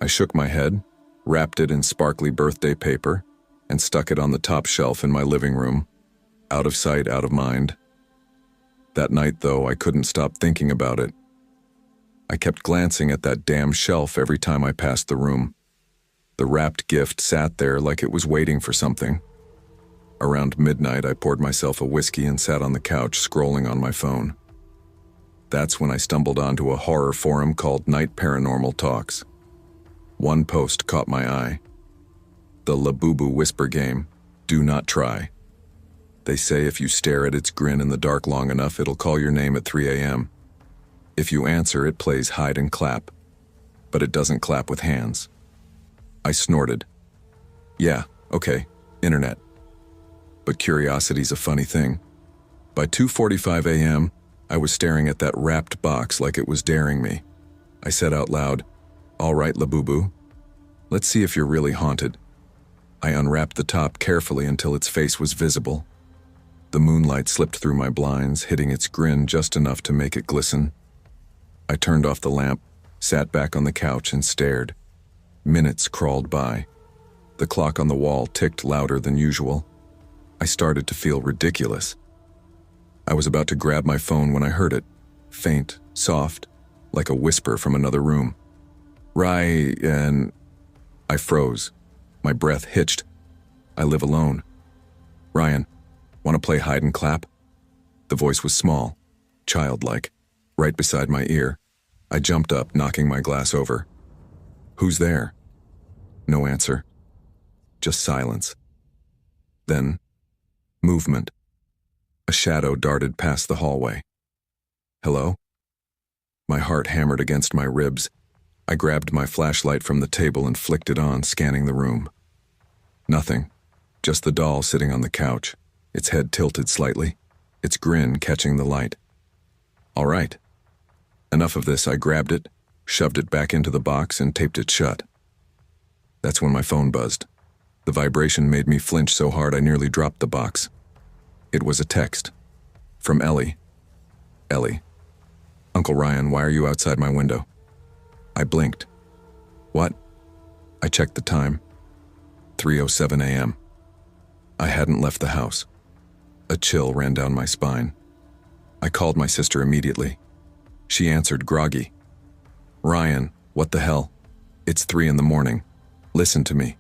I shook my head, wrapped it in sparkly birthday paper, and stuck it on the top shelf in my living room. Out of sight, out of mind. That night, though, I couldn't stop thinking about it. I kept glancing at that damn shelf every time I passed the room. The wrapped gift sat there like it was waiting for something. Around midnight, I poured myself a whiskey and sat on the couch scrolling on my phone. That's when I stumbled onto a horror forum called Night Paranormal Talks. One post caught my eye. The Labubu whisper game, do not try. They say if you stare at its grin in the dark long enough, it'll call your name at 3 a.m. If you answer, it plays hide and clap, but it doesn't clap with hands. I snorted. Yeah, okay, internet. But curiosity's a funny thing. By 2:45 a.m., I was staring at that wrapped box like it was daring me. I said out loud, all right, Labubu, let's see if you're really haunted. I unwrapped the top carefully until its face was visible. The moonlight slipped through my blinds, hitting its grin just enough to make it glisten. I turned off the lamp, sat back on the couch, and stared. Minutes crawled by. The clock on the wall ticked louder than usual. I started to feel ridiculous. I was about to grab my phone when I heard it, faint, soft, like a whisper from another room. Ryan. I froze. My breath hitched. I live alone. Ryan, want to play hide and clap? The voice was small, childlike, right beside my ear. I jumped up, knocking my glass over. Who's there? No answer. Just silence. Then, movement. A shadow darted past the hallway. Hello? My heart hammered against my ribs. I grabbed my flashlight from the table and flicked it on, scanning the room. Nothing. Just the doll sitting on the couch, its head tilted slightly, its grin catching the light. All right. Enough of this. I grabbed it, shoved it back into the box, and taped it shut. That's when my phone buzzed. The vibration made me flinch so hard I nearly dropped the box. It was a text. From Ellie. Ellie. Uncle Ryan, why are you outside my window? I blinked. What? I checked the time. 3:07 a.m. I hadn't left the house. A chill ran down my spine. I called my sister immediately. She answered groggy. Ryan, what the hell? It's 3 a.m. Listen to me.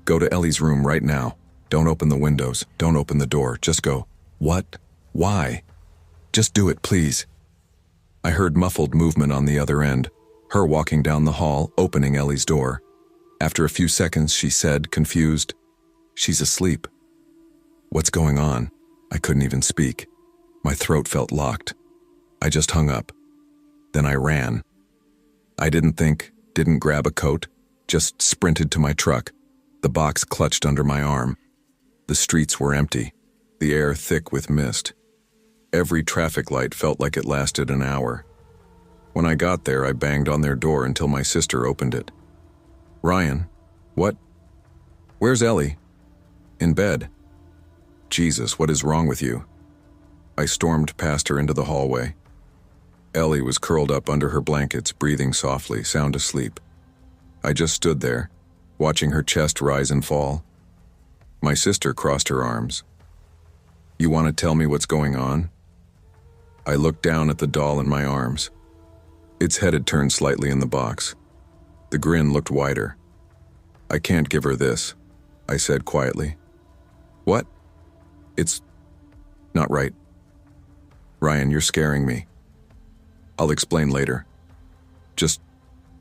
Go to Ellie's room right now. Don't open the windows. Don't open the door. Just go. What? Why? Just do it, please. I heard muffled movement on the other end, her walking down the hall, opening Ellie's door. After a few seconds, she said, confused, she's asleep. What's going on? I couldn't even speak. My throat felt locked. I just hung up. Then I ran. I didn't think, didn't grab a coat, just sprinted to my truck, the box clutched under my arm. The streets were empty, the air thick with mist. Every traffic light felt like it lasted an hour. When I got there, I banged on their door until my sister opened it. "Ryan, what? Where's Ellie?" "In bed." "Jesus, what is wrong with you?" I stormed past her into the hallway. Ellie was curled up under her blankets, breathing softly, sound asleep. I just stood there, watching her chest rise and fall. My sister crossed her arms. "You want to tell me what's going on?" I looked down at the doll in my arms. Its head had turned slightly in the box. The grin looked wider. "I can't give her this," I said quietly. "What?" "It's not right." "Ryan, you're scaring me." "I'll explain later. Just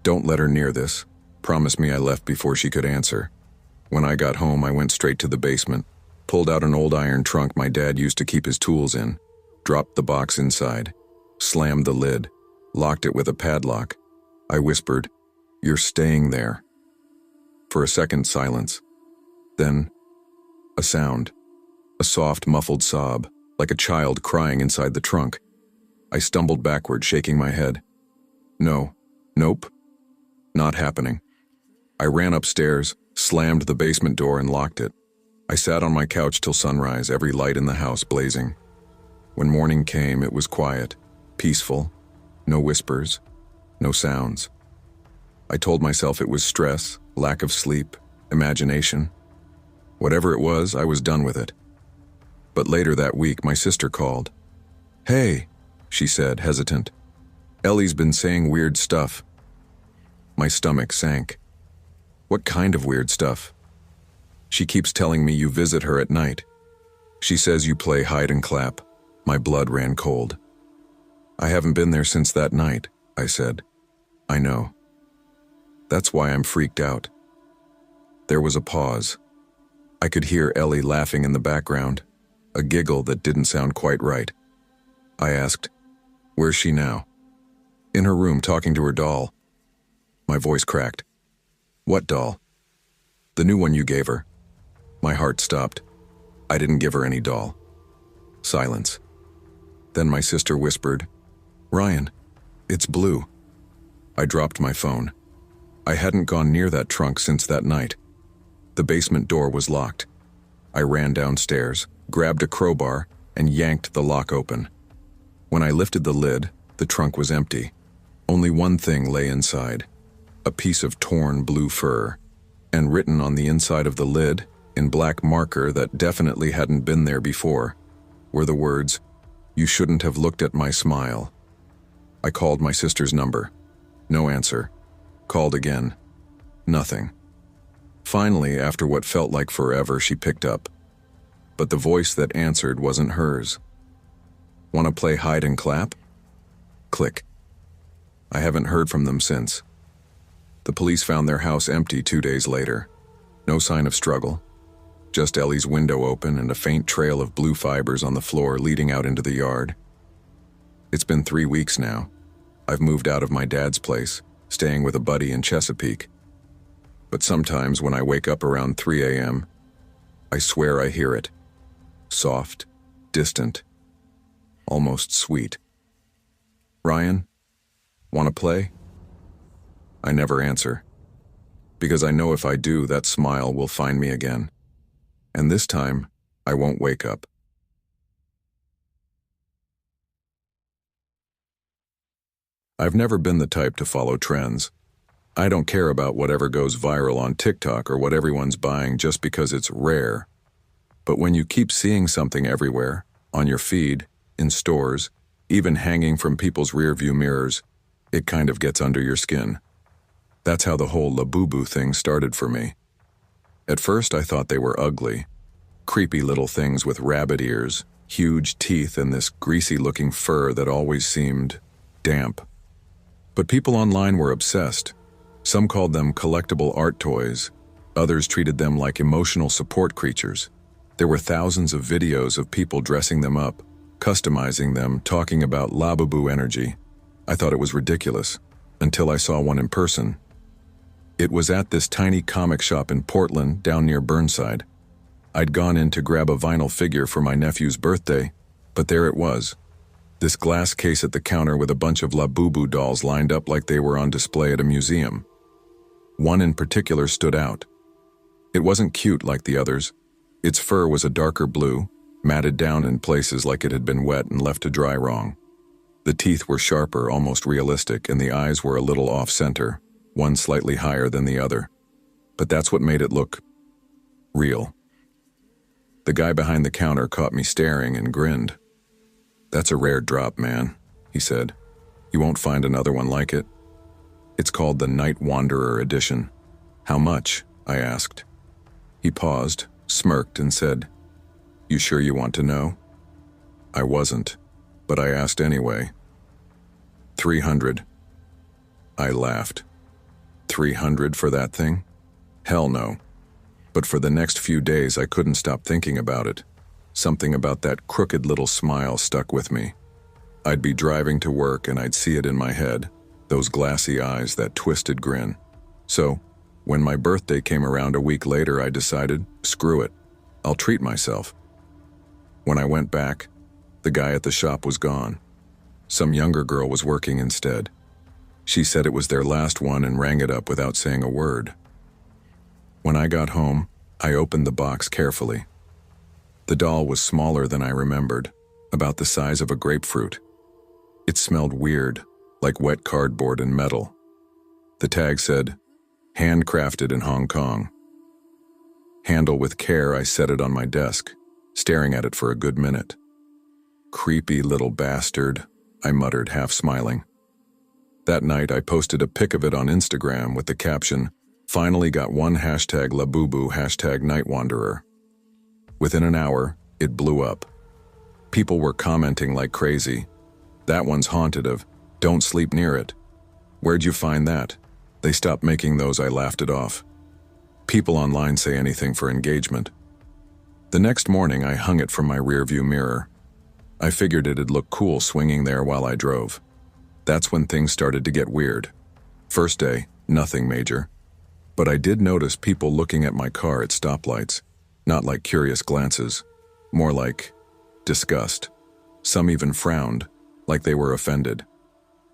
don't let her near this." Promise me. I left before she could answer. When I got home, I went straight to the basement, pulled out an old iron trunk my dad used to keep his tools in, dropped the box inside, slammed the lid, locked it with a padlock. I whispered, "You're staying there." For a second, silence. Then, a sound. A soft, muffled sob, like a child crying inside the trunk. I stumbled backward, shaking my head. No, nope, not happening. I ran upstairs, slammed the basement door and locked it. I sat on my couch till sunrise, every light in the house blazing. When morning came, it was quiet, peaceful, no whispers, no sounds. I told myself it was stress, lack of sleep, imagination. Whatever it was, I was done with it. But later that week, my sister called. "Hey," she said, hesitant. "Ellie's been saying weird stuff." My stomach sank. "What kind of weird stuff?" "She keeps telling me you visit her at night. She says you play hide and clap." My blood ran cold. "I haven't been there since that night," I said. "I know. That's why I'm freaked out." There was a pause. I could hear Ellie laughing in the background, a giggle that didn't sound quite right. I asked, "Where's she now?" "In her room, talking to her doll." My voice cracked. "What doll?" "The new one you gave her." My heart stopped. I didn't give her any doll. Silence. Then my sister whispered, "Ryan, it's blue." I dropped my phone. I hadn't gone near that trunk since that night. The basement door was locked. I ran downstairs, grabbed a crowbar, and yanked the lock open. When I lifted the lid, the trunk was empty. Only one thing lay inside, a piece of torn blue fur, and written on the inside of the lid, in black marker that definitely hadn't been there before, were the words, "You shouldn't have looked at my smile." I called my sister's number. No answer. Called again. Nothing. Finally, after what felt like forever, she picked up. But the voice that answered wasn't hers. "Want to play hide and clap?" Click. I haven't heard from them since. The police found their house empty 2 days later. No sign of struggle. Just Ellie's window open and a faint trail of blue fibers on the floor leading out into the yard. It's been 3 weeks now. I've moved out of my dad's place, staying with a buddy in Chesapeake. But sometimes when I wake up around 3 a.m., I swear I hear it. Soft, distant, almost sweet. "Ryan, want to play?" I never answer, because I know if I do, that smile will find me again. And this time, I won't wake up. I've never been the type to follow trends. I don't care about whatever goes viral on TikTok or what everyone's buying just because it's rare. But when you keep seeing something everywhere, on your feed, in stores, even hanging from people's rearview mirrors, it kind of gets under your skin. That's how the whole Labubu thing started for me. At first I thought they were ugly. Creepy little things with rabbit ears, huge teeth, and this greasy-looking fur that always seemed damp. But people online were obsessed. Some called them collectible art toys. Others treated them like emotional support creatures. There were thousands of videos of people dressing them up, customizing them, talking about Labubu energy. I thought it was ridiculous, until I saw one in person. It was at this tiny comic shop in Portland, down near Burnside. I'd gone in to grab a vinyl figure for my nephew's birthday, but there it was. This glass case at the counter with a bunch of Labubu dolls lined up like they were on display at a museum. One in particular stood out. It wasn't cute like the others. Its fur was a darker blue, matted down in places like it had been wet and left to dry wrong. The teeth were sharper, almost realistic, and the eyes were a little off-center, one slightly higher than the other. But that's what made it look real. The guy behind the counter caught me staring and grinned. "That's a rare drop, man," he said. "You won't find another one like it. It's called the Night Wanderer edition." "How much?" I asked. He paused, smirked, and said, "You sure you want to know?" I wasn't, but I asked anyway. 300. I laughed. 300 for that thing? Hell no. But for the next few days I couldn't stop thinking about it. Something about that crooked little smile stuck with me. I'd be driving to work and I'd see it in my head, those glassy eyes, that twisted grin. So, when my birthday came around a week later, I decided, screw it, I'll treat myself. When I went back, the guy at the shop was gone. Some younger girl was working instead. She said it was their last one and rang it up without saying a word. When I got home, I opened the box carefully. The doll was smaller than I remembered, about the size of a grapefruit. It smelled weird, like wet cardboard and metal. The tag said, "Handcrafted in Hong Kong." Handle with care, I set it on my desk, staring at it for a good minute. "Creepy little bastard," I muttered, half smiling. That night, I posted a pic of it on Instagram with the caption, "Finally got one #Labubu #Nightwanderer." Within an hour, it blew up. People were commenting like crazy. "That one's haunted of, don't sleep near it." "Where'd you find that?" They stopped making those, I laughed it off. People online say anything for engagement. The next morning, I hung it from my rearview mirror. I figured it'd look cool swinging there while I drove. That's when things started to get weird. First day, nothing major. But I did notice people looking at my car at stoplights, not like curious glances, more like disgust. Some even frowned, like they were offended.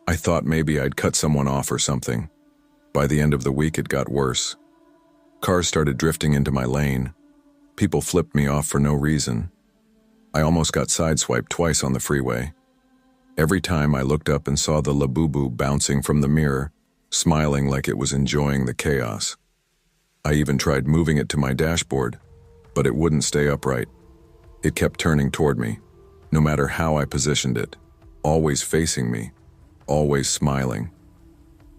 I thought maybe I'd cut someone off or something. By the end of the week, it got worse. Cars started drifting into my lane. People flipped me off for no reason. I almost got sideswiped twice on the freeway. Every time I looked up and saw the Labubu bouncing from the mirror, smiling like it was enjoying the chaos. I even tried moving it to my dashboard, but it wouldn't stay upright. It kept turning toward me, no matter how I positioned it, always facing me, always smiling.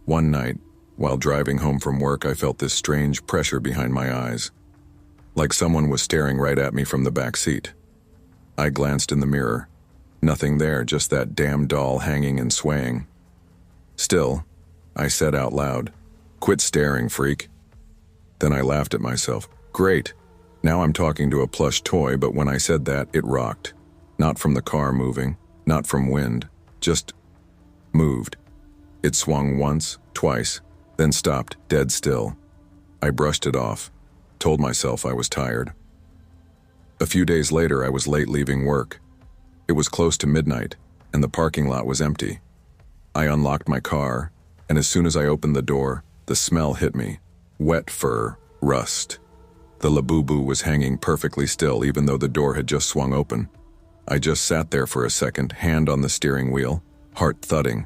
One night, while driving home from work, I felt this strange pressure behind my eyes, like someone was staring right at me from the back seat. I glanced in the mirror. Nothing there, just that damn doll hanging and swaying. Still, I said out loud, "Quit staring, freak." Then I laughed at myself. Great. Now I'm talking to a plush toy, but when I said that, it rocked. Not from the car moving, not from wind, just moved. It swung once, twice, then stopped, dead still. I brushed it off, told myself I was tired. A few days later, I was late leaving work. It was close to midnight, and the parking lot was empty. I unlocked my car, and as soon as I opened the door, the smell hit me. Wet fur, rust. The Labubu was hanging perfectly still, even though the door had just swung open. I just sat there for a second, hand on the steering wheel, heart thudding.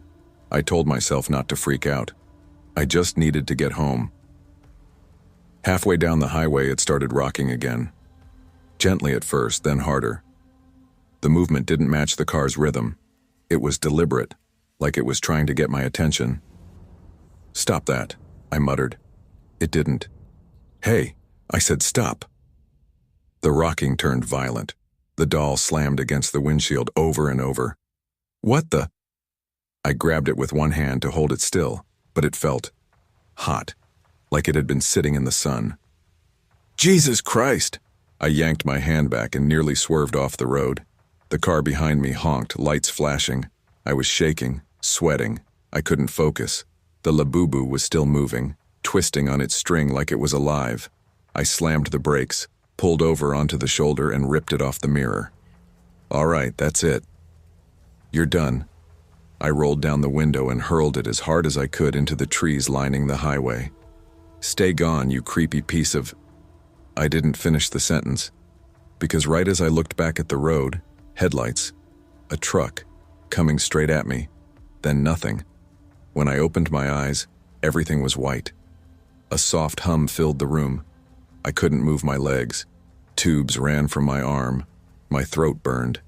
I told myself not to freak out. I just needed to get home. Halfway down the highway, it started rocking again. Gently at first, then harder. The movement didn't match the car's rhythm. It was deliberate, like it was trying to get my attention. "Stop that," I muttered. It didn't. "Hey," I said, "stop." The rocking turned violent. The doll slammed against the windshield over and over. "What the?" I grabbed it with one hand to hold it still, but it felt hot, like it had been sitting in the sun. "Jesus Christ!" I yanked my hand back and nearly swerved off the road. The car behind me honked, lights flashing. I was shaking, sweating. I couldn't focus. The Labubu was still moving, twisting on its string like it was alive. I slammed the brakes, pulled over onto the shoulder, and ripped it off the mirror. "All right, that's it." You're done. I rolled down the window and hurled it as hard as I could into the trees lining the highway. Stay gone, you creepy piece of... I didn't finish the sentence, because right as I looked back at the road, headlights, a truck, coming straight at me, then nothing. When I opened my eyes, everything was white. A soft hum filled the room. I couldn't move my legs. Tubes ran from my arm. My throat burned.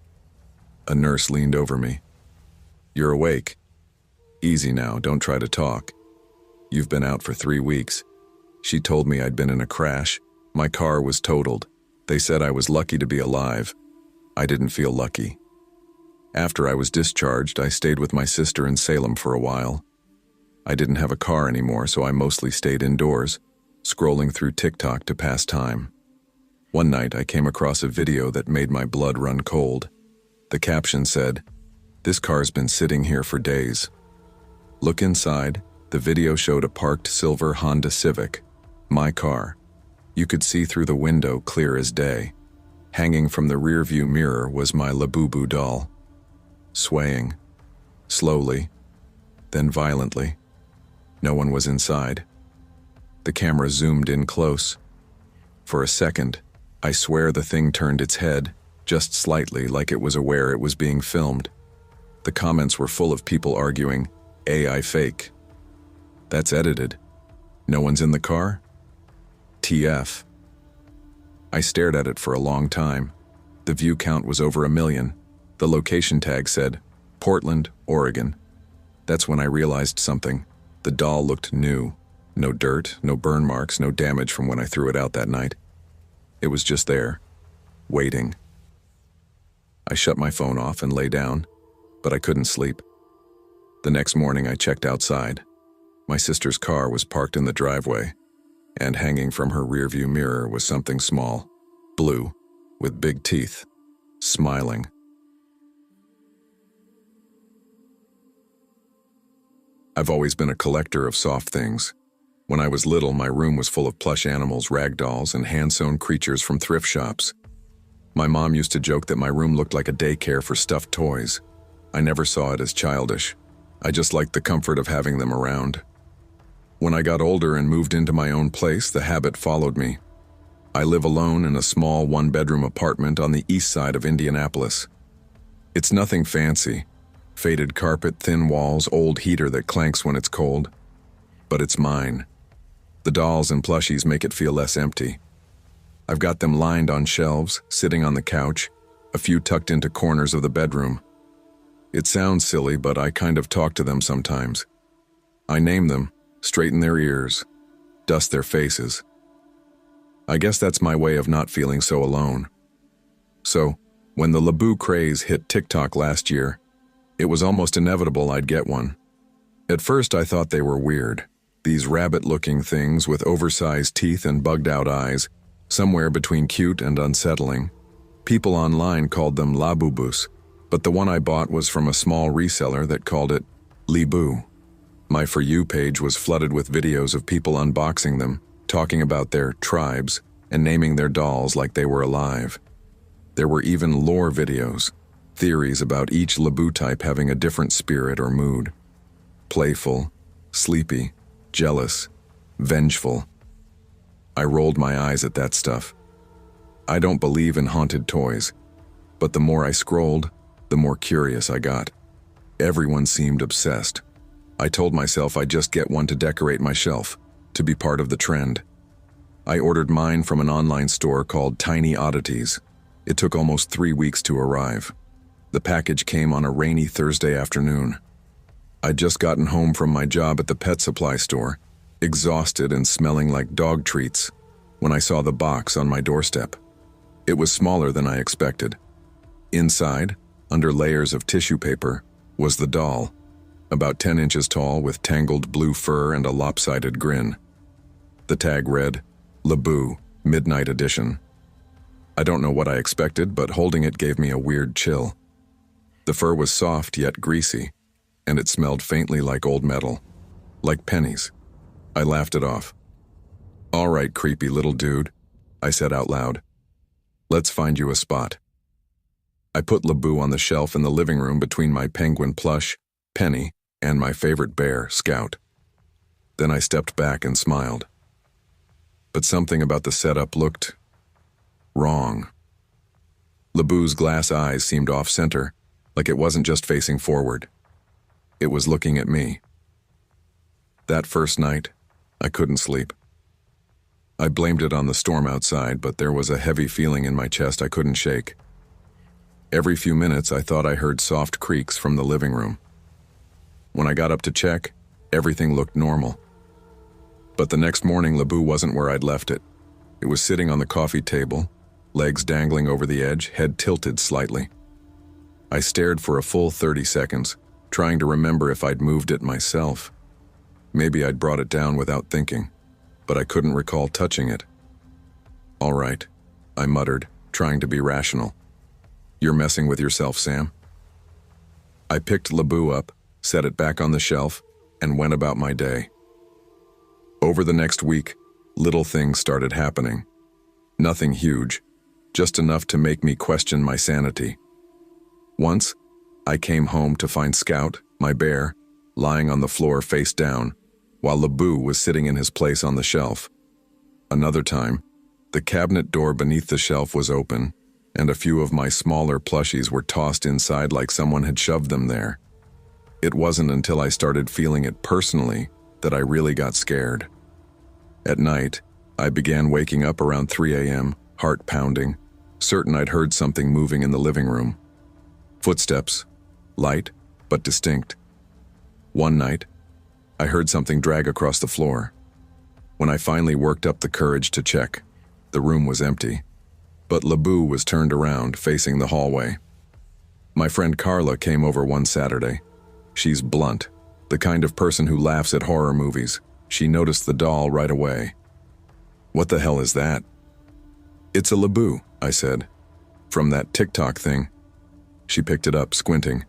A nurse leaned over me. You're awake. Easy now, don't try to talk. You've been out for 3 weeks. She told me I'd been in a crash. My car was totaled. They said I was lucky to be alive. I didn't feel lucky. After I was discharged, I stayed with my sister in Salem for a while. I didn't have a car anymore, so I mostly stayed indoors, scrolling through TikTok to pass time. One night, I came across a video that made my blood run cold. The caption said, "This car's been sitting here for days." Look inside. The video showed a parked silver Honda Civic, my car. You could see through the window clear as day. Hanging from the rearview mirror was my Labubu doll. Swaying. Slowly. Then violently. No one was inside. The camera zoomed in close. For a second, I swear the thing turned its head, just slightly, like it was aware it was being filmed. The comments were full of people arguing, "AI fake." That's edited. No one's in the car? TF. I stared at it for a long time. The view count was over 1 million. The location tag said, Portland, Oregon. That's when I realized something. The doll looked new. No dirt, no burn marks, no damage from when I threw it out that night. It was just there, waiting. I shut my phone off and lay down, but I couldn't sleep. The next morning I checked outside. My sister's car was parked in the driveway, and hanging from her rearview mirror was something small, blue, with big teeth, smiling. I've always been a collector of soft things. When I was little, my room was full of plush animals, rag dolls, and hand-sewn creatures from thrift shops. My mom used to joke that my room looked like a daycare for stuffed toys. I never saw it as childish. I just liked the comfort of having them around. When I got older and moved into my own place, the habit followed me. I live alone in a small one-bedroom apartment on the east side of Indianapolis. It's nothing fancy. Faded carpet, thin walls, old heater that clanks when it's cold. But it's mine. The dolls and plushies make it feel less empty. I've got them lined on shelves, sitting on the couch, a few tucked into corners of the bedroom. It sounds silly, but I kind of talk to them sometimes. I name them, straighten their ears, dust their faces. I guess that's my way of not feeling so alone. So, when the Labu craze hit TikTok last year, it was almost inevitable I'd get one. At first I thought they were weird. These rabbit-looking things with oversized teeth and bugged-out eyes, somewhere between cute and unsettling. People online called them Labubus, but the one I bought was from a small reseller that called it Libu. My For You page was flooded with videos of people unboxing them, talking about their tribes, and naming their dolls like they were alive. There were even lore videos, theories about each Labu type having a different spirit or mood. Playful, sleepy, jealous, vengeful. I rolled my eyes at that stuff. I don't believe in haunted toys, but the more I scrolled, the more curious I got. Everyone seemed obsessed. I told myself I'd just get one to decorate my shelf, to be part of the trend. I ordered mine from an online store called Tiny Oddities. It took almost 3 weeks to arrive. The package came on a rainy Thursday afternoon. I'd just gotten home from my job at the pet supply store, exhausted and smelling like dog treats, when I saw the box on my doorstep. It was smaller than I expected. Inside, under layers of tissue paper, was the doll, about 10 inches tall with tangled blue fur and a lopsided grin. The tag read, Labu, Midnight Edition. I don't know what I expected, but holding it gave me a weird chill. The fur was soft yet greasy, and it smelled faintly like old metal, like pennies. I laughed it off. "All right, creepy little dude," I said out loud. "Let's find you a spot." I put Laboo on the shelf in the living room between my penguin plush, Penny, and my favorite bear, Scout. Then I stepped back and smiled. But something about the setup looked wrong. Laboo's glass eyes seemed off-center, like it wasn't just facing forward. It was looking at me. That first night, I couldn't sleep. I blamed it on the storm outside, but there was a heavy feeling in my chest I couldn't shake. Every few minutes, I thought I heard soft creaks from the living room. When I got up to check, everything looked normal. But the next morning, Laboo wasn't where I'd left it. It was sitting on the coffee table, legs dangling over the edge, head tilted slightly. I stared for a full 30 seconds, trying to remember if I'd moved it myself. Maybe I'd brought it down without thinking, but I couldn't recall touching it. "All right," I muttered, trying to be rational. "You're messing with yourself, Sam." I picked Laboo up, set it back on the shelf, and went about my day. Over the next week, little things started happening. Nothing huge, just enough to make me question my sanity. Once, I came home to find Scout, my bear, lying on the floor face down, while Laboo was sitting in his place on the shelf. Another time, the cabinet door beneath the shelf was open, and a few of my smaller plushies were tossed inside like someone had shoved them there. It wasn't until I started feeling it personally that I really got scared. At night, I began waking up around 3 a.m., heart pounding, certain I'd heard something moving in the living room. Footsteps, light but distinct. One night, I heard something drag across the floor. When I finally worked up the courage to check, the room was empty, but Laboo was turned around, facing the hallway. My friend Carla came over one Saturday. She's blunt, the kind of person who laughs at horror movies. She noticed the doll right away. "What the hell is that?" "It's a Laboo," I said. "From that TikTok thing." She picked it up, squinting.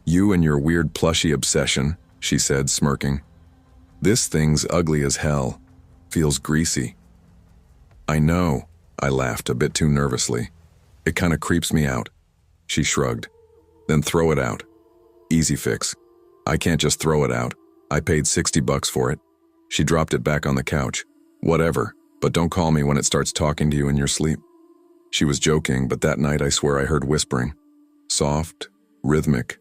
"You and your weird plushie obsession," she said, smirking. "This thing's ugly as hell. Feels greasy." "I know," I laughed a bit too nervously. "It kinda creeps me out." She shrugged. "Then throw it out. Easy fix." "I can't just throw it out. I paid $60 for it." She dropped it back on the couch. "Whatever, but don't call me when it starts talking to you in your sleep." She was joking, but that night I swear I heard whispering. Soft, rhythmic,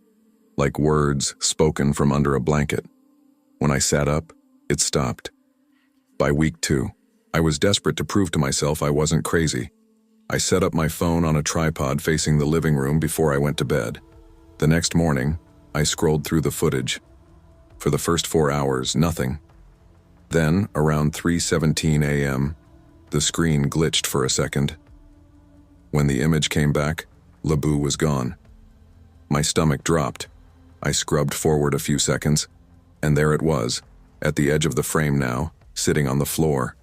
like words spoken from under a blanket. When I sat up, it stopped. By week 2, I was desperate to prove to myself I wasn't crazy. I set up my phone on a tripod facing the living room before I went to bed. The next morning, I scrolled through the footage. For the first 4 hours, nothing. Then, around 3:17 a.m., the screen glitched for a second. When the image came back, Laboo was gone. My stomach dropped. I scrubbed forward a few seconds, and there it was, at the edge of the frame now, sitting on the floor.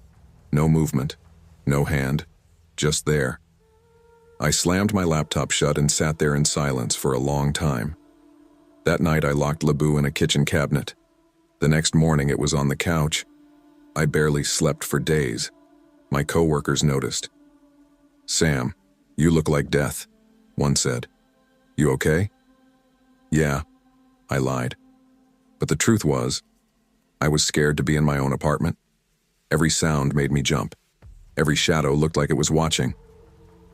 No movement, no hand, just there. I slammed my laptop shut and sat there in silence for a long time. That night I locked Laboo in a kitchen cabinet. The next morning it was on the couch. I barely slept for days. My coworkers noticed. "Sam, you look like death," one said. "You okay?" "Yeah," I lied. But the truth was, I was scared to be in my own apartment. Every sound made me jump. Every shadow looked like it was watching.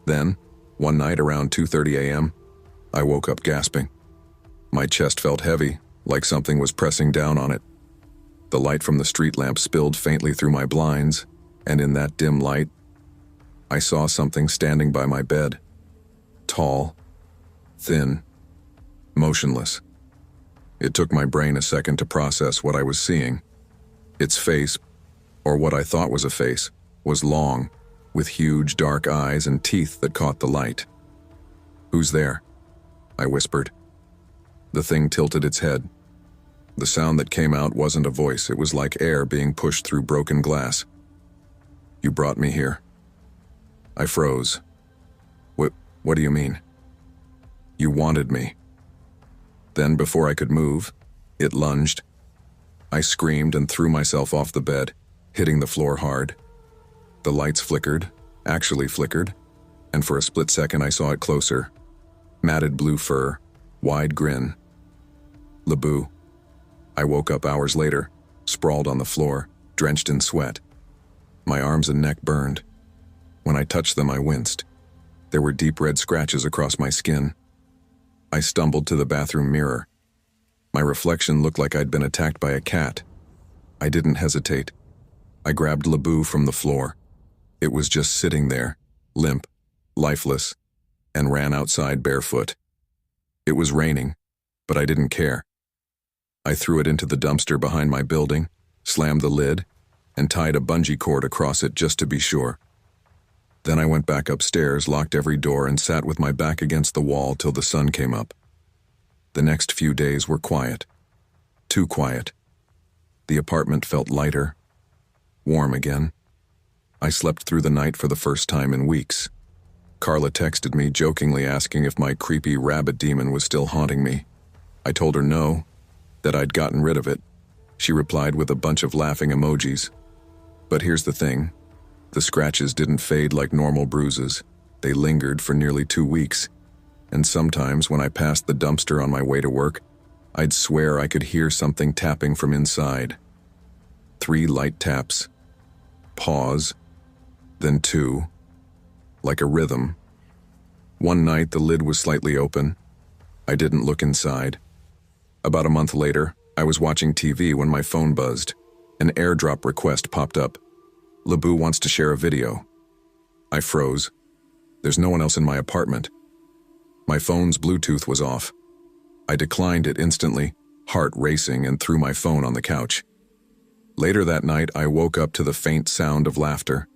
Then, one night around 2:30 a.m., I woke up gasping. My chest felt heavy, like something was pressing down on it. The light from the street lamp spilled faintly through my blinds, and in that dim light, I saw something standing by my bed. Tall, thin, motionless. It took my brain a second to process what I was seeing. Its face, or what I thought was a face, was long, with huge dark eyes and teeth that caught the light. "Who's there?" I whispered. The thing tilted its head. The sound that came out wasn't a voice, it was like air being pushed through broken glass. "You brought me here." I froze. What do you mean?" "You wanted me." Then, before I could move, it lunged. I screamed and threw myself off the bed, hitting the floor hard. The lights flickered, actually flickered, and for a split second I saw it closer. Matted blue fur, wide grin. Laboo. I woke up hours later, sprawled on the floor, drenched in sweat. My arms and neck burned. When I touched them, I winced. There were deep red scratches across my skin. I stumbled to the bathroom mirror. My reflection looked like I'd been attacked by a cat. I didn't hesitate. I grabbed Laboo from the floor. It was just sitting there, limp, lifeless, and ran outside barefoot. It was raining, but I didn't care. I threw it into the dumpster behind my building, slammed the lid, and tied a bungee cord across it just to be sure. Then I went back upstairs, locked every door, and sat with my back against the wall till the sun came up. The next few days were quiet. Too quiet. The apartment felt lighter, warm again. I slept through the night for the first time in weeks. Carla texted me, jokingly asking if my creepy rabbit demon was still haunting me. I told her no, that I'd gotten rid of it. She replied with a bunch of laughing emojis. But here's the thing. The scratches didn't fade like normal bruises. They lingered for nearly 2 weeks. And sometimes when I passed the dumpster on my way to work, I'd swear I could hear something tapping from inside. 3 light taps. Pause. Then 2. Like a rhythm. One night the lid was slightly open. I didn't look inside. About a month later, I was watching TV when my phone buzzed. An airdrop request popped up. Laboo wants to share a video. I froze. There's no one else in my apartment. My phone's Bluetooth was off. I declined it instantly, heart racing, and threw my phone on the couch. Later that night, I woke up to the faint sound of laughter.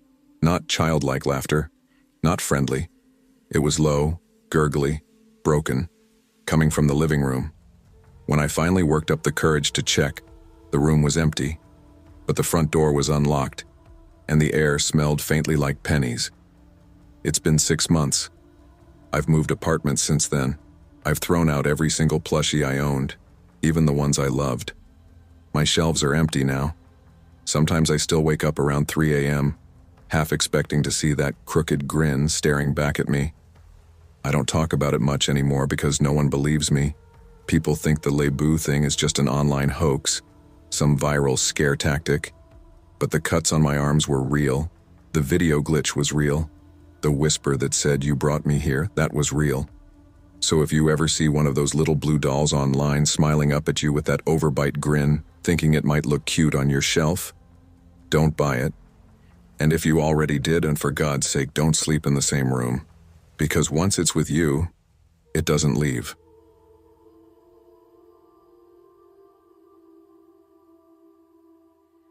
Not childlike laughter, not friendly. It was low, gurgly, broken, coming from the living room. When I finally worked up the courage to check, the room was empty, but the front door was unlocked, and the air smelled faintly like pennies. It's been 6 months. I've moved apartments since then. I've thrown out every single plushie I owned, even the ones I loved. My shelves are empty now. Sometimes I still wake up around 3 a.m., half expecting to see that crooked grin staring back at me. I don't talk about it much anymore because no one believes me. People think the Laboo thing is just an online hoax, some viral scare tactic. But the cuts on my arms were real. The video glitch was real. The whisper that said you brought me here, that was real. So if you ever see one of those little blue dolls online smiling up at you with that overbite grin, thinking it might look cute on your shelf, don't buy it. And if you already did, and for God's sake, don't sleep in the same room. Because once it's with you, it doesn't leave.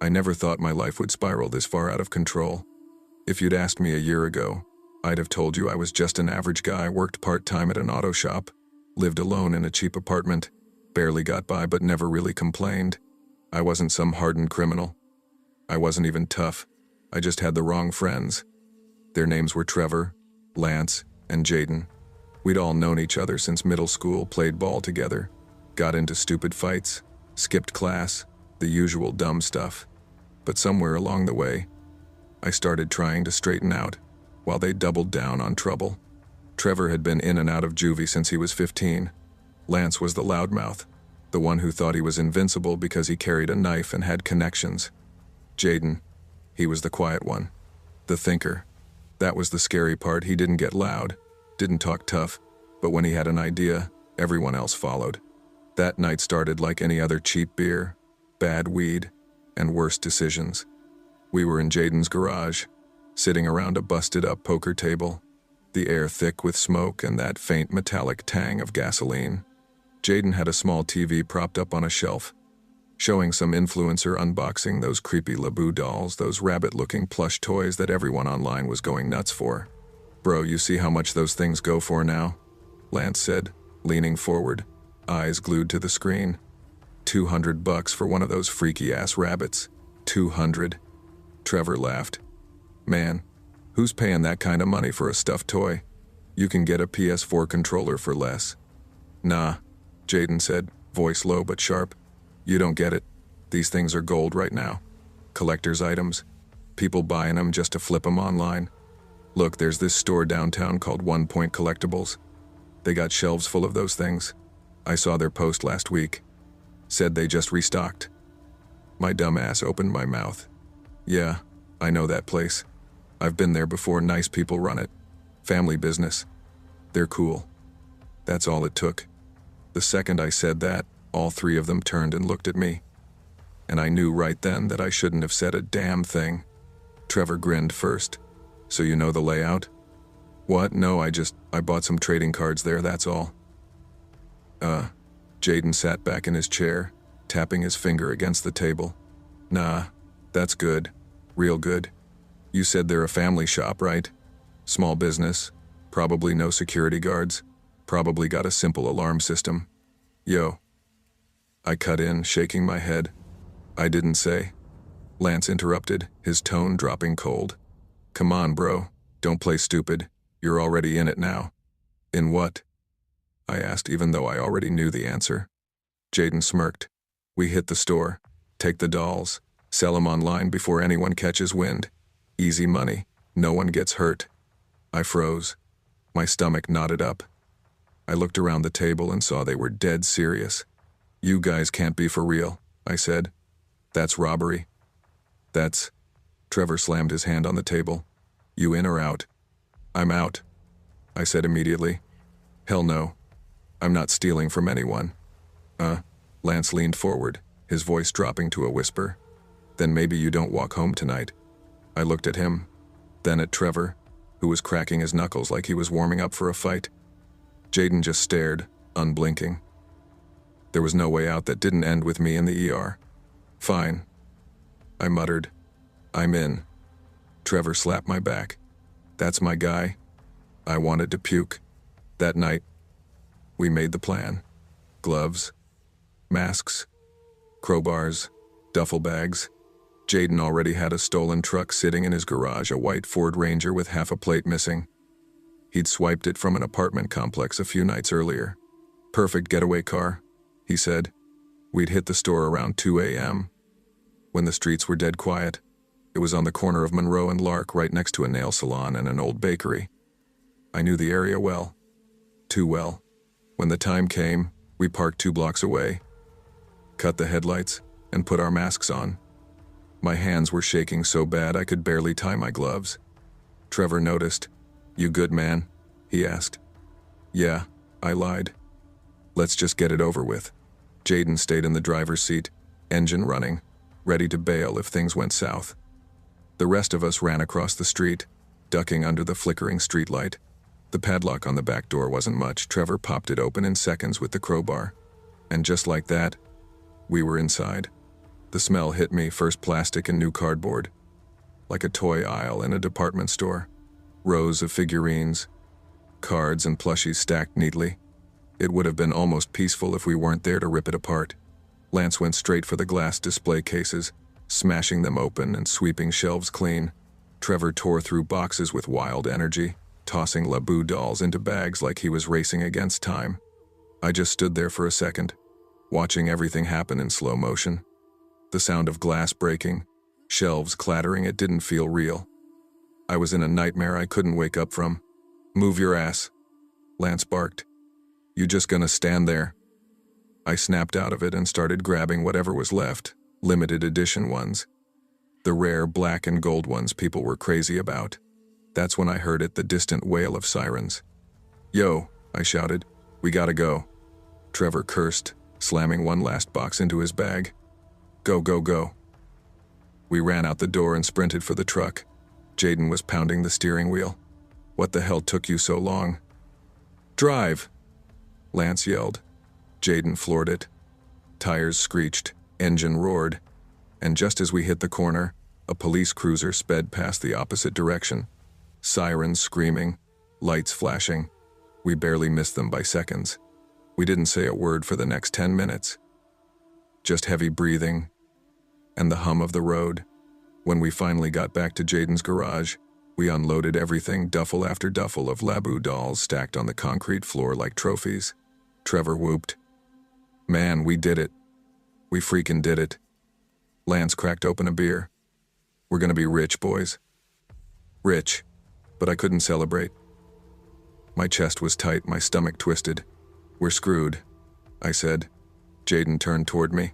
I never thought my life would spiral this far out of control. If you'd asked me a year ago, I'd have told you I was just an average guy, worked part-time at an auto shop, lived alone in a cheap apartment, barely got by but never really complained. I wasn't some hardened criminal. I wasn't even tough. I just had the wrong friends. Their names were Trevor, Lance, and Jaden. We'd all known each other since middle school, played ball together, got into stupid fights, skipped class, the usual dumb stuff. But somewhere along the way, I started trying to straighten out, while they doubled down on trouble. Trevor had been in and out of juvie since he was 15. Lance was the loudmouth, the one who thought he was invincible because he carried a knife and had connections. Jaden, he was the quiet one, the thinker. That was the scary part. He didn't get loud, didn't talk tough, but when he had an idea, everyone else followed. That night started like any other cheap beer, bad weed, and worse decisions. We were in Jaden's garage, sitting around a busted-up poker table, the air thick with smoke and that faint metallic tang of gasoline. Jaden had a small TV propped up on a shelf, showing some influencer unboxing those creepy Laboo dolls, those rabbit-looking plush toys that everyone online was going nuts for. "Bro, you see how much those things go for now?" Lance said, leaning forward, eyes glued to the screen. $200 for one of those freaky-ass rabbits. 200. Trevor laughed. "Man, who's paying that kind of money for a stuffed toy? You can get a PS4 controller for less." "Nah," Jaden said, voice low but sharp. "You don't get it. These things are gold right now. Collector's items. People buying them just to flip them online. Look, there's this store downtown called 1 Point Collectibles. They got shelves full of those things. I saw their post last week. Said they just restocked. My dumb ass opened my mouth. Yeah, I know that place. I've been there before. Nice people run it. Family business. They're cool. That's all it took. The second I said that, all three of them turned and looked at me. And I knew right then that I shouldn't have said a damn thing. Trevor grinned first. So you know the layout? What? No, I bought some trading cards there, that's all. Jaden sat back in his chair, tapping his finger against the table. Nah, that's good. Real good. You said they're a family shop, right? Small business. Probably no security guards. Probably got a simple alarm system. Yo. I cut in, shaking my head. I didn't say. Lance interrupted, his tone dropping cold. Come on, bro. Don't play stupid. You're already in it now. In what? I asked, even though I already knew the answer. Jaden smirked. We hit the store. Take the dolls. Sell them online before anyone catches wind. Easy money. No one gets hurt. I froze. My stomach knotted up. I looked around the table and saw they were dead serious. You guys can't be for real, I said. That's robbery. That's... Trevor slammed his hand on the table. You in or out? I'm out, I said immediately. Hell no. I'm not stealing from anyone. Lance leaned forward, his voice dropping to a whisper. Then maybe you don't walk home tonight. I looked at him, then at Trevor, who was cracking his knuckles like he was warming up for a fight. Jaden just stared, unblinking. There was no way out that didn't end with me in the ER. Fine. I muttered. I'm in. Trevor slapped my back. That's my guy. I wanted to puke. That night, we made the plan. Gloves, masks, crowbars, duffel bags. Jaden already had a stolen truck sitting in his garage, a white Ford Ranger with half a plate missing. He'd swiped it from an apartment complex a few nights earlier. Perfect getaway car, he said. We'd hit the store around 2 a.m. when the streets were dead quiet. It was on the corner of Monroe and Lark, right next to a nail salon and an old bakery. I knew the area well. Too well. When the time came, we parked 2 blocks away, cut the headlights, and put our masks on. My hands were shaking so bad I could barely tie my gloves. Trevor noticed. You good, man? He asked. Yeah, I lied. Let's just get it over with. Jaden stayed in the driver's seat, engine running, ready to bail if things went south. The rest of us ran across the street, ducking under the flickering streetlight. The padlock on the back door wasn't much. Trevor popped it open in seconds with the crowbar. And just like that, we were inside. The smell hit me, first plastic and new cardboard. Like a toy aisle in a department store. Rows of figurines, cards and plushies stacked neatly. It would have been almost peaceful if we weren't there to rip it apart. Lance went straight for the glass display cases, smashing them open and sweeping shelves clean. Trevor tore through boxes with wild energy, tossing Laboo dolls into bags like he was racing against time. I just stood there for a second, watching everything happen in slow motion. The sound of glass breaking, shelves clattering, it didn't feel real. I was in a nightmare I couldn't wake up from. Move your ass, Lance barked. You just gonna stand there? I snapped out of it and started grabbing whatever was left, limited edition ones. The rare black and gold ones people were crazy about. That's when I heard it, the distant wail of sirens. Yo, I shouted, we gotta go. Trevor cursed, slamming one last box into his bag. Go, go, go. We ran out the door and sprinted for the truck. Jaden was pounding the steering wheel. What the hell took you so long? Drive, Lance yelled. Jaden floored it. Tires screeched, engine roared, and just as we hit the corner, a police cruiser sped past the opposite direction. Sirens screaming, lights flashing. We barely missed them by seconds. We didn't say a word for the next 10 minutes. Just heavy breathing and the hum of the road. When we finally got back to Jaden's garage, we unloaded everything, duffel after duffel of Laboo dolls stacked on the concrete floor like trophies. Trevor whooped. Man, we did it. We freaking did it. Lance cracked open a beer. We're gonna be rich, boys. Rich, but I couldn't celebrate. My chest was tight, my stomach twisted. "We're screwed," I said. Jaden turned toward me.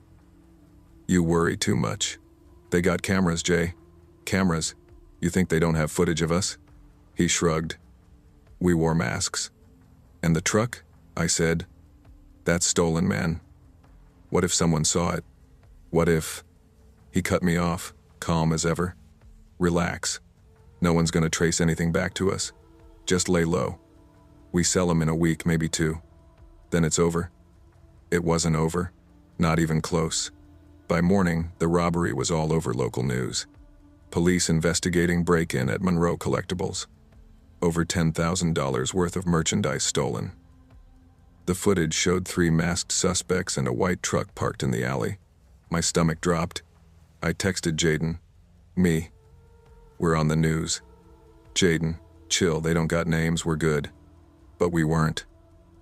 "You worry too much. They got cameras, Jay. Cameras. You think they don't have footage of us?" He shrugged. "We wore masks." "And the truck?" I said. "That's stolen, man. What if someone saw it? What if—" He cut me off, calm as ever. "Relax. No one's gonna trace anything back to us. Just lay low. We sell them in a week, maybe 2. Then it's over." It wasn't over. Not even close. By morning, the robbery was all over local news. Police investigating break-in at Monroe Collectibles. Over $10,000 worth of merchandise stolen. The footage showed 3 masked suspects and a white truck parked in the alley. My stomach dropped. I texted Jaden. "Me. We're on the news." "Jaden, chill, they don't got names, we're good." But we weren't.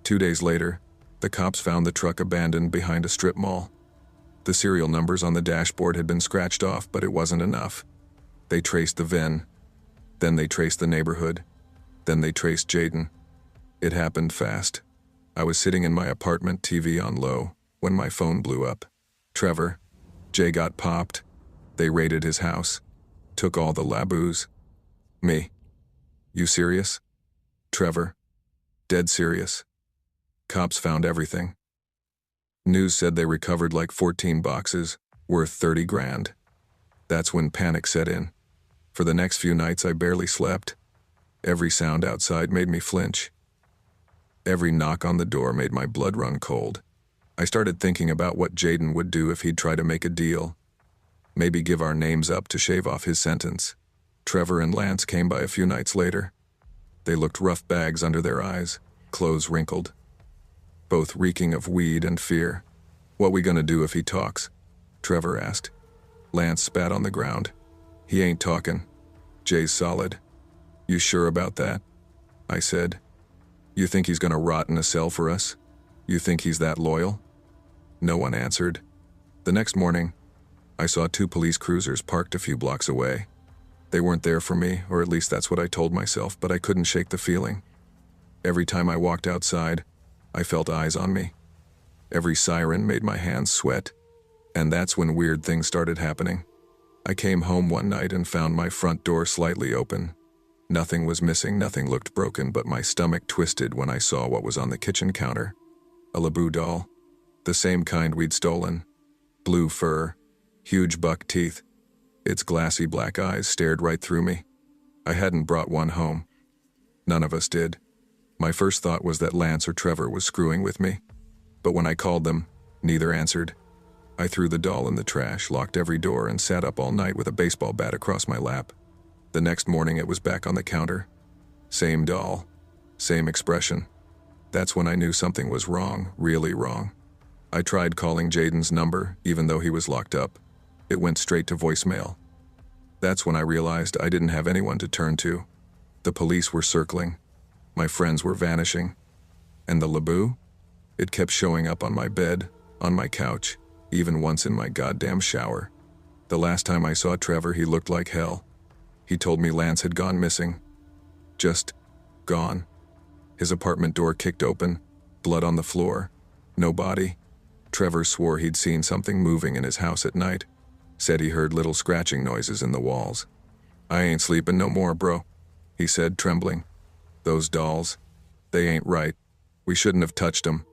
2 days later, the cops found the truck abandoned behind a strip mall. The serial numbers on the dashboard had been scratched off, but it wasn't enough. They traced the VIN. Then they traced the neighborhood. Then they traced Jaden. It happened fast. I was sitting in my apartment, TV on low, when my phone blew up. "Trevor, Jay got popped. They raided his house. Took all the labus." "Me. You serious?" "Trevor. Dead serious. Cops found everything. News said they recovered like 14 boxes, worth 30 grand. That's when panic set in. For the next few nights I barely slept. Every sound outside made me flinch. Every knock on the door made my blood run cold. I started thinking about what Jaden would do if he'd try to make a deal. Maybe give our names up to shave off his sentence. Trevor and Lance came by a few nights later. They looked rough bags under their eyes, clothes wrinkled. Both reeking of weed and fear. "What we gonna do if he talks?" Trevor asked. Lance spat on the ground. "He ain't talking. Jay's solid." "You sure about that?" I said. "You think he's gonna rot in a cell for us? You think he's that loyal?" No one answered. The next morning, I saw 2 police cruisers parked a few blocks away. They weren't there for me, or at least that's what I told myself, but I couldn't shake the feeling. Every time I walked outside, I felt eyes on me. Every siren made my hands sweat. And that's when weird things started happening. I came home one night and found my front door slightly open. Nothing was missing, nothing looked broken, but my stomach twisted when I saw what was on the kitchen counter. A Laboo doll. The same kind we'd stolen. Blue fur. Huge buck teeth. Its glassy black eyes stared right through me. I hadn't brought one home. None of us did. My first thought was that Lance or Trevor was screwing with me. But when I called them, neither answered. I threw the doll in the trash, locked every door, and sat up all night with a baseball bat across my lap. The next morning it was back on the counter. Same doll. Same expression. That's when I knew something was wrong, really wrong. I tried calling Jaden's number, even though he was locked up. It went straight to voicemail. That's when I realized I didn't have anyone to turn to. The police were circling. My friends were vanishing. And the Laboo? It kept showing up on my bed, on my couch, even once in my goddamn shower. The last time I saw Trevor, he looked like hell. He told me Lance had gone missing. Just gone. His apartment door kicked open, blood on the floor, no body. Trevor swore he'd seen something moving in his house at night. Said he heard little scratching noises in the walls. "I ain't sleeping no more, bro," he said, trembling. "Those dolls, they ain't right. We shouldn't have touched them."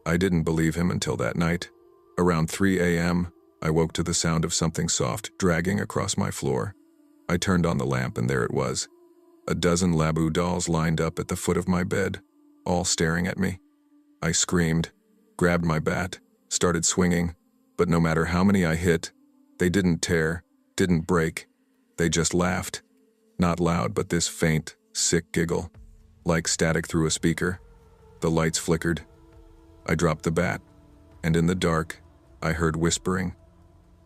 I didn't believe him until that night. Around 3 a.m., I woke to the sound of something soft dragging across my floor. I turned on the lamp and there it was. A dozen Laboo dolls lined up at the foot of my bed, all staring at me. I screamed, grabbed my bat, started swinging, but no matter how many I hit, they didn't tear, didn't break. They just laughed. Not loud, but this faint, sick giggle, like static through a speaker. The lights flickered. I dropped the bat, and in the dark, I heard whispering.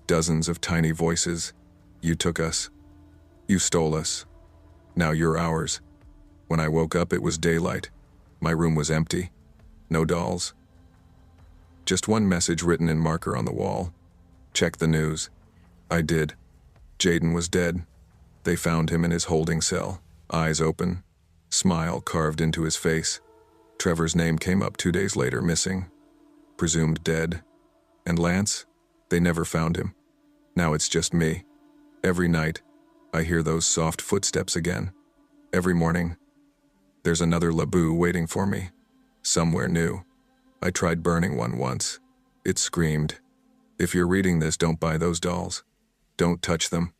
Dozens of tiny voices. "You took us. You stole us. Now you're ours." When I woke up, it was daylight. My room was empty. No dolls. Just one message written in marker on the wall. "Check the news." I did. Jaden was dead. They found him in his holding cell, eyes open, Smile carved into his face. Trevor's name came up 2 days later, missing, presumed dead. And Lance? They never found him. Now it's just me. Every night, I hear those soft footsteps again. Every morning, there's another Laboo waiting for me, somewhere new. I tried burning one once. It screamed, "If you're reading this, don't buy those dolls. Don't touch them.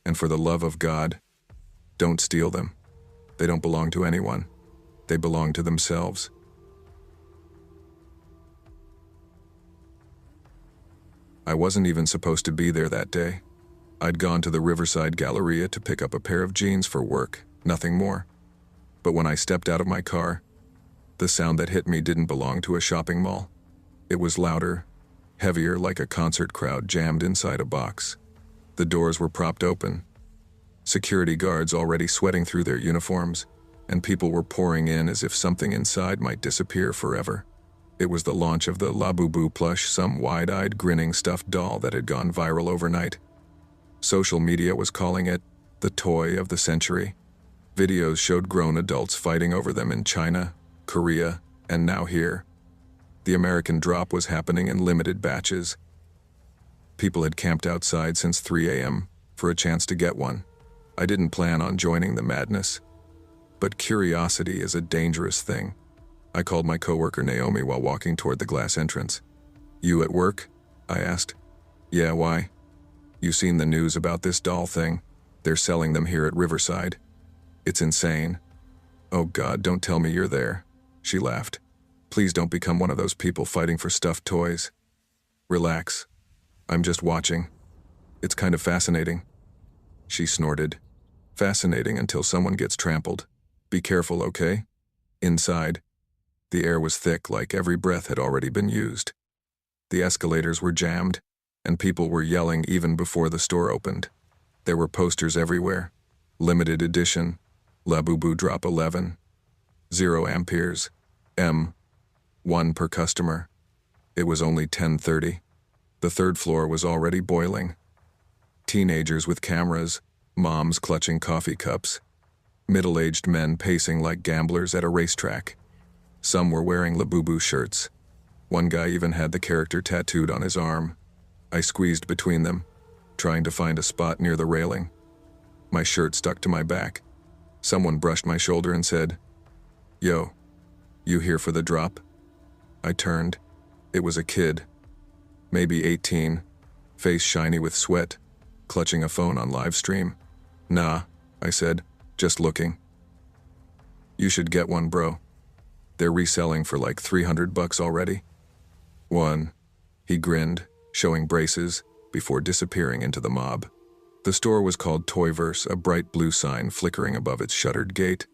And for the love of God, don't steal them. They don't belong to anyone. They belong to themselves." I wasn't even supposed to be there that day. I'd gone to the Riverside Galleria to pick up a pair of jeans for work, nothing more. But when I stepped out of my car, the sound that hit me didn't belong to a shopping mall. It was louder, heavier, like a concert crowd jammed inside a box. The doors were propped open, security guards already sweating through their uniforms, and people were pouring in as if something inside might disappear forever. It was the launch of the Labubu plush, some wide-eyed, grinning stuffed doll that had gone viral overnight. Social media was calling it the toy of the century. Videos showed grown adults fighting over them in China, Korea, and now here. The American drop was happening in limited batches. People had camped outside since 3 a.m. for a chance to get one. I didn't plan on joining the madness. But curiosity is a dangerous thing. I called my coworker Naomi while walking toward the glass entrance. "You at work?" I asked. "Yeah, why?" "You seen the news about this doll thing? They're selling them here at Riverside. It's insane." "Oh God, don't tell me you're there." She laughed. "Please don't become one of those people fighting for stuffed toys." "Relax. I'm just watching. It's kind of fascinating." She snorted. "Fascinating until someone gets trampled. Be careful, okay?" Inside, the air was thick, like every breath had already been used. The escalators were jammed, and people were yelling even before the store opened. There were posters everywhere. Limited edition, Labubu Drop 11, 0 amperes, one per customer. It was only 10:30. The third floor was already boiling. Teenagers with cameras, moms clutching coffee cups, middle-aged men pacing like gamblers at a racetrack. Some were wearing Labubu shirts. One guy even had the character tattooed on his arm. I squeezed between them, trying to find a spot near the railing. My shirt stuck to my back. Someone brushed my shoulder and said, "Yo, you here for the drop?" I turned. It was a kid, maybe 18, face shiny with sweat, clutching a phone on live stream. "Nah," I said, "just looking." "You should get one, bro. They're reselling for like $300 already." "One." He grinned, showing braces, before disappearing into the mob. The store was called Toyverse, a bright blue sign flickering above its shuttered gate.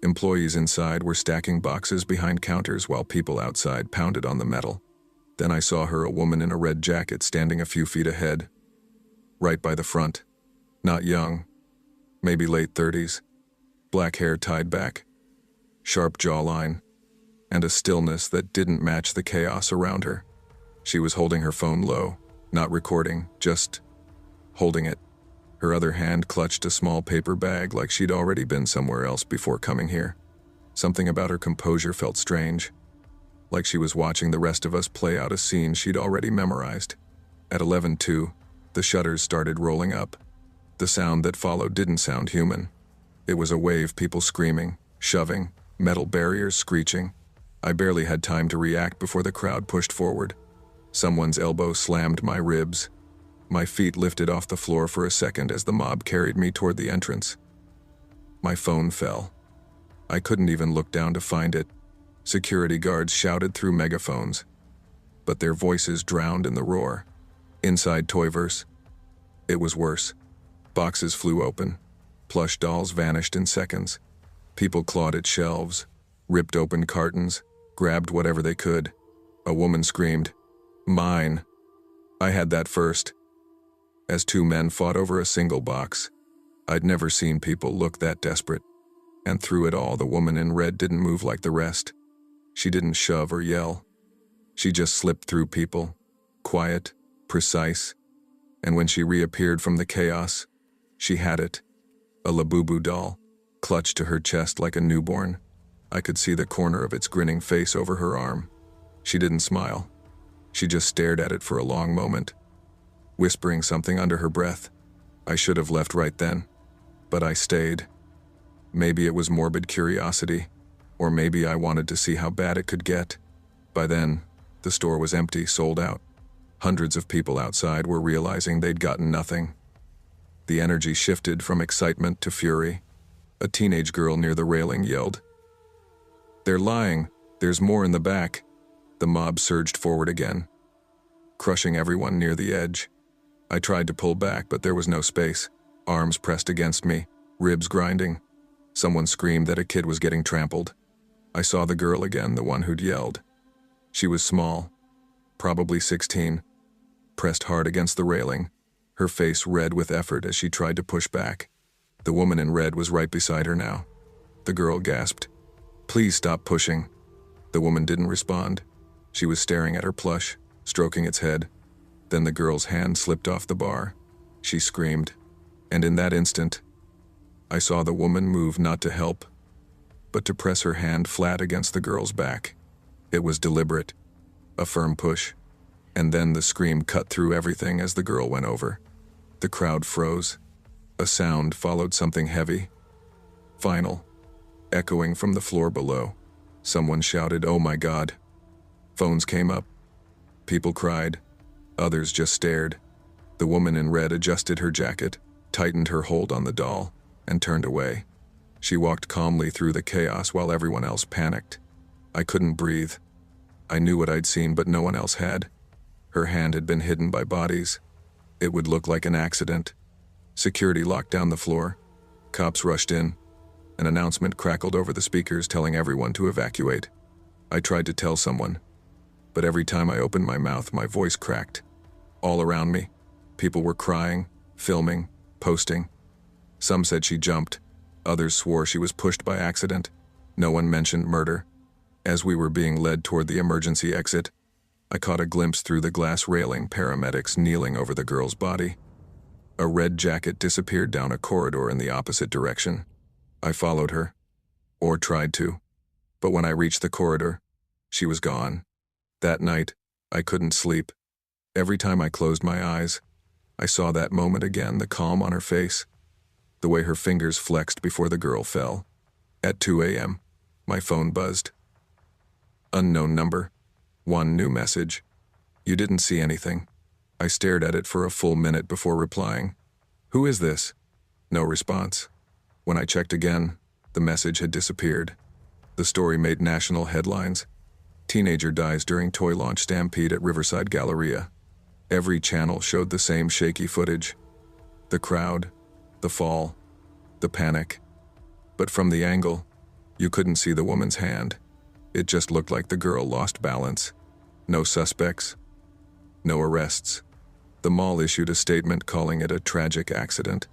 Employees inside were stacking boxes behind counters while people outside pounded on the metal. Then I saw her, a woman in a red jacket, standing a few feet ahead, right by the front. Not young, maybe late 30s, black hair tied back, sharp jawline, and a stillness that didn't match the chaos around her. She was holding her phone low, not recording, just holding it. Her other hand clutched a small paper bag like she'd already been somewhere else before coming here. Something about her composure felt strange, like she was watching the rest of us play out a scene she'd already memorized. At 11:02, the shutters started rolling up. The sound that followed didn't sound human. It was a wave, people screaming, shoving, metal barriers screeching. I barely had time to react before the crowd pushed forward. Someone's elbow slammed my ribs. My feet lifted off the floor for a second as the mob carried me toward the entrance. My phone fell. I couldn't even look down to find it. Security guards shouted through megaphones, but their voices drowned in the roar. Inside Toyverse, it was worse. Boxes flew open. Plush dolls vanished in seconds. People clawed at shelves, ripped open cartons, grabbed whatever they could. A woman screamed, "Mine." I had that first. As two men fought over a single box, I'd never seen people look that desperate. And through it all, the woman in red didn't move like the rest. She didn't shove or yell. She just slipped through people, quiet, precise. And when she reappeared from the chaos, she had it. A Labubu doll, clutched to her chest like a newborn. I could see the corner of its grinning face over her arm. She didn't smile. She just stared at it for a long moment, whispering something under her breath. I should have left right then, but I stayed. Maybe it was morbid curiosity, or maybe I wanted to see how bad it could get. By then, the store was empty, sold out. Hundreds of people outside were realizing they'd gotten nothing. The energy shifted from excitement to fury. A teenage girl near the railing yelled, "They're lying! There's more in the back!" The mob surged forward again, crushing everyone near the edge. I tried to pull back, but there was no space. Arms pressed against me, ribs grinding. Someone screamed that a kid was getting trampled. I saw the girl again, the one who'd yelled. She was small, probably 16, pressed hard against the railing, her face red with effort as she tried to push back. The woman in red was right beside her now. The girl gasped, "Please stop pushing." The woman didn't respond. She was staring at her plush, stroking its head. Then the girl's hand slipped off the bar. She screamed, and in that instant, I saw the woman move not to help, but to press her hand flat against the girl's back. It was deliberate, a firm push, and then the scream cut through everything as the girl went over. The crowd froze. A sound followed something heavy, final, echoing from the floor below. Someone shouted, "Oh my God." Phones came up. People cried. Others just stared. The woman in red adjusted her jacket, tightened her hold on the doll, and turned away. She walked calmly through the chaos while everyone else panicked. I couldn't breathe. I knew what I'd seen, but no one else had. Her hand had been hidden by bodies. It would look like an accident. Security locked down the floor. Cops rushed in. An announcement crackled over the speakers telling everyone to evacuate. I tried to tell someone, but every time I opened my mouth, my voice cracked. All around me, people were crying, filming, posting. Some said she jumped. Others swore she was pushed by accident. No one mentioned murder. As we were being led toward the emergency exit, I caught a glimpse through the glass railing, paramedics kneeling over the girl's body. A red jacket disappeared down a corridor in the opposite direction. I followed her, or tried to, but when I reached the corridor, she was gone. That night, I couldn't sleep. Every time I closed my eyes, I saw that moment again, the calm on her face, the way her fingers flexed before the girl fell. At 2 a.m., my phone buzzed. Unknown number. One new message. "You didn't see anything." I stared at it for a full minute before replying. "Who is this?" No response. When I checked again, the message had disappeared. The story made national headlines. Teenager dies during toy launch stampede at Riverside Galleria. Every channel showed the same shaky footage. The crowd, the fall, the panic. But from the angle, you couldn't see the woman's hand. It just looked like the girl lost balance. No suspects, no arrests. The mall issued a statement calling it a tragic accident.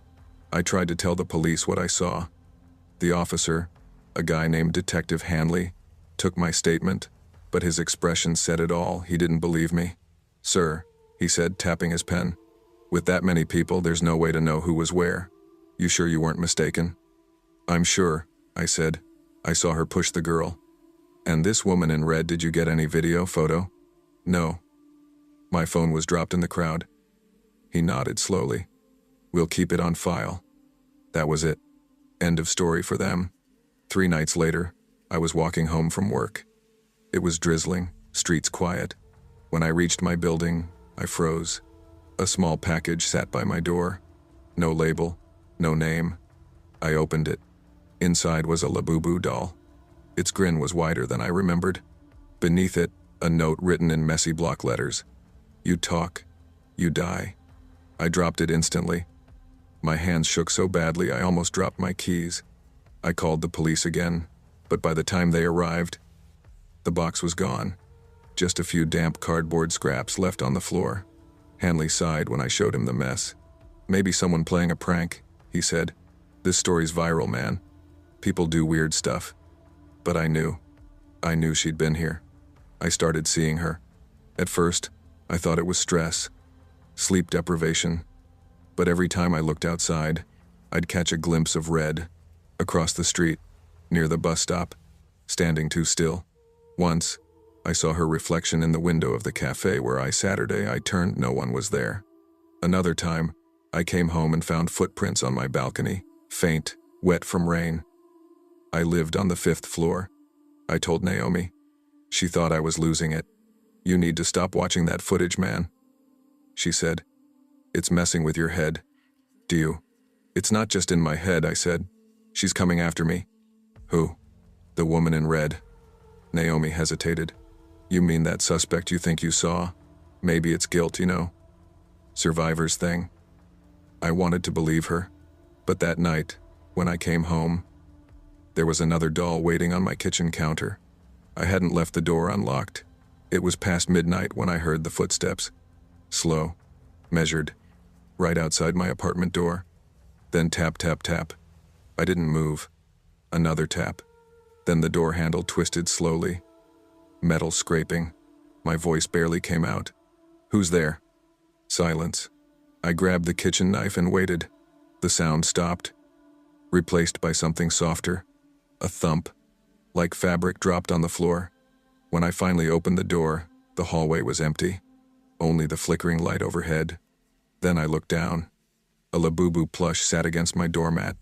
I tried to tell the police what I saw. The officer, a guy named Detective Hanley, took my statement, but his expression said it all. He didn't believe me. "Sir," he said, tapping his pen, "with that many people, there's no way to know who was where. You sure you weren't mistaken?" "I'm sure," I said. "I saw her push the girl." "And this woman in red, did you get any video, photo?" "No." My phone was dropped in the crowd. He nodded slowly. "We'll keep it on file." That was it. End of story for them. 3 nights later, I was walking home from work. It was drizzling, streets quiet. When I reached my building, I froze. A small package sat by my door. No label, no name. I opened it. Inside was a Labubu doll. Its grin was wider than I remembered. Beneath it, a note written in messy block letters. "You talk, you die." I dropped it instantly. My hands shook so badly I almost dropped my keys. I called the police again, but by the time they arrived, the box was gone. Just a few damp cardboard scraps left on the floor. Hanley sighed when I showed him the mess. "Maybe someone playing a prank," he said. "This story's viral, man. People do weird stuff." But I knew she'd been here. I started seeing her. At first, I thought it was stress, sleep deprivation. But every time I looked outside, I'd catch a glimpse of red, across the street, near the bus stop, standing too still. Once, I saw her reflection in the window of the cafe where I turned, no one was there. Another time, I came home and found footprints on my balcony, faint, wet from rain. I lived on the 5th floor. I told Naomi. She thought I was losing it. "You need to stop watching that footage, man," she said. "It's messing with your head." "Do you?" "It's not just in my head," I said. "She's coming after me." "Who?" "The woman in red." Naomi hesitated. "You mean that suspect you think you saw? Maybe it's guilt, you know. Survivor's thing." I wanted to believe her, but that night, when I came home, there was another doll waiting on my kitchen counter. I hadn't left the door unlocked. It was past midnight when I heard the footsteps. Slow, measured, right outside my apartment door. Then tap, tap, tap. I didn't move. Another tap. Then the door handle twisted slowly. Metal scraping. My voice barely came out. "Who's there?" Silence. I grabbed the kitchen knife and waited. The sound stopped, replaced by something softer. A thump, like fabric dropped on the floor. When I finally opened the door, the hallway was empty. Only the flickering light overhead. Then I looked down. A Labubu plush sat against my doormat,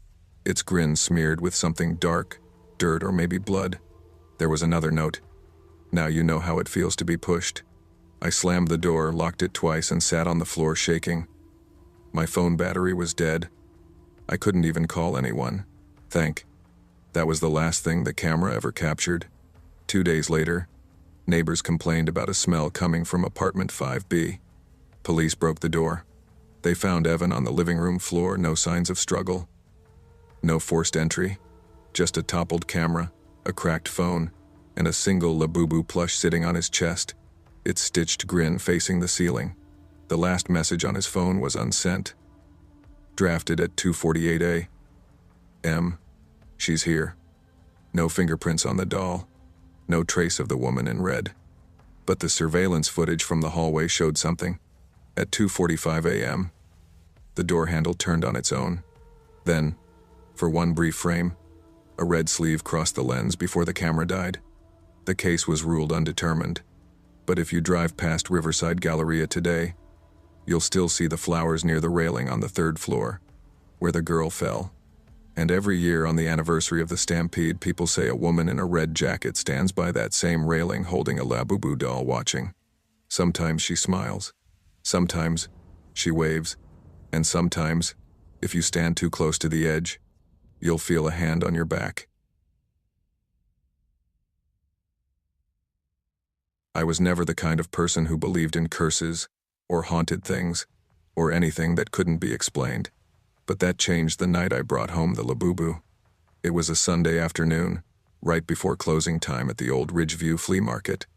its grin smeared with something dark, dirt or maybe blood. There was another note. "Now you know how it feels to be pushed." I slammed the door, locked it twice, and sat on the floor shaking. My phone battery was dead. I couldn't even call anyone. That was the last thing the camera ever captured. 2 days later, neighbors complained about a smell coming from apartment 5B. Police broke the door. They found Evan on the living room floor, no signs of struggle. No forced entry, just a toppled camera, a cracked phone, and a single Labubu plush sitting on his chest, its stitched grin facing the ceiling. The last message on his phone was unsent. Drafted at 2:48 a.m. She's here. No fingerprints on the doll. No trace of the woman in red. But the surveillance footage from the hallway showed something. At 2:45 a.m., the door handle turned on its own. Then, for one brief frame, a red sleeve crossed the lens before the camera died. The case was ruled undetermined. But if you drive past Riverside Galleria today, you'll still see the flowers near the railing on the 3rd floor, where the girl fell. And every year on the anniversary of the stampede, people say a woman in a red jacket stands by that same railing holding a Labubu doll watching. Sometimes she smiles. Sometimes she waves. And sometimes, if you stand too close to the edge, you'll feel a hand on your back. I was never the kind of person who believed in curses, or haunted things, or anything that couldn't be explained. But that changed the night I brought home the Labubu. It was a Sunday afternoon, right before closing time at the old Ridgeview flea market.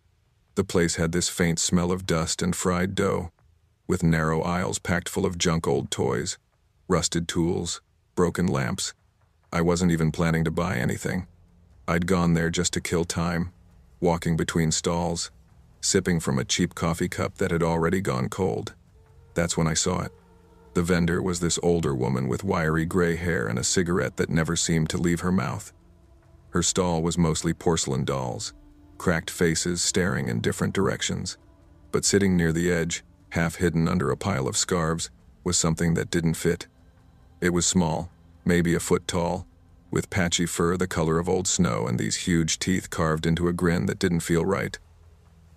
The place had this faint smell of dust and fried dough, with narrow aisles packed full of junk old toys, rusted tools, broken lamps. I wasn't even planning to buy anything. I'd gone there just to kill time, walking between stalls, sipping from a cheap coffee cup that had already gone cold. That's when I saw it. The vendor was this older woman with wiry gray hair and a cigarette that never seemed to leave her mouth. Her stall was mostly porcelain dolls, cracked faces staring in different directions. But sitting near the edge, half hidden under a pile of scarves, was something that didn't fit. It was small, maybe a foot tall, with patchy fur the color of old snow and these huge teeth carved into a grin that didn't feel right.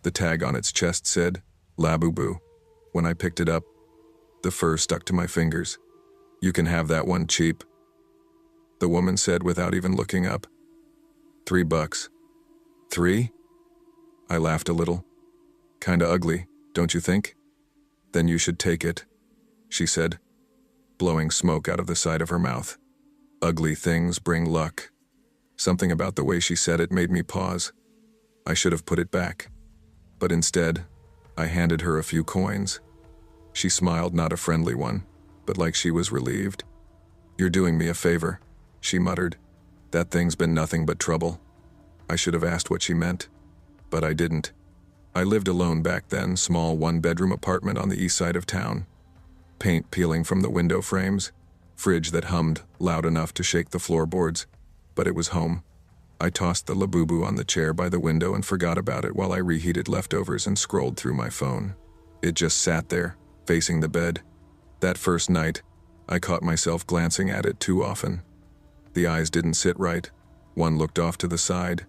The tag on its chest said, Labubu. When I picked it up, the fur stuck to my fingers. "You can have that one cheap," the woman said without even looking up. $3. "3?" I laughed a little. "Kinda ugly, don't you think?" "Then you should take it," she said, blowing smoke out of the side of her mouth. "Ugly things bring luck." Something about the way she said it made me pause. I should have put it back. But instead, I handed her a few coins. She smiled, not a friendly one, but like she was relieved. "You're doing me a favor," she muttered. "That thing's been nothing but trouble." I should have asked what she meant, but I didn't. I lived alone back then, small one-bedroom apartment on the east side of town. Paint peeling from the window frames, fridge that hummed loud enough to shake the floorboards, but it was home. I tossed the Labubu on the chair by the window and forgot about it while I reheated leftovers and scrolled through my phone. It just sat there, facing the bed. That first night, I caught myself glancing at it too often. The eyes didn't sit right. One looked off to the side.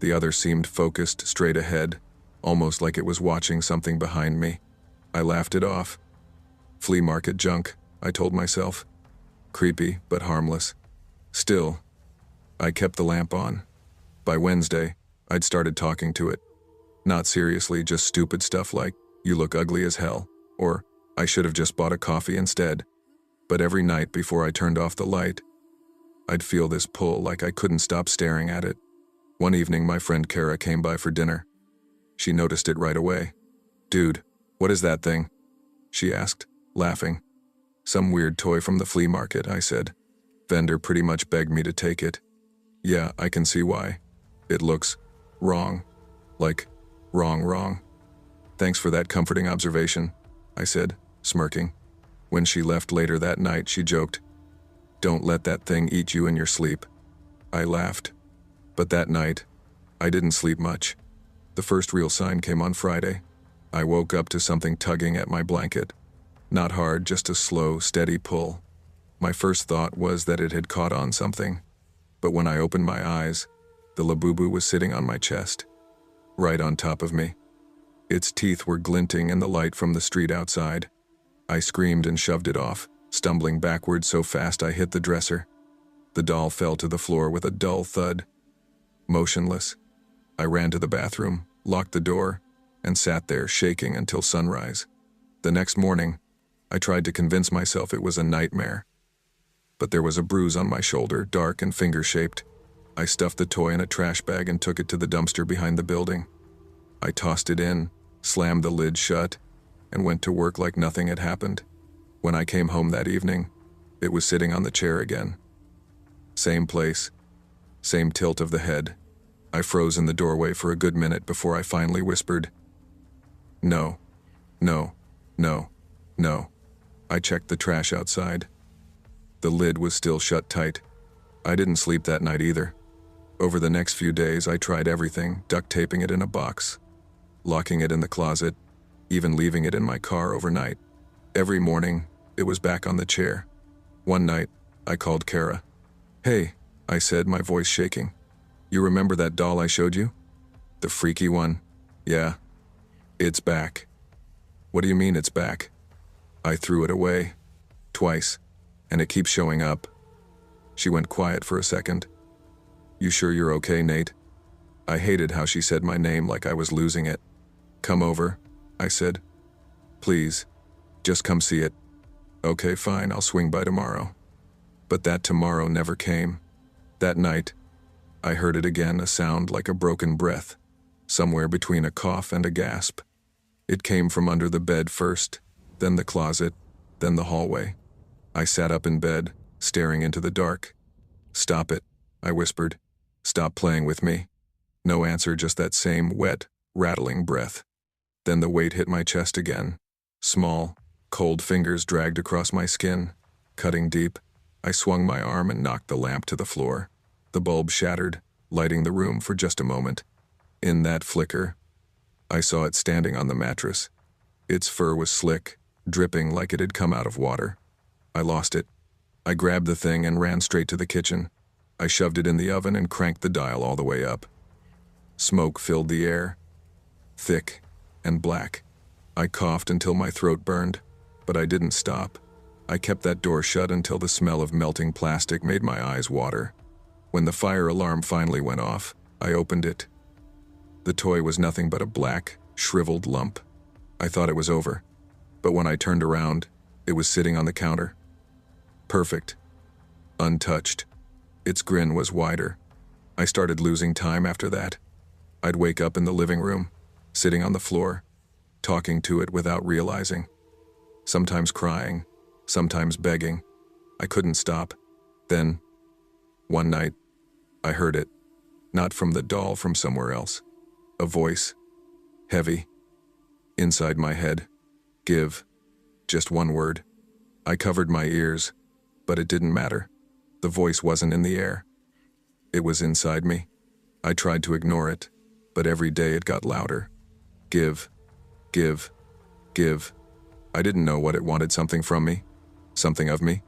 The other seemed focused straight ahead, almost like it was watching something behind me. I laughed it off. Flea market junk, I told myself. Creepy, but harmless. Still, I kept the lamp on. By Wednesday, I'd started talking to it. Not seriously, just stupid stuff like, "You look ugly as hell," or "I should have just bought a coffee instead." But every night before I turned off the light, I'd feel this pull like I couldn't stop staring at it. One evening, my friend Kara came by for dinner. She noticed it right away. "Dude, what is that thing?" she asked, laughing. "Some weird toy from the flea market," I said. "Vendor pretty much begged me to take it." "Yeah, I can see why. It looks wrong. Like, wrong. Thanks for that comforting observation," I said, smirking. When she left later that night, she joked, "Don't let that thing eat you in your sleep." I laughed. But that night, I didn't sleep much. The first real sign came on Friday. I woke up to something tugging at my blanket. Not hard, just a slow, steady pull. My first thought was that it had caught on something. But when I opened my eyes, the Labubu was sitting on my chest, right on top of me. Its teeth were glinting in the light from the street outside. I screamed and shoved it off, stumbling backwards so fast I hit the dresser. The doll fell to the floor with a dull thud. Motionless, I ran to the bathroom, locked the door, and sat there shaking until sunrise. The next morning, I tried to convince myself it was a nightmare. But there was a bruise on my shoulder, dark and finger-shaped. I stuffed the toy in a trash bag and took it to the dumpster behind the building. I tossed it in, slammed the lid shut, and went to work like nothing had happened. When I came home that evening, it was sitting on the chair again. Same place, same tilt of the head. I froze in the doorway for a good minute before I finally whispered, "No, no, no, no." I checked the trash outside. The lid was still shut tight. I didn't sleep that night either. Over the next few days, I tried everything, duct taping it in a box, locking it in the closet, even leaving it in my car overnight. Every morning, it was back on the chair. One night, I called Kara. "Hey," I said, my voice shaking. "You remember that doll I showed you? The freaky one?" "Yeah. It's back." "What do you mean it's back?" "I threw it away. Twice. And it keeps showing up." She went quiet for a second. "You sure you're okay, Nate?" I hated how she said my name like I was losing it. "Come over," I said. "Please. Just come see it." "Okay, fine, I'll swing by tomorrow." But that tomorrow never came. That night, I heard it again, a sound like a broken breath, somewhere between a cough and a gasp. It came from under the bed first, then the closet, then the hallway. I sat up in bed, staring into the dark. "Stop it," I whispered. "Stop playing with me." No answer, just that same wet, rattling breath. Then the weight hit my chest again. Small, cold fingers dragged across my skin, cutting deep. I swung my arm and knocked the lamp to the floor. The bulb shattered, lighting the room for just a moment. In that flicker, I saw it standing on the mattress. Its fur was slick, dripping like it had come out of water. I lost it. I grabbed the thing and ran straight to the kitchen. I shoved it in the oven and cranked the dial all the way up. Smoke filled the air, thick and black. I coughed until my throat burned, but I didn't stop. I kept that door shut until the smell of melting plastic made my eyes water. When the fire alarm finally went off, I opened it. The toy was nothing but a black, shriveled lump. I thought it was over, but when I turned around, it was sitting on the counter. Perfect. Untouched. Its grin was wider. I started losing time after that. I'd wake up in the living room, sitting on the floor, talking to it without realizing. Sometimes crying, sometimes begging. I couldn't stop. Then, one night, I heard it. Not from the doll, from somewhere else. A voice. Heavy. Inside my head. Give. Just one word. I covered my ears, But it didn't matter. The voice wasn't in the air. It was inside me. I tried to ignore it, but every day it got louder. Give, give, give. I didn't know what it wanted, something from me, something of me.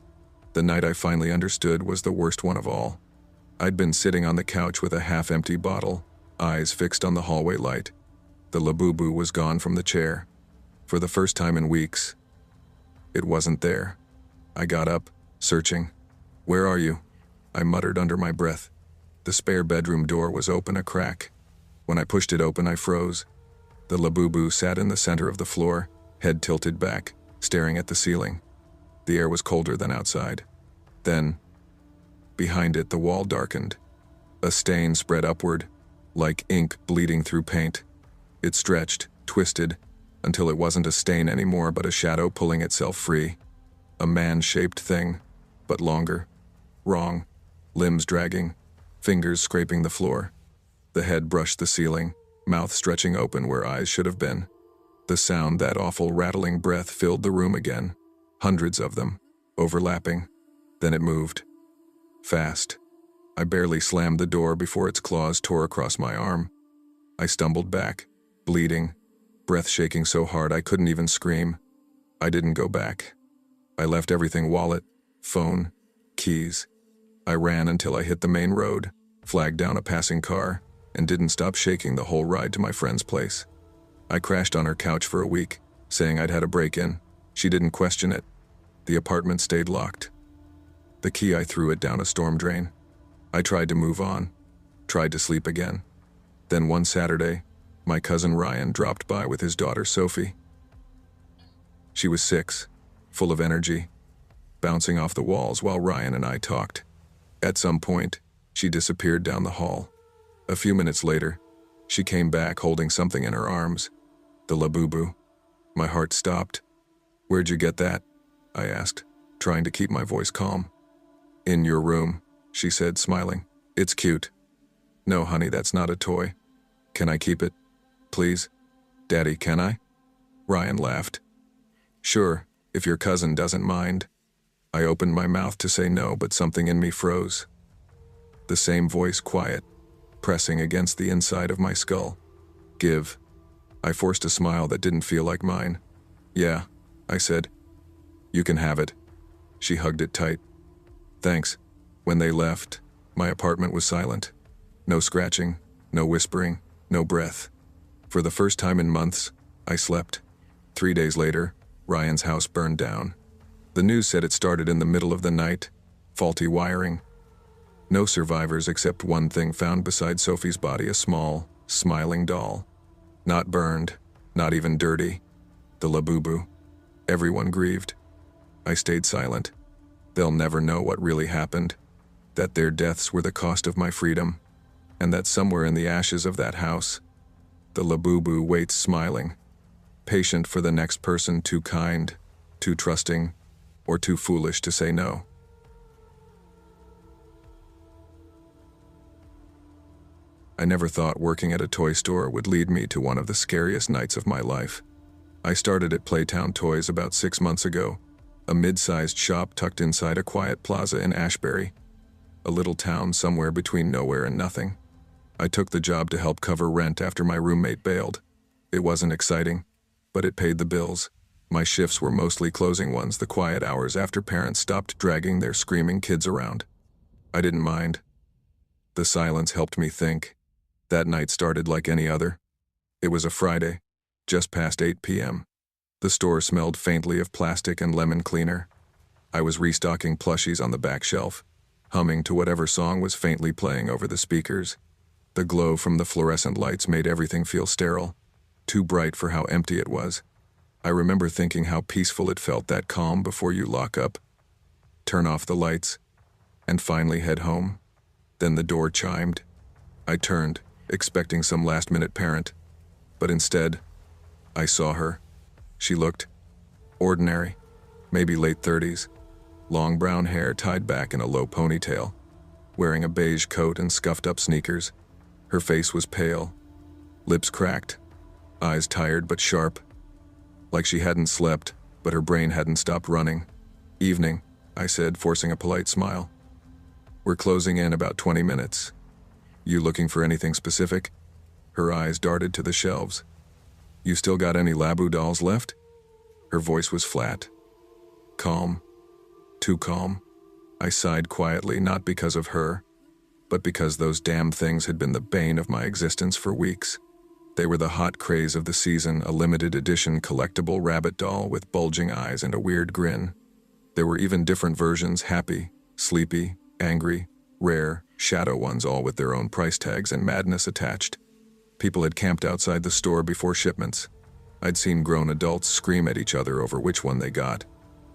The night I finally understood was the worst one of all. I'd been sitting on the couch with a half-empty bottle, eyes fixed on the hallway light. The labubu was gone from the chair. For the first time in weeks, it wasn't there. I got up, searching. "Where are you?" I muttered under my breath. The spare bedroom door was open a crack. When I pushed it open, I froze. The labubu sat in the center of the floor, head tilted back, staring at the ceiling. The air was colder than outside. Then, behind it, the wall darkened. A stain spread upward, like ink bleeding through paint. It stretched, twisted, until it wasn't a stain anymore but a shadow pulling itself free. A man-shaped thing, but longer. Wrong. Limbs dragging, fingers scraping the floor. The head brushed the ceiling, mouth stretching open where eyes should have been. The sound, that awful rattling breath, filled the room again. Hundreds of them, overlapping. Then it moved. Fast. I barely slammed the door before its claws tore across my arm. I stumbled back, bleeding, breath shaking so hard I couldn't even scream. I didn't go back. I left everything: wallet, phone, keys. I ran until I hit the main road, flagged down a passing car, and didn't stop shaking the whole ride to my friend's place. I crashed on her couch for a week, saying I'd had a break-in. She didn't question it. The apartment stayed locked. The key, I threw it down a storm drain. I tried to move on, tried to sleep again. Then one Saturday, my cousin Ryan dropped by with his daughter Sophie. She was 6, full of energy, bouncing off the walls while Ryan and I talked. At some point, she disappeared down the hall. A few minutes later, she came back holding something in her arms. The labubu. My heart stopped. "Where'd you get that?" I asked, trying to keep my voice calm. "In your room," she said, smiling. "It's cute." "No, honey, that's not a toy. Can I keep it? Please?" "Daddy, can I?" Ryan laughed. "Sure, if your cousin doesn't mind." I opened my mouth to say no, but something in me froze. The same voice, quiet, pressing against the inside of my skull. "Give." I forced a smile that didn't feel like mine. "Yeah," I said. "You can have it." She hugged it tight. "Thanks." When they left, my apartment was silent. No scratching, no whispering, no breath. For the first time in months, I slept. 3 days later, Ryan's house burned down. The news said it started in the middle of the night, faulty wiring. No survivors except one thing found beside Sophie's body: a small, smiling doll. Not burned, not even dirty. The labubu. Everyone grieved. I stayed silent. They'll never know what really happened, that their deaths were the cost of my freedom, and that somewhere in the ashes of that house, the labubu waits smiling, patient for the next person too kind, too trusting, or too foolish to say no. I never thought working at a toy store would lead me to one of the scariest nights of my life. I started at Playtown Toys about 6 months ago, a mid-sized shop tucked inside a quiet plaza in Ashbury, a little town somewhere between nowhere and nothing. I took the job to help cover rent after my roommate bailed. It wasn't exciting, but it paid the bills. My shifts were mostly closing ones, the quiet hours after parents stopped dragging their screaming kids around. I didn't mind. The silence helped me think. That night started like any other. It was a Friday, just past 8 p.m. The store smelled faintly of plastic and lemon cleaner. I was restocking plushies on the back shelf, humming to whatever song was faintly playing over the speakers. The glow from the fluorescent lights made everything feel sterile, too bright for how empty it was. I remember thinking how peaceful it felt, that calm before you lock up, turn off the lights, and finally head home. Then the door chimed. I turned, expecting some last-minute parent, but instead, I saw her. She looked ordinary, maybe late 30s, long brown hair tied back in a low ponytail, wearing a beige coat and scuffed-up sneakers. Her face was pale, lips cracked, eyes tired but sharp, like she hadn't slept, but her brain hadn't stopped running. "Evening," I said, forcing a polite smile. We're closing in about 20 minutes. You looking for anything specific? Her eyes darted to the shelves. You still got any Labu dolls left? Her voice was flat. Calm. Too calm. I sighed quietly, not because of her, but because those damn things had been the bane of my existence for weeks. They were the hot craze of the season, a limited edition collectible rabbit doll with bulging eyes and a weird grin. There were even different versions, happy, sleepy, angry, rare, shadow ones, all with their own price tags and madness attached. People had camped outside the store before shipments. I'd seen grown adults scream at each other over which one they got.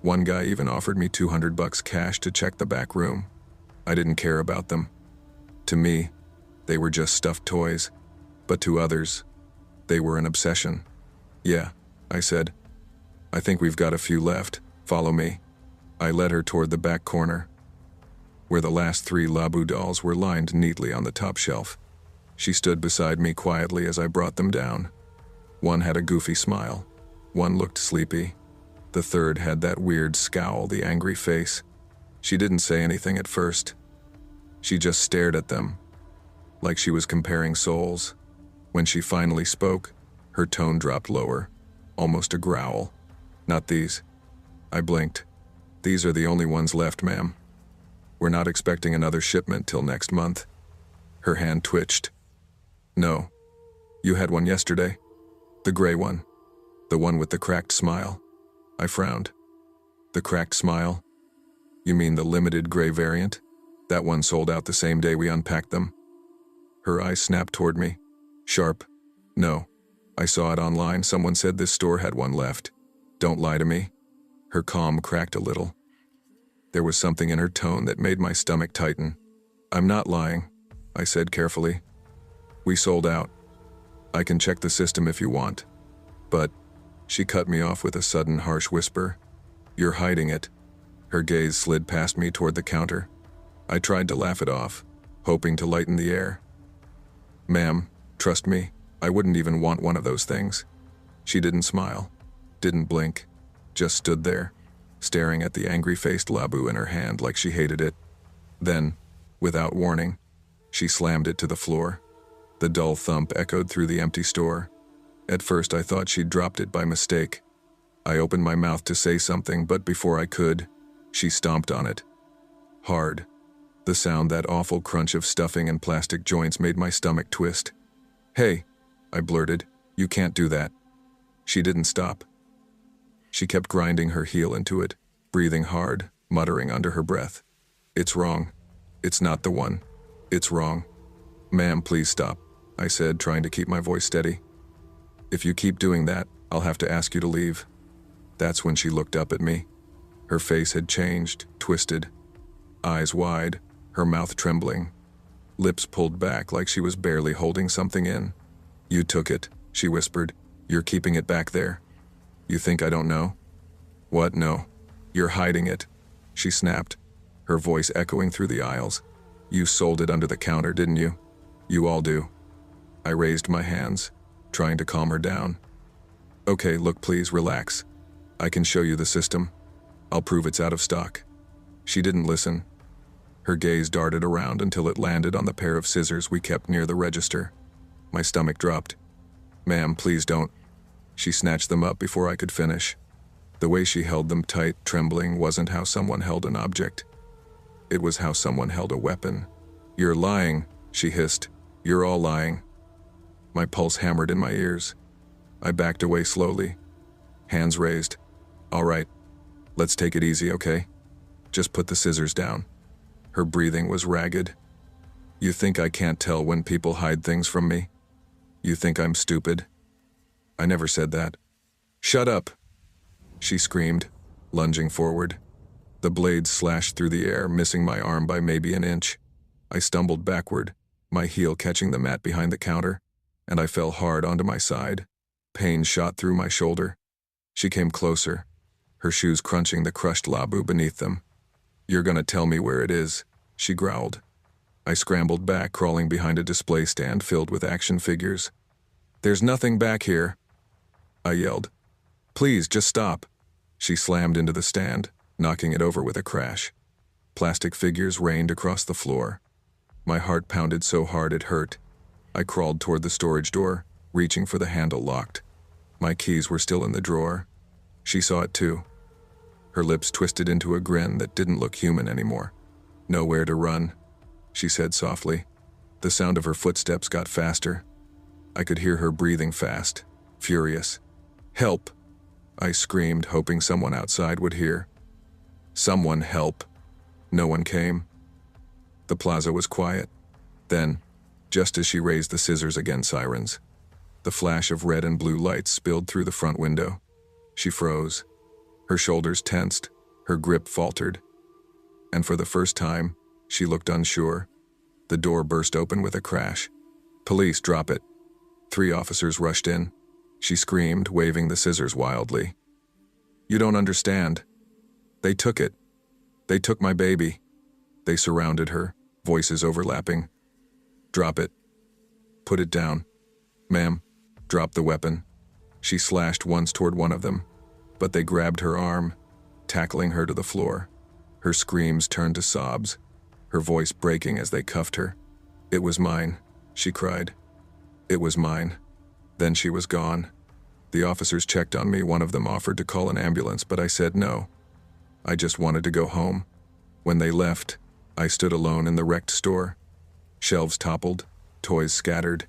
One guy even offered me $200 cash to check the back room. I didn't care about them. To me, they were just stuffed toys. But to others, they were an obsession. Yeah, I said. I think we've got a few left. Follow me. I led her toward the back corner, where the last 3 Labu dolls were lined neatly on the top shelf. She stood beside me quietly as I brought them down. One had a goofy smile. One looked sleepy. The third had that weird scowl, the angry face. She didn't say anything at first. She just stared at them, like she was comparing souls. When she finally spoke, her tone dropped lower, almost a growl. Not these. I blinked. These are the only ones left, ma'am. We're not expecting another shipment till next month. Her hand twitched. No. You had one yesterday? The gray one. The one with the cracked smile. I frowned. The cracked smile? You mean the limited gray variant? That one sold out the same day we unpacked them. Her eyes snapped toward me. Sharp. No. I saw it online. Someone said this store had one left. Don't lie to me. Her calm cracked a little. There was something in her tone that made my stomach tighten. I'm not lying, I said carefully. We sold out. I can check the system if you want. But, she cut me off with a sudden harsh whisper. You're hiding it. Her gaze slid past me toward the counter. I tried to laugh it off, hoping to lighten the air. Ma'am, trust me, I wouldn't even want one of those things. She didn't smile, didn't blink, just stood there, staring at the angry-faced Labu in her hand like she hated it. Then, without warning, she slammed it to the floor. The dull thump echoed through the empty store. At first I thought she'd dropped it by mistake. I opened my mouth to say something, but before I could, she stomped on it. Hard. The sound, that awful crunch of stuffing and plastic joints, made my stomach twist. Hey, I blurted, you can't do that. She didn't stop. She kept grinding her heel into it, breathing hard, muttering under her breath. It's wrong. It's not the one. It's wrong. Ma'am, please stop, I said, trying to keep my voice steady. If you keep doing that, I'll have to ask you to leave. That's when she looked up at me. Her face had changed, twisted. Eyes wide, her mouth trembling. Lips pulled back like she was barely holding something in. You took it, she whispered. You're keeping it back there. You think I don't know? What? No. You're hiding it, she snapped, her voice echoing through the aisles. You sold it under the counter, didn't you? You all do. I raised my hands, trying to calm her down. Okay, look, please, relax. I can show you the system. I'll prove it's out of stock. She didn't listen. Her gaze darted around until it landed on the pair of scissors we kept near the register. My stomach dropped. Ma'am, please don't. She snatched them up before I could finish. The way she held them tight, trembling, wasn't how someone held an object. It was how someone held a weapon. You're lying, she hissed. You're all lying. My pulse hammered in my ears. I backed away slowly, hands raised. All right, let's take it easy, okay? Just put the scissors down. Her breathing was ragged. You think I can't tell when people hide things from me? You think I'm stupid? I never said that. Shut up, she screamed, lunging forward. The blades slashed through the air, missing my arm by maybe an inch. I stumbled backward, my heel catching the mat behind the counter, and I fell hard onto my side. Pain shot through my shoulder. She came closer, her shoes crunching the crushed Labu beneath them. You're gonna tell me where it is, she growled. I scrambled back, crawling behind a display stand filled with action figures. There's nothing back here, I yelled. Please, just stop. She slammed into the stand, knocking it over with a crash. Plastic figures rained across the floor. My heart pounded so hard it hurt. I crawled toward the storage door, reaching for the handle locked. My keys were still in the drawer. She saw it too. Her lips twisted into a grin that didn't look human anymore. "Nowhere to run," she said softly. The sound of her footsteps got faster. I could hear her breathing fast, furious. "Help!" I screamed, hoping someone outside would hear. "Someone help!" No one came. The plaza was quiet. Then, just as she raised the scissors against sirens, the flash of red and blue lights spilled through the front window. She froze. Her shoulders tensed, her grip faltered. And for the first time, she looked unsure. The door burst open with a crash. "Police, drop it." 3 officers rushed in. She screamed, waving the scissors wildly. "You don't understand. They took it. They took my baby." They surrounded her, voices overlapping. "Drop it. Put it down. Ma'am, drop the weapon." She slashed once toward one of them, but they grabbed her arm, tackling her to the floor. Her screams turned to sobs, her voice breaking as they cuffed her. "It was mine," she cried. "It was mine." Then she was gone. The officers checked on me. One of them offered to call an ambulance, but I said no. I just wanted to go home. When they left, I stood alone in the wrecked store. Shelves toppled, toys scattered.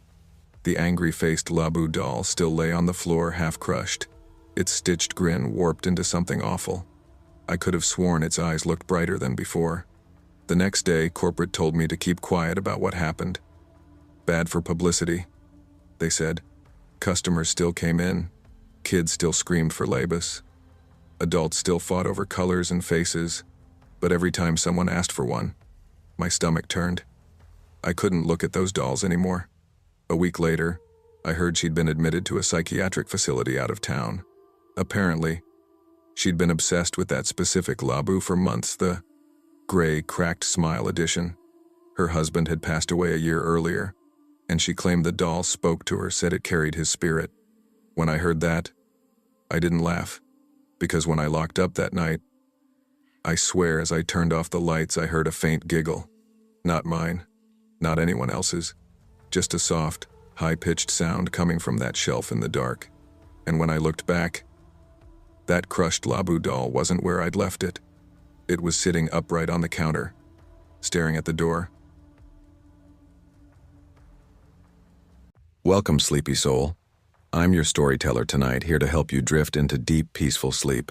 The angry-faced Labu doll still lay on the floor, half crushed. Its stitched grin warped into something awful. I could have sworn its eyes looked brighter than before. The next day, corporate told me to keep quiet about what happened. "Bad for publicity," they said. Customers still came in. Kids still screamed for labus. Adults still fought over colors and faces. But every time someone asked for one, my stomach turned. I couldn't look at those dolls anymore. A week later, I heard she'd been admitted to a psychiatric facility out of town. Apparently, she'd been obsessed with that specific Labu for months, the gray, cracked smile edition. Her husband had passed away a year earlier, and she claimed the doll spoke to her, said it carried his spirit. When I heard that, I didn't laugh, because when I locked up that night, I swear as I turned off the lights I heard a faint giggle. Not mine, not anyone else's, just a soft, high-pitched sound coming from that shelf in the dark. And when I looked back, that crushed Labu doll wasn't where I'd left it. It was sitting upright on the counter, staring at the door. Welcome, sleepy soul. I'm your storyteller tonight, here to help you drift into deep, peaceful sleep.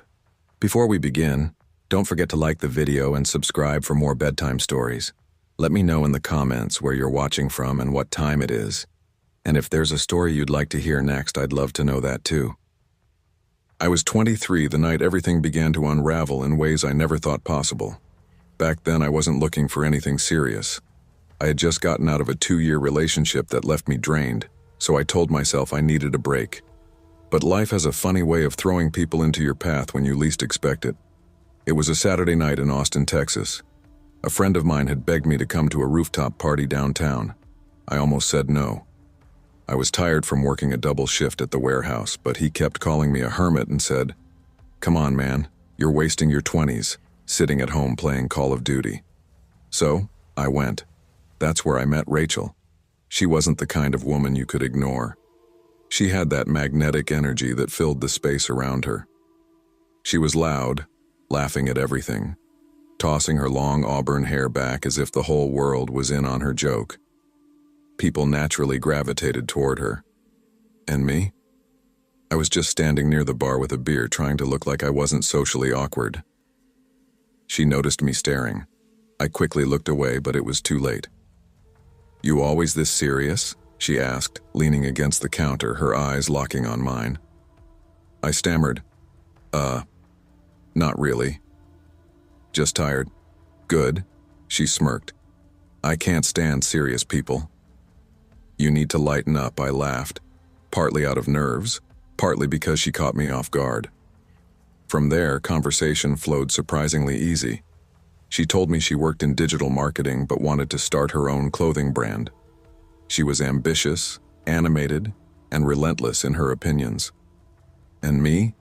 Before we begin, don't forget to like the video and subscribe for more bedtime stories. Let me know in the comments where you're watching from and what time it is. And if there's a story you'd like to hear next, I'd love to know that too. I was 23 the night everything began to unravel in ways I never thought possible. Back then, I wasn't looking for anything serious. I had just gotten out of a 2-year relationship that left me drained, so I told myself I needed a break. But life has a funny way of throwing people into your path when you least expect it. It was a Saturday night in Austin, Texas. A friend of mine had begged me to come to a rooftop party downtown. I almost said no. I was tired from working a double shift at the warehouse, but he kept calling me a hermit and said, "Come on, man, you're wasting your 20s, sitting at home playing Call of Duty." So, I went. That's where I met Rachel. She wasn't the kind of woman you could ignore. She had that magnetic energy that filled the space around her. She was loud, laughing at everything, tossing her long auburn hair back as if the whole world was in on her joke. People naturally gravitated toward her. And me? I was just standing near the bar with a beer, trying to look like I wasn't socially awkward. She noticed me staring. I quickly looked away, but it was too late. "You always this serious?" she asked, leaning against the counter, her eyes locking on mine. I stammered, Not really. Just tired." "Good," she smirked. "I can't stand serious people." "You need to lighten up," I laughed, partly out of nerves, partly because she caught me off guard. From there, conversation flowed surprisingly easy. She told me she worked in digital marketing but wanted to start her own clothing brand. She was ambitious, animated, and relentless in her opinions. And me?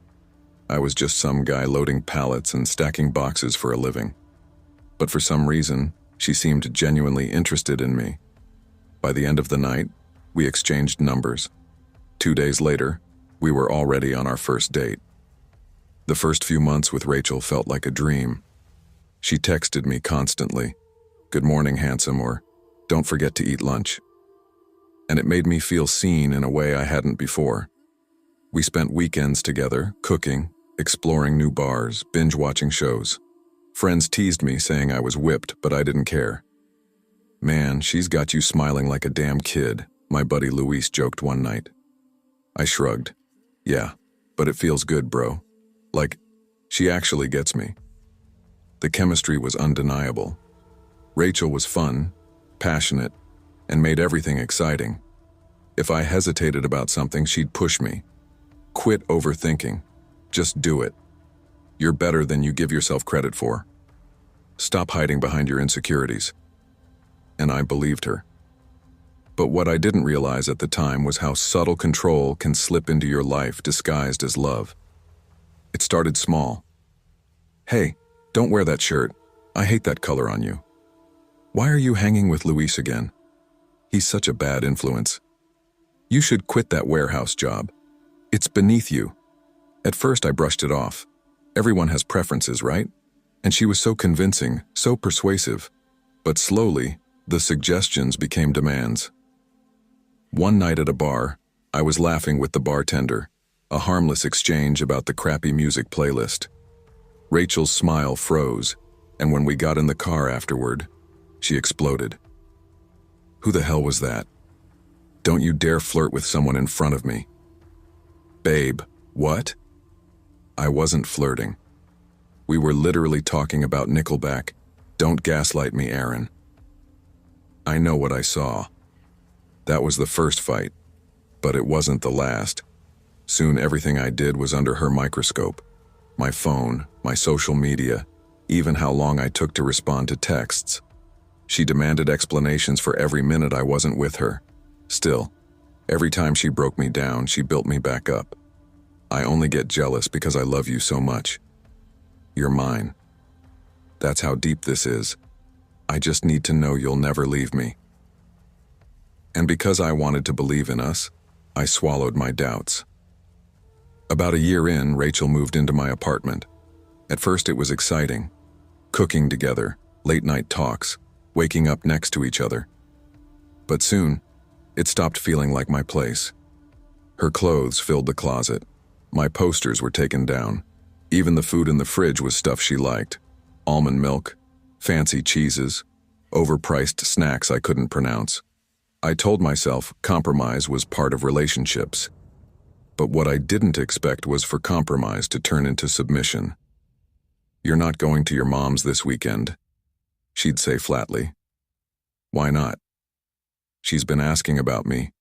I was just some guy loading pallets and stacking boxes for a living. But for some reason, she seemed genuinely interested in me. By the end of the night, we exchanged numbers. 2 days later, we were already on our first date. The first few months with Rachel felt like a dream. She texted me constantly, "Good morning, handsome," or "Don't forget to eat lunch." And it made me feel seen in a way I hadn't before. We spent weekends together, cooking, exploring new bars, binge-watching shows. Friends teased me, saying I was whipped, but I didn't care. "Man, she's got you smiling like a damn kid," my buddy Luis joked one night. I shrugged. "Yeah, but it feels good, bro. Like, she actually gets me." The chemistry was undeniable. Rachel was fun, passionate, and made everything exciting. If I hesitated about something, she'd push me. "Quit overthinking. Just do it. You're better than you give yourself credit for. Stop hiding behind your insecurities." And I believed her. But what I didn't realize at the time was how subtle control can slip into your life disguised as love. It started small. "Hey, don't wear that shirt. I hate that color on you. Why are you hanging with Luis again? He's such a bad influence. You should quit that warehouse job. It's beneath you." At first I brushed it off. Everyone has preferences, right? And she was so convincing, so persuasive. But slowly, the suggestions became demands. One night at a bar, I was laughing with the bartender, a harmless exchange about the crappy music playlist. Rachel's smile froze, and when we got in the car afterward, she exploded. "Who the hell was that? Don't you dare flirt with someone in front of me." "Babe, what?" I wasn't flirting. We were literally talking about Nickelback. Don't gaslight me, Aaron. I know what I saw. That was the first fight, but it wasn't the last. Soon everything I did was under her microscope. My phone, my social media, even how long I took to respond to texts. She demanded explanations for every minute I wasn't with her. Still, every time she broke me down, she built me back up. I only get jealous because I love you so much. You're mine. That's how deep this is. I just need to know you'll never leave me. And because I wanted to believe in us, I swallowed my doubts. About a year in, Rachel moved into my apartment. At first it was exciting. Cooking together, late-night talks, waking up next to each other. But soon, it stopped feeling like my place. Her clothes filled the closet. My posters were taken down. Even the food in the fridge was stuff she liked. Almond milk, fancy cheeses, overpriced snacks I couldn't pronounce. I told myself compromise was part of relationships. But what I didn't expect was for compromise to turn into submission. "You're not going to your mom's this weekend," she'd say flatly. "Why not?" "She's been asking about me."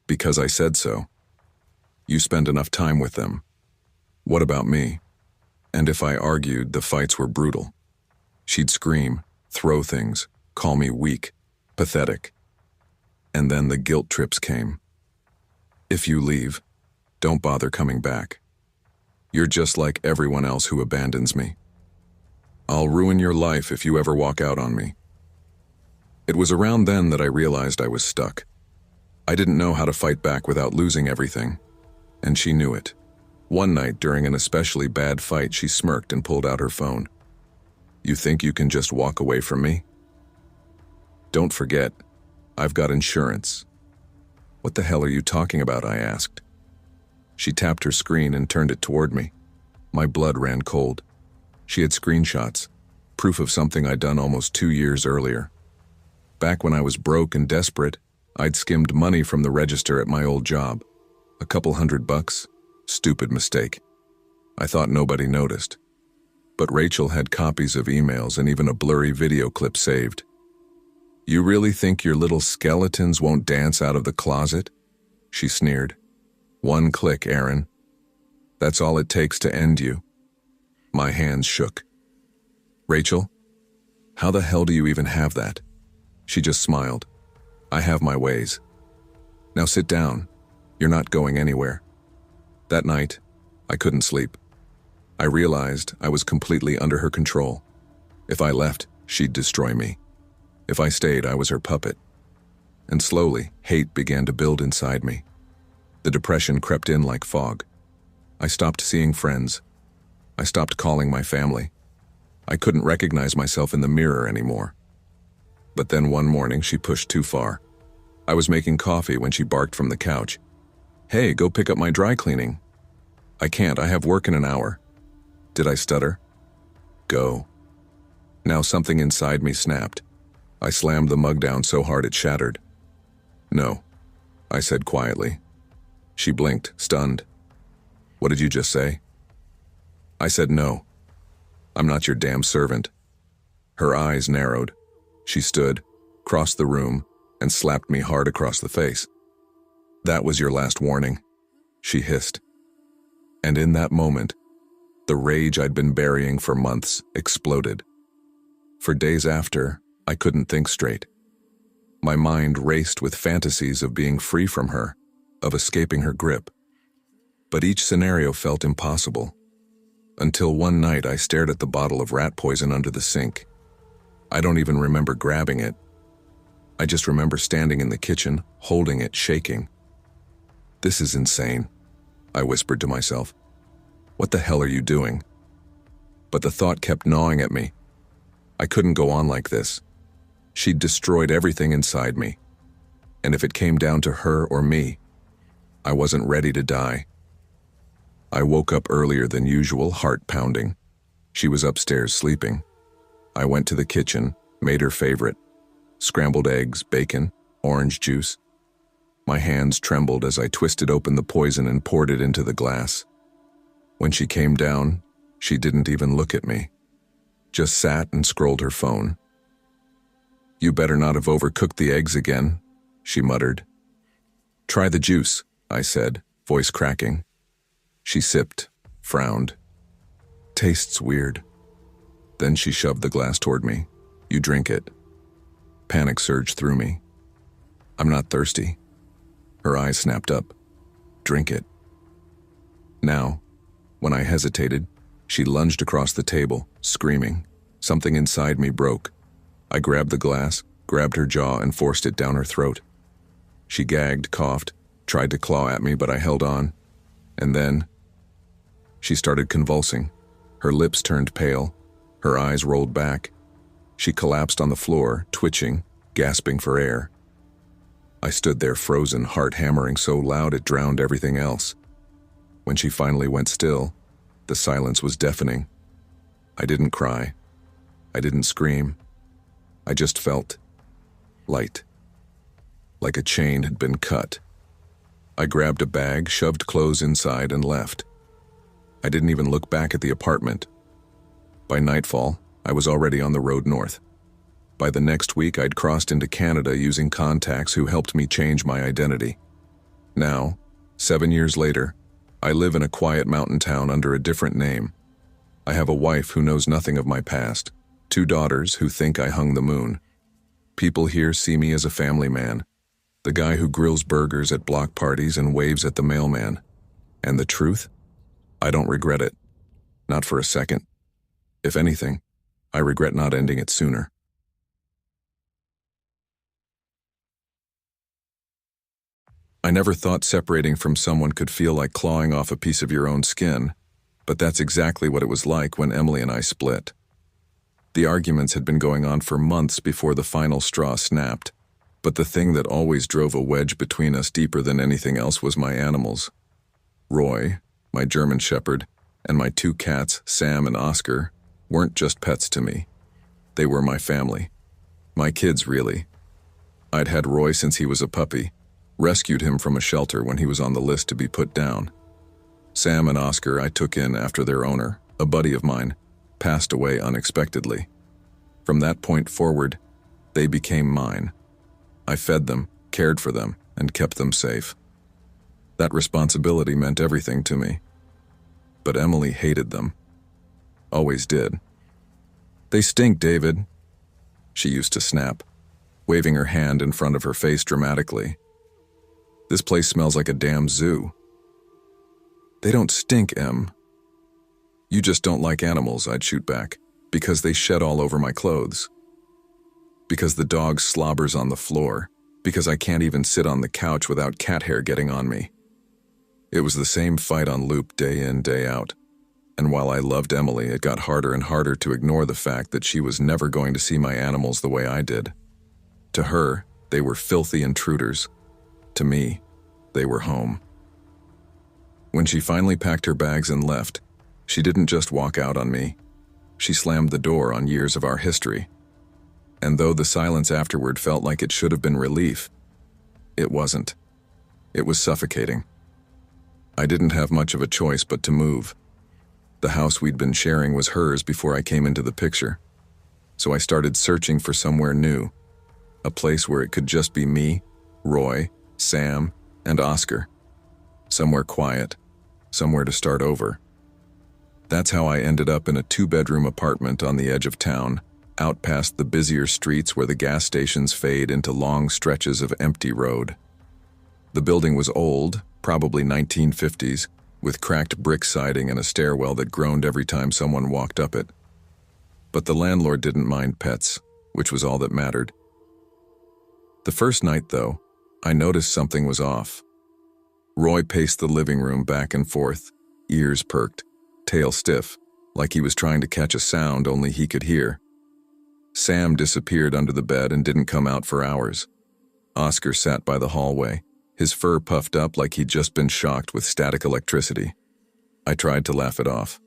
"Because I said so." "You spend enough time with them." "What about me?" And if I argued, the fights were brutal. She'd scream, throw things, call me weak, pathetic. And then the guilt trips came. "If you leave, don't bother coming back. You're just like everyone else who abandons me. I'll ruin your life if you ever walk out on me." It was around then that I realized I was stuck. I didn't know how to fight back without losing everything, and she knew it. One night during an especially bad fight, she smirked and pulled out her phone. "You think you can just walk away from me? Don't forget, I've got insurance." "What the hell are you talking about?" I asked. She tapped her screen and turned it toward me. My blood ran cold. She had screenshots, proof of something I'd done almost 2 years earlier. Back when I was broke and desperate, I'd skimmed money from the register at my old job. A couple $100. Stupid mistake. I thought nobody noticed. But Rachel had copies of emails and even a blurry video clip saved. "You really think your little skeletons won't dance out of the closet?" she sneered. "One click, Aaron. That's all it takes to end you." My hands shook. "Rachel, how the hell do you even have that?" She just smiled. "I have my ways. Now sit down. You're not going anywhere." That night, I couldn't sleep. I realized I was completely under her control. If I left, she'd destroy me. If I stayed, I was her puppet. And slowly, hate began to build inside me. The depression crept in like fog. I stopped seeing friends. I stopped calling my family. I couldn't recognize myself in the mirror anymore. But then one morning, she pushed too far. I was making coffee when she barked from the couch. "Hey, go pick up my dry cleaning." "I can't, I have work in an hour." Did I stutter? Go. Now something inside me snapped. I slammed the mug down so hard it shattered. "No," I said quietly. She blinked, stunned. "What did you just say?" I said no. "I'm not your damn servant." Her eyes narrowed. She stood, crossed the room, and slapped me hard across the face. "That was your last warning," she hissed. And in that moment, the rage I'd been burying for months exploded. For days after, I couldn't think straight. My mind raced with fantasies of being free from her, of escaping her grip. But each scenario felt impossible. Until one night I stared at the bottle of rat poison under the sink. I don't even remember grabbing it. I just remember standing in the kitchen, holding it, shaking. "This is insane," I whispered to myself. "What the hell are you doing?" But the thought kept gnawing at me. I couldn't go on like this. She'd destroyed everything inside me. And if it came down to her or me, I wasn't ready to die. I woke up earlier than usual, heart pounding. She was upstairs sleeping. I went to the kitchen, made her favorite: scrambled eggs, bacon, orange juice. My hands trembled as I twisted open the poison and poured it into the glass. When she came down, she didn't even look at me, just sat and scrolled her phone. "You better not have overcooked the eggs again," she muttered. "Try the juice," I said, voice cracking. She sipped, frowned. "Tastes weird." Then she shoved the glass toward me. "You drink it." Panic surged through me. "I'm not thirsty." Her eyes snapped up. "Drink it." Now, when I hesitated, she lunged across the table, screaming. Something inside me broke. I grabbed the glass, grabbed her jaw, and forced it down her throat. She gagged, coughed, tried to claw at me, but I held on. And then she started convulsing. Her lips turned pale. Her eyes rolled back. She collapsed on the floor, twitching, gasping for air. I stood there frozen, heart hammering so loud it drowned everything else. When she finally went still, the silence was deafening. I didn't cry. I didn't scream. I just felt light, like a chain had been cut. I grabbed a bag, shoved clothes inside, and left. I didn't even look back at the apartment. By nightfall, I was already on the road north. By the next week, I'd crossed into Canada using contacts who helped me change my identity. Now, 7 years later, I live in a quiet mountain town under a different name. I have a wife who knows nothing of my past, 2 daughters who think I hung the moon. People here see me as a family man, the guy who grills burgers at block parties and waves at the mailman. And the truth? I don't regret it. Not for a second. If anything, I regret not ending it sooner. I never thought separating from someone could feel like clawing off a piece of your own skin, but that's exactly what it was like when Emily and I split. The arguments had been going on for months before the final straw snapped, but the thing that always drove a wedge between us deeper than anything else was my animals. Roy, my German Shepherd, and my 2 cats, Sam and Oscar, weren't just pets to me. They were my family. My kids, really. I'd had Roy since he was a puppy, rescued him from a shelter when he was on the list to be put down. Sam and Oscar I took in after their owner, a buddy of mine, passed away unexpectedly. From that point forward, they became mine. I fed them, cared for them, and kept them safe. That responsibility meant everything to me. But Emily hated them. Always did. "They stink, David," she used to snap, waving her hand in front of her face dramatically. "This place smells like a damn zoo." "They don't stink, Em." "You just don't like animals," I'd shoot back, "because they shed all over my clothes. Because the dog slobbers on the floor. Because I can't even sit on the couch without cat hair getting on me." It was the same fight on loop day in, day out. And while I loved Emily, it got harder and harder to ignore the fact that she was never going to see my animals the way I did. To her, they were filthy intruders. To me, they were home. When she finally packed her bags and left, she didn't just walk out on me. She slammed the door on years of our history. And though the silence afterward felt like it should have been relief, it wasn't. It was suffocating. I didn't have much of a choice but to move. The house we'd been sharing was hers before I came into the picture. So I started searching for somewhere new, a place where it could just be me, Roy, Sam, and Oscar. Somewhere quiet, somewhere to start over. That's how I ended up in a 2-bedroom apartment on the edge of town, out past the busier streets where the gas stations fade into long stretches of empty road. The building was old, probably 1950s, with cracked brick siding and a stairwell that groaned every time someone walked up it. But the landlord didn't mind pets, which was all that mattered. The first night, though, I noticed something was off. Roy paced the living room back and forth, ears perked, tail stiff, like he was trying to catch a sound only he could hear. Sam disappeared under the bed and didn't come out for hours. Oscar sat by the hallway, his fur puffed up like he'd just been shocked with static electricity. I tried to laugh it off.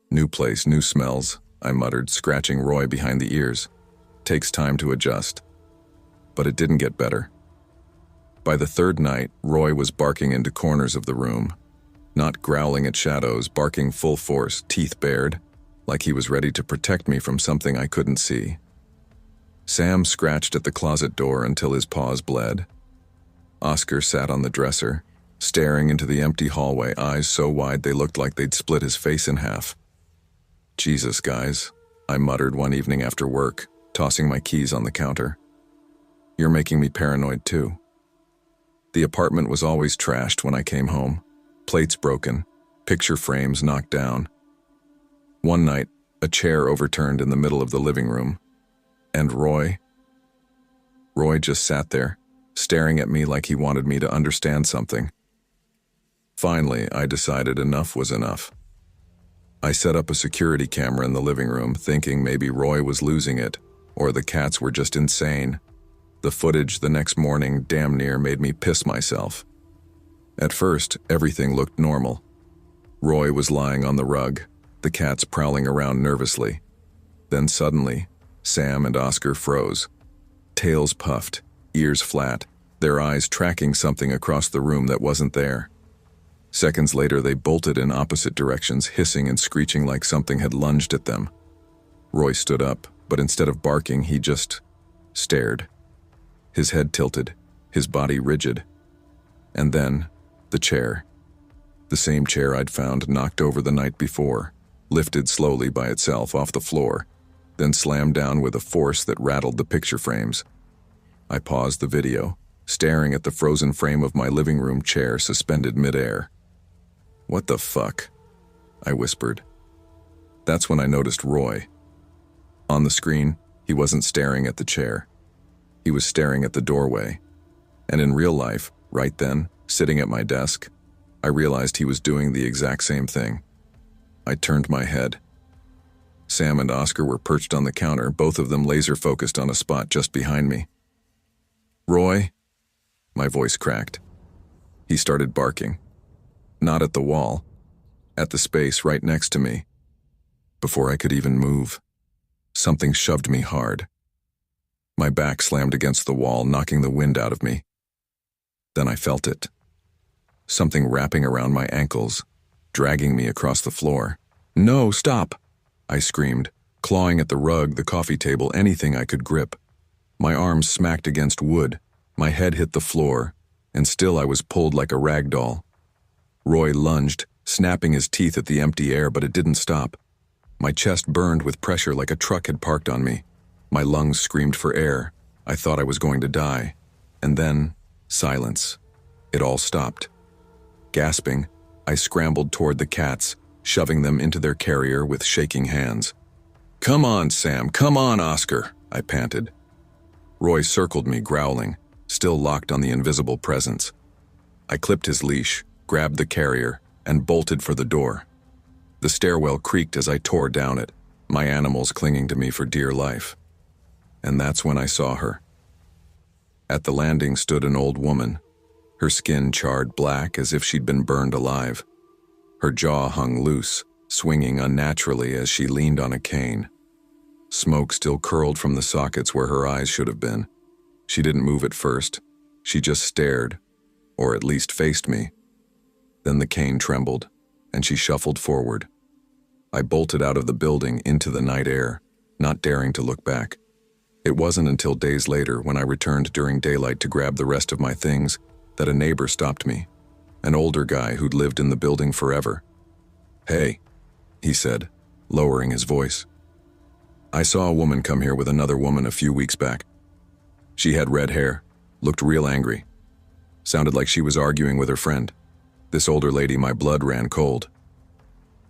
"New place, new smells," I muttered, scratching Roy behind the ears. "Takes time to adjust." But it didn't get better. By the third night, Roy was barking into corners of the room. Not growling at shadows, barking full force, teeth bared, like he was ready to protect me from something I couldn't see. Sam scratched at the closet door until his paws bled. Oscar sat on the dresser, staring into the empty hallway, eyes so wide they looked like they'd split his face in half. "Jesus, guys," I muttered one evening after work, tossing my keys on the counter. "You're making me paranoid too." The apartment was always trashed when I came home. Plates broken, picture frames knocked down. One night, a chair overturned in the middle of the living room. And Roy just sat there, staring at me like he wanted me to understand something. Finally, I decided enough was enough. I set up a security camera in the living room, thinking maybe Roy was losing it, or the cats were just insane. The footage the next morning damn near made me piss myself. At first, everything looked normal. Roy was lying on the rug, the cats prowling around nervously. Then suddenly, Sam and Oscar froze. Tails puffed, ears flat, their eyes tracking something across the room that wasn't there. Seconds later, they bolted in opposite directions, hissing and screeching like something had lunged at them. Roy stood up, but instead of barking, he just stared. His head tilted, his body rigid. And then, the chair. The same chair I'd found knocked over the night before, lifted slowly by itself off the floor, then slammed down with a force that rattled the picture frames. I paused the video, staring at the frozen frame of my living room chair suspended midair. "What the fuck?" I whispered. That's when I noticed Roy. On the screen, he wasn't staring at the chair. He was staring at the doorway. And in real life, right then, sitting at my desk, I realized he was doing the exact same thing. I turned my head. Sam and Oscar were perched on the counter, both of them laser-focused on a spot just behind me. "Roy?" My voice cracked. He started barking. Not at the wall, at the space right next to me. Before I could even move, something shoved me hard. My back slammed against the wall, knocking the wind out of me. Then I felt it. Something wrapping around my ankles, dragging me across the floor. "No, stop!" I screamed, clawing at the rug, the coffee table, anything I could grip. My arms smacked against wood, my head hit the floor, and still I was pulled like a rag doll. Roy lunged, snapping his teeth at the empty air, but it didn't stop. My chest burned with pressure like a truck had parked on me. My lungs screamed for air. I thought I was going to die. And then, silence. It all stopped. Gasping, I scrambled toward the cats, shoving them into their carrier with shaking hands. "Come on, Sam, come on, Oscar," I panted. Roy circled me, growling, still locked on the invisible presence. I clipped his leash, grabbed the carrier, and bolted for the door. The stairwell creaked as I tore down it, my animals clinging to me for dear life. And that's when I saw her. At the landing stood an old woman, her skin charred black as if she'd been burned alive. Her jaw hung loose, swinging unnaturally as she leaned on a cane. Smoke still curled from the sockets where her eyes should have been. She didn't move at first. She just stared, or at least faced me. Then the cane trembled, and she shuffled forward. I bolted out of the building into the night air, not daring to look back. It wasn't until days later, when I returned during daylight to grab the rest of my things, that a neighbor stopped me, an older guy who'd lived in the building forever. "Hey," he said, lowering his voice. "I saw a woman come here with another woman a few weeks back. She had red hair, looked real angry. Sounded like she was arguing with her friend. This older lady, my blood ran cold."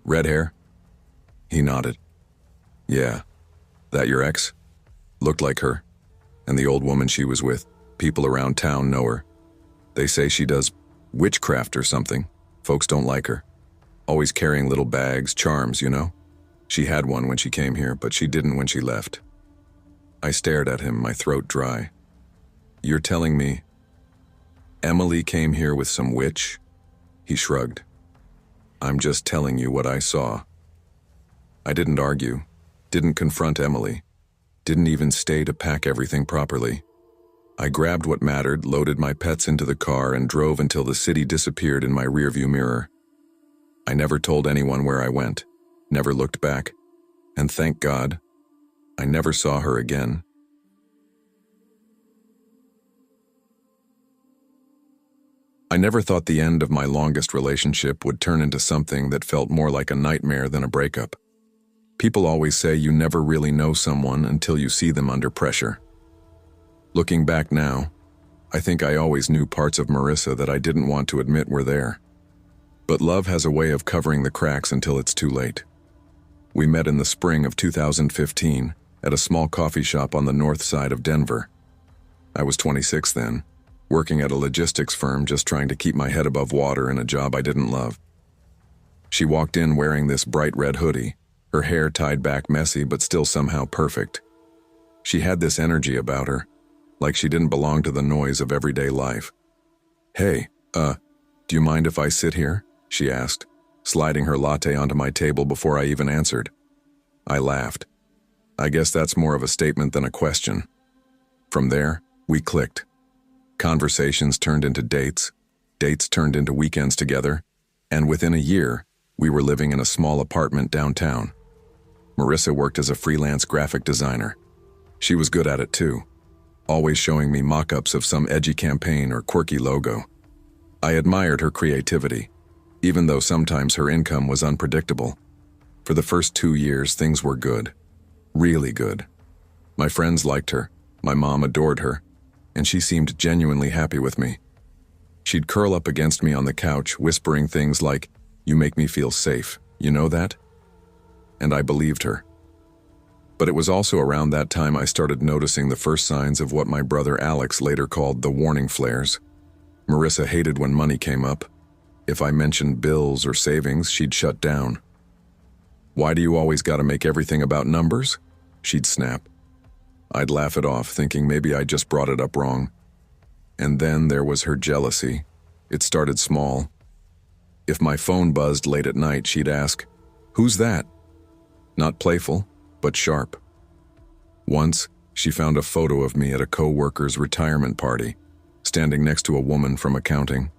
"Red hair?" He nodded. "Yeah. That your ex?" "Looked like her. And the old woman she was with, people around town know her. They say she does witchcraft or something. Folks don't like her. Always carrying little bags, charms, you know? She had one when she came here, but she didn't when she left." I stared at him, my throat dry. "You're telling me Emily came here with some witch?" He shrugged. "I'm just telling you what I saw." I didn't argue, didn't confront Emily, didn't even stay to pack everything properly. I grabbed what mattered, loaded my pets into the car, and drove until the city disappeared in my rearview mirror. I never told anyone where I went, never looked back, and thank God, I never saw her again. I never thought the end of my longest relationship would turn into something that felt more like a nightmare than a breakup. People always say you never really know someone until you see them under pressure. Looking back now, I think I always knew parts of Marissa that I didn't want to admit were there. But love has a way of covering the cracks until it's too late. We met in the spring of 2015 at a small coffee shop on the north side of Denver. I was 26 then, working at a logistics firm, just trying to keep my head above water in a job I didn't love. She walked in wearing this bright red hoodie, her hair tied back messy but still somehow perfect. She had this energy about her, like she didn't belong to the noise of everyday life. "Hey, do you mind if I sit here?" she asked, sliding her latte onto my table before I even answered. I laughed. I guess that's more of a statement than a question. From there, we clicked. Conversations turned into dates, dates turned into weekends together, and within a year, we were living in a small apartment downtown. Marissa worked as a freelance graphic designer. She was good at it too, always showing me mock-ups of some edgy campaign or quirky logo. I admired her creativity, even though sometimes her income was unpredictable. For the first 2 years, things were good, really good. My friends liked her, my mom adored her, and she seemed genuinely happy with me. She'd curl up against me on the couch, whispering things like, "You make me feel safe, you know that?" And I believed her. But it was also around that time I started noticing the first signs of what my brother Alex later called the warning flares. Marissa hated when money came up. If I mentioned bills or savings, she'd shut down. "Why do you always gotta make everything about numbers?" she'd snap. I'd laugh it off, thinking maybe I just brought it up wrong. And then there was her jealousy. It started small. If my phone buzzed late at night, she'd ask, "Who's that?" Not playful, but sharp. Once, she found a photo of me at a co-worker's retirement party, standing next to a woman from accounting.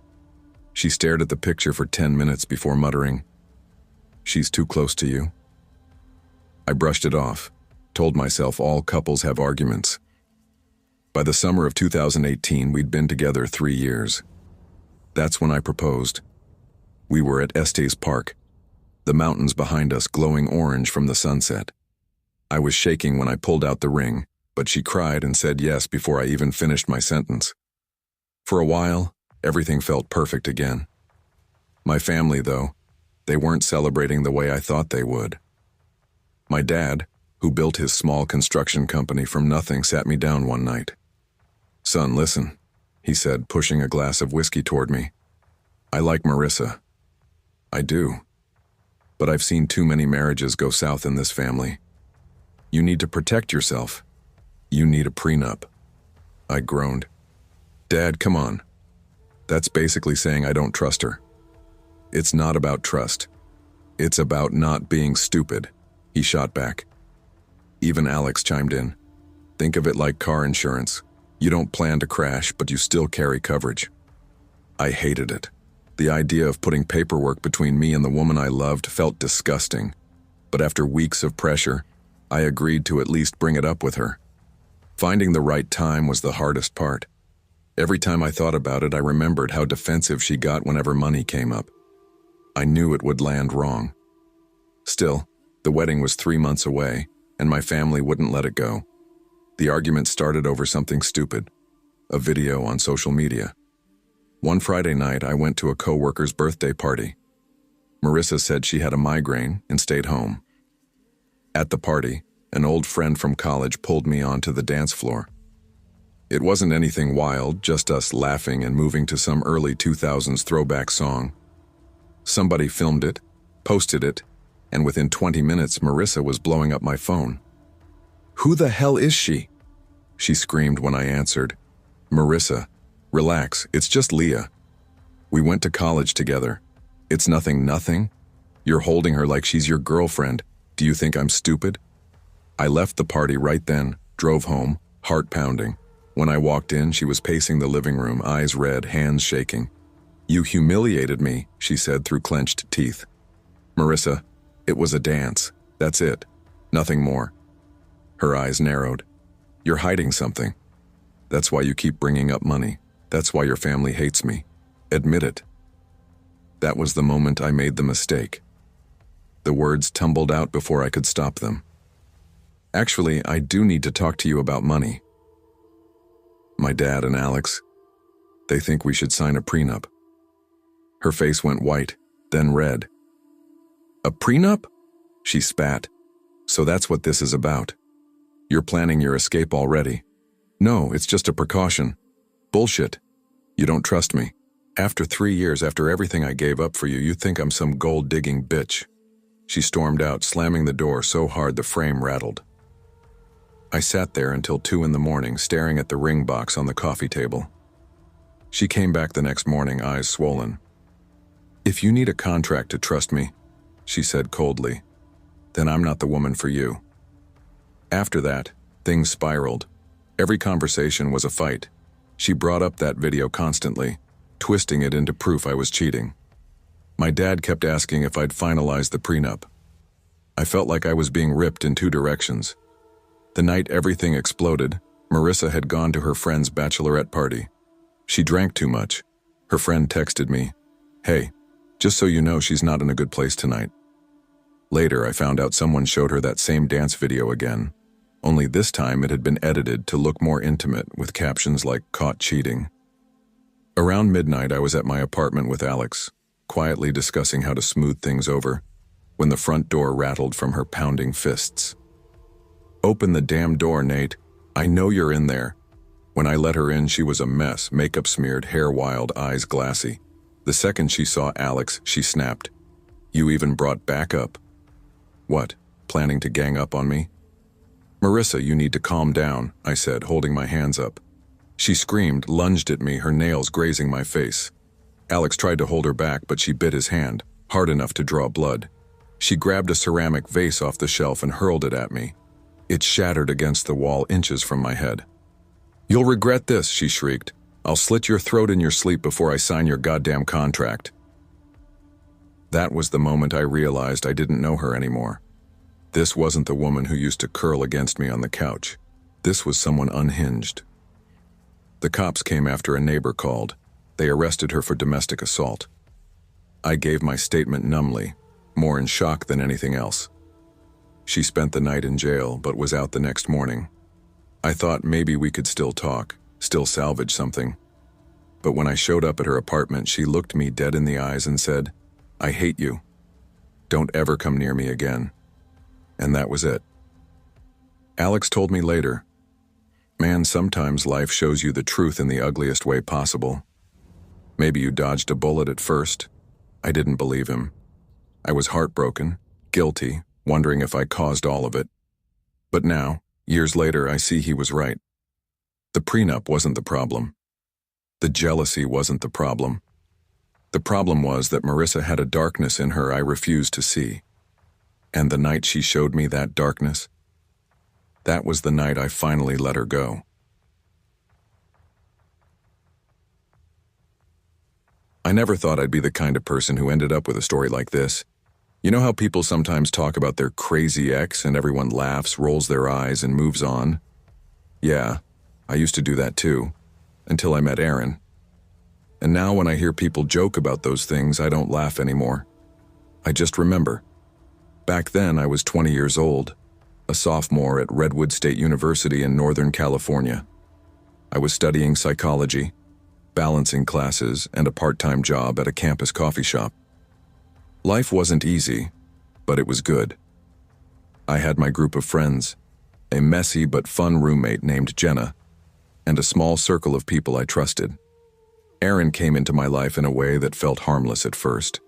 She stared at the picture for 10 minutes before muttering, "She's too close to you." I brushed it off, told myself all couples have arguments. By the summer of 2018, we'd been together 3 years. That's when I proposed. We were at Estes Park, the mountains behind us glowing orange from the sunset. I was shaking when I pulled out the ring, but she cried and said yes before I even finished my sentence. For a while, everything felt perfect again. My family, though, They weren't celebrating the way I thought they would. My dad, who built his small construction company from nothing, sat me down one night. "Son, listen," he said, pushing a glass of whiskey toward me. "I like Marissa. I do. But I've seen too many marriages go south in this family. You need to protect yourself. You need a prenup." I groaned. "Dad, come on. That's basically saying I don't trust her." "It's not about trust. It's about not being stupid," he shot back. Even Alex chimed in. "Think of it like car insurance. You don't plan to crash, but you still carry coverage." I hated it. The idea of putting paperwork between me and the woman I loved felt disgusting. But after weeks of pressure, I agreed to at least bring it up with her. Finding the right time was the hardest part. Every time I thought about it, I remembered how defensive she got whenever money came up. I knew it would land wrong. Still, the wedding was 3 months away, and my family wouldn't let it go. The argument started over something stupid, a video on social media. One Friday night, I went to a coworker's birthday party. Marissa said she had a migraine and stayed home. At the party, an old friend from college pulled me onto the dance floor. It wasn't anything wild, just us laughing and moving to some early 2000s throwback song. Somebody filmed it, posted it, and within 20 minutes, Marissa was blowing up my phone. "Who the hell is she?" she screamed when I answered. "Marissa, relax, it's just Leah. We went to college together. It's nothing. You're holding her like she's your girlfriend. Do you think I'm stupid?" I left the party right then, drove home, heart pounding. When I walked in, she was pacing the living room, eyes red, hands shaking. "You humiliated me," she said through clenched teeth. "Marissa, it was a dance. That's it. Nothing more." Her eyes narrowed. "You're hiding something. That's why you keep bringing up money. That's why your family hates me. Admit it." That was the moment I made the mistake. The words tumbled out before I could stop them. "Actually, I do need to talk to you about money. My dad and Alex, they think we should sign a prenup." Her face went white, then red. "A prenup?" she spat. "So that's what this is about. You're planning your escape already." "No, it's just a precaution." "Bullshit. You don't trust me. After 3 years, after everything I gave up for you, you think I'm some gold-digging bitch." She stormed out, slamming the door so hard the frame rattled. I sat there until 2 in the morning, staring at the ring box on the coffee table. She came back the next morning, eyes swollen. "If you need a contract to trust me," she said coldly, "then I'm not the woman for you." After that, things spiraled. Every conversation was a fight. She brought up that video constantly, twisting it into proof I was cheating. My dad kept asking if I'd finalized the prenup. I felt like I was being ripped in 2 directions. The night everything exploded, Marissa had gone to her friend's bachelorette party. She drank too much. Her friend texted me, "Hey, just so you know, she's not in a good place tonight." Later, I found out someone showed her that same dance video again. Only this time it had been edited to look more intimate, with captions like "caught cheating." Around midnight, I was at my apartment with Alex, quietly discussing how to smooth things over, when the front door rattled from her pounding fists. "Open the damn door, Nate. I know you're in there." When I let her in, she was a mess, makeup smeared, hair wild, eyes glassy. The second she saw Alex, she snapped. "You even brought backup." "What, planning to gang up on me?" "Marissa, you need to calm down," I said, holding my hands up. She screamed, lunged at me, her nails grazing my face. Alex tried to hold her back, but she bit his hand, hard enough to draw blood. She grabbed a ceramic vase off the shelf and hurled it at me. It shattered against the wall inches from my head. "You'll regret this," she shrieked. "I'll slit your throat in your sleep before I sign your goddamn contract." That was the moment I realized I didn't know her anymore. This wasn't the woman who used to curl against me on the couch. This was someone unhinged. The cops came after a neighbor called. They arrested her for domestic assault. I gave my statement numbly, more in shock than anything else. She spent the night in jail, but was out the next morning. I thought maybe we could still talk, still salvage something. But when I showed up at her apartment, she looked me dead in the eyes and said, "I hate you. Don't ever come near me again. And that was it. Alex told me later, man, sometimes life shows you the truth in the ugliest way possible. Maybe you dodged a bullet at first. I didn't believe him. I was heartbroken, guilty, wondering if I caused all of it. But now, years later, I see he was right. The prenup wasn't the problem. The jealousy wasn't the problem. The problem was that Marissa had a darkness in her I refused to see. And the night she showed me that darkness, that was the night I finally let her go. I never thought I'd be the kind of person who ended up with a story like this. You know how people sometimes talk about their crazy ex and everyone laughs, rolls their eyes, and moves on? Yeah, I used to do that too, until I met Aaron. And now when I hear people joke about those things, I don't laugh anymore. I just remember. Back then, I was 20 years old, a sophomore at Redwood State University in Northern California. I was studying psychology, balancing classes, and a part-time job at a campus coffee shop. Life wasn't easy, but it was good. I had my group of friends, a messy but fun roommate named Jenna, and a small circle of people I trusted. Aaron came into my life in a way that felt harmless at first.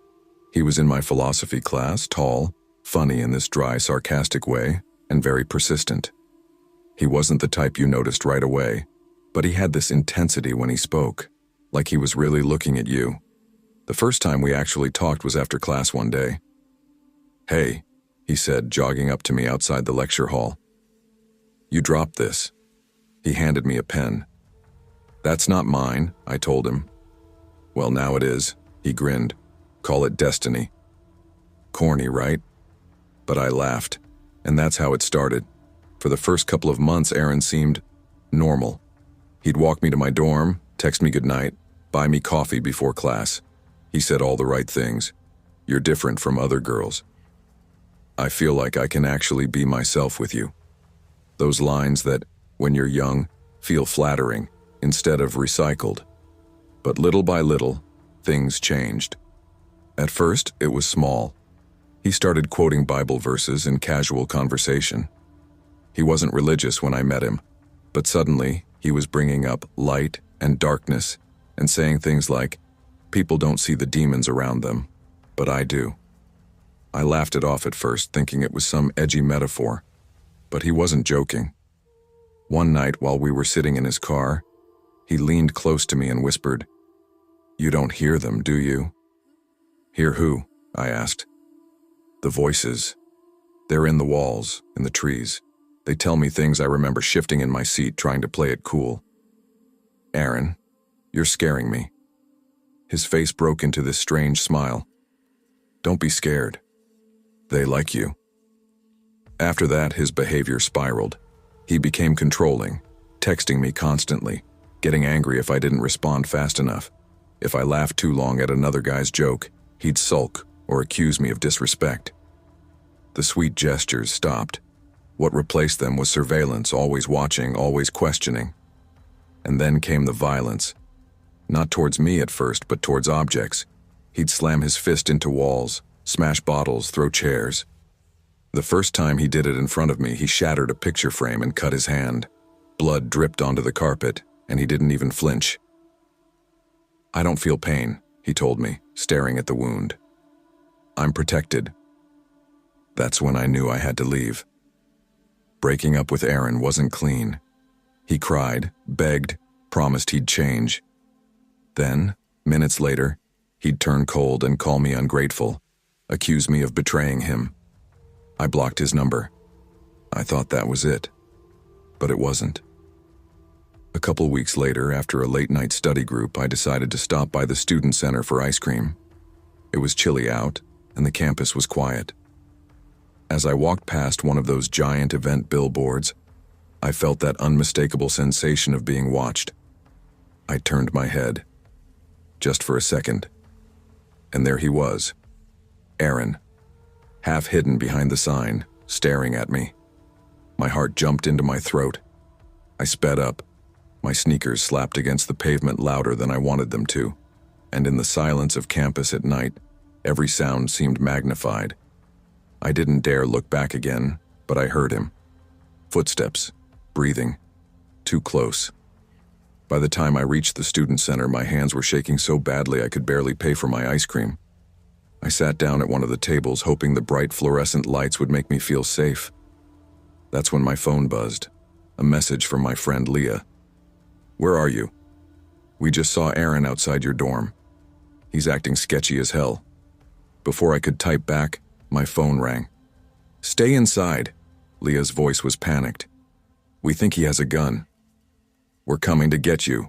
He was in my philosophy class, tall, funny in this dry, sarcastic way, and very persistent. He wasn't the type you noticed right away, but he had this intensity when he spoke, like he was really looking at you. The first time we actually talked was after class one day. "Hey," he said, jogging up to me outside the lecture hall. "You dropped this." He handed me a pen. "That's not mine," I told him. "Well, now it is," he grinned. "Call it destiny." Corny, right? But I laughed, and that's how it started. For the first couple of months, Aaron seemed normal. He'd walk me to my dorm, text me goodnight, buy me coffee before class. He said all the right things. "You're different from other girls. I feel like I can actually be myself with you." Those lines that, when you're young, feel flattering instead of recycled. But little by little, things changed. At first, it was small. He started quoting Bible verses in casual conversation. He wasn't religious when I met him, but suddenly he was bringing up light and darkness and saying things like, "People don't see the demons around them, but I do." I laughed it off at first, thinking it was some edgy metaphor, but he wasn't joking. One night while we were sitting in his car, he leaned close to me and whispered, "You don't hear them, do you?" "Hear who?" I asked. "The voices. They're in the walls, in the trees. They tell me things I remember shifting in my seat trying to play it cool." "Aaron, you're scaring me." His face broke into this strange smile. "Don't be scared. They like you." After that, his behavior spiraled. He became controlling, texting me constantly, getting angry if I didn't respond fast enough. If I laughed too long at another guy's joke, he'd sulk or accuse me of disrespect. The sweet gestures stopped. What replaced them was surveillance, always watching, always questioning. And then came the violence. Not towards me at first, but towards objects. He'd slam his fist into walls, smash bottles, throw chairs. The first time he did it in front of me, he shattered a picture frame and cut his hand. Blood dripped onto the carpet, and he didn't even flinch. "I don't feel pain," he told me, staring at the wound. "I'm protected." That's when I knew I had to leave. Breaking up with Aaron wasn't clean. He cried, begged, promised he'd change. Then, minutes later, he'd turn cold and call me ungrateful, accuse me of betraying him. I blocked his number. I thought that was it, but it wasn't. A couple weeks later, after a late-night study group, I decided to stop by the student center for ice cream. It was chilly out, and the campus was quiet. As I walked past one of those giant event billboards, I felt that unmistakable sensation of being watched. I turned my head, just for a second, and there he was, Aaron, half hidden behind the sign, staring at me. My heart jumped into my throat. I sped up. My sneakers slapped against the pavement louder than I wanted them to, and in the silence of campus at night, every sound seemed magnified, I didn't dare look back again, but I heard him. Footsteps, breathing, too close. By the time I reached the student center, my hands were shaking so badly I could barely pay for my ice cream. I sat down at one of the tables, hoping the bright fluorescent lights would make me feel safe. That's when my phone buzzed. A message from my friend Leah. "Where are you? We just saw Aaron outside your dorm. He's acting sketchy as hell." Before I could type back, my phone rang. "Stay inside." Leah's voice was panicked. "We think he has a gun. We're coming to get you."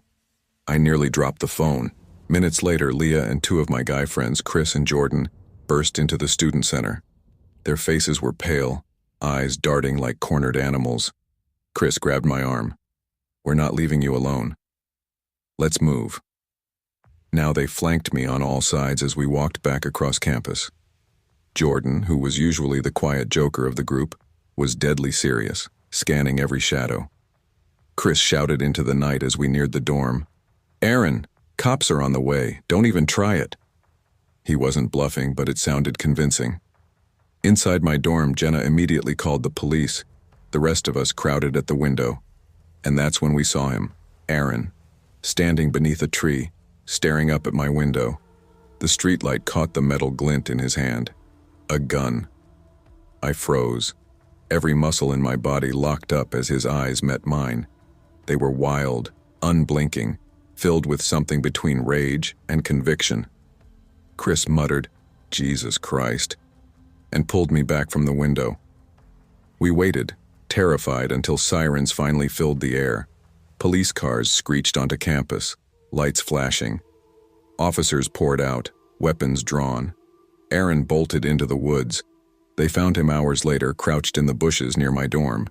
I nearly dropped the phone. Minutes later, Leah and two of my guy friends, Chris and Jordan, burst into the student center. Their faces were pale, eyes darting like cornered animals. Chris grabbed my arm. "We're not leaving you alone. Let's move." Now they flanked me on all sides as we walked back across campus. Jordan, who was usually the quiet joker of the group, was deadly serious, scanning every shadow. Chris shouted into the night as we neared the dorm, "Aaron, cops are on the way. Don't even try it." He wasn't bluffing, but it sounded convincing. Inside my dorm, Jenna immediately called the police. The rest of us crowded at the window. And that's when we saw him, Aaron, standing beneath a tree, staring up at my window. The streetlight caught the metal glint in his hand. A gun. I froze. Every muscle in my body locked up as his eyes met mine. They were wild, unblinking, filled with something between rage and conviction. Chris muttered, "Jesus Christ," and pulled me back from the window. We waited, terrified, until sirens finally filled the air. Police cars screeched onto campus, lights flashing. Officers poured out, weapons drawn. Aaron bolted into the woods. They found him hours later, crouched in the bushes near my dorm.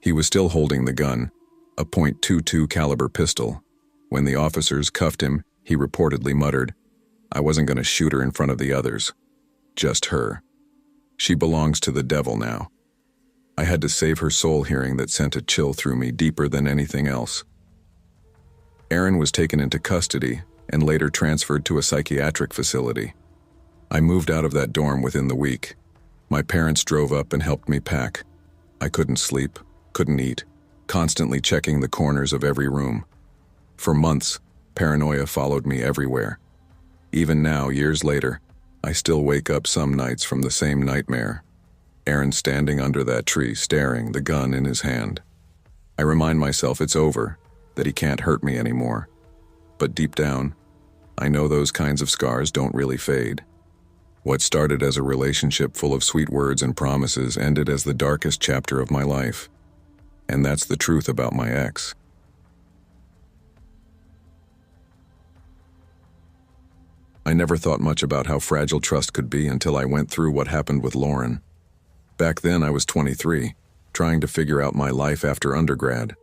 He was still holding the gun, a .22 caliber pistol. When the officers cuffed him, he reportedly muttered, "I wasn't going to shoot her in front of the others. Just her. She belongs to the devil now." I had to save her soul, hearing that sent a chill through me deeper than anything else. Aaron was taken into custody and later transferred to a psychiatric facility. I moved out of that dorm within the week. My parents drove up and helped me pack. I couldn't sleep, couldn't eat, constantly checking the corners of every room. For months, paranoia followed me everywhere. Even now, years later, I still wake up some nights from the same nightmare. Aaron standing under that tree, staring, the gun in his hand. I remind myself it's over, that he can't hurt me anymore. But deep down, I know those kinds of scars don't really fade. What started as a relationship full of sweet words and promises ended as the darkest chapter of my life. And that's the truth about my ex. I never thought much about how fragile trust could be until I went through what happened with Lauren. Back then I was 23, trying to figure out my life after undergrad.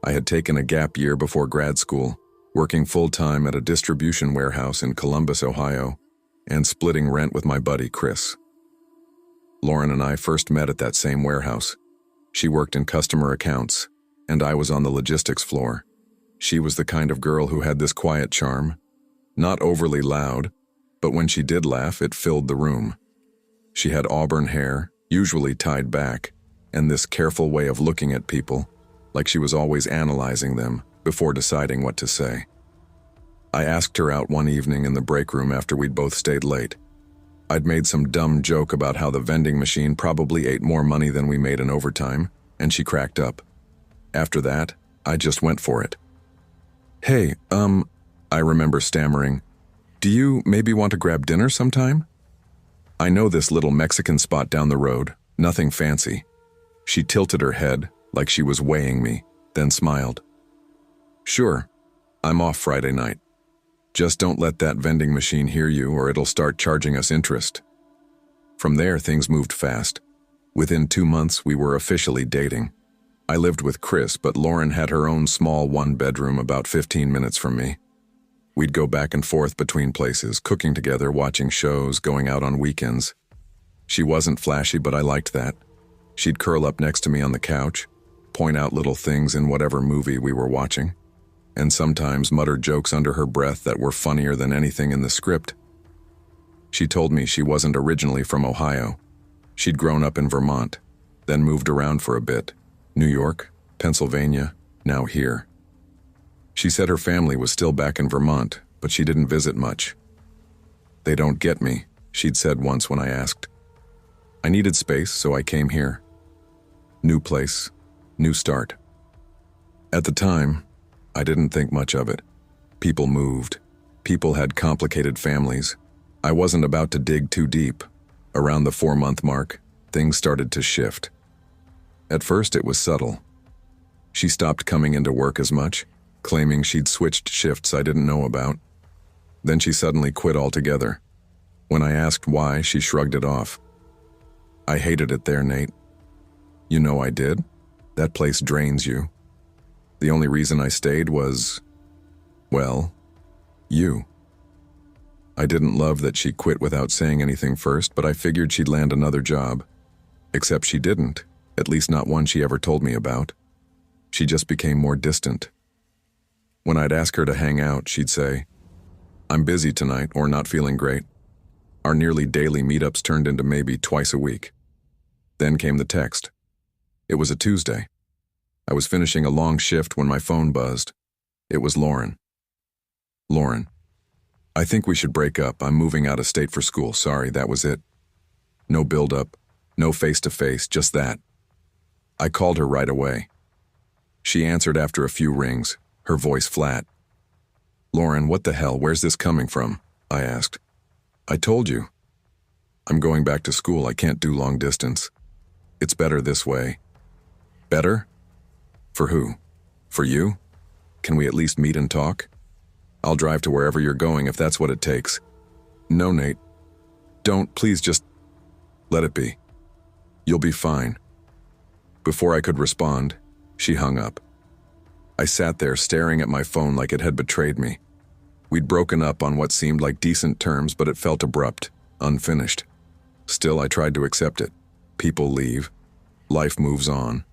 I had taken a gap year before grad school, working full-time at a distribution warehouse in Columbus, Ohio, and splitting rent with my buddy Chris. Lauren and I first met at that same warehouse. She worked in customer accounts, and I was on the logistics floor. She was the kind of girl who had this quiet charm, not overly loud, but when she did laugh, it filled the room. She had auburn hair, usually tied back, and this careful way of looking at people, like she was always analyzing them before deciding what to say. I asked her out one evening in the break room after we'd both stayed late. I'd made some dumb joke about how the vending machine probably ate more money than we made in overtime, and she cracked up. After that, I just went for it. "Hey, I remember stammering, "Do you maybe want to grab dinner sometime? I know this little Mexican spot down the road, nothing fancy." She tilted her head like she was weighing me, then smiled. "Sure, I'm off Friday night. Just don't let that vending machine hear you or it'll start charging us interest." From there, things moved fast. Within 2 months, we were officially dating. I lived with Chris, but Lauren had her own small one-bedroom about 15 minutes from me. We'd go back and forth between places, cooking together, watching shows, going out on weekends. She wasn't flashy, but I liked that. She'd curl up next to me on the couch, point out little things in whatever movie we were watching, and sometimes mutter jokes under her breath that were funnier than anything in the script. She told me she wasn't originally from Ohio. She'd grown up in Vermont, then moved around for a bit. New York, Pennsylvania, now here. She said her family was still back in Vermont, but she didn't visit much. "They don't get me," she'd said once when I asked. "I needed space, so I came here. New place, new start." At the time, I didn't think much of it. People moved. People had complicated families. I wasn't about to dig too deep. Around the 4-month mark, things started to shift. At first, it was subtle. She stopped coming into work as much, claiming she'd switched shifts I didn't know about. Then she suddenly quit altogether. When I asked why, she shrugged it off. "I hated it there, Nate." "You know I did. That place drains you. The only reason I stayed was, well, you." I didn't love that she quit without saying anything first, but I figured she'd land another job. Except she didn't, at least not one she ever told me about. She just became more distant. When I'd ask her to hang out, she'd say, "I'm busy tonight," or "not feeling great." Our nearly daily meetups turned into maybe twice a week. Then came the text. It was a Tuesday. I was finishing a long shift when my phone buzzed. It was Lauren. "Lauren, I think we should break up. I'm moving out of state for school. Sorry, that was it." No build-up, no face-to-face, just that. I called her right away. She answered after a few rings, her voice flat. "Lauren, what the hell? Where's this coming from?" I asked. "I told you. I'm going back to school. I can't do long distance. It's better this way." "Better? For who? For you? Can we at least meet and talk? I'll drive to wherever you're going if that's what it takes." "No, Nate. Don't. Please just let it be. You'll be fine." Before I could respond, she hung up. I sat there staring at my phone like it had betrayed me. We'd broken up on what seemed like decent terms, but it felt abrupt, unfinished. Still, I tried to accept it. People leave. Life moves on.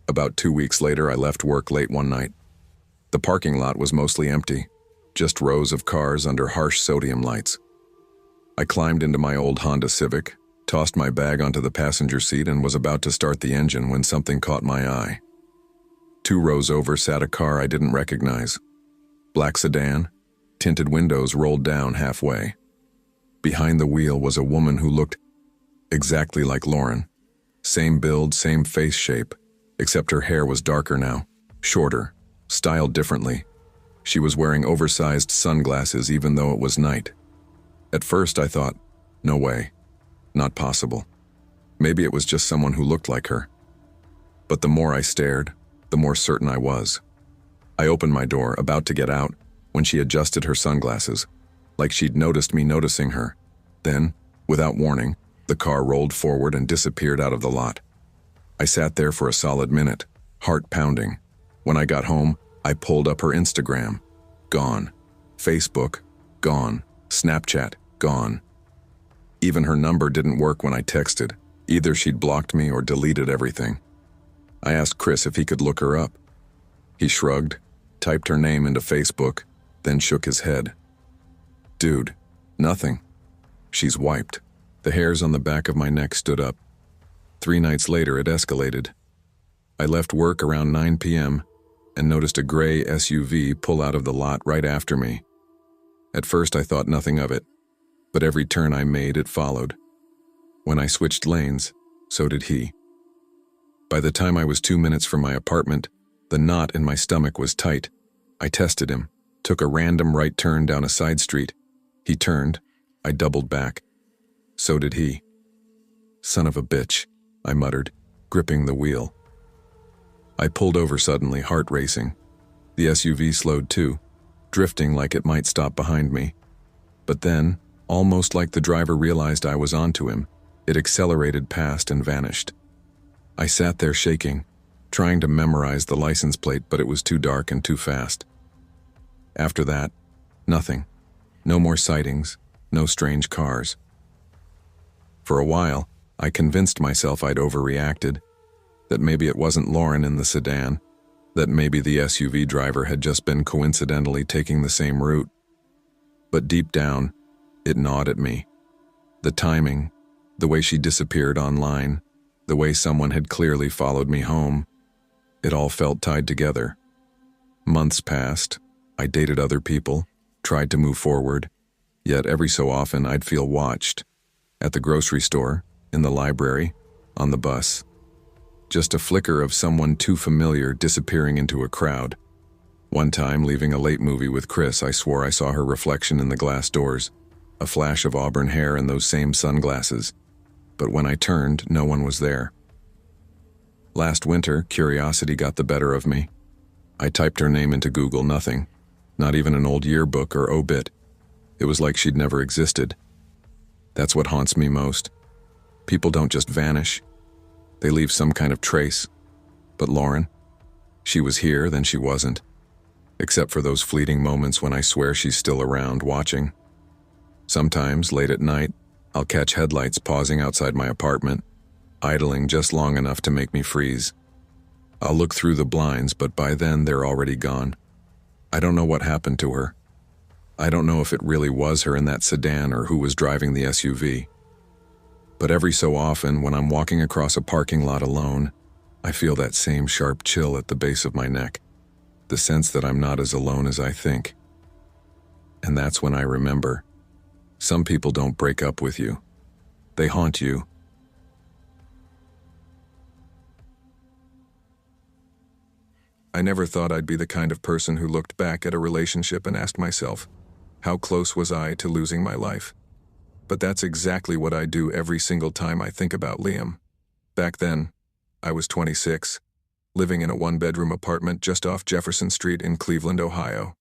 About 2 weeks later, I left work late one night. The parking lot was mostly empty, just rows of cars under harsh sodium lights. I climbed into my old Honda Civic, tossed my bag onto the passenger seat, and was about to start the engine when something caught my eye. 2 rows over sat a car I didn't recognize. Black sedan, tinted windows rolled down halfway. Behind the wheel was a woman who looked exactly like Lauren. Same build, same face shape, except her hair was darker now, shorter, styled differently. She was wearing oversized sunglasses even though it was night. At first I thought, no way, not possible. Maybe it was just someone who looked like her. But the more I stared, the more certain I was. I opened my door, about to get out, when she adjusted her sunglasses, like she'd noticed me noticing her. Then, without warning, the car rolled forward and disappeared out of the lot. I sat there for a solid minute, heart pounding. When I got home, I pulled up her Instagram. Gone. Facebook. Gone. Snapchat. Gone. Even her number didn't work when I texted. Either she'd blocked me or deleted everything. I asked Chris if he could look her up. He shrugged, typed her name into Facebook, then shook his head. "Dude, nothing. She's wiped." The hairs on the back of my neck stood up. 3 nights later, it escalated. I left work around 9 p.m. and noticed a gray SUV pull out of the lot right after me. At first, I thought nothing of it, but every turn I made, it followed. When I switched lanes, so did he. By the time I was 2 minutes from my apartment, the knot in my stomach was tight. I tested him, took a random right turn down a side street. He turned. I doubled back. So did he. "Son of a bitch," I muttered, gripping the wheel. I pulled over suddenly, heart racing. The SUV slowed too, drifting like it might stop behind me. But then, almost like the driver realized I was onto him, it accelerated past and vanished. I sat there shaking, trying to memorize the license plate, but it was too dark and too fast. After that, nothing. No more sightings, no strange cars. For a while, I convinced myself I'd overreacted, that maybe it wasn't Lauren in the sedan, that maybe the SUV driver had just been coincidentally taking the same route. But deep down, it gnawed at me. The timing, The way she disappeared online, the way someone had clearly followed me home, it all felt tied together. Months passed, I dated other people, tried to move forward, yet every so often I'd feel watched. At the grocery store, in the library, on the bus. Just a flicker of someone too familiar disappearing into a crowd. One time, leaving a late movie with Chris, I swore I saw her reflection in the glass doors, a flash of auburn hair and those same sunglasses. But when I turned, no one was there. Last winter, curiosity got the better of me. I typed her name into Google, nothing. Not even an old yearbook or obit. It was like she'd never existed. That's what haunts me most. People don't just vanish. They leave some kind of trace. But Lauren? She was here, then she wasn't. Except for those fleeting moments when I swear she's still around, watching. Sometimes, late at night, I'll catch headlights pausing outside my apartment, idling just long enough to make me freeze. I'll look through the blinds, but by then they're already gone. I don't know what happened to her. I don't know if it really was her in that sedan or who was driving the SUV. But every so often, when I'm walking across a parking lot alone, I feel that same sharp chill at the base of my neck, the sense that I'm not as alone as I think. And that's when I remember. Some people don't break up with you. They haunt you. I never thought I'd be the kind of person who looked back at a relationship and asked myself, how close was I to losing my life? But that's exactly what I do every single time I think about Liam. Back then, I was 26, living in a one-bedroom apartment just off Jefferson Street in Cleveland, Ohio.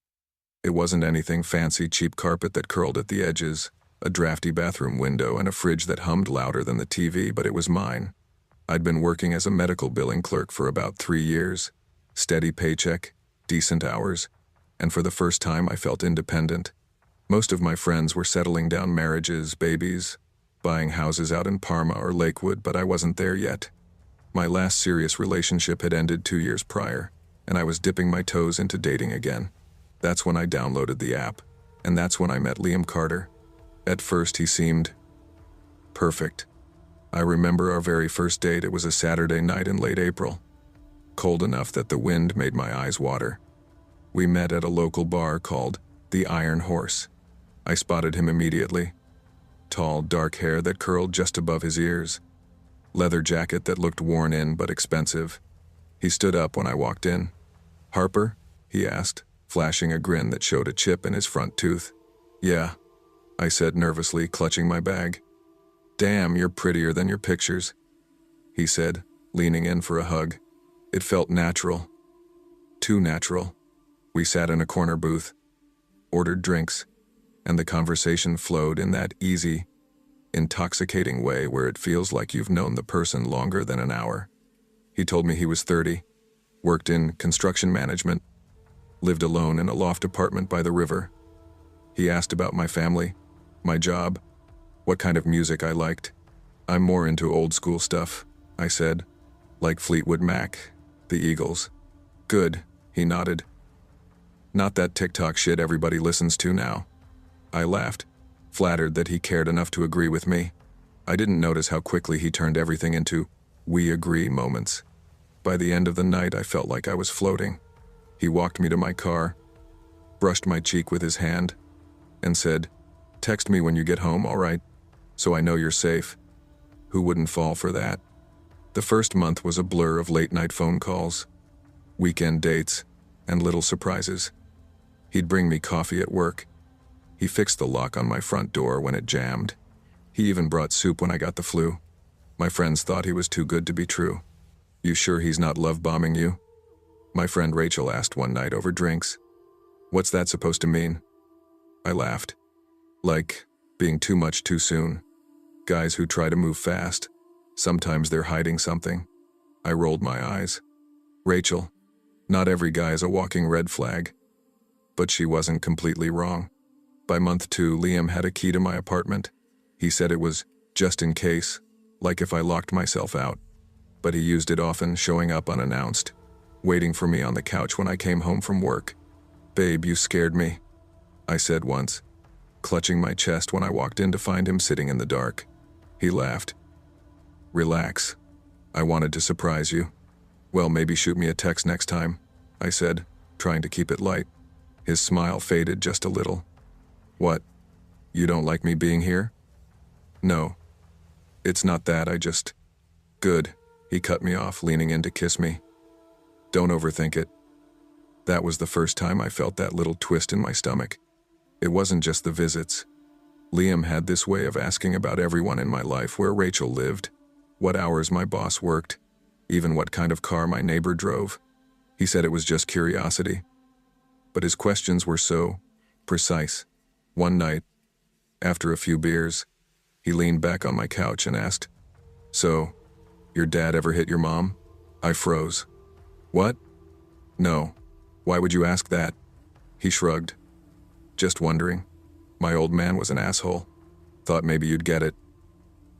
It wasn't anything fancy, cheap carpet that curled at the edges, a drafty bathroom window, and a fridge that hummed louder than the TV, but it was mine. I'd been working as a medical billing clerk for about 3 years. Steady paycheck, decent hours, and for the first time I felt independent. Most of my friends were settling down, marriages, babies, buying houses out in Parma or Lakewood, but I wasn't there yet. My last serious relationship had ended 2 years prior, and I was dipping my toes into dating again. That's when I downloaded the app, and that's when I met Liam Carter. At first, he seemed perfect. I remember our very first date. It was a Saturday night in late April, cold enough that the wind made my eyes water. We met at a local bar called the Iron Horse. I spotted him immediately. Tall, dark hair that curled just above his ears. Leather jacket that looked worn in but expensive. He stood up when I walked in. "Harper?" he asked, flashing a grin that showed a chip in his front tooth. "Yeah," I said nervously, clutching my bag. "Damn, you're prettier than your pictures," he said, leaning in for a hug. It felt natural. Too natural. We sat in a corner booth, ordered drinks, and the conversation flowed in that easy, intoxicating way where it feels like you've known the person longer than an hour. He told me he was 30, worked in construction management, lived alone in a loft apartment by the river. He asked about my family, my job, what kind of music I liked. "I'm more into old school stuff," I said, "like Fleetwood Mac, the Eagles." "Good," he nodded. "Not that TikTok shit everybody listens to now." I laughed, flattered that he cared enough to agree with me. I didn't notice how quickly he turned everything into "we agree" moments. By the end of the night, I felt like I was floating. He walked me to my car, brushed my cheek with his hand, and said, "Text me when you get home, all right? So I know you're safe." Who wouldn't fall for that? The first month was a blur of late-night phone calls, weekend dates, and little surprises. He'd bring me coffee at work. He fixed the lock on my front door when it jammed. He even brought soup when I got the flu. My friends thought he was too good to be true. "You sure he's not love-bombing you?" my friend Rachel asked one night over drinks. "What's that supposed to mean?" I laughed. "Like being too much too soon. Guys who try to move fast, sometimes they're hiding something." I rolled my eyes. Rachel, not every guy is a walking red flag. But she wasn't completely wrong. By month 2, Liam had a key to my apartment. He said it was just in case, like if I locked myself out. But he used it often, showing up unannounced, waiting for me on the couch when I came home from work. "Babe, you scared me," I said once, clutching my chest when I walked in to find him sitting in the dark. He laughed. Relax. I wanted to surprise you. Well, maybe shoot me a text next time, I said, trying to keep it light. His smile faded just a little. What? You don't like me being here? No. It's not that, I just... Good. He cut me off, leaning in to kiss me. Don't overthink it. That was the first time I felt that little twist in my stomach. It wasn't just the visits. Liam had this way of asking about everyone in my life, where Rachel lived, what hours my boss worked, even what kind of car my neighbor drove. He said it was just curiosity. But his questions were so precise. One night, after a few beers, he leaned back on my couch and asked, "So, your dad ever hit your mom?" I froze. What? No. Why would you ask that? He shrugged. Just wondering. My old man was an asshole. Thought maybe you'd get it.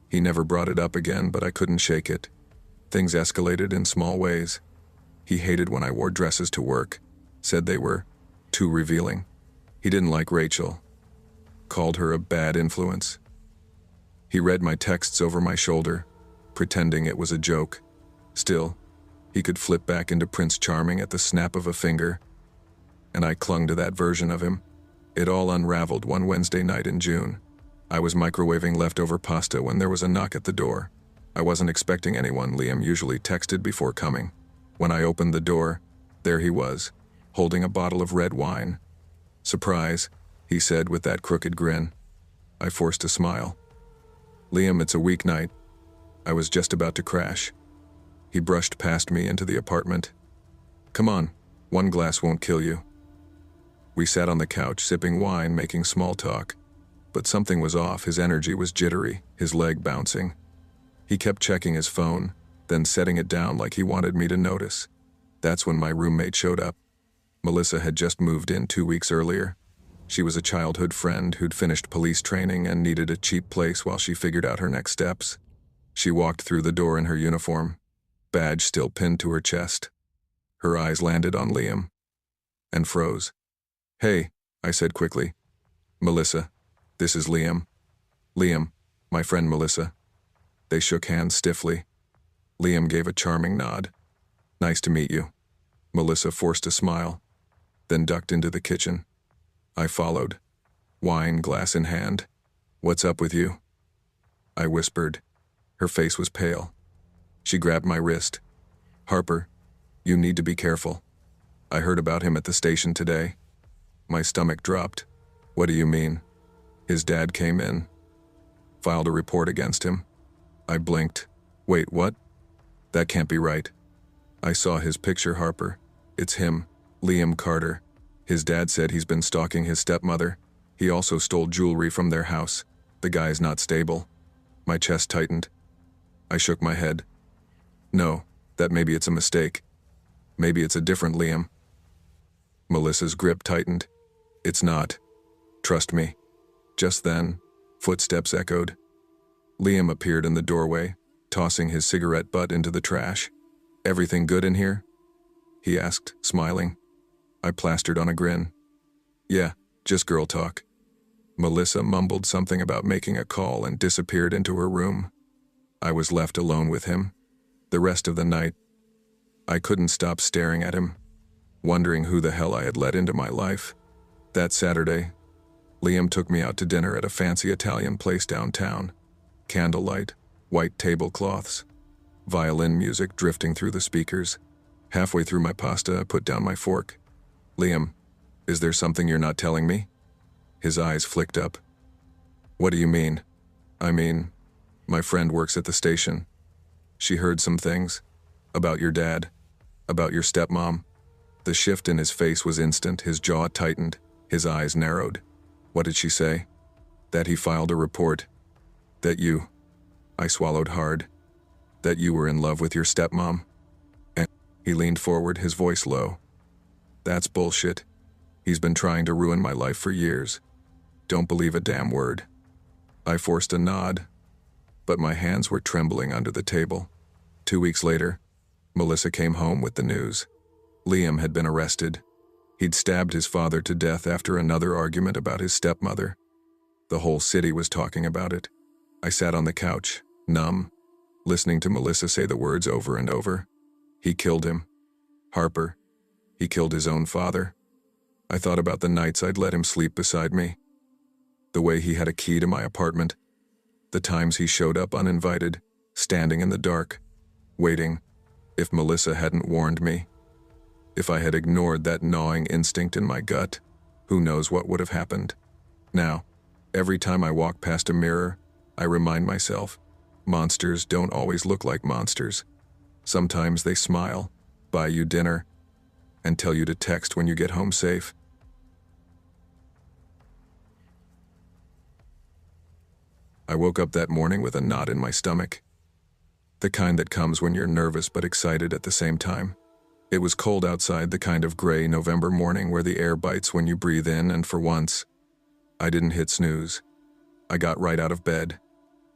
He never brought it up again, but I couldn't shake it. Things escalated in small ways. He hated when I wore dresses to work, said they were too revealing. He didn't like Rachel. Called her a bad influence. He read my texts over my shoulder, pretending it was a joke. Still, he could flip back into Prince Charming at the snap of a finger, and I clung to that version of him. It all unraveled one Wednesday night in June. I was microwaving leftover pasta when there was a knock at the door. I wasn't expecting anyone. Liam usually texted before coming. When I opened the door, there he was, holding a bottle of red wine. Surprise, he said with that crooked grin. I forced a smile. Liam, it's a weeknight. I was just about to crash. He brushed past me into the apartment. Come on, one glass won't kill you. We sat on the couch, sipping wine, making small talk. But something was off. His energy was jittery, his leg bouncing. He kept checking his phone, then setting it down like he wanted me to notice. That's when my roommate showed up. Melissa had just moved in 2 weeks earlier. She was a childhood friend who'd finished police training and needed a cheap place while she figured out her next steps. She walked through the door in her uniform, badge still pinned to her chest. Her eyes landed on Liam, and froze. Hey, I said quickly. Melissa, this is Liam. Liam, my friend Melissa. They shook hands stiffly. Liam gave a charming nod. Nice to meet you. Melissa forced a smile, then ducked into the kitchen. I followed, wine glass in hand. What's up with you? I whispered. Her face was pale. She grabbed my wrist. Harper, you need to be careful. I heard about him at the station today. My stomach dropped. What do you mean? His dad came in. Filed a report against him. I blinked. Wait, what? That can't be right. I saw his picture, Harper. It's him, Liam Carter. His dad said he's been stalking his stepmother. He also stole jewelry from their house. The guy's not stable. My chest tightened. I shook my head. No, that maybe it's a mistake. Maybe it's a different Liam. Melissa's grip tightened. It's not. Trust me. Just then, footsteps echoed. Liam appeared in the doorway, tossing his cigarette butt into the trash. Everything good in here? He asked, smiling. I plastered on a grin. Yeah, just girl talk. Melissa mumbled something about making a call and disappeared into her room. I was left alone with him. The rest of the night, I couldn't stop staring at him, wondering who the hell I had let into my life. That Saturday, Liam took me out to dinner at a fancy Italian place downtown. Candlelight, white tablecloths, violin music drifting through the speakers. Halfway through my pasta, I put down my fork. Liam, is there something you're not telling me? His eyes flicked up. What do you mean? I mean, my friend works at the station. She heard some things. About your dad. About your stepmom. The shift in his face was instant. His jaw tightened. His eyes narrowed. What did she say? That he filed a report. That you... I swallowed hard. That you were in love with your stepmom. And he leaned forward, his voice low. That's bullshit. He's been trying to ruin my life for years. Don't believe a damn word. I forced a nod, but my hands were trembling under the table. 2 weeks later, Melissa came home with the news. Liam had been arrested. He'd stabbed his father to death after another argument about his stepmother. The whole city was talking about it. I sat on the couch, numb, listening to Melissa say the words over and over. He killed him. Harper. He killed his own father. I thought about the nights I'd let him sleep beside me. The way he had a key to my apartment. The times he showed up uninvited, standing in the dark, waiting. If Melissa hadn't warned me, if I had ignored that gnawing instinct in my gut, who knows what would have happened. Now, every time I walk past a mirror, I remind myself, monsters don't always look like monsters. Sometimes they smile, buy you dinner, and tell you to text when you get home safe. I woke up that morning with a knot in my stomach. The kind that comes when you're nervous but excited at the same time. It was cold outside, the kind of gray November morning where the air bites when you breathe in, and for once, I didn't hit snooze. I got right out of bed.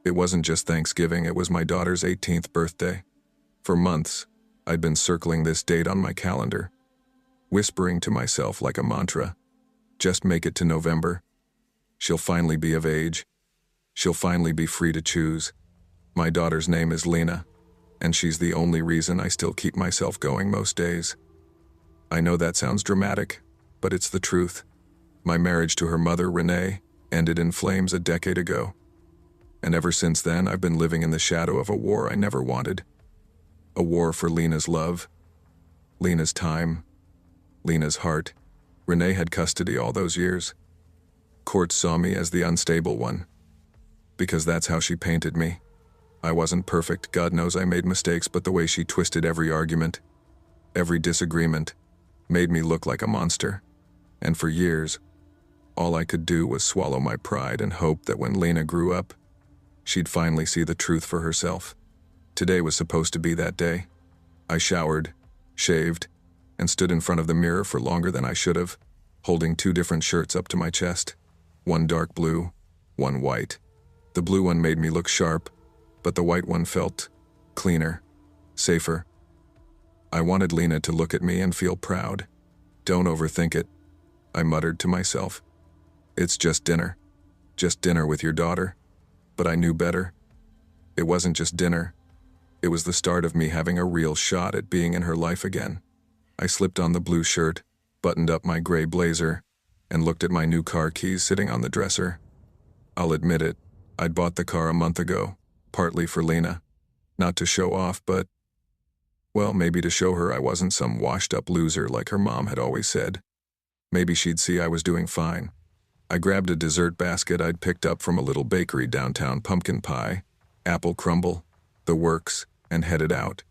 It wasn't just Thanksgiving, it was my daughter's 18th birthday. For months, I'd been circling this date on my calendar, whispering to myself like a mantra, just make it to November. She'll finally be of age. She'll finally be free to choose. My daughter's name is Lena, and she's the only reason I still keep myself going most days. I know that sounds dramatic, but it's the truth. My marriage to her mother, Renee, ended in flames a decade ago. And ever since then, I've been living in the shadow of a war I never wanted. A war for Lena's love, Lena's time, Lena's heart. Renee had custody all those years. Court saw me as the unstable one, because that's how she painted me. I wasn't perfect, God knows I made mistakes, but the way she twisted every argument, every disagreement, made me look like a monster. And for years, all I could do was swallow my pride and hope that when Lena grew up, she'd finally see the truth for herself. Today was supposed to be that day. I showered, shaved, and stood in front of the mirror for longer than I should have, holding two different shirts up to my chest. One dark blue, one white. The blue one made me look sharp, but the white one felt cleaner, safer. I wanted Lena to look at me and feel proud. Don't overthink it, I muttered to myself. It's just dinner with your daughter. But I knew better. It wasn't just dinner. It was the start of me having a real shot at being in her life again. I slipped on the blue shirt, buttoned up my gray blazer, and looked at my new car keys sitting on the dresser. I'll admit it, I'd bought the car a month ago, partly for Lena. Not to show off, but, well, maybe to show her I wasn't some washed-up loser like her mom had always said. Maybe she'd see I was doing fine. I grabbed a dessert basket I'd picked up from a little bakery downtown, pumpkin pie, apple crumble, the works, and headed out.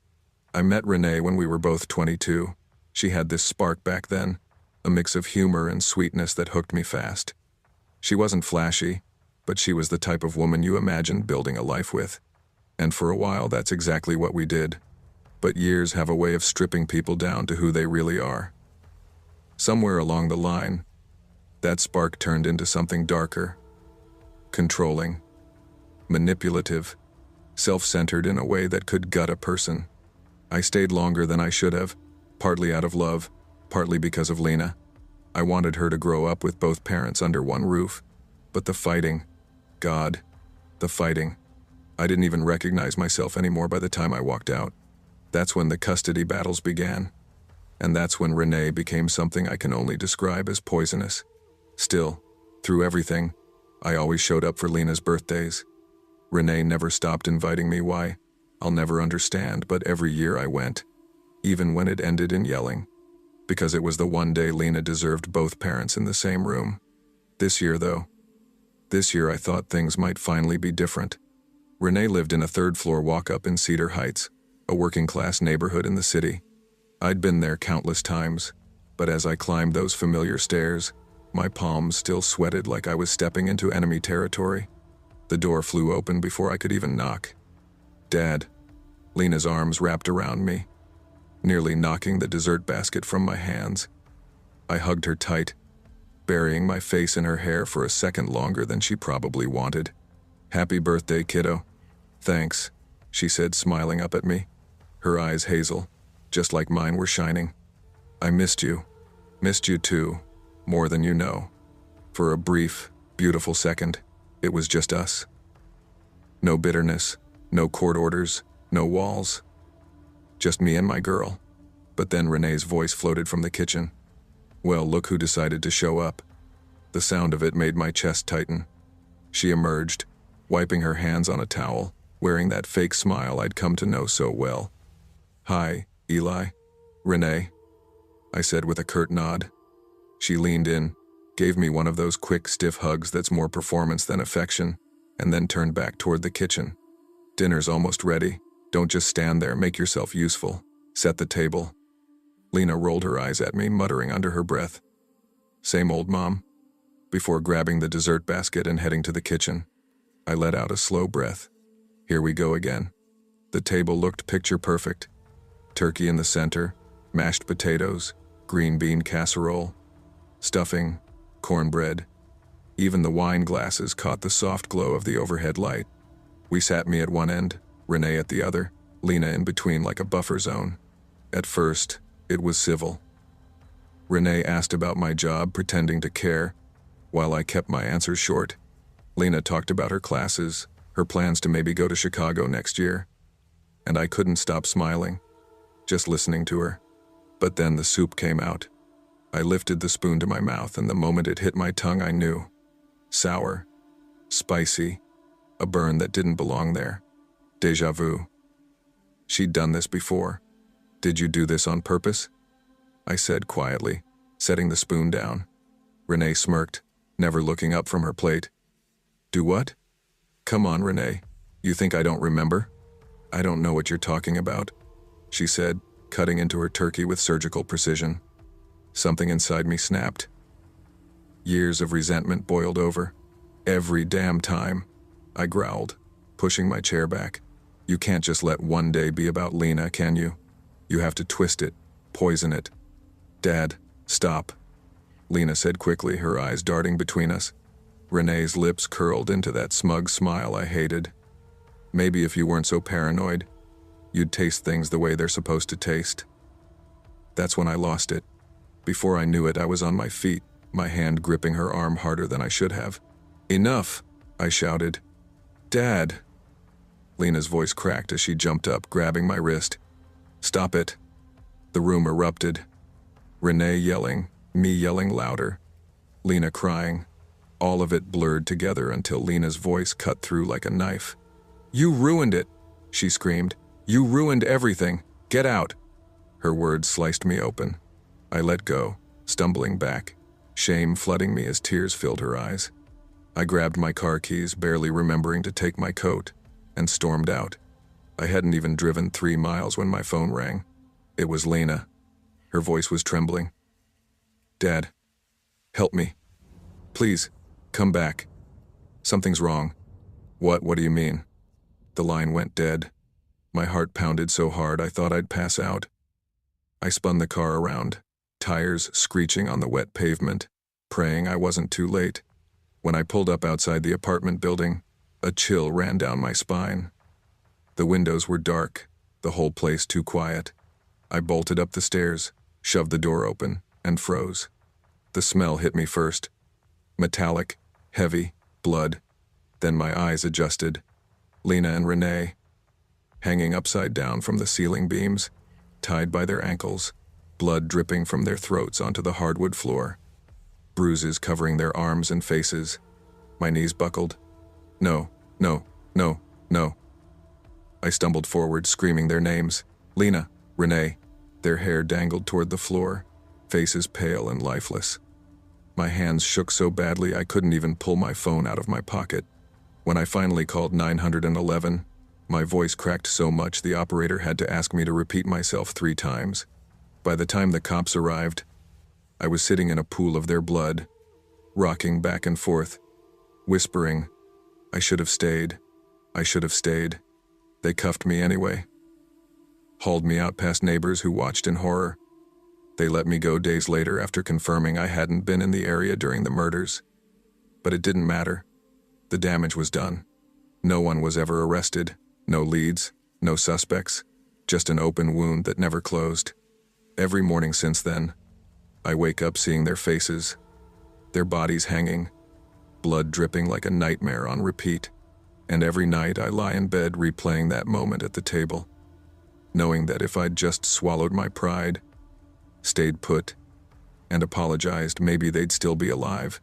I met Renee when we were both 22. She had this spark back then, a mix of humor and sweetness that hooked me fast. She wasn't flashy, but she was the type of woman you imagined building a life with. And for a while, that's exactly what we did. But years have a way of stripping people down to who they really are. Somewhere along the line, that spark turned into something darker, controlling, manipulative, self-centered in a way that could gut a person. I stayed longer than I should have, partly out of love, partly because of Lena. I wanted her to grow up with both parents under one roof. But the fighting, God, the fighting. I didn't even recognize myself anymore by the time I walked out. That's when the custody battles began. And that's when Renee became something I can only describe as poisonous. Still, through everything, I always showed up for Lena's birthdays. Renee never stopped inviting me. Why? I'll never understand, but every year I went, even when it ended in yelling, because it was the one day Lena deserved both parents in the same room. This year, I thought things might finally be different. Renee lived in a third-floor walk-up in Cedar Heights, a working-class neighborhood in the city. I'd been there countless times, but as I climbed those familiar stairs, my palms still sweated like I was stepping into enemy territory. The door flew open before I could even knock. Dad, Lena's arms wrapped around me, nearly knocking the dessert basket from my hands. I hugged her tight, burying my face in her hair for a second longer than she probably wanted. "Happy birthday, kiddo." "Thanks," she said, smiling up at me. Her eyes hazel, just like mine were shining. "I missed you. Missed you too, more than you know." For a brief, beautiful second, it was just us. No bitterness, no court orders, no walls. Just me and my girl. But then Renee's voice floated from the kitchen. Well, look who decided to show up. The sound of it made my chest tighten. She emerged, wiping her hands on a towel, wearing that fake smile I'd come to know so well. Hi, Eli. Renee, I said with a curt nod. She leaned in, gave me one of those quick, stiff hugs that's more performance than affection, and then turned back toward the kitchen. Dinner's almost ready. Don't just stand there, make yourself useful. Set the table. Lena rolled her eyes at me, muttering under her breath. Same old mom. Before grabbing the dessert basket and heading to the kitchen, I let out a slow breath. Here we go again. The table looked picture perfect. Turkey in the center, mashed potatoes, green bean casserole, stuffing, cornbread. Even the wine glasses caught the soft glow of the overhead light. We sat me at one end, Renee at the other, Lena in between like a buffer zone. At first, it was civil. Renee asked about my job, pretending to care, while I kept my answers short. Lena talked about her classes, her plans to maybe go to Chicago next year. And I couldn't stop smiling, just listening to her. But then the soup came out. I lifted the spoon to my mouth, and the moment it hit my tongue, I knew. Sour, spicy, a burn that didn't belong there. Déjà vu. She'd done this before. Did you do this on purpose? I said quietly, setting the spoon down. Renee smirked, never looking up from her plate. Do what? Come on, Renee. You think I don't remember? I don't know what you're talking about, she said, cutting into her turkey with surgical precision. Something inside me snapped. Years of resentment boiled over. Every damn time, I growled, pushing my chair back. You can't just let one day be about Lena, can you? You have to twist it, poison it. Dad, stop, Lena said quickly, her eyes darting between us. Renee's lips curled into that smug smile I hated. Maybe if you weren't so paranoid, you'd taste things the way they're supposed to taste. That's when I lost it. Before I knew it, I was on my feet, my hand gripping her arm harder than I should have. Enough, I shouted. Dad. Lena's voice cracked as she jumped up, grabbing my wrist. Stop it. The room erupted. Renee yelling, me yelling louder. Lena crying. All of it blurred together until Lena's voice cut through like a knife. You ruined it, she screamed. You ruined everything. Get out. Her words sliced me open. I let go, stumbling back, shame flooding me as tears filled her eyes. I grabbed my car keys, barely remembering to take my coat, and stormed out. I hadn't even driven 3 miles when my phone rang. It was Lena. Her voice was trembling. Dad, help me. Please, come back. Something's wrong. What do you mean? The line went dead. My heart pounded so hard I thought I'd pass out. I spun the car around, tires screeching on the wet pavement, praying I wasn't too late. When I pulled up outside the apartment building, a chill ran down my spine. The windows were dark, the whole place too quiet. I bolted up the stairs, shoved the door open, and froze. The smell hit me first. Metallic, heavy, blood. Then my eyes adjusted. Lena and Renee, hanging upside down from the ceiling beams, tied by their ankles, blood dripping from their throats onto the hardwood floor. Bruises covering their arms and faces. My knees buckled. No, no, no, no. I stumbled forward, screaming their names. Lena, Renee. Their hair dangled toward the floor, faces pale and lifeless. My hands shook so badly I couldn't even pull my phone out of my pocket. When I finally called 911, my voice cracked so much the operator had to ask me to repeat myself 3 times. By the time the cops arrived, I was sitting in a pool of their blood, rocking back and forth, whispering, I should have stayed. I should have stayed. They cuffed me anyway. Hauled me out past neighbors who watched in horror. They let me go days later after confirming I hadn't been in the area during the murders. But it didn't matter. The damage was done. No one was ever arrested. No leads, no suspects, just an open wound that never closed. Every morning since then, I wake up seeing their faces, their bodies hanging, blood dripping like a nightmare on repeat. And every night I lie in bed replaying that moment at the table, knowing that if I'd just swallowed my pride, stayed put, and apologized, maybe they'd still be alive.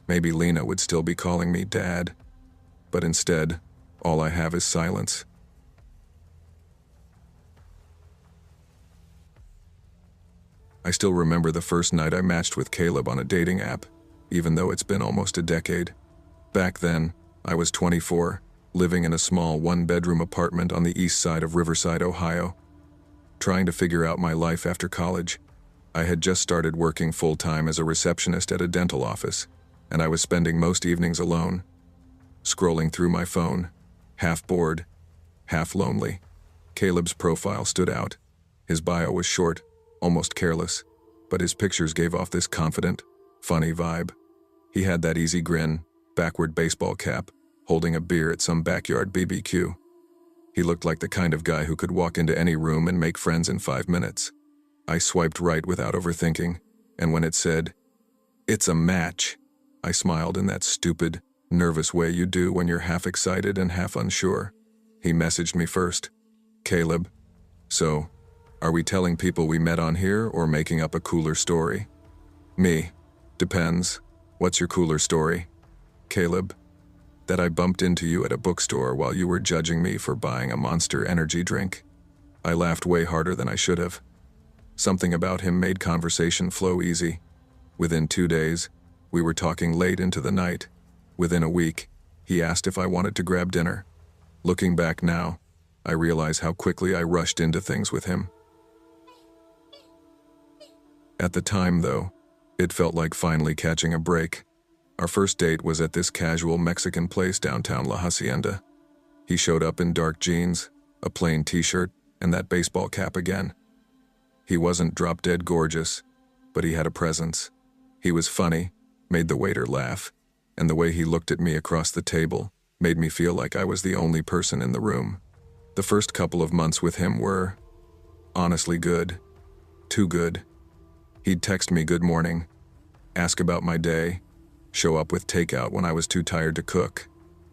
Maybe Lena would still be calling me Dad. But instead, all I have is silence. I still remember the first night I matched with Caleb on a dating app, even though it's been almost a decade. Back then, I was 24, living in a small one-bedroom apartment on the east side of Riverside, Ohio, trying to figure out my life after college. I had just started working full-time as a receptionist at a dental office, and I was spending most evenings alone, scrolling through my phone, half bored, half lonely. Caleb's profile stood out. His bio was short, almost careless, but his pictures gave off this confident, funny vibe. He had that easy grin, backward baseball cap, holding a beer at some backyard BBQ. He looked like the kind of guy who could walk into any room and make friends in 5 minutes. I swiped right without overthinking, and when it said, "It's a match," I smiled in that stupid, nervous way you do when you're half excited and half unsure. He messaged me first. "Caleb, so, are we telling people we met on here or making up a cooler story?" Me, "Depends. What's your cooler story?" Caleb, "That I bumped into you at a bookstore while you were judging me for buying a Monster energy drink." I laughed way harder than I should have. Something about him made conversation flow easy. Within 2 days, we were talking late into the night. Within a week, he asked if I wanted to grab dinner. Looking back now, I realize how quickly I rushed into things with him. At the time, though, it felt like finally catching a break. Our first date was at this casual Mexican place downtown La Hacienda. He showed up in dark jeans, a plain t-shirt, and that baseball cap again. He wasn't drop-dead gorgeous, but he had a presence. He was funny, made the waiter laugh, and the way he looked at me across the table made me feel like I was the only person in the room. The first couple of months with him were, honestly, good. Too good. He'd text me good morning, ask about my day, show up with takeout when I was too tired to cook.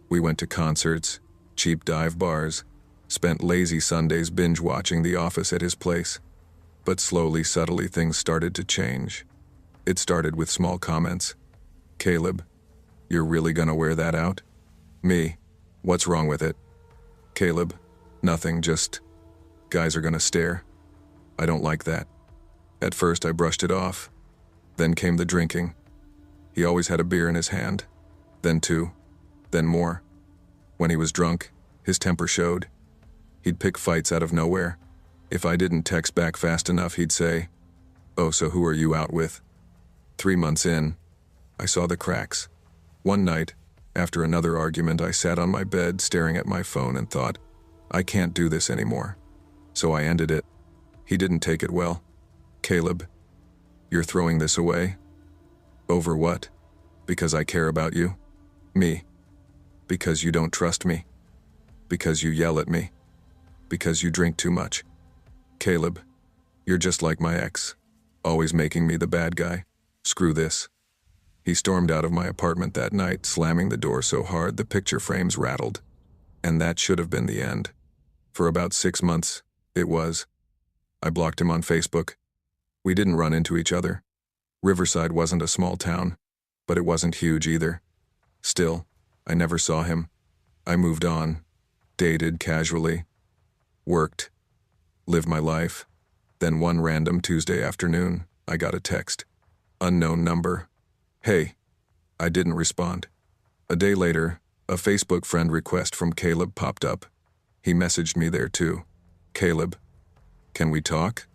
We went to concerts, cheap dive bars, spent lazy Sundays binge-watching The Office at his place. But slowly, subtly, things started to change. It started with small comments. "Caleb, you're really gonna wear that out?" Me, "What's wrong with it?" Caleb, "Nothing, just guys are gonna stare." I don't like that. At first I brushed it off. Then came the drinking. He always had a beer in his hand. Then 2. Then more. When he was drunk, his temper showed. He'd pick fights out of nowhere. If I didn't text back fast enough, he'd say, "Oh, so who are you out with?" 3 months in, I saw the cracks. One night, after another argument, I sat on my bed staring at my phone and thought, I can't do this anymore. So I ended it. He didn't take it well. "Caleb, you're throwing this away?" "Over what?" "Because I care about you." Me, "Because you don't trust me." "Because you yell at me." "Because you drink too much." "Caleb, you're just like my ex, always making me the bad guy. Screw this." He stormed out of my apartment that night, slamming the door so hard the picture frames rattled. And that should have been the end. For about 6 months, it was. I blocked him on Facebook. We didn't run into each other. Riverside wasn't a small town, but it wasn't huge either. Still, I never saw him. I moved on, dated casually, worked, lived my life. Then one random Tuesday afternoon, I got a text. Unknown number. "Hey." I didn't respond. A day later, a Facebook friend request from Caleb popped up. He messaged me there too. "Caleb, can we talk?"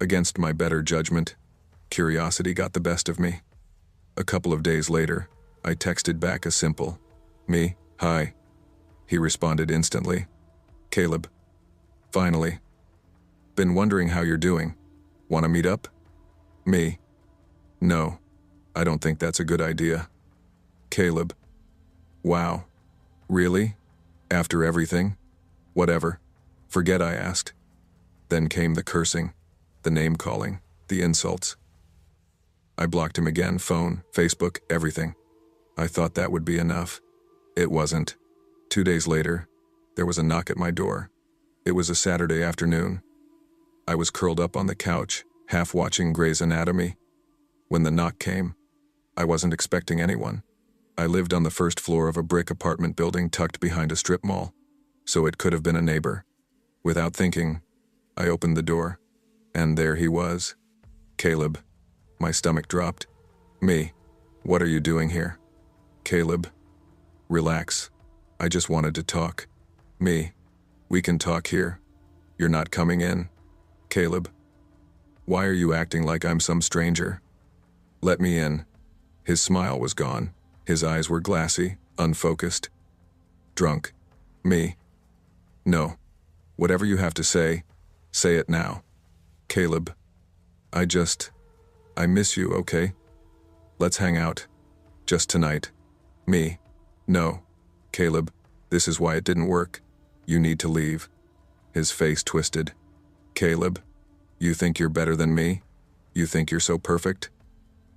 Against my better judgment, curiosity got the best of me. A couple of days later, I texted back a simple, "Me, hi." He responded instantly. "Caleb, finally. Been wondering how you're doing. Wanna meet up?" Me, "No, I don't think that's a good idea." Caleb, "Wow. Really? After everything? Whatever. Forget I asked." Then came the cursing, the name-calling, the insults. I blocked him again, phone, Facebook, everything. I thought that would be enough. It wasn't. 2 days later, there was a knock at my door. It was a Saturday afternoon. I was curled up on the couch, half watching Grey's Anatomy. When the knock came, I wasn't expecting anyone. I lived on the first floor of a brick apartment building tucked behind a strip mall, so it could have been a neighbor. Without thinking, I opened the door, and there he was. Caleb. My stomach dropped. Me. What are you doing here? Caleb. Relax. I just wanted to talk. Me. We can talk here. You're not coming in. Caleb. Why are you acting like I'm some stranger? Let me in. His smile was gone. His eyes were glassy, unfocused. Drunk. Me. No. Whatever you have to say it now. Caleb. I miss you, okay? Let's hang out. Just tonight. Me. No. Caleb, this is why it didn't work. You need to leave. His face twisted. Caleb, you think you're better than me? You think you're so perfect?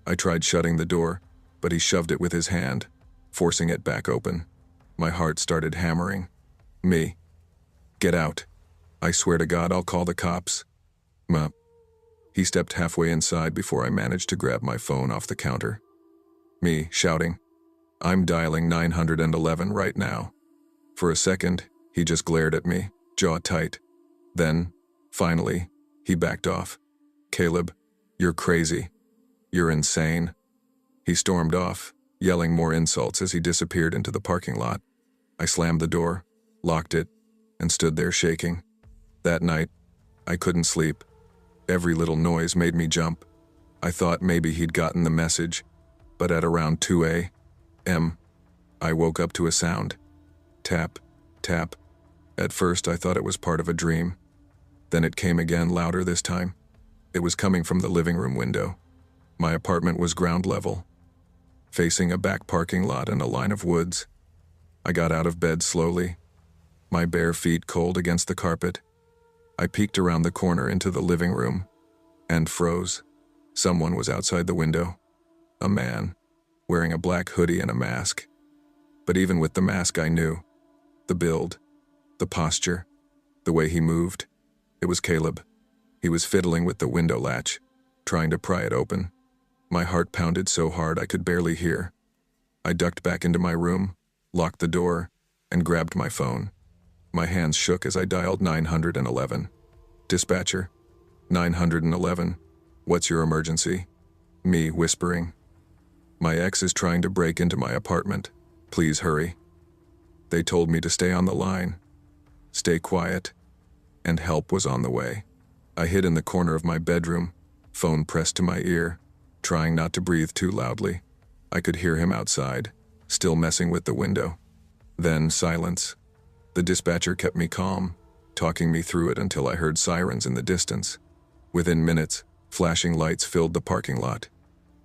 I tried shutting the door, but he shoved it with his hand, forcing it back open. My heart started hammering. Me. Get out. I swear to God I'll call the cops. Ma. He stepped halfway inside before I managed to grab my phone off the counter. Me, shouting, I'm dialing 911 right now. For a second, he just glared at me, jaw tight. Then, finally, he backed off. Caleb, you're crazy. You're insane. He stormed off, yelling more insults as he disappeared into the parking lot. I slammed the door, locked it, and stood there shaking. That night, I couldn't sleep. Every little noise made me jump. I thought maybe he'd gotten the message, but at around 2 a.m., I woke up to a sound. Tap, tap. At first, I thought it was part of a dream. Then it came again, louder this time. It was coming from the living room window. My apartment was ground level, facing a back parking lot and a line of woods. I got out of bed slowly, my bare feet cold against the carpet. I peeked around the corner into the living room and froze. Someone was outside the window. A man, wearing a black hoodie and a mask. But even with the mask, I knew. The build, the posture, the way he moved. It was Caleb. He was fiddling with the window latch, trying to pry it open. My heart pounded so hard I could barely hear. I ducked back into my room, locked the door, and grabbed my phone. My hands shook as I dialed 911. Dispatcher. 911. What's your emergency? Me whispering. My ex is trying to break into my apartment. Please hurry. They told me to stay on the line. Stay quiet. And help was on the way. I hid in the corner of my bedroom, phone pressed to my ear, trying not to breathe too loudly. I could hear him outside, still messing with the window. Then silence. The dispatcher kept me calm, talking me through it until I heard sirens in the distance. Within minutes, flashing lights filled the parking lot.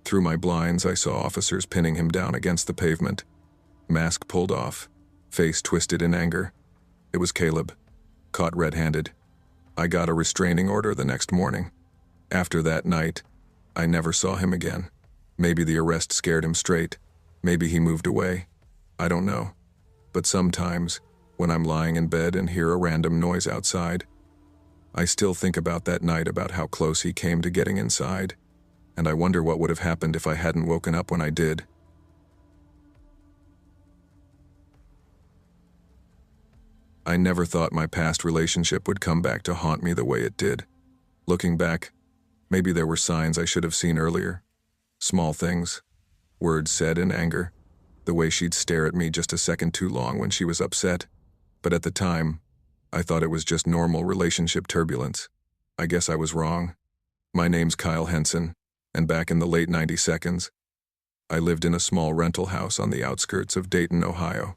Through my blinds, I saw officers pinning him down against the pavement. Mask pulled off, face twisted in anger. It was Caleb, caught red-handed. I got a restraining order the next morning. After that night, I never saw him again. Maybe the arrest scared him straight. Maybe he moved away. I don't know. But sometimes, when I'm lying in bed and hear a random noise outside, I still think about that night, about how close he came to getting inside, and I wonder what would have happened if I hadn't woken up when I did. I never thought my past relationship would come back to haunt me the way it did. Looking back, maybe there were signs I should have seen earlier. Small things, words said in anger, the way she'd stare at me just a second too long when she was upset. But at the time, I thought it was just normal relationship turbulence. I guess I was wrong. My name's Kyle Henson, and back in the late 90s, I lived in a small rental house on the outskirts of Dayton, Ohio.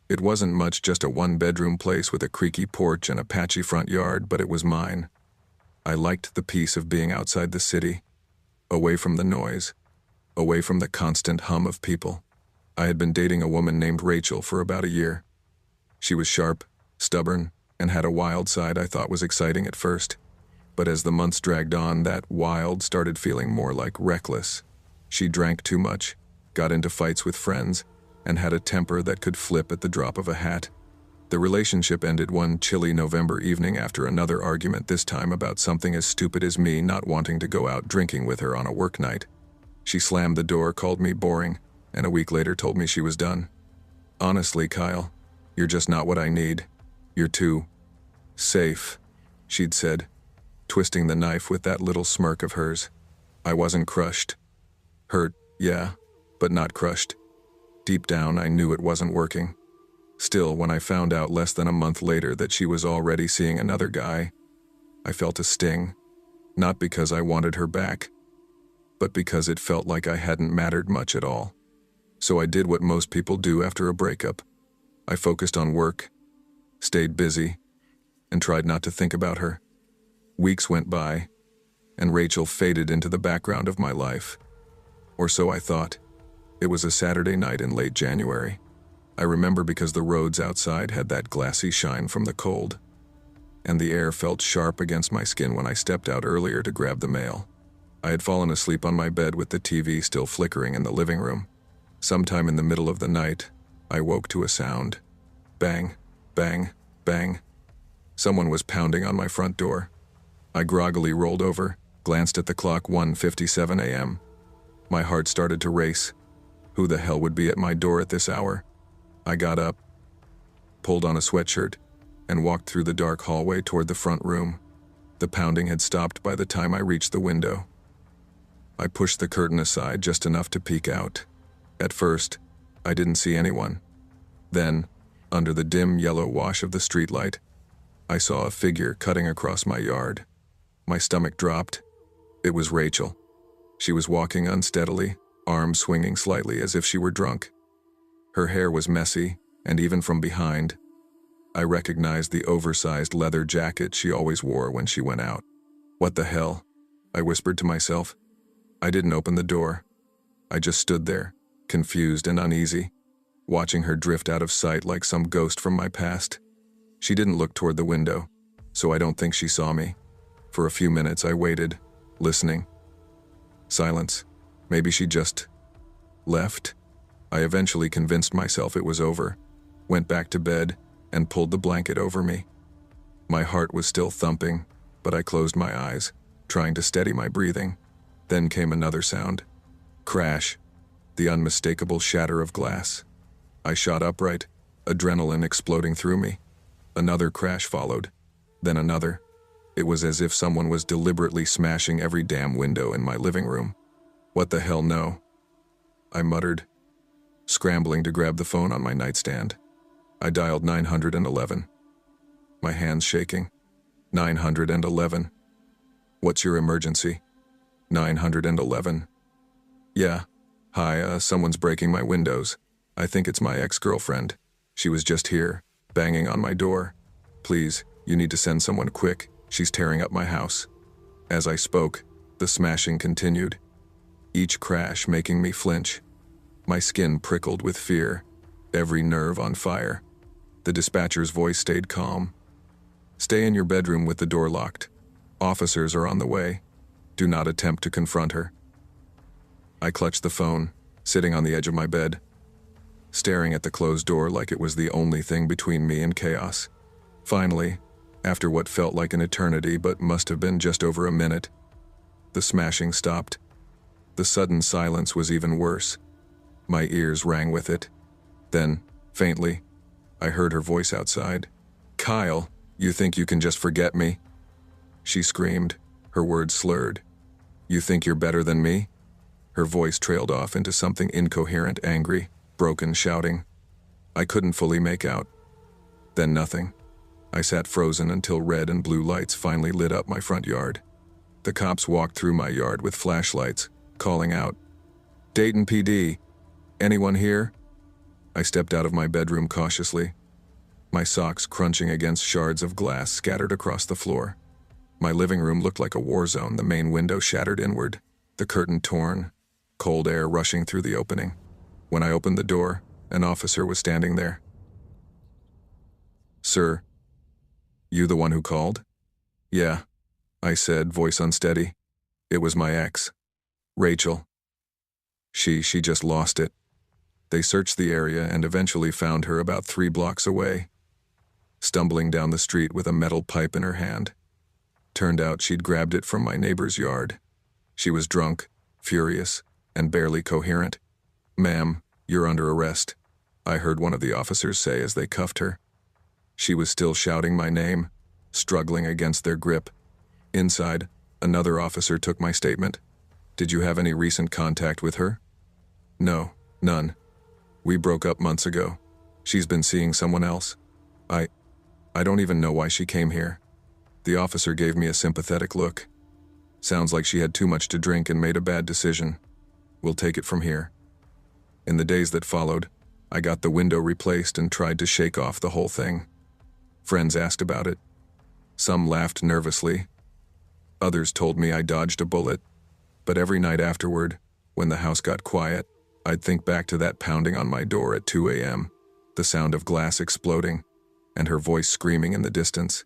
It wasn't much, just a one-bedroom place with a creaky porch and a patchy front yard, but it was mine. I liked the peace of being outside the city, away from the noise, away from the constant hum of people. I had been dating a woman named Rachel for about a year. She was sharp, stubborn, and had a wild side I thought was exciting at first. But as the months dragged on, that wild started feeling more like reckless. She drank too much, got into fights with friends, and had a temper that could flip at the drop of a hat. The relationship ended one chilly November evening after another argument, this time about something as stupid as me not wanting to go out drinking with her on a work night. She slammed the door, called me boring, and a week later told me she was done. Honestly, Kyle, you're just not what I need. You're too safe, she'd said, twisting the knife with that little smirk of hers. I wasn't crushed. Hurt, yeah, but not crushed. Deep down, I knew it wasn't working. Still, when I found out less than a month later that she was already seeing another guy, I felt a sting. Not because I wanted her back, but because it felt like I hadn't mattered much at all. So I did what most people do after a breakup. I focused on work, stayed busy, and tried not to think about her. Weeks went by, and Rachel faded into the background of my life. Or so I thought. It was a Saturday night in late January. I remember because the roads outside had that glassy shine from the cold, and the air felt sharp against my skin when I stepped out earlier to grab the mail. I had fallen asleep on my bed with the TV still flickering in the living room. Sometime in the middle of the night, I woke to a sound. Bang, bang, bang. Someone was pounding on my front door. I groggily rolled over, glanced at the clock, 1:57 a.m. My heart started to race. Who the hell would be at my door at this hour? I got up, pulled on a sweatshirt, and walked through the dark hallway toward the front room. The pounding had stopped by the time I reached the window. I pushed the curtain aside just enough to peek out. At first, I didn't see anyone. Then, under the dim yellow wash of the streetlight, I saw a figure cutting across my yard. My stomach dropped. It was Rachel. She was walking unsteadily, arms swinging slightly as if she were drunk. Her hair was messy, and even from behind, I recognized the oversized leather jacket she always wore when she went out. What the hell? I whispered to myself. I didn't open the door. I just stood there, confused and uneasy, watching her drift out of sight like some ghost from my past. She didn't look toward the window, so I don't think she saw me. For a few minutes I waited, listening. Silence. Maybe she just left? I eventually convinced myself it was over, went back to bed, and pulled the blanket over me. My heart was still thumping, but I closed my eyes, trying to steady my breathing. Then came another sound. Crash. The unmistakable shatter of glass. I shot upright, adrenaline exploding through me. Another crash followed, then another. It was as if someone was deliberately smashing every damn window in my living room. What the hell, no? I muttered, scrambling to grab the phone on my nightstand. I dialed 911. My hands shaking. 911. What's your emergency? 911. Yeah. Hi, someone's breaking my windows. I think it's my ex-girlfriend. She was just here, banging on my door. Please, you need to send someone quick. She's tearing up my house. As I spoke, the smashing continued, each crash making me flinch. My skin prickled with fear, every nerve on fire. The dispatcher's voice stayed calm. Stay in your bedroom with the door locked. Officers are on the way. Do not attempt to confront her. I clutched the phone, sitting on the edge of my bed, staring at the closed door like it was the only thing between me and chaos. Finally, after what felt like an eternity but must have been just over a minute, the smashing stopped. The sudden silence was even worse. My ears rang with it. Then, faintly, I heard her voice outside. "Kyle, you think you can just forget me?" She screamed, her words slurred. "You think you're better than me?" Her voice trailed off into something incoherent, angry, broken shouting. I couldn't fully make out. Then nothing. I sat frozen until red and blue lights finally lit up my front yard. The cops walked through my yard with flashlights, calling out, "Dayton PD, anyone here?" I stepped out of my bedroom cautiously, my socks crunching against shards of glass scattered across the floor. My living room looked like a war zone, the main window shattered inward, the curtain torn, cold air rushing through the opening. When I opened the door, an officer was standing there. "Sir, you the one who called?" "Yeah," I said, voice unsteady. "It was my ex, Rachel. She just lost it." They searched the area and eventually found her about 3 blocks away. stumbling down the street with a metal pipe in her hand. Turned out she'd grabbed it from my neighbor's yard. She was drunk, furious, and barely coherent. "Ma'am, you're under arrest," I heard one of the officers say as they cuffed her. She was still shouting my name, struggling against their grip. Inside, another officer took my statement. "Did you have any recent contact with her?" "No, none. We broke up months ago. She's been seeing someone else. I don't even know why she came here." The officer gave me a sympathetic look. "Sounds like she had too much to drink and made a bad decision. We'll take it from here." In the days that followed, I got the window replaced and tried to shake off the whole thing. Friends asked about it. Some laughed nervously. Others told me I dodged a bullet. But every night afterward, when the house got quiet, I'd think back to that pounding on my door at 2 a.m., the sound of glass exploding, and her voice screaming in the distance.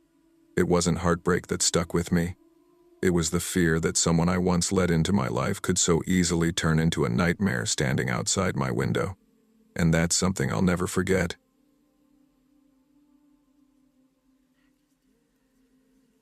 It wasn't heartbreak that stuck with me. It was the fear that someone I once let into my life could so easily turn into a nightmare standing outside my window. And that's something I'll never forget.